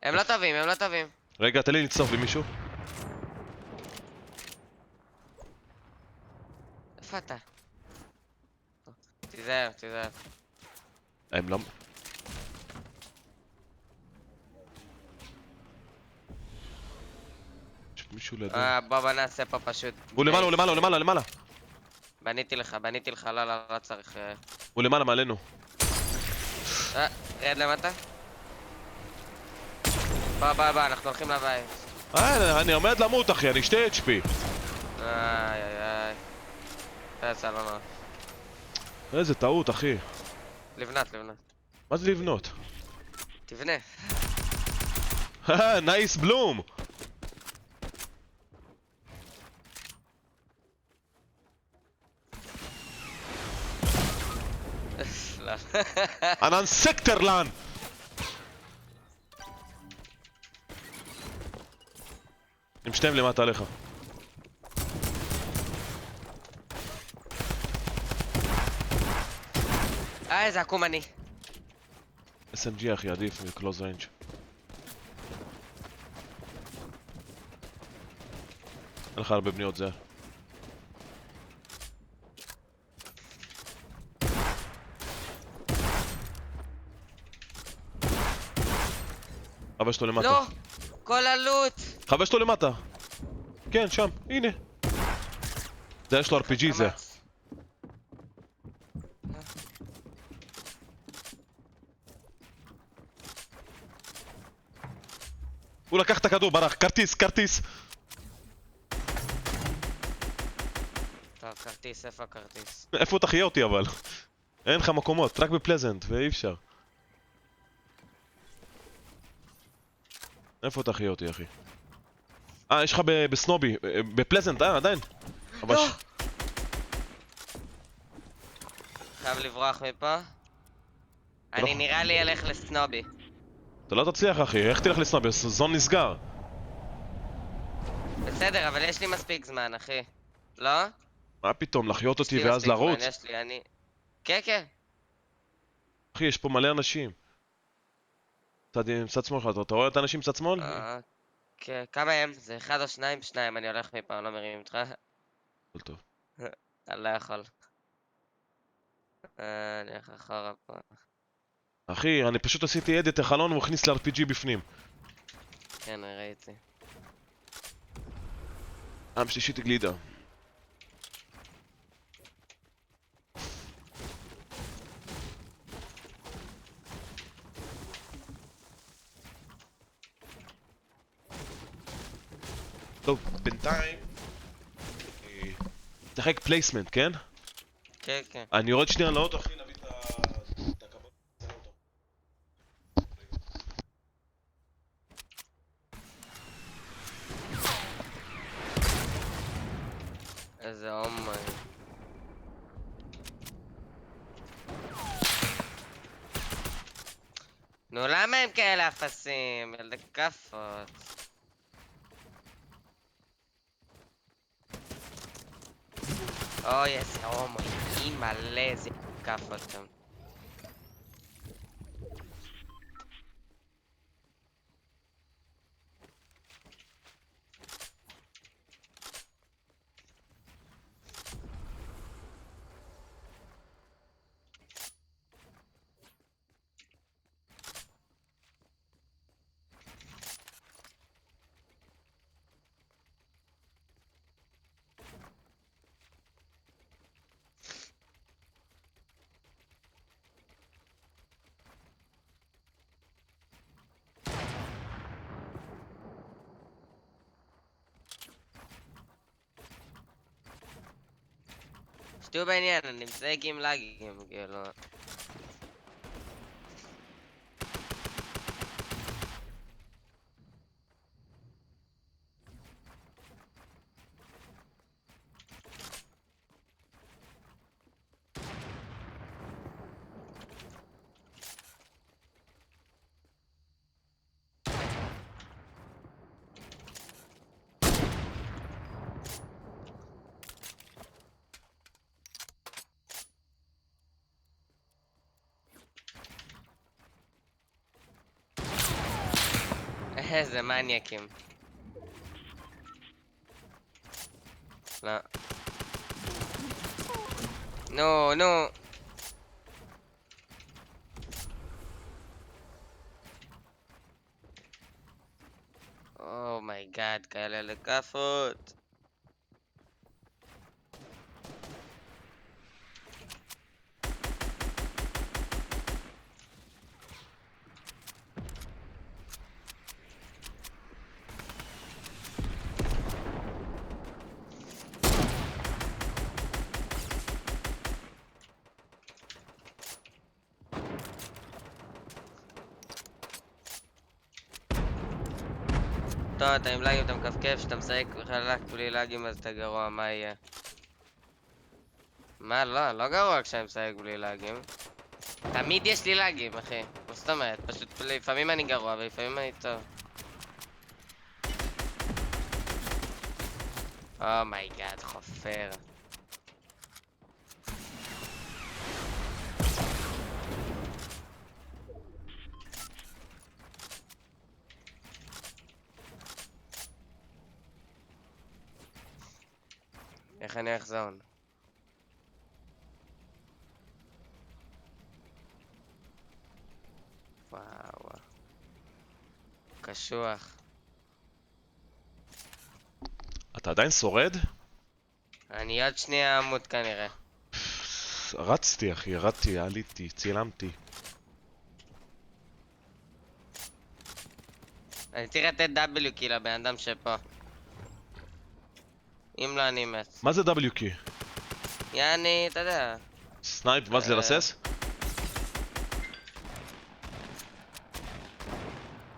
הם לא טובים. רגע, תן לי לצטוף לי מישהו. איפה אתה? תיזהר. הם לא... יש מישהו לידו. בוא נעשה פה פשוט. הוא למעלה. בניתי לך, לא צריך... הוא למעלה מעלינו. רד למטה. בוא, אנחנו הולכים לבית. אני עומד למות, אחי, אני 2 HP. איי. תעשה, לא נורא. איזה טעות, אחי. לבנות. מה זה לבנות? תבנה. נייס בלום. לא. אנן סקטרלן. עם 2 למטה עליך. איזה עקומני. SMG, אחי, עדיף מקלוז ריינג'. אין לך הרבה בניות זה. חבר שלו למטה. לא! כל הלוט! חבר שלו למטה. כן, שם, הנה. זה יש לו RPG זה. הוא לקח את הכדור, ברח. כרטיס. טוב, כרטיס, איפה הכרטיס? איפה תחיה אותי אבל? אין לך מקומות, רק בפלזנט, ואי אפשר. איפה תחיה אותי, אחי? יש לך בסנובי, בפלזנט, עדיין. לא! חייב לברוח מפה. אני נראה לי אלך לסנובי. אתה לא תצליח, אחי, איך תלך לסנובי? זון נסגר. בסדר, אבל יש לי מספיק זמן, אחי. לא? מה פתאום, לחיות אותי ואז לרוץ? יש לי, אני... כן. אחי, יש פה מלא אנשים. מצד שמאל, אתה רואה את האנשים מצד שמאל? כן, כמה הם? זה 1 או 2? 2, אני הולך מפה, אני לא מרים איתך. הכל טוב. אני לא יכול. אני הולך אחורה פה. אחי, אני פשוט עשיתי אדיט החלון והוא הכניס ל-RPG בפנים. כן, ראיתי. שלישית גלידה. טוב, בינתיים... תחק פלייסמנט, כן? כן. אני יורד שנייה לאוטו, אחי, נביא את הכבוד. איזה הומוי. נו, למה הם כאלה אפסים? ילדי כאפות. אוי, איזה הומוי. אימא'לה, איזה כאפות שם. שתהיו בעניין, אני משחק עם לאגים, כאילו. איזה מניאקים. לא. נו, נו. אומייגאד, כאלה לכאפות. טוב, אתה עם לאגים, אתה מכפכף, שאתה משחק חלק בלי לאגים אז אתה גרוע, מה יהיה? מה, לא גרוע כשאני משחק בלי לאגים. תמיד יש לי לאגים, אחי. מה זאת אומרת? פשוט לפעמים אני גרוע ולפעמים אני טוב. אומייגאד, חופר. איך אני אחזון? וואו. קשוח. אתה עדיין שורד? אני עוד שנייה אמות כנראה. רצתי אחי, ירדתי, עליתי, צילמתי. אני צריך לתת W כי לבן אדם שפה. אם לא אני מת. מה זה W קי? יעני, אתה יודע. סנייפ, מה זה לרסס?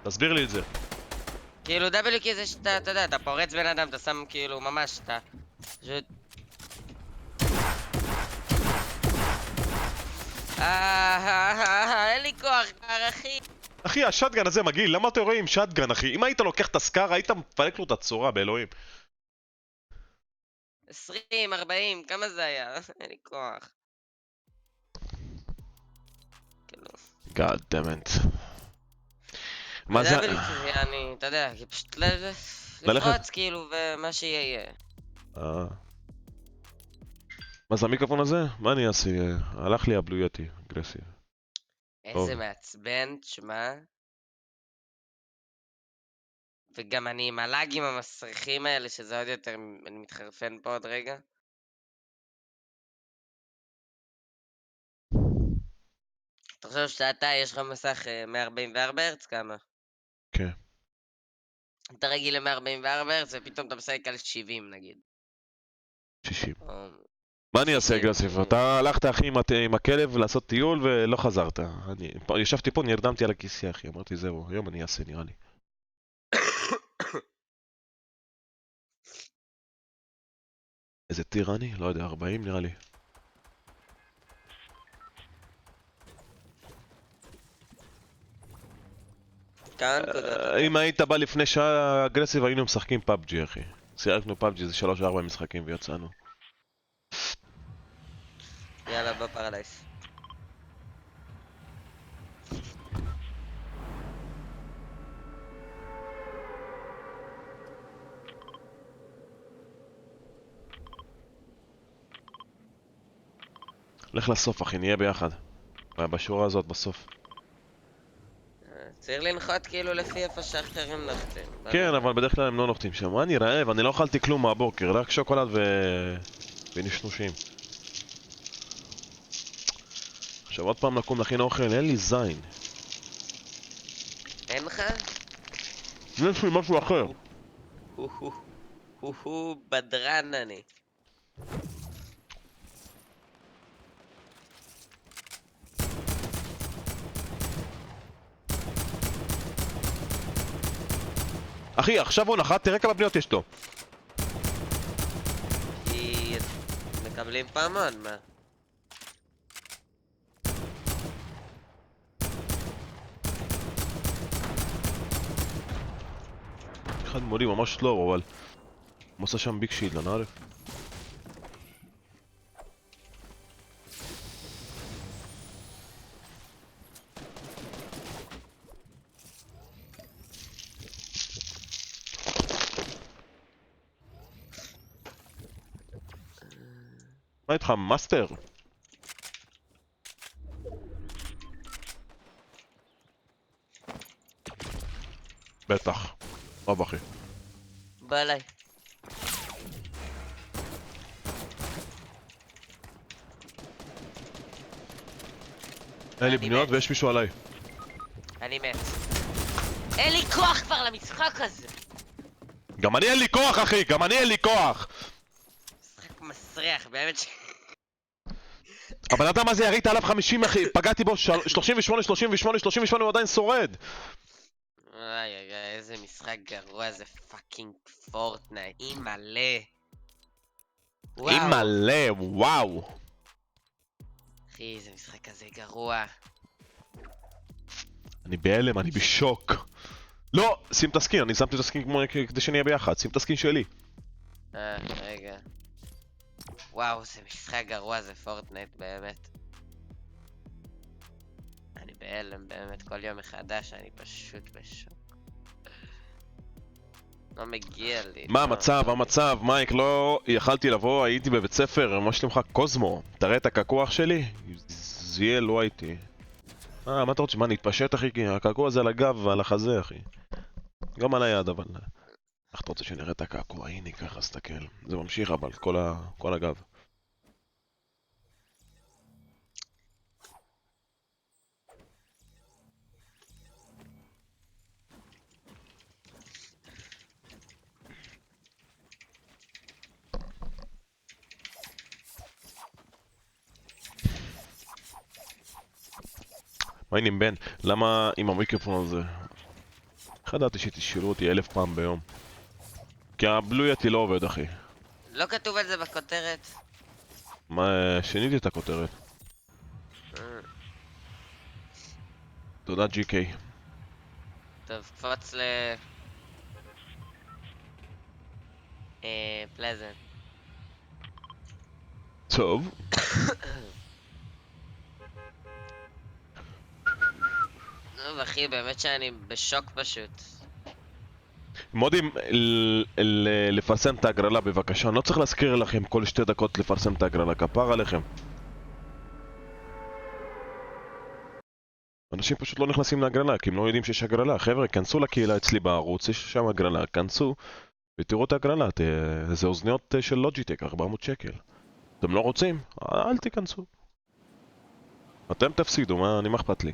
תסביר לי את זה. כאילו W כי זה שאתה, אתה יודע, אתה פורץ בן אדם, אתה שם כאילו ממש, אתה... פשוט... אין לי כוח כבר, אחי. אחי, השטגן הזה מגעיל, למה אתה רואה עם שטגן אחי? אם היית לוקח את הסקאר, היית מפלק לו את הצורה, באלוהים. 20, 40, כמה זה היה? אין לי כוח. כאילו... God damn it. מה זה? W כי אני, אתה יודע, כי פשוט לפרוץ כאילו, ומה שיהיה. מה זה המיקרופון הזה? מה אני אעשה? הלך לי הבלויתי, אגרסיב. איזה מעצבן, תשמע. וגם אני עם הלאגים המסריחים האלה, שזה עוד יותר, אני מתחרפן פה עוד רגע. אתה חושב שאתה, יש לך מסך 144 הרץ? כמה? כן. אתה רגיל ל-144 הרץ ופתאום אתה משחק על 70 נגיד. 60. או... מה אני אעשה אגרסיב? אתה הלכת אחי עם הכלב לעשות טיול ולא חזרת. ישבתי פה, נרדמתי על הכיסא אחי, אמרתי זהו, היום אני אעשה נראה לי. איזה טיר אני? לא יודע, 40 נראה לי. כמה נקודות? אם היית בא לפני שעה אגרסיב היינו משחקים פאבג'י אחי. שיחקנו פאבג'י, זה 3-4 משחקים ויצאנו. יאללה, בפרדייס. לך לסוף אחי, נהיה ביחד. בשורה הזאת בסוף. צריך לנחות כאילו לפי איפה שאחרים נחתים. כן, אבל בדרך כלל הם לא נוחתים שם. אני רעב, אני לא אכלתי כלום מהבוקר, רק שוקולד ונשנושים. עכשיו עוד פעם לקום להכין אוכל, אין לי זין. אין לך? יש לי משהו אחר. הו בדרן אני. אחי, עכשיו הוא נחת, תראה כמה בניות יש לו. כי מקבלים פעמון, מה? אחד מולי ממש לא, אבל... הוא עושה שם ביג שיט, לא נערף. מה איתך, מאסטר? בטח. רב אחי. בא אליי. אין לי אני בניות מת. ויש מישהו עליי. אני מת. אין לי כוח כבר למשחק הזה! גם אני אין לי כוח אחי, גם אני אין לי כוח! משחק מסריח, באמת ש... הבן אדם הזה ירית עליו 50 אחי, פגעתי בו 38, 38, 38, הוא עדיין שורד. איי, איזה משחק גרוע זה פאקינג פורטנייט. אימא'לה. וואו. אימא'לה, וואו. אחי, איזה משחק כזה גרוע. אני בהלם, אני בשוק. לא, שים את הסקין, אני שמתי את הסקין כדי שנהיה ביחד, שים את הסקין שלי. רגע. וואו, זה משחק גרוע, זה פורטנייט, באמת. אני בהלם, באמת, כל יום מחדש, אני פשוט בשוק. לא מגיע לי. מה לא, המצב, לא המצב, מייק, לא יכלתי לבוא, הייתי בבית ספר, מה שלומך קוזמו? תראה את הקעקוע שלי? זיאל, לא הייתי. מה אתה רוצה, מה נתפשט אחי? כי הקעקוע זה על הגב ועל החזה אחי. גם על היד, אבל... איך אתה רוצה שנראה את הקעקוע? הנה ככה, סתכל. זה ממשיך אבל, כל הגב. מה העניינים בן? למה עם המיקרופון הזה? איך ידעתי שתשאלו אותי 1000 פעם ביום? כי הבלויטי לא עובד אחי. לא כתוב על זה בכותרת. מה, שיניתי את הכותרת. תודה GK. טוב, קפוץ ל... פלזנט. טוב. טוב, אחי, באמת שאני בשוק פשוט. מודים, לפרסם את ההגרלה בבקשה, אני לא צריך להזכיר לכם כל 2 דקות לפרסם את ההגרלה, כפר עליכם. אנשים פשוט לא נכנסים להגרלה, כי הם לא יודעים שיש הגרלה. חבר'ה, כנסו לקהילה אצלי בערוץ, יש שם הגרלה, כנסו ותראו את ההגרלה, זה אוזניות של לוג'יטק, 400 שקל. אתם לא רוצים? אל תיכנסו. אתם תפסידו, מה אכפת לי?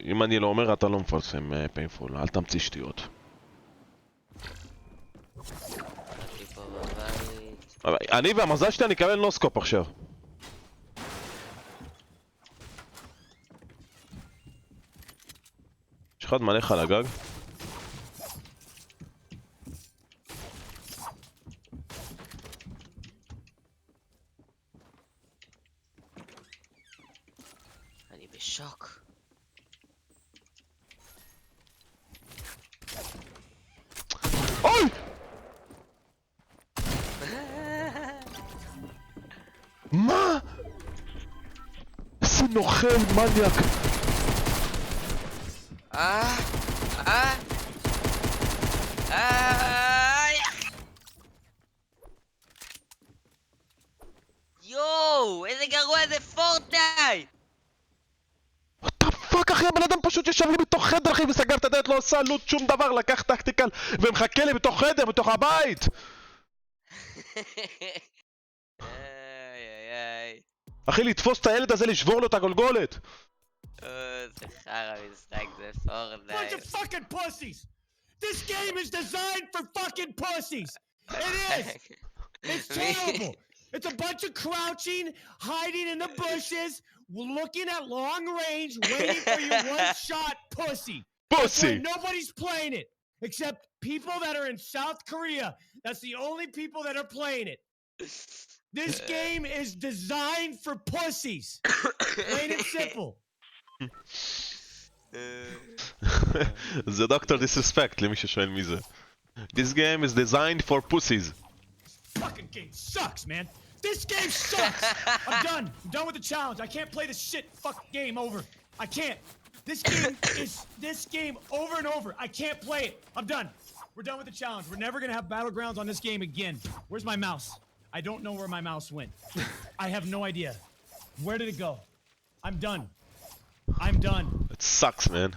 אם אני לא אומר, אתה לא מפרסם פיינפול, אל תמציא שטויות. אני פה בבית. אני והמזל שלי אני אקבל נוסקופ עכשיו. יש אחד מלך על הגג. אני בשוק. אוי! מה? איזה נוכל מניאק. יואו, איזה גרוע זה פורטנייט! what the fuck אחי, הבן אדם פשוט ישב לי בתוך חדר אחי וסגר את הדלת, לא עשה לוט שום דבר, לקח טקטיקל ומחכה לי בתוך חדר, בתוך הבית. איי. אחי, לתפוס את הילד הזה, לשבור לו את הגולגולת. זה חרא משחק, זה פורטנייט. Bunch of fucking pussies! This game is designed for fucking pussies! It is! It's terrible! It's a bunch of crouching, hiding in the bushes, looking at long range, waiting for your one-shot pussy! That's why Pussy! nobody's playing it! Except people that are in South Korea. That's the only people that are playing it. This game is designed for pussies! Plain and simple. זה דוקטור דיסרספקט למי ששואל מי זה. This game is designed for pussies. Fucking game sucks, man. This game sucks. I'm done. I'm done with the challenge. I can't play this shit fuck game over. I can't. This game is this game over and over. I can't play it. I'm done. We're done with the challenge. We're never gonna have battlegrounds on this game again. Where's my mouse? I don't know where my mouse went. I have no idea. Where did it go? I'm done. I'm done. It sucks, man.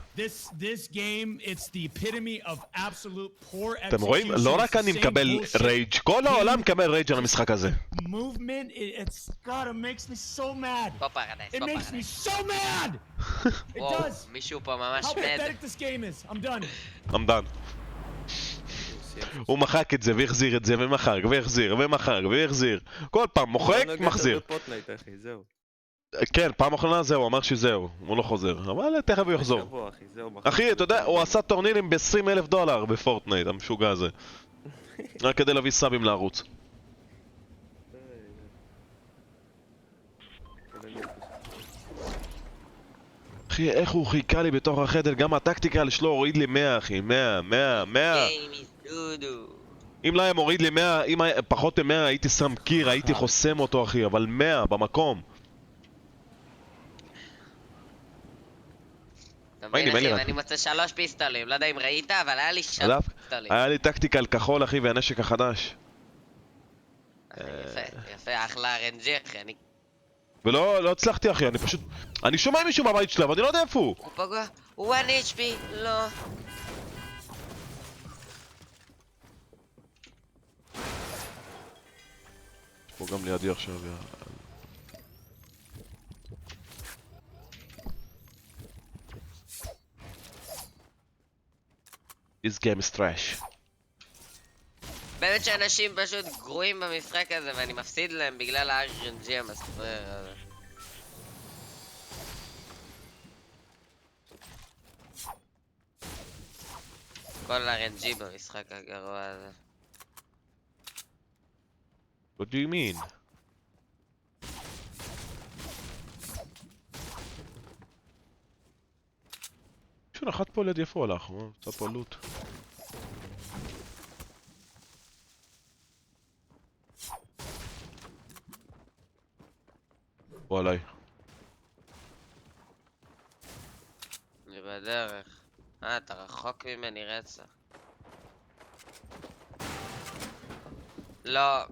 This game, it's the epitome of absolute poor execution. אתם רואים? לא רק אני מקבל רייג', כל העולם מקבל רייג' על המשחק הזה. Movement, it's God, it makes me so mad. פופרדייס, It makes me פופרדייס. so mad. It וואו, does. מישהו פה ממש How מד. pathetic this game is. I'm done. I'm done. הוא מחק את זה והחזיר את זה ומחק והחזיר ומחק והחזיר. כל פעם מוחק, מחזיר. כן, פעם אחרונה זהו, הוא אמר שזהו, הוא לא חוזר, אבל תכף הוא יחזור. אחי, אתה יודע, הוא עשה טורנירים ב$20,000 בפורטנייט, המשוגע הזה. רק כדי להביא סאבים לערוץ. אחי, איך הוא חיכה לי בתוך החדר, גם הטקטיקל שלו הוריד לי 100 אחי, 100. גיימיס דודו. אם לא היה מוריד לי 100, אם היה פחות מ-100 הייתי שם קיר, הייתי חוסם אותו אחי, אבל 100 במקום. אתה מבין אחי, ואני מוצא 3 פיסטולים, לא יודע אם ראית, אבל היה לי 3 פיסטולים. היה לי טקטיקל כחול אחי והנשק החדש. יפה, אחלה RNG אחי, אני... ולא הצלחתי אחי, אני פשוט... אני שומע מישהו מהבית שלה, אבל אני לא יודע איפה הוא. הוא פגוע, הוא 1 HP, לא. פה גם לידי עכשיו, This game is trash. באמת שאנשים פשוט גרועים במשחק הזה ואני מפסיד להם בגלל ה-RNG המספרר הזה. כל ה-RNG במשחק הגרוע הזה. What do you mean? מישהו נחת פה ליד איפה הלך, הוא עושה פה לוט. הוא עליי. אני בדרך. אתה רחוק ממני רצח. לא.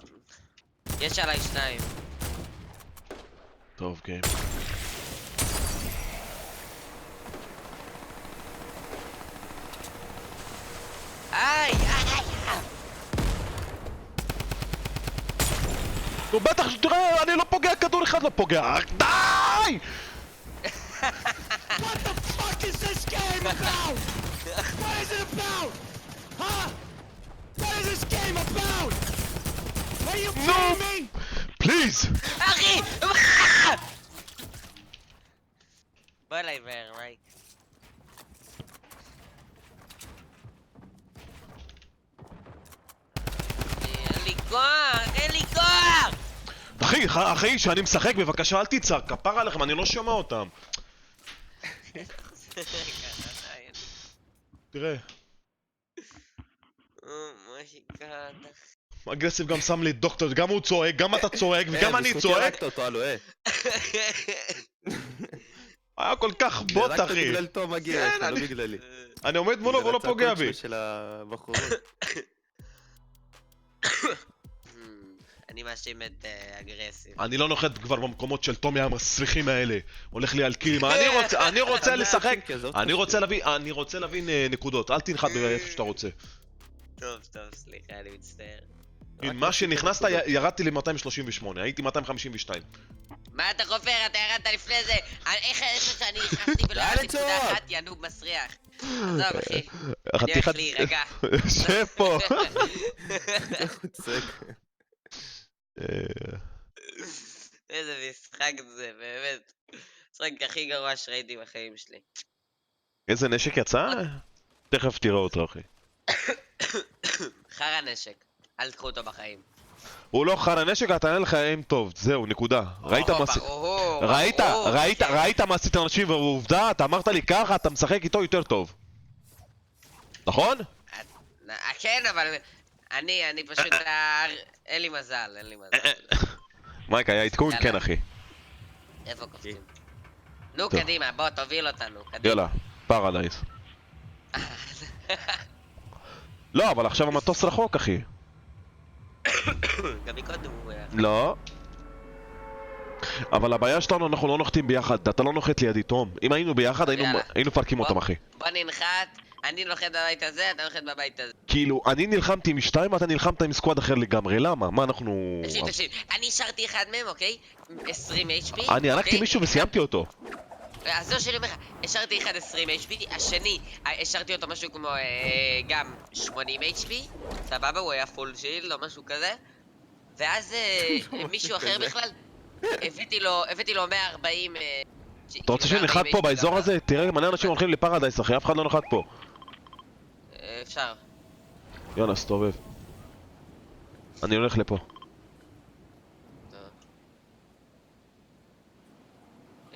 יש עליי 2. טוב, גיים. איי! נו בטח, תראה, אני לא פוגע, כדור אחד לא פוגע, די! What the fuck is this game about? What is it about? Huh? What is this game about? Are you kidding me? פליז! אחי! בוא אליי מהר, מייק. אחי, שאני משחק, בבקשה אל תצעק, כפר עליכם, אני לא שומע אותם. תראה, אומייגאד. אגרסיב גם שם לי דוקטור, גם הוא צועק, גם אתה צועק, וגם אני צועק. היה כל כך בוט, אחי. בגלל תום מגיע, כן, לא בגללי. אני עומד מולו והוא לא פוגע בי. של הבחורות. אני מאשים את אגרסיב. אני לא נוחת כבר במקומות של תומי המסריחים האלה. הולך לי על קילים, אני רוצה לשחק. אני רוצה להבין נקודות, אל תנחת באיפה שאתה רוצה. טוב, סליחה, אני מצטער. מה שנכנסת ירדתי ל-238, הייתי 252. מה אתה חופר? אתה ירדת לפני זה! איך שאני נכנסתי ולא היה נקודה אחת, יא נוב מסריח. עזוב, אחי. אני הולך להירגע. שב פה. איזה משחק זה, באמת. משחק הכי גרוע שראיתי בחיים שלי. איזה נשק יצא? תכף תראה אותו, אחי. חרא נשק. אל תקחו אותו בחיים. הוא לא חרא נשק, אתה אין לך איים טוב, זהו, נקודה. ראית מה עשית אנשים ועובדה, אתה אמרת לי ככה, אתה משחק איתו יותר טוב. נכון? כן, אבל אני פשוט, אין לי מזל. מייק, היה עדכון? כן, אחי. איפה קופצים? נו, קדימה, בוא, תוביל אותנו, קדימה. יאללה, פרדייס. לא, אבל עכשיו המטוס רחוק, אחי. גם מקודם הוא היה... לא. אבל הבעיה שלנו, אנחנו לא נוחתים ביחד, אתה לא נוחת לידי, תום. אם היינו ביחד, היינו מפרקים אותם, אחי. בוא ננחת, אני נוחת בבית הזה, אתה נוחת בבית הזה. כאילו, אני נלחמתי עם 2 ואתה נלחמת עם סקואד אחר לגמרי, למה? מה אנחנו... תקשיב, אני השארתי אחד מהם, אוקיי? 20 HP. אני הרגתי מישהו וסיימתי אותו. אז זו שאני אומר לך, השארתי אחד 20 HP, השני, השארתי אותו משהו כמו גם 80 HP, סבבה, הוא היה פול שילד או משהו כזה, ואז מישהו אחר בכלל, הבאתי לו 140... אתה רוצה שנחת פה באזור הזה? תראה, מלא אנשים הולכים לפרדייס, אחי, אף אחד לא נחת פה. אפשר. יאללה, סתובב. אני הולך לפה.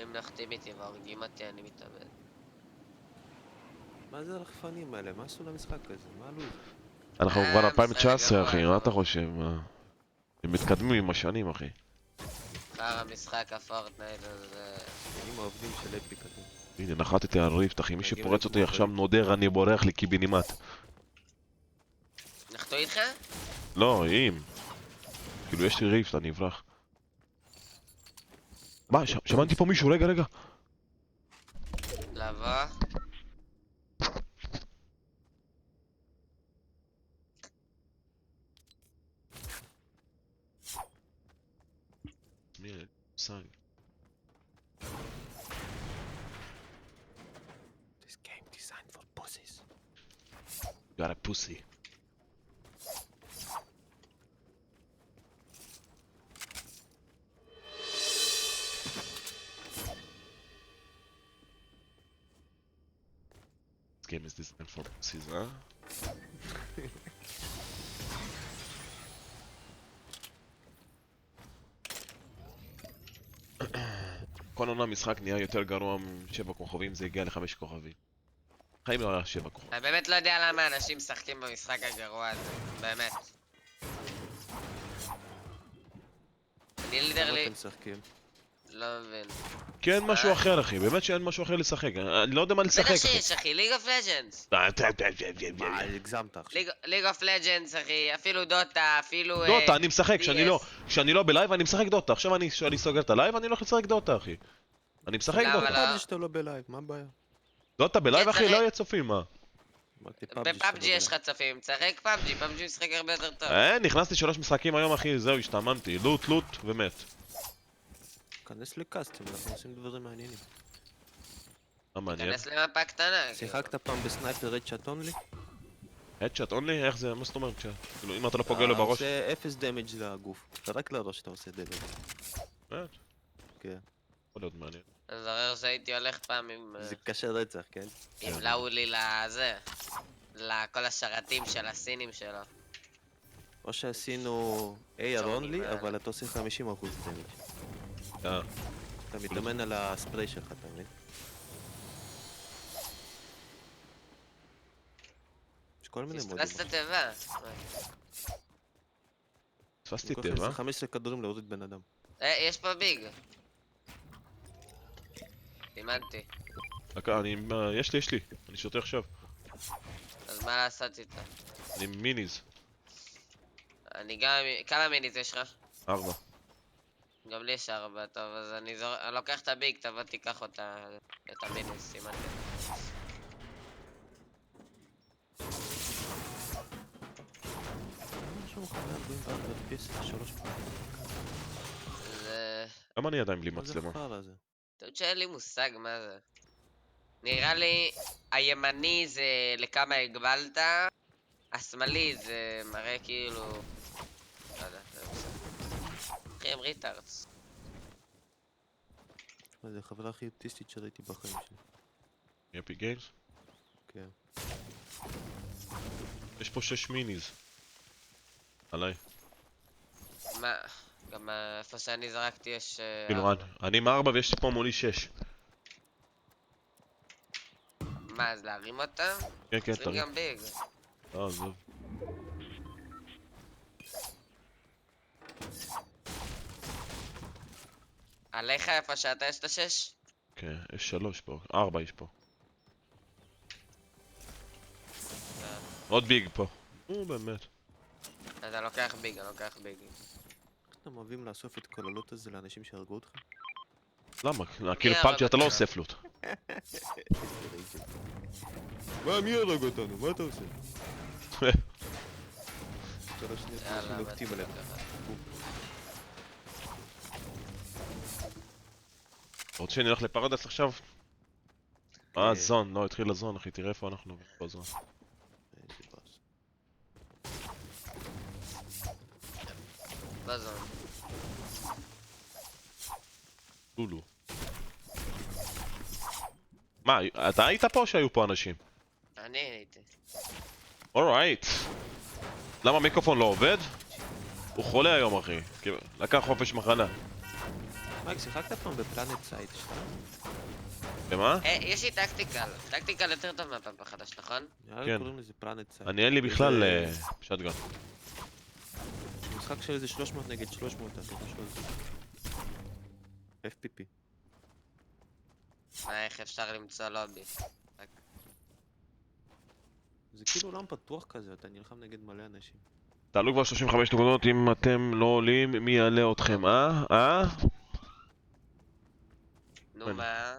אם נחתים איתי והורגים אותי, אני מתאבד. מה זה הרחפנים האלה? מה עשו למשחק הזה? מה הלו"ז? אנחנו כבר 2019, אחי, מה אתה חושב? הם מתקדמים עם השנים, אחי. אחר המשחק הפורטנייט הזה... עם העובדים של אפיק אתם. הנה, נחתתי על ריפט, אחי, מי שפורץ אותי עכשיו נודר, אני בורח לי קיבינימט. נחתו איתך? לא, אם. כאילו, יש לי ריפט, אני אברח. מה, שמעתי פה מישהו, רגע. לבוא. מי, סאג. This game designed for pussies. You are a pussy. This game is designed for pussies, huh? כל עונה משחק נהיה יותר גרוע מ7 כוכבים, זה הגיע ל5 כוכבים. חיים לא היה 7 כוכבים. אני באמת לא יודע למה אנשים משחקים במשחק הגרוע הזה, באמת. אני לידרלי... למה אתם משחקים? לא מבין. כי אין משהו אחר, אחי, באמת שאין משהו אחר לשחק. אני לא יודע מה לשחק, בטח שיש, אחי, ליג אוף לג'נדס. מה, הגזמת עכשיו. ליג אוף לג'נדס, אחי, אפילו דוטה, אפילו... דוטה, אני משחק, כשאני לא בלייב אני משחק דוטה. עכשיו אני סוגר את הלייב, אני הולך לשחק דוטה, אחי. אני משחק דוטה. פאבג'י שאתה לא בלייב, מה הבעיה? דוטה בלייב, אחי, לא יהיה צופים, מה? בפאבג'י יש לך צופים, תשחק פאבג'י, פאבג'י משחק הרבה יותר טוב. נכנסתי 3 משחקים היום, אחי, זהו, השתעממתי. לוט ומת. כנס לקאסטים, אנחנו עושים דברים מעניינים. מה מעניין? כנס למפה קטנה. שיחקת פעם בסנייפר רדשאט אונלי? הדשאט אונלי? איך זה? מה זאת אומרת? כאילו, אם אתה לא פוגע לו בראש... זה 0 דמג' לגוף. זה רק לראש שאתה עושה דמג'. באמת? כן. יכול להיות מעניין. אני זוכר שהייתי הולך פעם עם... זה קשה רצח, כן? המלאו לי לזה. לכל השרתים של הסינים שלו. או שעשינו AR only, אבל אתה עושה 50% דמג'. אתה מתאמן על הספרי שלך, אתה מבין? יש כל מיני מודים. פספסת תיבה. תפסתי טבע. 15 כדורים להוריד בן אדם. יש פה ביג. לימדתי. דקה, יש לי. אני שותה עכשיו. אז מה לעשות איתה? אני מיניז. אני גם... כמה מיניז יש לך? 4. גם לי יש 4, טוב, אז אני לוקח את הביג, תבוא תיקח אותה, את המיניז, סימנתי. זה... למה אני עדיין בלי מה זה מצלמה? חרא זה? אתה יודע שאין לי מושג מה זה. נראה לי הימני זה לכמה הגבלת, השמאלי זה מראה כאילו... לא יודע, זה בסדר. אחי הם ריטארדס. זה החברה הכי אוטיסטית שראיתי בחיים שלי. יפי גיימס? כן. יש פה 6 מיניז. עליי. מה? גם איפה שאני זרקתי יש... כאילו, אני עם 4 ויש לי פה מולי 6. מה, אז להרים אותם? כן, כן, צריכים גם ביג. עזוב. עליך איפה שאתה יש את 6? כן, יש 3 פה. 4 יש פה. עוד ביג פה. באמת. אתה לוקח ביג, אני לוקח ביג. איך אתם אוהבים לאסוף את כל הלוט הזה לאנשים שהרגו אותך? למה? כאילו פאבג'י אתה לא אוסף לוט. מה, מי הרג אותנו? מה אתה עושה? יאללה, נוקטים עליהם. רוצה שנלך לפרדס עכשיו? זון, לא, התחיל הזון אחי, תראה איפה אנחנו בזון. בזון. לולו. מה, אתה היית פה או שהיו פה אנשים? אני הייתי. אורייט. למה המיקרופון לא עובד? הוא חולה היום אחי, לקח חופש מחלה. מייק, שיחקת פעם בפלנט סייט 2? במה? יש לי טקטיקל. טקטיקל יותר טוב מהפעם החדש, נכון? נראה לי קוראים לזה פלנט סייט. אני אין לי בכלל שטגן. משחק של איזה 300 נגד 300, אתה חושב על זה. FPP. מה, איך אפשר למצוא לובי? זה כאילו עולם פתוח כזה, אתה נלחם נגד מלא אנשים. תעלו כבר 35 נקודות, אם אתם לא עולים, מי יעלה אתכם, נו מה?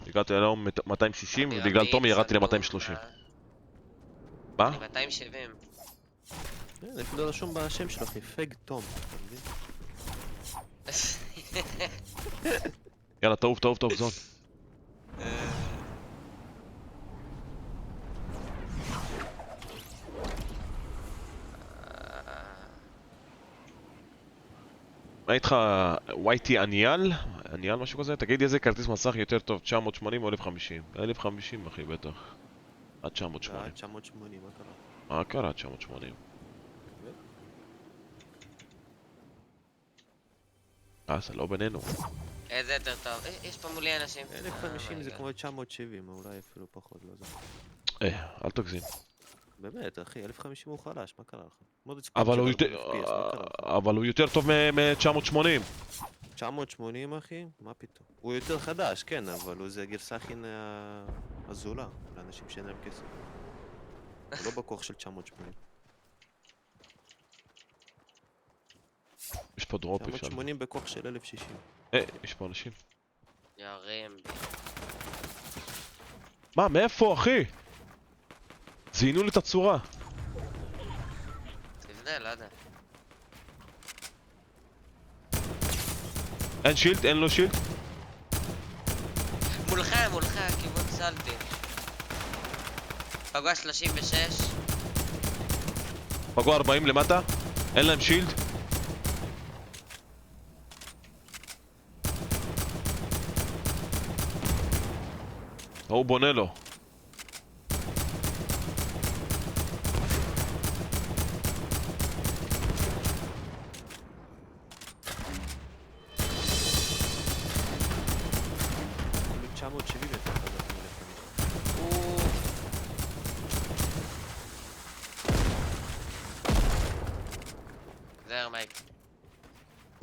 הגעתי היום 260 ובגלל תומי ירדתי ל-230. מה? אני 270. אפילו רשום בשם שלך, פג תום, אתה מבין? יאללה, טוב, זון. מה איתך, וייטי אניאל? אניאל משהו כזה? תגיד איזה כרטיס מסך יותר טוב, 980 או 1050? 1050 אחי, בטח. עד 980. 980, מה קרה? מה קרה 980? זה לא בינינו. איזה יותר טוב? יש פה מולי אנשים. 1050 זה כמו 970, אולי אפילו פחות, לא יודע. אל תגזים. באמת, אחי, 1050 הוא חלש, מה קרה לך? אבל הוא יותר טוב מ-980. 980 אחי? מה פתאום? הוא יותר חדש, כן, אבל זה גרסה הכי הזולה לאנשים שאין להם כסף. הוא לא בכוח של 980. יש פה דרופ אפשר. 980 בכוח של 1060. יש פה אנשים. יורים. מה, מאיפה אחי? זיינו לי את הצורה. תבנה, לא יודע. אין שילד? אין לו שילד? מולך, כיוון סלטי. פגוע 36. פגוע 40 למטה? אין להם שילד? הוא בונה לו.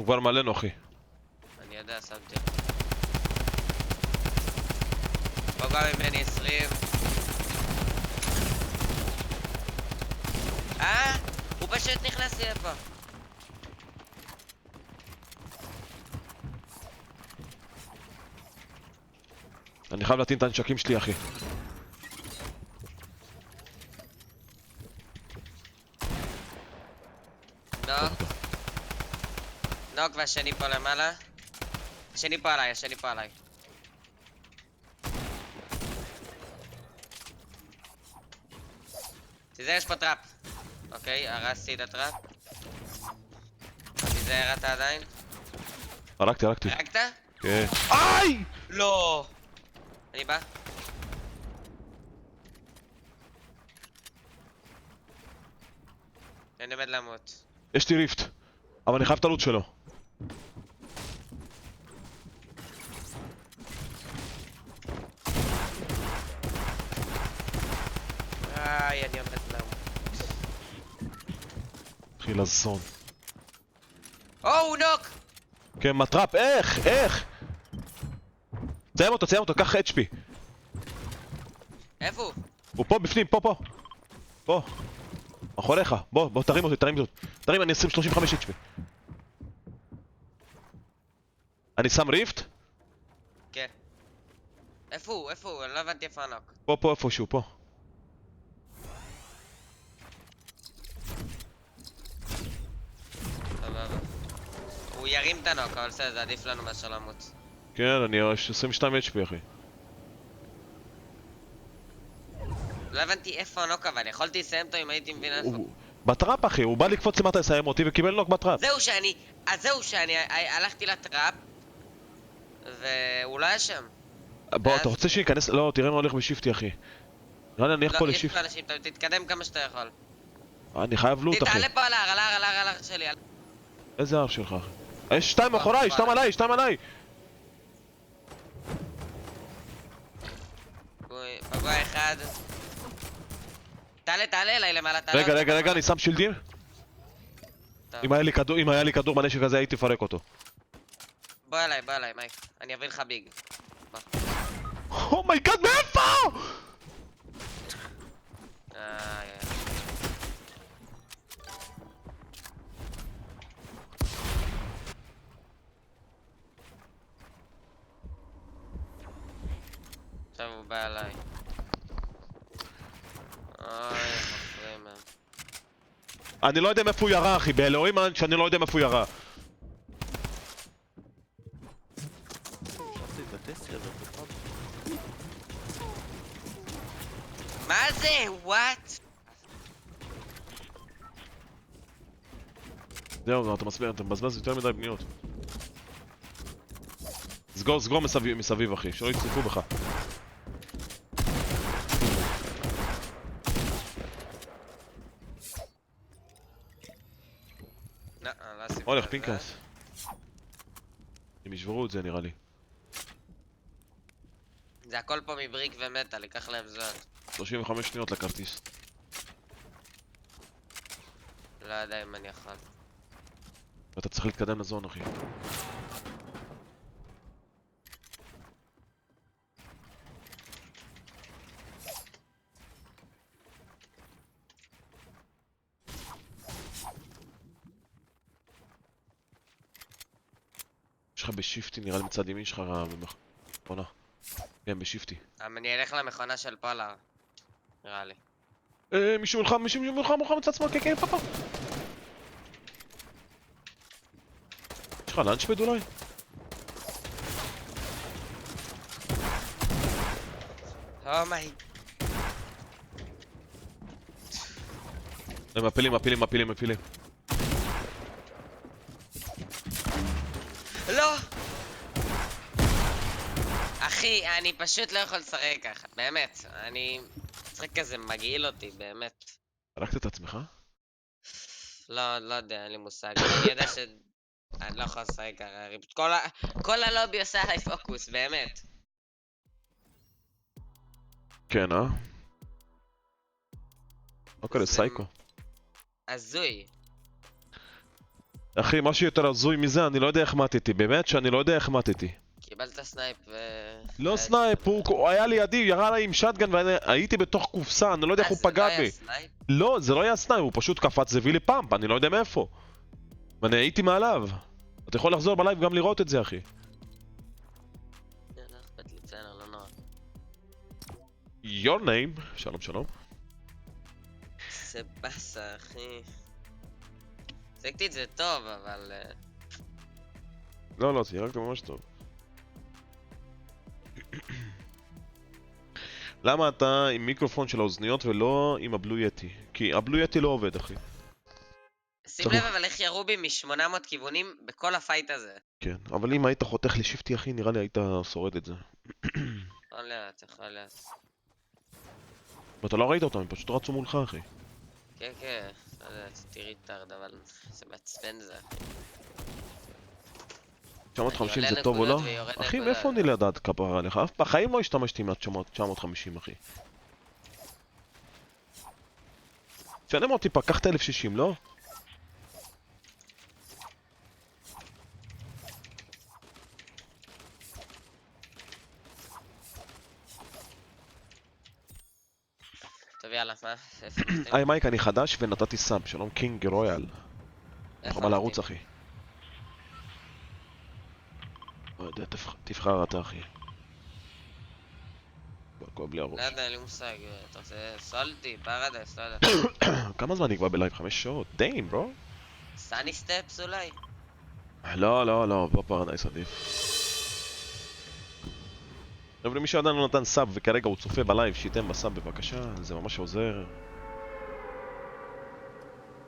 הוא כבר מעלינו, אחי. אני יודע, שמתי. פוגע ממני 20. הוא פשוט נכנס לי לפה. אני חייב להתאים את הנשקים שלי, אחי. נוק והשני פה למעלה. השני פה עליי, השני פה עליי. תיזהר, יש פה טראפ. אוקיי, הרסתי את הטראפ. תיזהר, אתה עדיין? הרגתי. הרגת? כן. איי! לא! אני בא. אני עומד למות. יש לי ריפט. אבל אני חייב את הלוט שלו. אני עומד למות. התחיל לזון. הוא נוק! כן, מטראפ, איך? תסיים אותו, קח HP. איפה הוא? הוא פה בפנים, פה. מאחוריך, בוא, תרים אותי. תרים, אני 35 HP. אני שם ריפט? כן. איפה הוא? אני לא הבנתי איפה הנוק. פה, איפשהו, פה. סבבה. הוא ירים את הנוק, אבל בסדר, זה עדיף לנו מאשר למות. כן, אני 22 HP, אחי. לא הבנתי איפה הנוק, אבל יכולתי לסיים אותו אם הייתי מבין איפה. בטראפ, אחי, הוא בא לקפוץ למטה לסיים אותי וקיבל נוק בטראפ. זהו שאני הלכתי לטראפ והוא לא היה שם. בוא, אתה רוצה שניכנס? לא, תראה מה הולך בשיפטי, אחי. נראה לי אני הולך פה יש לשיפט. פה אנשים, תתקדם כמה שאתה יכול. אני חייב לוט, אחי. תעלה פה על ההר שלי. איזה הר שלך, אחי? יש 2 מאחוריי, 2 עליי. פגוע אחד. תעלה אליי למעלה, רגע, אני שם שילדים. אם היה לי כדור בנשק הזה הייתי מפרק אותו. בוא אליי, מייק. אני אביא לך ביג. אומייגאד, מאיפה? עכשיו הוא בא אליי. איך מפריעים מהם. אני לא יודע מאיפה הוא ירה, אחי, באלוהים שאני לא יודע מאיפה הוא ירה. מה זה? וואט? זהו, אתה מבזבז יותר מדי בניות. סגור מסביב, אחי, שלא יצטרפו בך. הולך, פינקס. הם ישברו את זה, נראה לי. זה הכל פה מבריק ומטל, ייקח להם זמן. 35 שניות לכרטיס. לא יודע אם אני יכול. ואתה צריך להתקדם לזון, אחי. יש לך בשיפטי, נראה לי מצד ימין שלך במכונה. כן, בשיפטי. אני אלך למכונה של פולר. נראה לי. מישהו מולך מצד שמאל, כן, פאפה. יש לך לאנצ'פד אולי? אומיי. הם מפילים. לא! אחי, אני פשוט לא יכול לשחק ככה, באמת. משחק כזה מגעיל אותי, באמת. הרגת את עצמך? לא יודע, אין לי מושג. אני יודע אני לא יכול לשחק ככה. כל הלובי עושה עליי פוקוס, באמת. כן, אוקיי, סייקו. הזוי. אחי, מה שיותר הזוי מזה, אני לא יודע איך מתתי, באמת שאני לא יודע איך מתתי. קיבלת סנייפ ו... לא סנייפ, הוא היה לידי, ירה עליי עם שטגן והייתי בתוך קופסה, אני לא יודע איך הוא זה לא פגע היה בי. סנייפ? לא, זה לא היה סנייפ, הוא פשוט קפץ, זה הביא לי פאמפ, אני לא יודע מאיפה. ואני הייתי מעליו. אתה יכול לחזור בלייב גם לראות את זה, אחי. לא אכפת לי, בסדר, לא נורא. Your name, שלום שלום. זה באסה, אחי. הצגתי את זה טוב, אבל... לא, לא, זה ירקת ממש טוב. למה אתה עם מיקרופון של האוזניות ולא עם הבלו יטי? כי הבלו יטי לא עובד, אחי. שים לב אבל איך ירו בי מ-800 כיוונים בכל הפייט הזה. כן, אבל אם היית חותך לשיפטי, אחי, נראה לי היית שורד את זה. יכול להיות, יכול להיות. ואתה לא ראית אותם, הם פשוט רצו מולך, אחי. כן, כן, לא יודע, תראי טארד, אבל זה מעצבן זה. 950 אני זה עולה טוב או לא? נקודות ויורד אחי, נקודה. מאיפה אני לדעת כפרה עליך? אף בחיים לא השתמשתי מה-950, אחי. תשלם אותי טיפה, קח את 1060, לא? טוב יאללה, מה? היי מייק, אני חדש ונתתי סאב, שלום קינג רויאל. חבל לערוץ, אחי. לא יודע, תבחר אתה, אחי. הכל בלי הראש. לא יודע, אין לי מושג, אתה רוצה סולטי, פרדס, לא יודע. כמה זמן נקבע בלייב? 5 שעות? דיים, ברו? סאני סטפס אולי? לא, לא, לא, בוא פרדייס עדיף. אבל למי שעדיין לא נתן סאב וכרגע הוא צופה בלייב, שייתן בסאב בבקשה, זה ממש עוזר.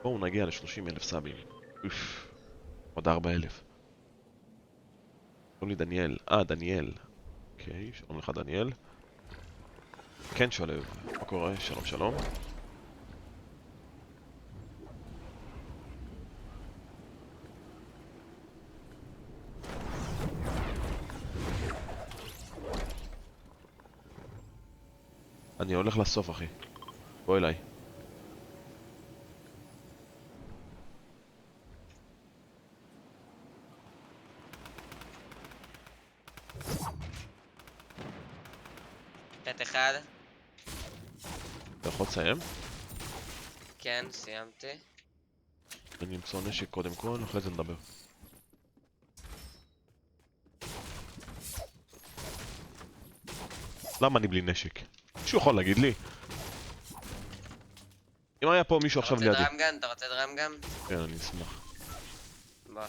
בואו נגיע ל-30,000 סאבים. אוף, עוד 4,000. קוראים לי דניאל. דניאל. אוקיי, שלום לך דניאל. כן שולב, מה קורה? שלום שלום. אני הולך לסוף, אחי. בוא אליי. פט אחד. אתה יכול לסיים? כן, סיימתי. אני אמצוא נשק קודם כל, אחרי זה נדבר. למה אני בלי נשק? מישהו יכול להגיד לי? אם היה פה מישהו עכשיו לידי. אתה רוצה דרמגן? אתה רוצה דרמגן? כן, אני אשמח. בוא.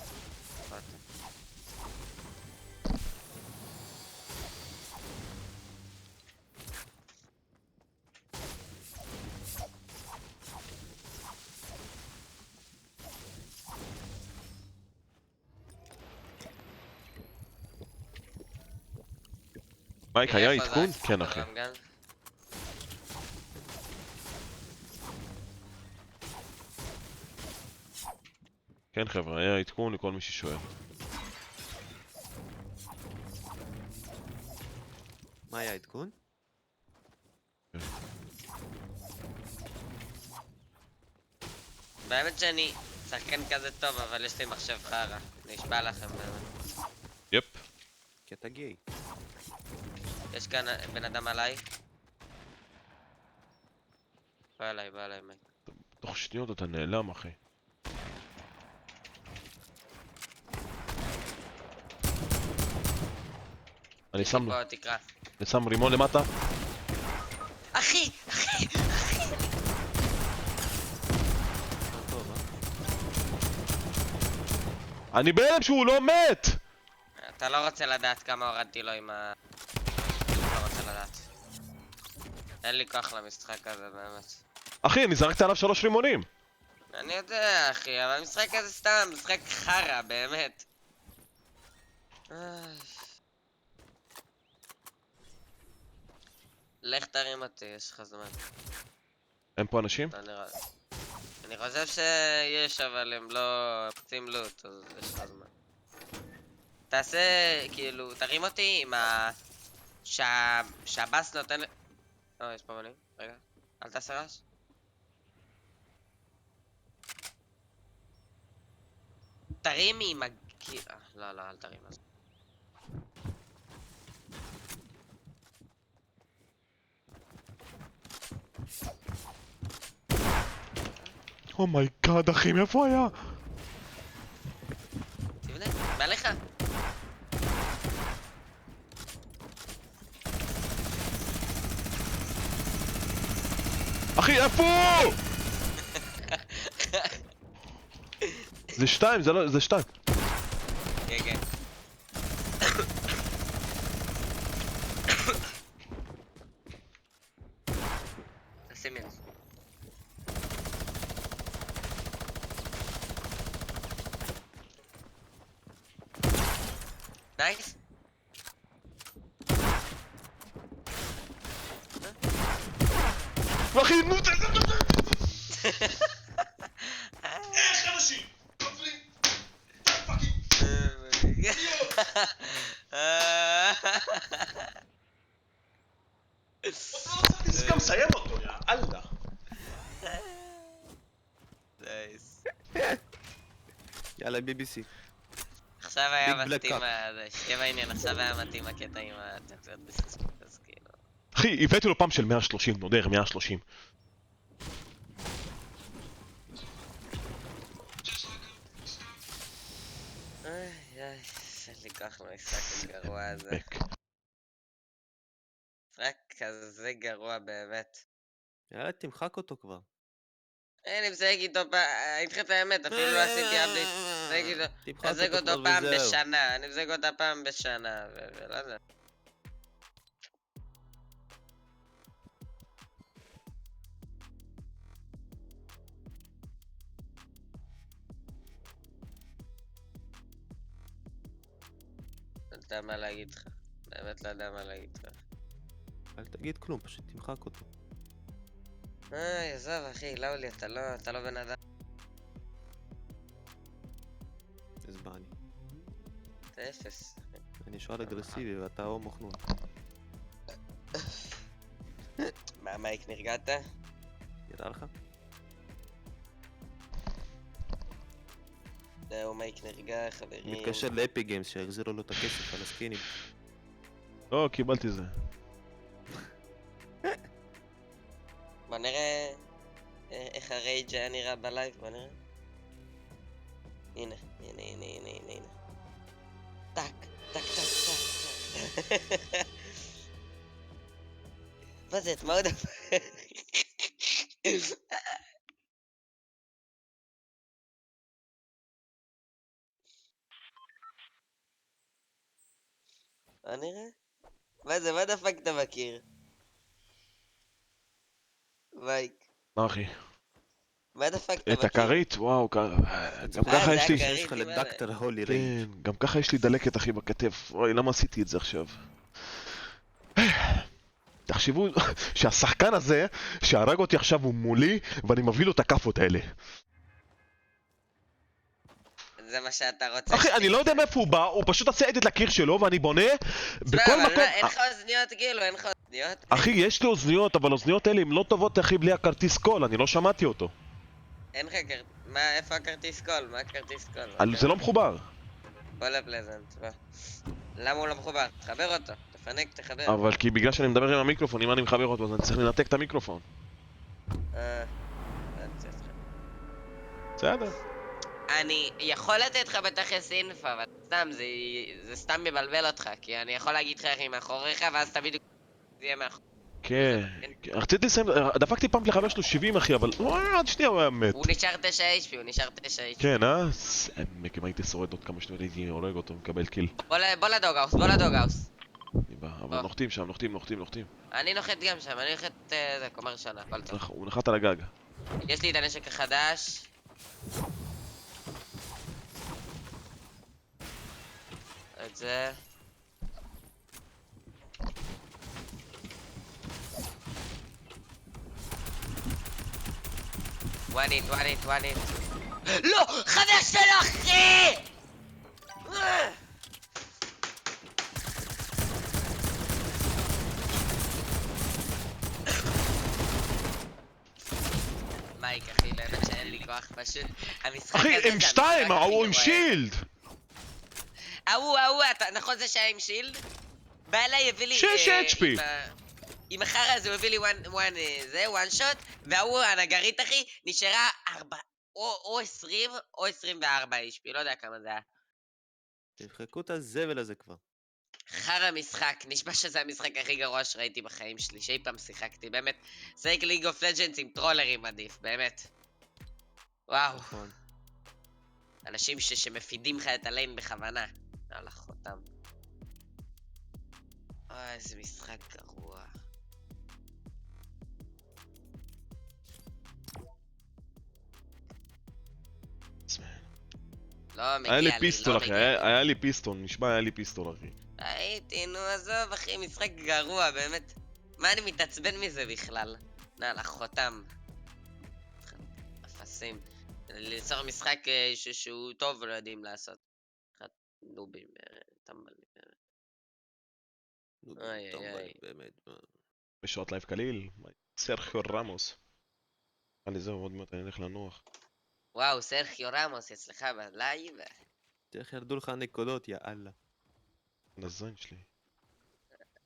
מייק, היה עדכון? כן, אחי. כן, חבר'ה, היה עדכון לכל מי ששואל. מה היה עדכון? באמת שאני שחקן כזה טוב, אבל יש לי מחשב חרא. נשבע לכם באמת. יפ. כי אתה גיי. יש כאן בן אדם עליי. בא אליי, מייק. תוך שניות אתה נעלם, אחי. אני שם... בוא, תקרא. אני שם רימון למטה. אחי! אני בהלם שהוא לא מת! אתה לא רוצה לדעת כמה הורדתי לו עם ה... לא רוצה לדעת. אין לי כוח למשחק הזה, באמת. אחי, אני זרקתי עליו 3 רימונים. אני יודע, אחי, אבל המשחק הזה סתם, משחק חרא, באמת. לך תרים אותי, יש לך זמן. אין פה אנשים? אני חושב שיש, אבל הם לא רוצים לוט, אז יש לך זמן. תעשה, כאילו, תרים אותי עם ה... שהבאס נותן... יש פה מלאים, רגע, אל תעשה רעש. תרימי עם לא, אל תרים אז. אומייגאד אחי, מאיפה היה? תבנה, מעליך. אחי, איפה הוא? זה 2, זה לא, זה 2. כן, כן. שים מינוס. נייס. אחי, נו, איך אנשים? כופרים? צריך גם לסיים אותו, יא אללה. נייס. יאללה, BBC. עכשיו היה Big Black מתאים, Cup. שתהיה בעניין, עכשיו היה מתאים הקטע עם הטקטיות בסספות, אז כאילו. אחי, הבאתי לו פעם של 130, נודר, 130. איי, אין לי כוח למשחק הגרוע הזה. משחק כזה גרוע באמת. יאללה, תמחק אותו כבר. אני משחק איתו פעם, אני אתחיל את האמת, אפילו לא עשיתי אפדייט. משחק אותו פעם בשנה, אני משחק אותה פעם בשנה, ולא יודע. לא יודע מה להגיד לך, באמת לא יודע מה להגיד לך. אל תגיד כלום, פשוט תמחק אותו. עזוב אחי, לאולי, אתה לא בן אדם. איזה בא אני. אתה אפס. אני שואל אגרסיבי ואתה הומו חנון. מה, מייק נרגעת? ידע לך? זהו, מייק נרגע, חברים. מתקשר לאפי גיימס שהחזירו לו את הכסף על הסקינים. לא, קיבלתי זה. בוא נראה איך הרייג' היה נראה בלייב, בוא נראה. הנה. טק. מה זה, מה עוד הפעם? בוא נראה. מה זה, מה דפקת בקיר? מייק. מה אחי? מה דפקת בקיר? את הכרית? וואו, גם ככה יש לי... יש לך לדקטר הולי רייג'. כן, גם ככה יש לי דלקת אחי בכתף. אוי, למה עשיתי את זה עכשיו? תחשבו שהשחקן הזה שהרג אותי עכשיו הוא מולי ואני מביא לו את הכאפות האלה. זה מה שאתה רוצה. אחי, אני לא יודע מאיפה הוא בא, הוא פשוט עושה אדית לקיר שלו ואני בונה בכל אבל מקום... אין לך אוזניות כאילו, אין לך אוזניות? אחי, יש לי אוזניות, אבל האוזניות האלה הן לא טובות אחי בלי הכרטיס קול, אני לא שמעתי אותו. אין לך כרטיס... מה, איפה הכרטיס קול? מה הכרטיס קול? זה לא מחובר. בוא לפלזנט, בוא. למה הוא לא מחובר? תחבר אותו, תפנק, תחבר. אבל כי בגלל שאני מדבר עם המיקרופון, אם אני מחבר אותו אז אני צריך לנתק את המיקרופון. בסדר. אני יכול לתת לך בתכלס אינפו, אבל סתם, זה סתם מבלבל אותך, כי אני יכול להגיד לך איך היא מאחוריך, ואז אתה בדיוק תהיה מאחוריך. כן, רציתי לסיים, דפקתי פעם לחבר שלו 70 אחי, אבל עד שנייה הוא היה מת. הוא נשאר 9 HP, הוא נשאר 9 HP. כן, אם הייתי שורד עוד כמה שניות הייתי הורג אותו, מקבל קיל. בוא לדוגהאוס, בוא לדוגהאוס. אני בא, אבל נוחתים שם, נוחתים. אני נוחת גם שם, אני נוחת זה, קומה ראשונה, הכל טוב. הוא נחת על הגג. יש לי את הנשק החדש. את זה. וואנית. לא! חבר שלו, אחי! מייק, אחי, באמת שאין לי כוח, פשוט... המשחק אחי, הזה הם זה שתיים, המשחק הכי ההוא עם גרוע. שילד! ההוא, נכון זה שהיה עם שילד? בא אליי, הביא לי... 6 HP. עם החרא הזה הוא הביא לי one shot, והוא הנגרית, אחי, נשארה 4, או 20 או 24 HP, לא יודע כמה זה היה. תמחקו את הזבל הזה כבר. חרא משחק, נשמע שזה המשחק הכי גרוע שראיתי בחיים שלי, שאי פעם שיחקתי, באמת. שחק ליג אוף לג'נדס עם טרולרים עדיף, באמת. וואו. נכון. אנשים שמפידים לך את הליין בכוונה. יאללה, חותם. אוי, איזה משחק גרוע. לא מגיע היה לי, לי פיסטול לא אחי, מגיע לי. היה לי פיסטול, נשבע היה לי פיסטול אחי. הייתי, נו עזוב אחי, משחק גרוע, באמת. מה אני מתעצבן מזה בכלל? יאללה, חותם. אפסים. ליצור משחק שהוא טוב ולא יודעים לעשות. נובים, טמבלים. אוי אוי אוי. באמת. בשעות לייב קליל, סרחיו רמוס. לי זהו, עוד מעט אני אלך לנוח. וואו, סרחיו רמוס אצלך בלייב? איך ירדו לך הנקודות, יאללה. לזין שלי.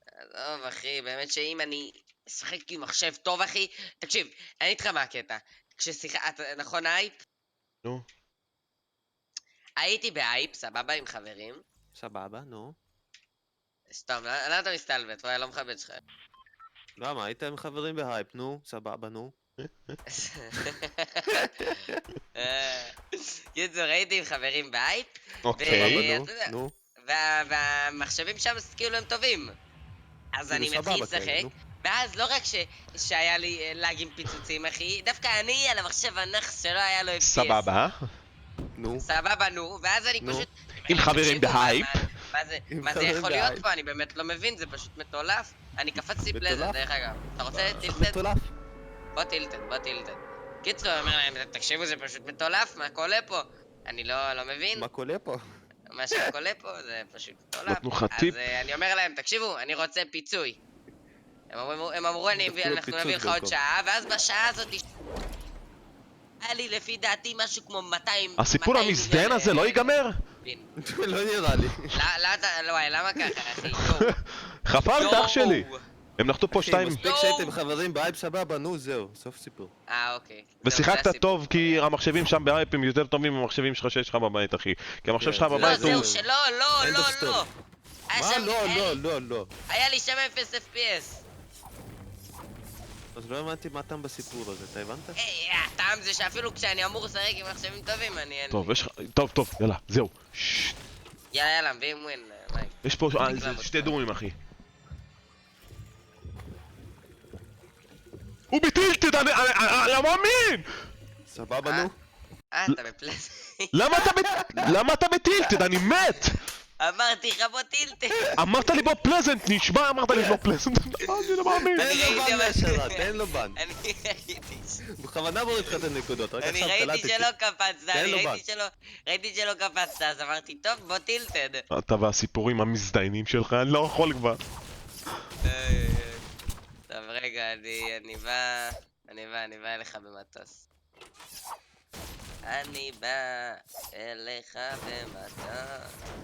עזוב אחי, באמת שאם אני אשחק עם מחשב טוב אחי, תקשיב, אני איתך מה הקטע. נכון אייפ? נו. הייתי באייפ, סבבה, עם חברים. סבבה, נו. סתם, למה אתה מסתלבט? וואי, לא מכבד שלך. למה? היית עם חברים בהייפ, נו. סבבה, נו. קיצור, הייתי עם חברים באייפ. אוקיי. נו. והמחשבים שם כאילו הם טובים. אז אני מתחיל לשחק, ואז לא רק שהיה לי לאגים פיצוצים אחי, דווקא אני על המחשב הנכס שלא היה לו FPS. סבבה. נו. סבבה, נו, ואז אני פשוט... עם חברים בהייפ. מה זה יכול להיות פה? אני באמת לא מבין, זה פשוט מטולף. אני קפצתי פלזר, דרך אגב. אתה רוצה טילטד? מטולף. בוא טילטד. קיצור, אני אומר להם, תקשיבו, זה פשוט מטולף, מה קולה פה? אני לא מבין. מה קולה פה? מה שקולה פה זה פשוט מטולף. נתנו לך טיפ. אז אני אומר להם, תקשיבו, אני רוצה פיצוי. הם אמרו, אנחנו נביא לך עוד שעה, ואז בשעה הזאת... היה לי לפי דעתי משהו כמו 200... הסיפור המזדיין הזה לא ייגמר? לא נראה לי. למה ככה, אחי? חפרת אח שלי. הם נחתו פה 2. מספיק שהייתם חברים בהייפ סבבה, נו זהו, סוף סיפור. אוקיי. ושיחקת טוב כי המחשבים שם בהייפ הם יותר טובים מהמחשבים שלך שיש לך בבית אחי. כי המחשב שלך בבית הוא... לא, זהו, לא. מה? לא. היה לי שם 0 FPS. אז לא הבנתי מה הטעם בסיפור הזה, אתה הבנת? הטעם זה שאפילו כשאני אמור לשחק עם מחשבים טובים, טוב, יש לך... טוב, יאללה, זהו. יאללה, מביאים ווין, מייק. יש פה 2 דומים אחי. הוא בטילטד, אני לא מאמין! סבבה, נו. אתה בפלז... למה אתה בטילטד? אני מת! אמרתי לך בוא טילטד. אמרת לי בוא פלזנט, נשבע אמרת לי בוא פלזנט. אני לא מאמין. תן לו בן. אני ראיתי... בכוונה מוריד לך את הנקודות, רק אני עכשיו ראיתי קלטתי. שלא קפצת, ראיתי שלא קפצת, אז אמרתי טוב בוא טילטד. אתה והסיפורים המזדיינים שלך, אני לא יכול כבר. טוב רגע, אני בא אליך במטוס. אני בא אליך במטוס.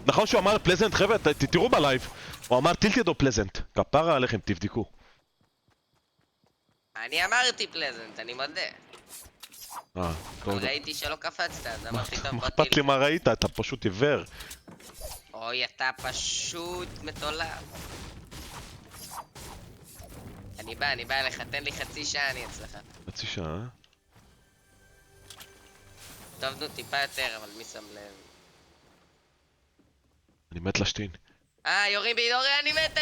נכון שהוא אמר פלזנט חבר'ה, תראו בלייב. הוא אמר טילטד או פלזנט. כפרה עליכם, תבדקו. אני אמרתי פלזנט, אני מודה. טוב. ראיתי שלא קפצת, אז אמרתי טוב מה בוא אכפת לי טילטד. מה ראית? אתה פשוט עיוור. אוי, אתה פשוט מטולף. אני בא אליך, תן לי חצי שעה, אני אצלך. חצי שעה, טוב, נו, טיפה יותר, אבל מי שם לב? אני מת לשתין. יורים בי, אני מת.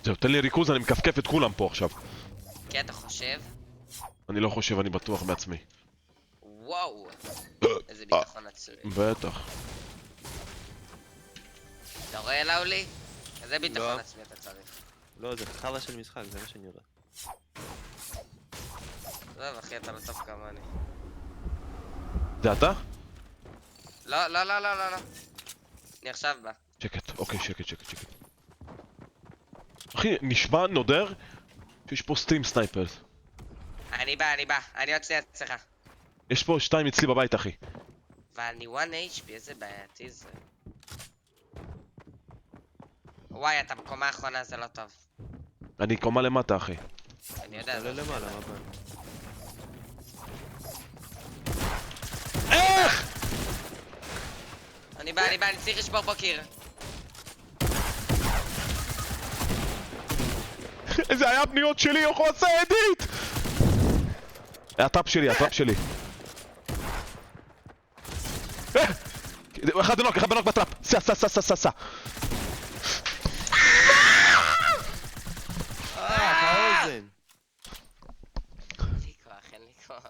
זהו, תן לי ריכוז, אני מקפקף את כולם פה עכשיו. כי אתה חושב? אני לא חושב, אני בטוח בעצמי. וואו, איזה ביטחון עצמי. בטח. אתה רואה לאולי? איזה ביטחון עצמי אתה צריך. לא, זה חרא של משחק, זה מה שאני יודע. טוב אחי, אתה לא טוב כמוני. זה אתה? לא. אני עכשיו בא. שקט, אוקיי, שקט. אחי, נשמע נודר שיש פה סטרים סנייפרס. אני בא. אני עוד שנייה אצלך. יש פה 2 אצלי בבית, אחי. אבל אני 1 HP, איזה בעייתי זה. וואי, אתה בקומה האחרונה, זה לא טוב. אני קומה למטה, אחי. אני יודע. תעלה למעלה, מה הבעיה? איך? אני בא, אני צריך לשבור פה קיר. זה היה פניות שלי, איך הוא עושה אדיט? הטראפ שלי. אחד בנוק בטראפ. סע. האוזן. אין לי כוח.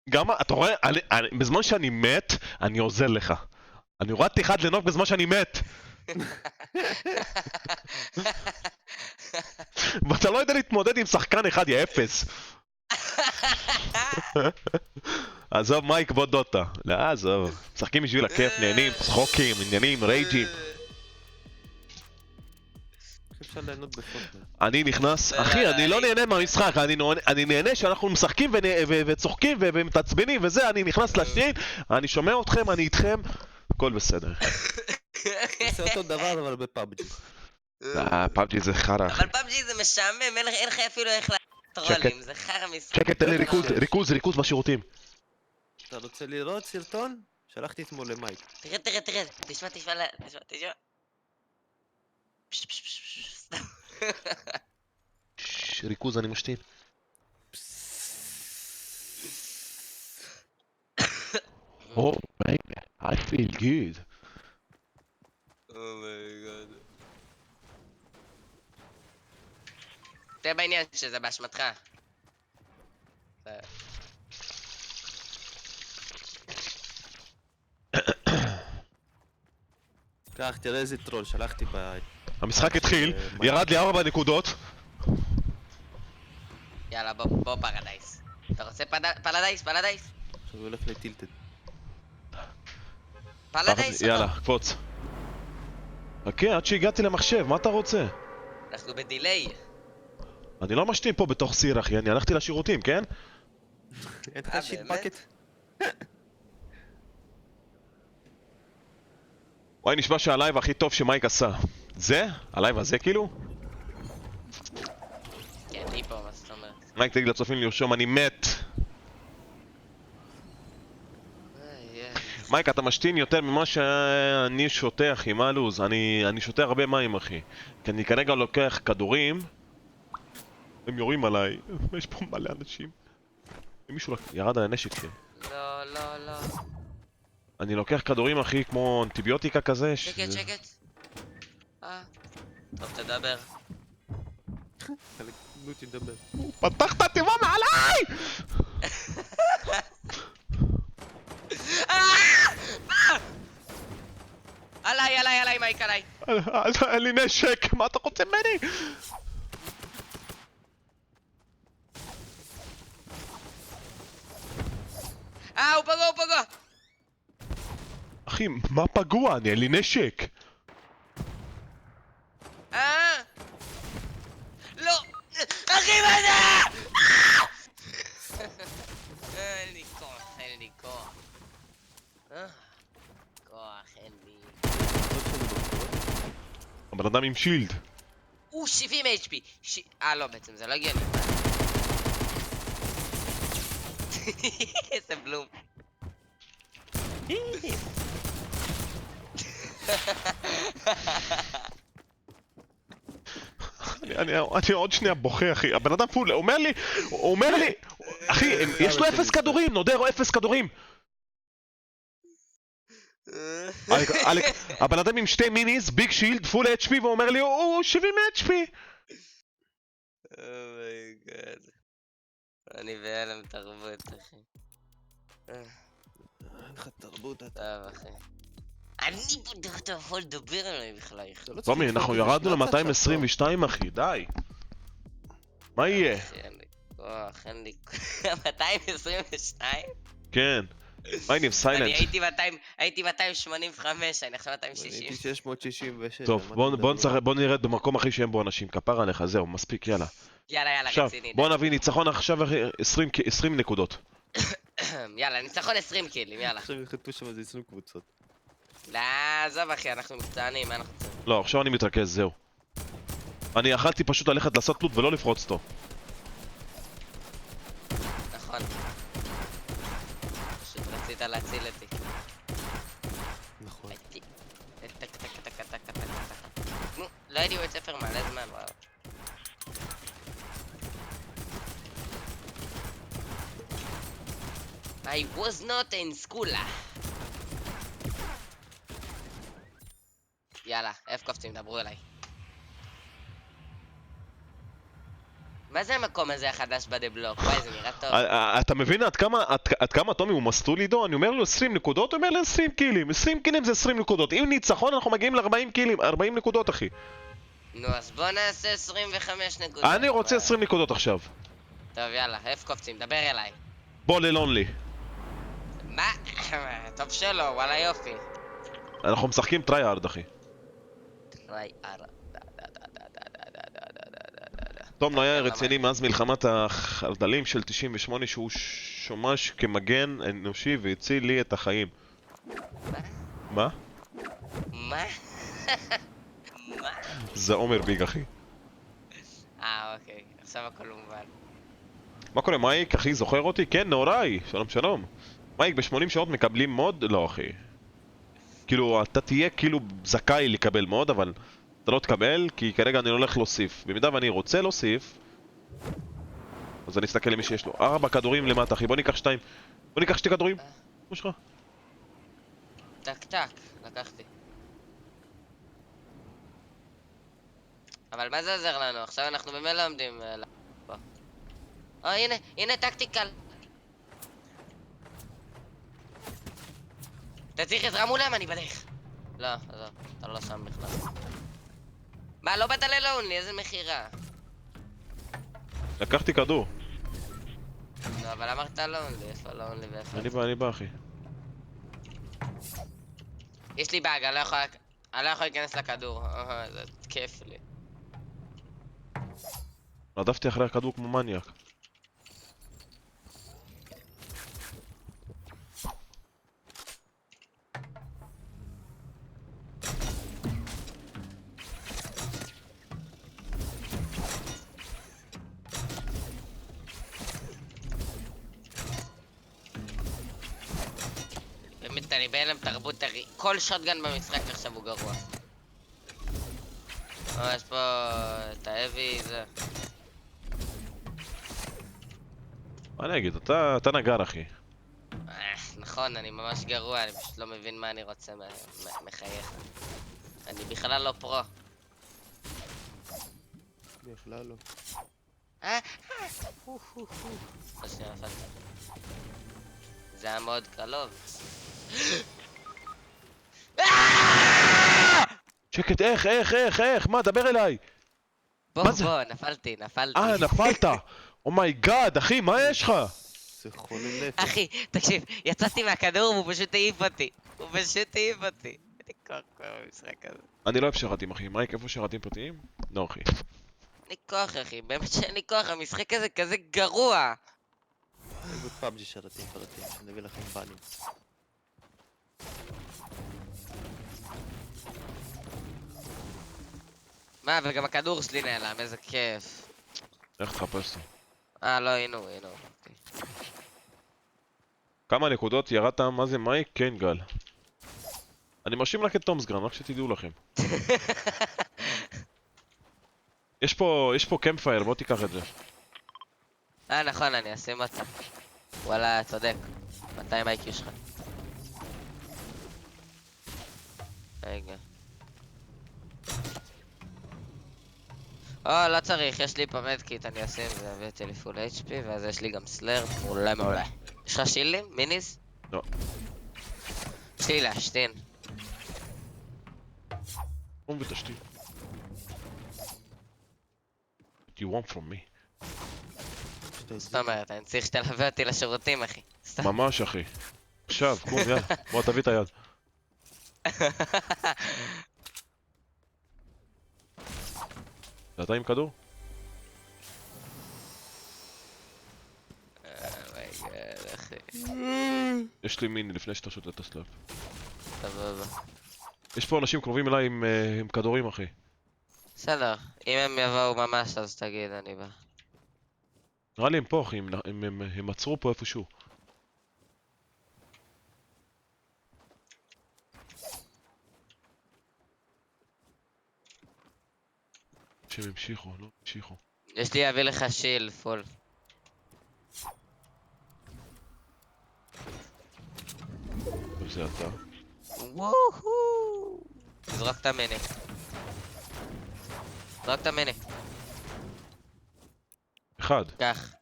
גם, אתה רואה, בזמן שאני מת, אני עוזר לך. אני הורדתי אחד לנוק בזמן שאני מת. ואתה לא יודע להתמודד עם שחקן אחד, יא אפס. עזוב מייק בוא דוטה. לא, עזוב. משחקים בשביל הכיף, נהנים, צחוקים, עניינים, רייג'ים. איך אפשר ליהנות בפורטנייט? אני נכנס, אחי, אני לא נהנה מהמשחק, אני נהנה שאנחנו משחקים וצוחקים ומתעצבנים וזה, אני נכנס לשטרין, אני שומע אתכם, אני איתכם, הכל בסדר. עושה אותו דבר אבל בפאבג'י. פאבג'י זה חרא. אבל פאבג'י זה משעמם, אין לך אפילו איך לטרולים, זה חרא משחק. שקט, תן לי ריכוז בשירותים. אתה רוצה לראות סרטון? שלחתי אתמול למייק. תרד, תשמע. סתם. ריכוז, אני משתין. Oh baby, I feel good. אומייגאד. תראה בעניין שזה באשמתך. קח, תראה איזה טרול, שלחתי ב... המשחק התחיל, ירד לי 4 נקודות. יאללה בוא פרדייס. אתה רוצה פרדייס? עכשיו הוא הולך לטילטד. פרדייס או יאללה, קפוץ. חכה, עד שהגעתי למחשב, מה אתה רוצה? אנחנו בדיליי. אני לא משתין פה בתוך סיר, אחי, אני הלכתי לשירותים, כן? אין לך שיט בקט? וואי, נשמע שהלייב הכי טוב שמייק עשה. זה? הלייב הזה כאילו? כן, אני פה, מה זאת אומרת? מייק, תגיד לצופים לרשום, אני מת. מייק, אתה משתין יותר ממה שאני שותה, אחי, מה הלו"ז? אני שותה הרבה מים, אחי. כי אני כרגע לוקח כדורים. הם יורים עליי. יש פה מלא אנשים. מישהו ירד על הנשק שלי. לא. אני לוקח כדורים, אחי, כמו אנטיביוטיקה כזה. שקט. טוב, תדבר. נו, תדבר. פתח את התיבה מעליי! עליי, מייק, עליי. אין לי נשק, מה אתה רוצה ממני? הוא פגוע. אחי, מה פגוע? אין לי נשק. לא! אחי, מה זה? אין לי כוח. אין לי. הבן אדם עם שילד. 70 HP. לא, בעצם זה לא הגיוני. איזה בלום. אני עוד שנייה בוכה, אחי. הבן אדם פול, הוא אומר לי, אחי, יש לו 0 כדורים, נודר או 0 כדורים. הבן אדם עם 2 מיניס, ביג שילד, פול HP, ואומר לי, הוא 70 HP. אומייגאד. אני בהלם תרבות, אחי. אין לך תרבות, טוב, אחי. אני בטוח אתה יכול לדבר עליי בכלל. תומי, אנחנו ירדנו ל-222, אחי, די. מה יהיה? אין לי כוח, אין לי כוח. 222? כן. מה העניינים? אני סיילנט. הייתי 285, אני עכשיו אני 260. הייתי 666. טוב, על מה בוא אתם מדברים? בוא נרד במקום הכי שאין בו אנשים. כפר עליך, זהו, מספיק, יאללה. יאללה, עכשיו, רציני. בוא נביא ניצחון עכשיו 20 נקודות. יאללה, ניצחון 20 קילים, יאללה. עכשיו יחטפו שם איזה 20 קבוצות. לא, עזוב אחי, אנחנו מקצוענים, מה אנחנו צריכים? לא, עכשיו אני מתרכז, זהו. אני יכלתי פשוט ללכת לעשות לוט ולא לפרוץ אותו. נכון. פשוט רצית להציל אותי. נכון. נו, לא הייתי בבית ספר מלא זמן, וואו. I was not in school. יאללה, איפה קופצים, דברו אליי. מה זה המקום הזה החדש בדבלוק? וואי, זה נראה טוב. אתה מבין עד כמה טומי הוא מסטול עידו? אני אומר לו 20 נקודות, הוא אומר לי 20 קילים. 20 קילים זה 20 נקודות. אם ניצחון אנחנו מגיעים ל-40 קילים, 40 נקודות אחי. נו, אז בוא נעשה 25 נקודות. אני רוצה 20 נקודות עכשיו. טוב, יאללה, איפה קופצים? דבר אליי. בוא ללונלי. מה? טוב שלא, וואלה יופי. אנחנו משחקים טרייהארד אחי. תום לא היה רציני מאז מלחמת החרדלים של 98 שהוא שומש כמגן אנושי והציל לי את החיים. מה? מה? מה? זה עומר ביג אחי. אוקיי, עכשיו הכל מובן. מה קורה מייק? אחי זוכר אותי? כן, נוראי, שלום שלום. מייק ב-80 שעות מקבלים מוד? לא אחי. כאילו אתה תהיה כאילו זכאי לקבל מוד אבל אתה לא תקבל כי כרגע אני הולך להוסיף. במידה ואני רוצה להוסיף אז אני אסתכל למי שיש לו 4 כדורים למטה אחי, בוא ניקח 2. בוא ניקח 2 כדורים. כמו שלך. טק טק, לקחתי. אבל מה זה עוזר לנו? עכשיו אנחנו במילא עומדים פה. הנה טקטיקל. אתה צריך עזרה מולם, אני בדרך. לא, עזוב, אתה לא שם בכלל. מה, לא באת ללונלי, איזה מכירה? לקחתי כדור. לא, אבל אמרת לונלי, איפה לונלי ואיפה? אני בא אחי. יש לי באג, אני לא יכול להיכנס לכדור. זה כיף לי. רדפתי אחרי הכדור כמו מניאק. באמת, אני בהלם תרבות כל שוטגן במשחק עכשיו הוא גרוע. יש פה את האבי, זה... מה אני אגיד? אתה נגר אחי. נכון, אני ממש גרוע, אני פשוט לא מבין מה אני רוצה מחייך. אני בכלל לא פרו. בכלל לא. זה היה מאוד קרוב. שקט, איך? מה? דבר אליי! בוא, נפלתי. נפלת! אומייגאד, אחי, מה יש לך? זה חולים נפש. אחי, תקשיב, יצאתי מהכדור והוא פשוט העיף אותי. אין לי כוח במשחק הזה. אני לא אוהב שרתים אחי, מייק איפה שרתים פרטיים? לא אחי. אין לי כוח אחי, באמת שאין לי כוח, המשחק הזה כזה גרוע. איזה פאבג'י שרתים פרטיים, אני אביא לכם בנים. מה, וגם הכדור שלי נעלם, איזה כיף. איך תחפש אותו? לא, הנה הוא. כמה נקודות ירדת? מה זה מייק? כן גל. אני מרשים רק את תומסגרן, רק שתדעו לכם. יש פה קמפייר, בוא תיקח את זה. נכון, אני אשים אותה. וואלה, צודק. 200 IQ שלך. רגע. לא צריך, יש לי פה מדקיט, אני אשים, זה יביא אותי לפול HP, ואז יש לי גם סלר, מעולה. יש לך שילים? מיניס? לא. יש לי להשתין. קום ותשתין. What do you want from me? שתזיז. זאת אומרת, אני צריך שתלווה אותי לשירותים, אחי. סתם. ממש אחי. עכשיו, קום, יאללה. בוא תביא את היד. אתה עם כדור? אחי. יש לי מיני לפני שאתה שותה את הסלאפ. סבבה. יש פה אנשים קרובים אליי עם כדורים אחי. בסדר, אם הם יבואו ממש אז תגיד, אני בא. נראה לי הם פה אחי, הם עצרו פה איפשהו. שהם המשיכו, לא המשיכו. יש לי להביא לך שיל פול. טוב זה אתה. וואו! תזרוק את המיני. זרוק את המיני. אחד. קח.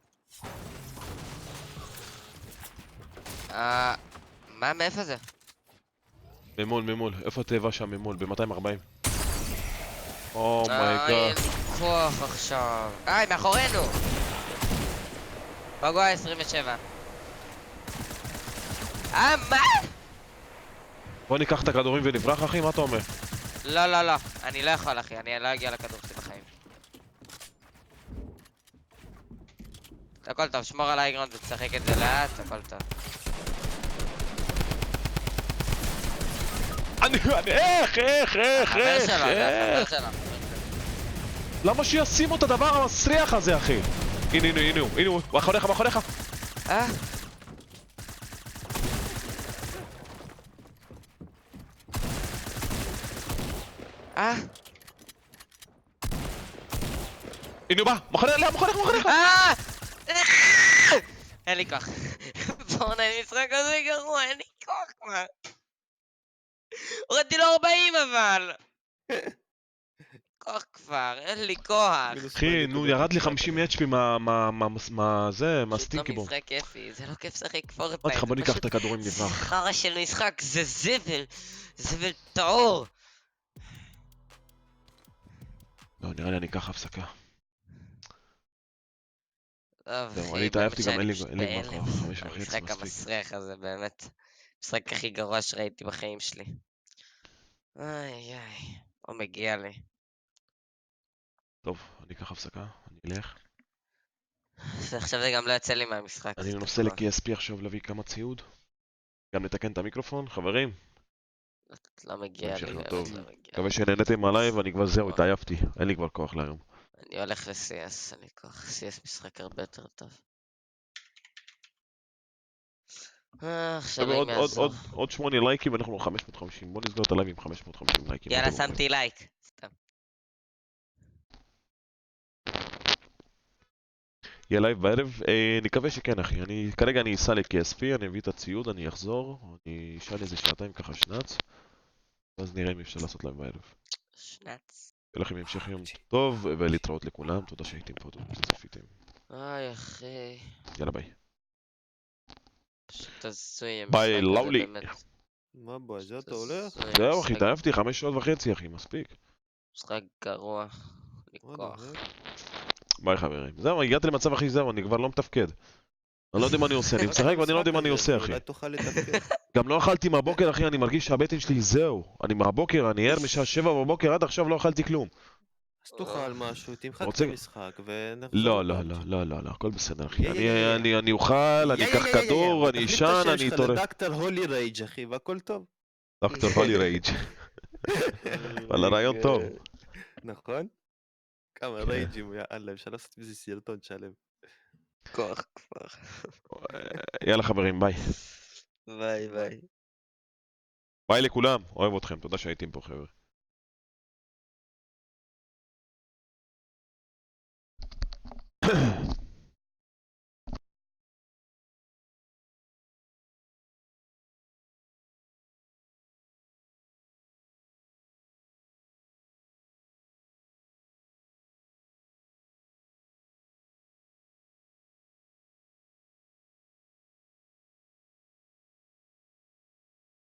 מה, מאיפה זה? ממול, איפה התיבה שם ממול? ב-240. או אין מייגאד. לי כוח עכשיו. מאחורינו! פגוע 27. מה? בוא ניקח את הכדורים ונברח אחי, מה אתה אומר? לא, אני לא יכול אחי, אני לא אגיע לכדור שלי בחיים. הכל טוב, שמור על האיגרונד ותשחק את זה לאט, הכל טוב. איך? החבר שלו, זה החבר שלו. למה שישימו את הדבר המסריח הזה אחי? הנה הוא, מאחוריך. הנה הוא בא, מאחוריך. אין לי כוח. בואנה, המשחק הזה גרוע, אין לי כוח כבר. הורדתי לו 40 אבל. כוח כבר, אין לי כוח. אחי, נו, ירד לי 50 HP מהסטינקי בום. זה לא משחק כיפי, זה לא כיף לשחק פורטנייט. אמרתי לך, בוא ניקח את הכדורים נברח. חרא של משחק, זה זבל טהור. לא, נראה לי אני אקח הפסקה. זהו, אני התעייפתי גם, אין לי כבר כוח, 5:30 המשחק מספיק. המסריח הזה, באמת. המשחק הכי גרוע שראיתי בחיים שלי. איי, לא מגיע לי. טוב, אני אקח הפסקה, אני אלך. עכשיו זה גם לא יצא לי מהמשחק. אני נוסע ל-KSP עכשיו להביא כמה ציוד. גם לתקן את המיקרופון, חברים. לא מגיע לי, באמת טוב. לא מגיע. מקווה שנהנתם מהלייב, אני כבר זהו, התעייפתי. אין לי כבר כוח להיום. אני הולך ל-CS, אין לי כוח. CS משחק הרבה יותר טוב. עכשיו חבר'ה, אני מעזור. עוד 8 לייקים ואנחנו 550. בוא נסגור את הלייב עם 550 לייקים. יאללה, שמתי לייק. סתם. יהיה לייב בערב? נקווה שכן אחי. כרגע אני אסע ל-KSP, אני אביא את הציוד, אני אחזור. אני אשאל איזה שעתיים ככה שנץ. ואז נראה אם אפשר לעשות לייב בערב. שנץ. יהיה לכם המשך יום טוב ולהתראות לכולם. תודה שהייתם פה, תודה שצפיתם. אוי אחי. יאללה ביי. פשוט הזוי ביי, המשחק הזה לאולי. באמת. מה בוא, זה אתה הולך? זהו אחי, התעייפתי 5:30 אחי, מספיק. משחק גרוע. אין לי כוח. ביי חברים. זהו, הגעתי למצב הכי זהו, אני כבר לא מתפקד. אני לא יודע מה אני עושה, אני משחק ואני לא יודע מה אני עושה אחי. אולי תוכל לתפקד. גם לא אכלתי מהבוקר אחי, אני מרגיש שהבטן שלי זהו. אני מהבוקר, אני ער משעה 7 בבוקר, עד עכשיו לא אכלתי כלום. אז תאכל משהו, תמחק את רוצה- המשחק ונחזור. לא, הכל בסדר אחי. אני אוכל, אני אקח כדור, אני אשן, אני תחליט אתעורר. לדקטור הולי רייג' אחי, והכל טוב. דוקטור הולי רייג'. וואלה רעיון טוב. נכון? כמה רייג'ים, יאללה, אפשר לעשות מזה סרטון שלם. כוח כבר. יאללה חברים, ביי. ביי. ביי לכולם, אוהב אתכם, תודה שהייתם פה חבר'ה.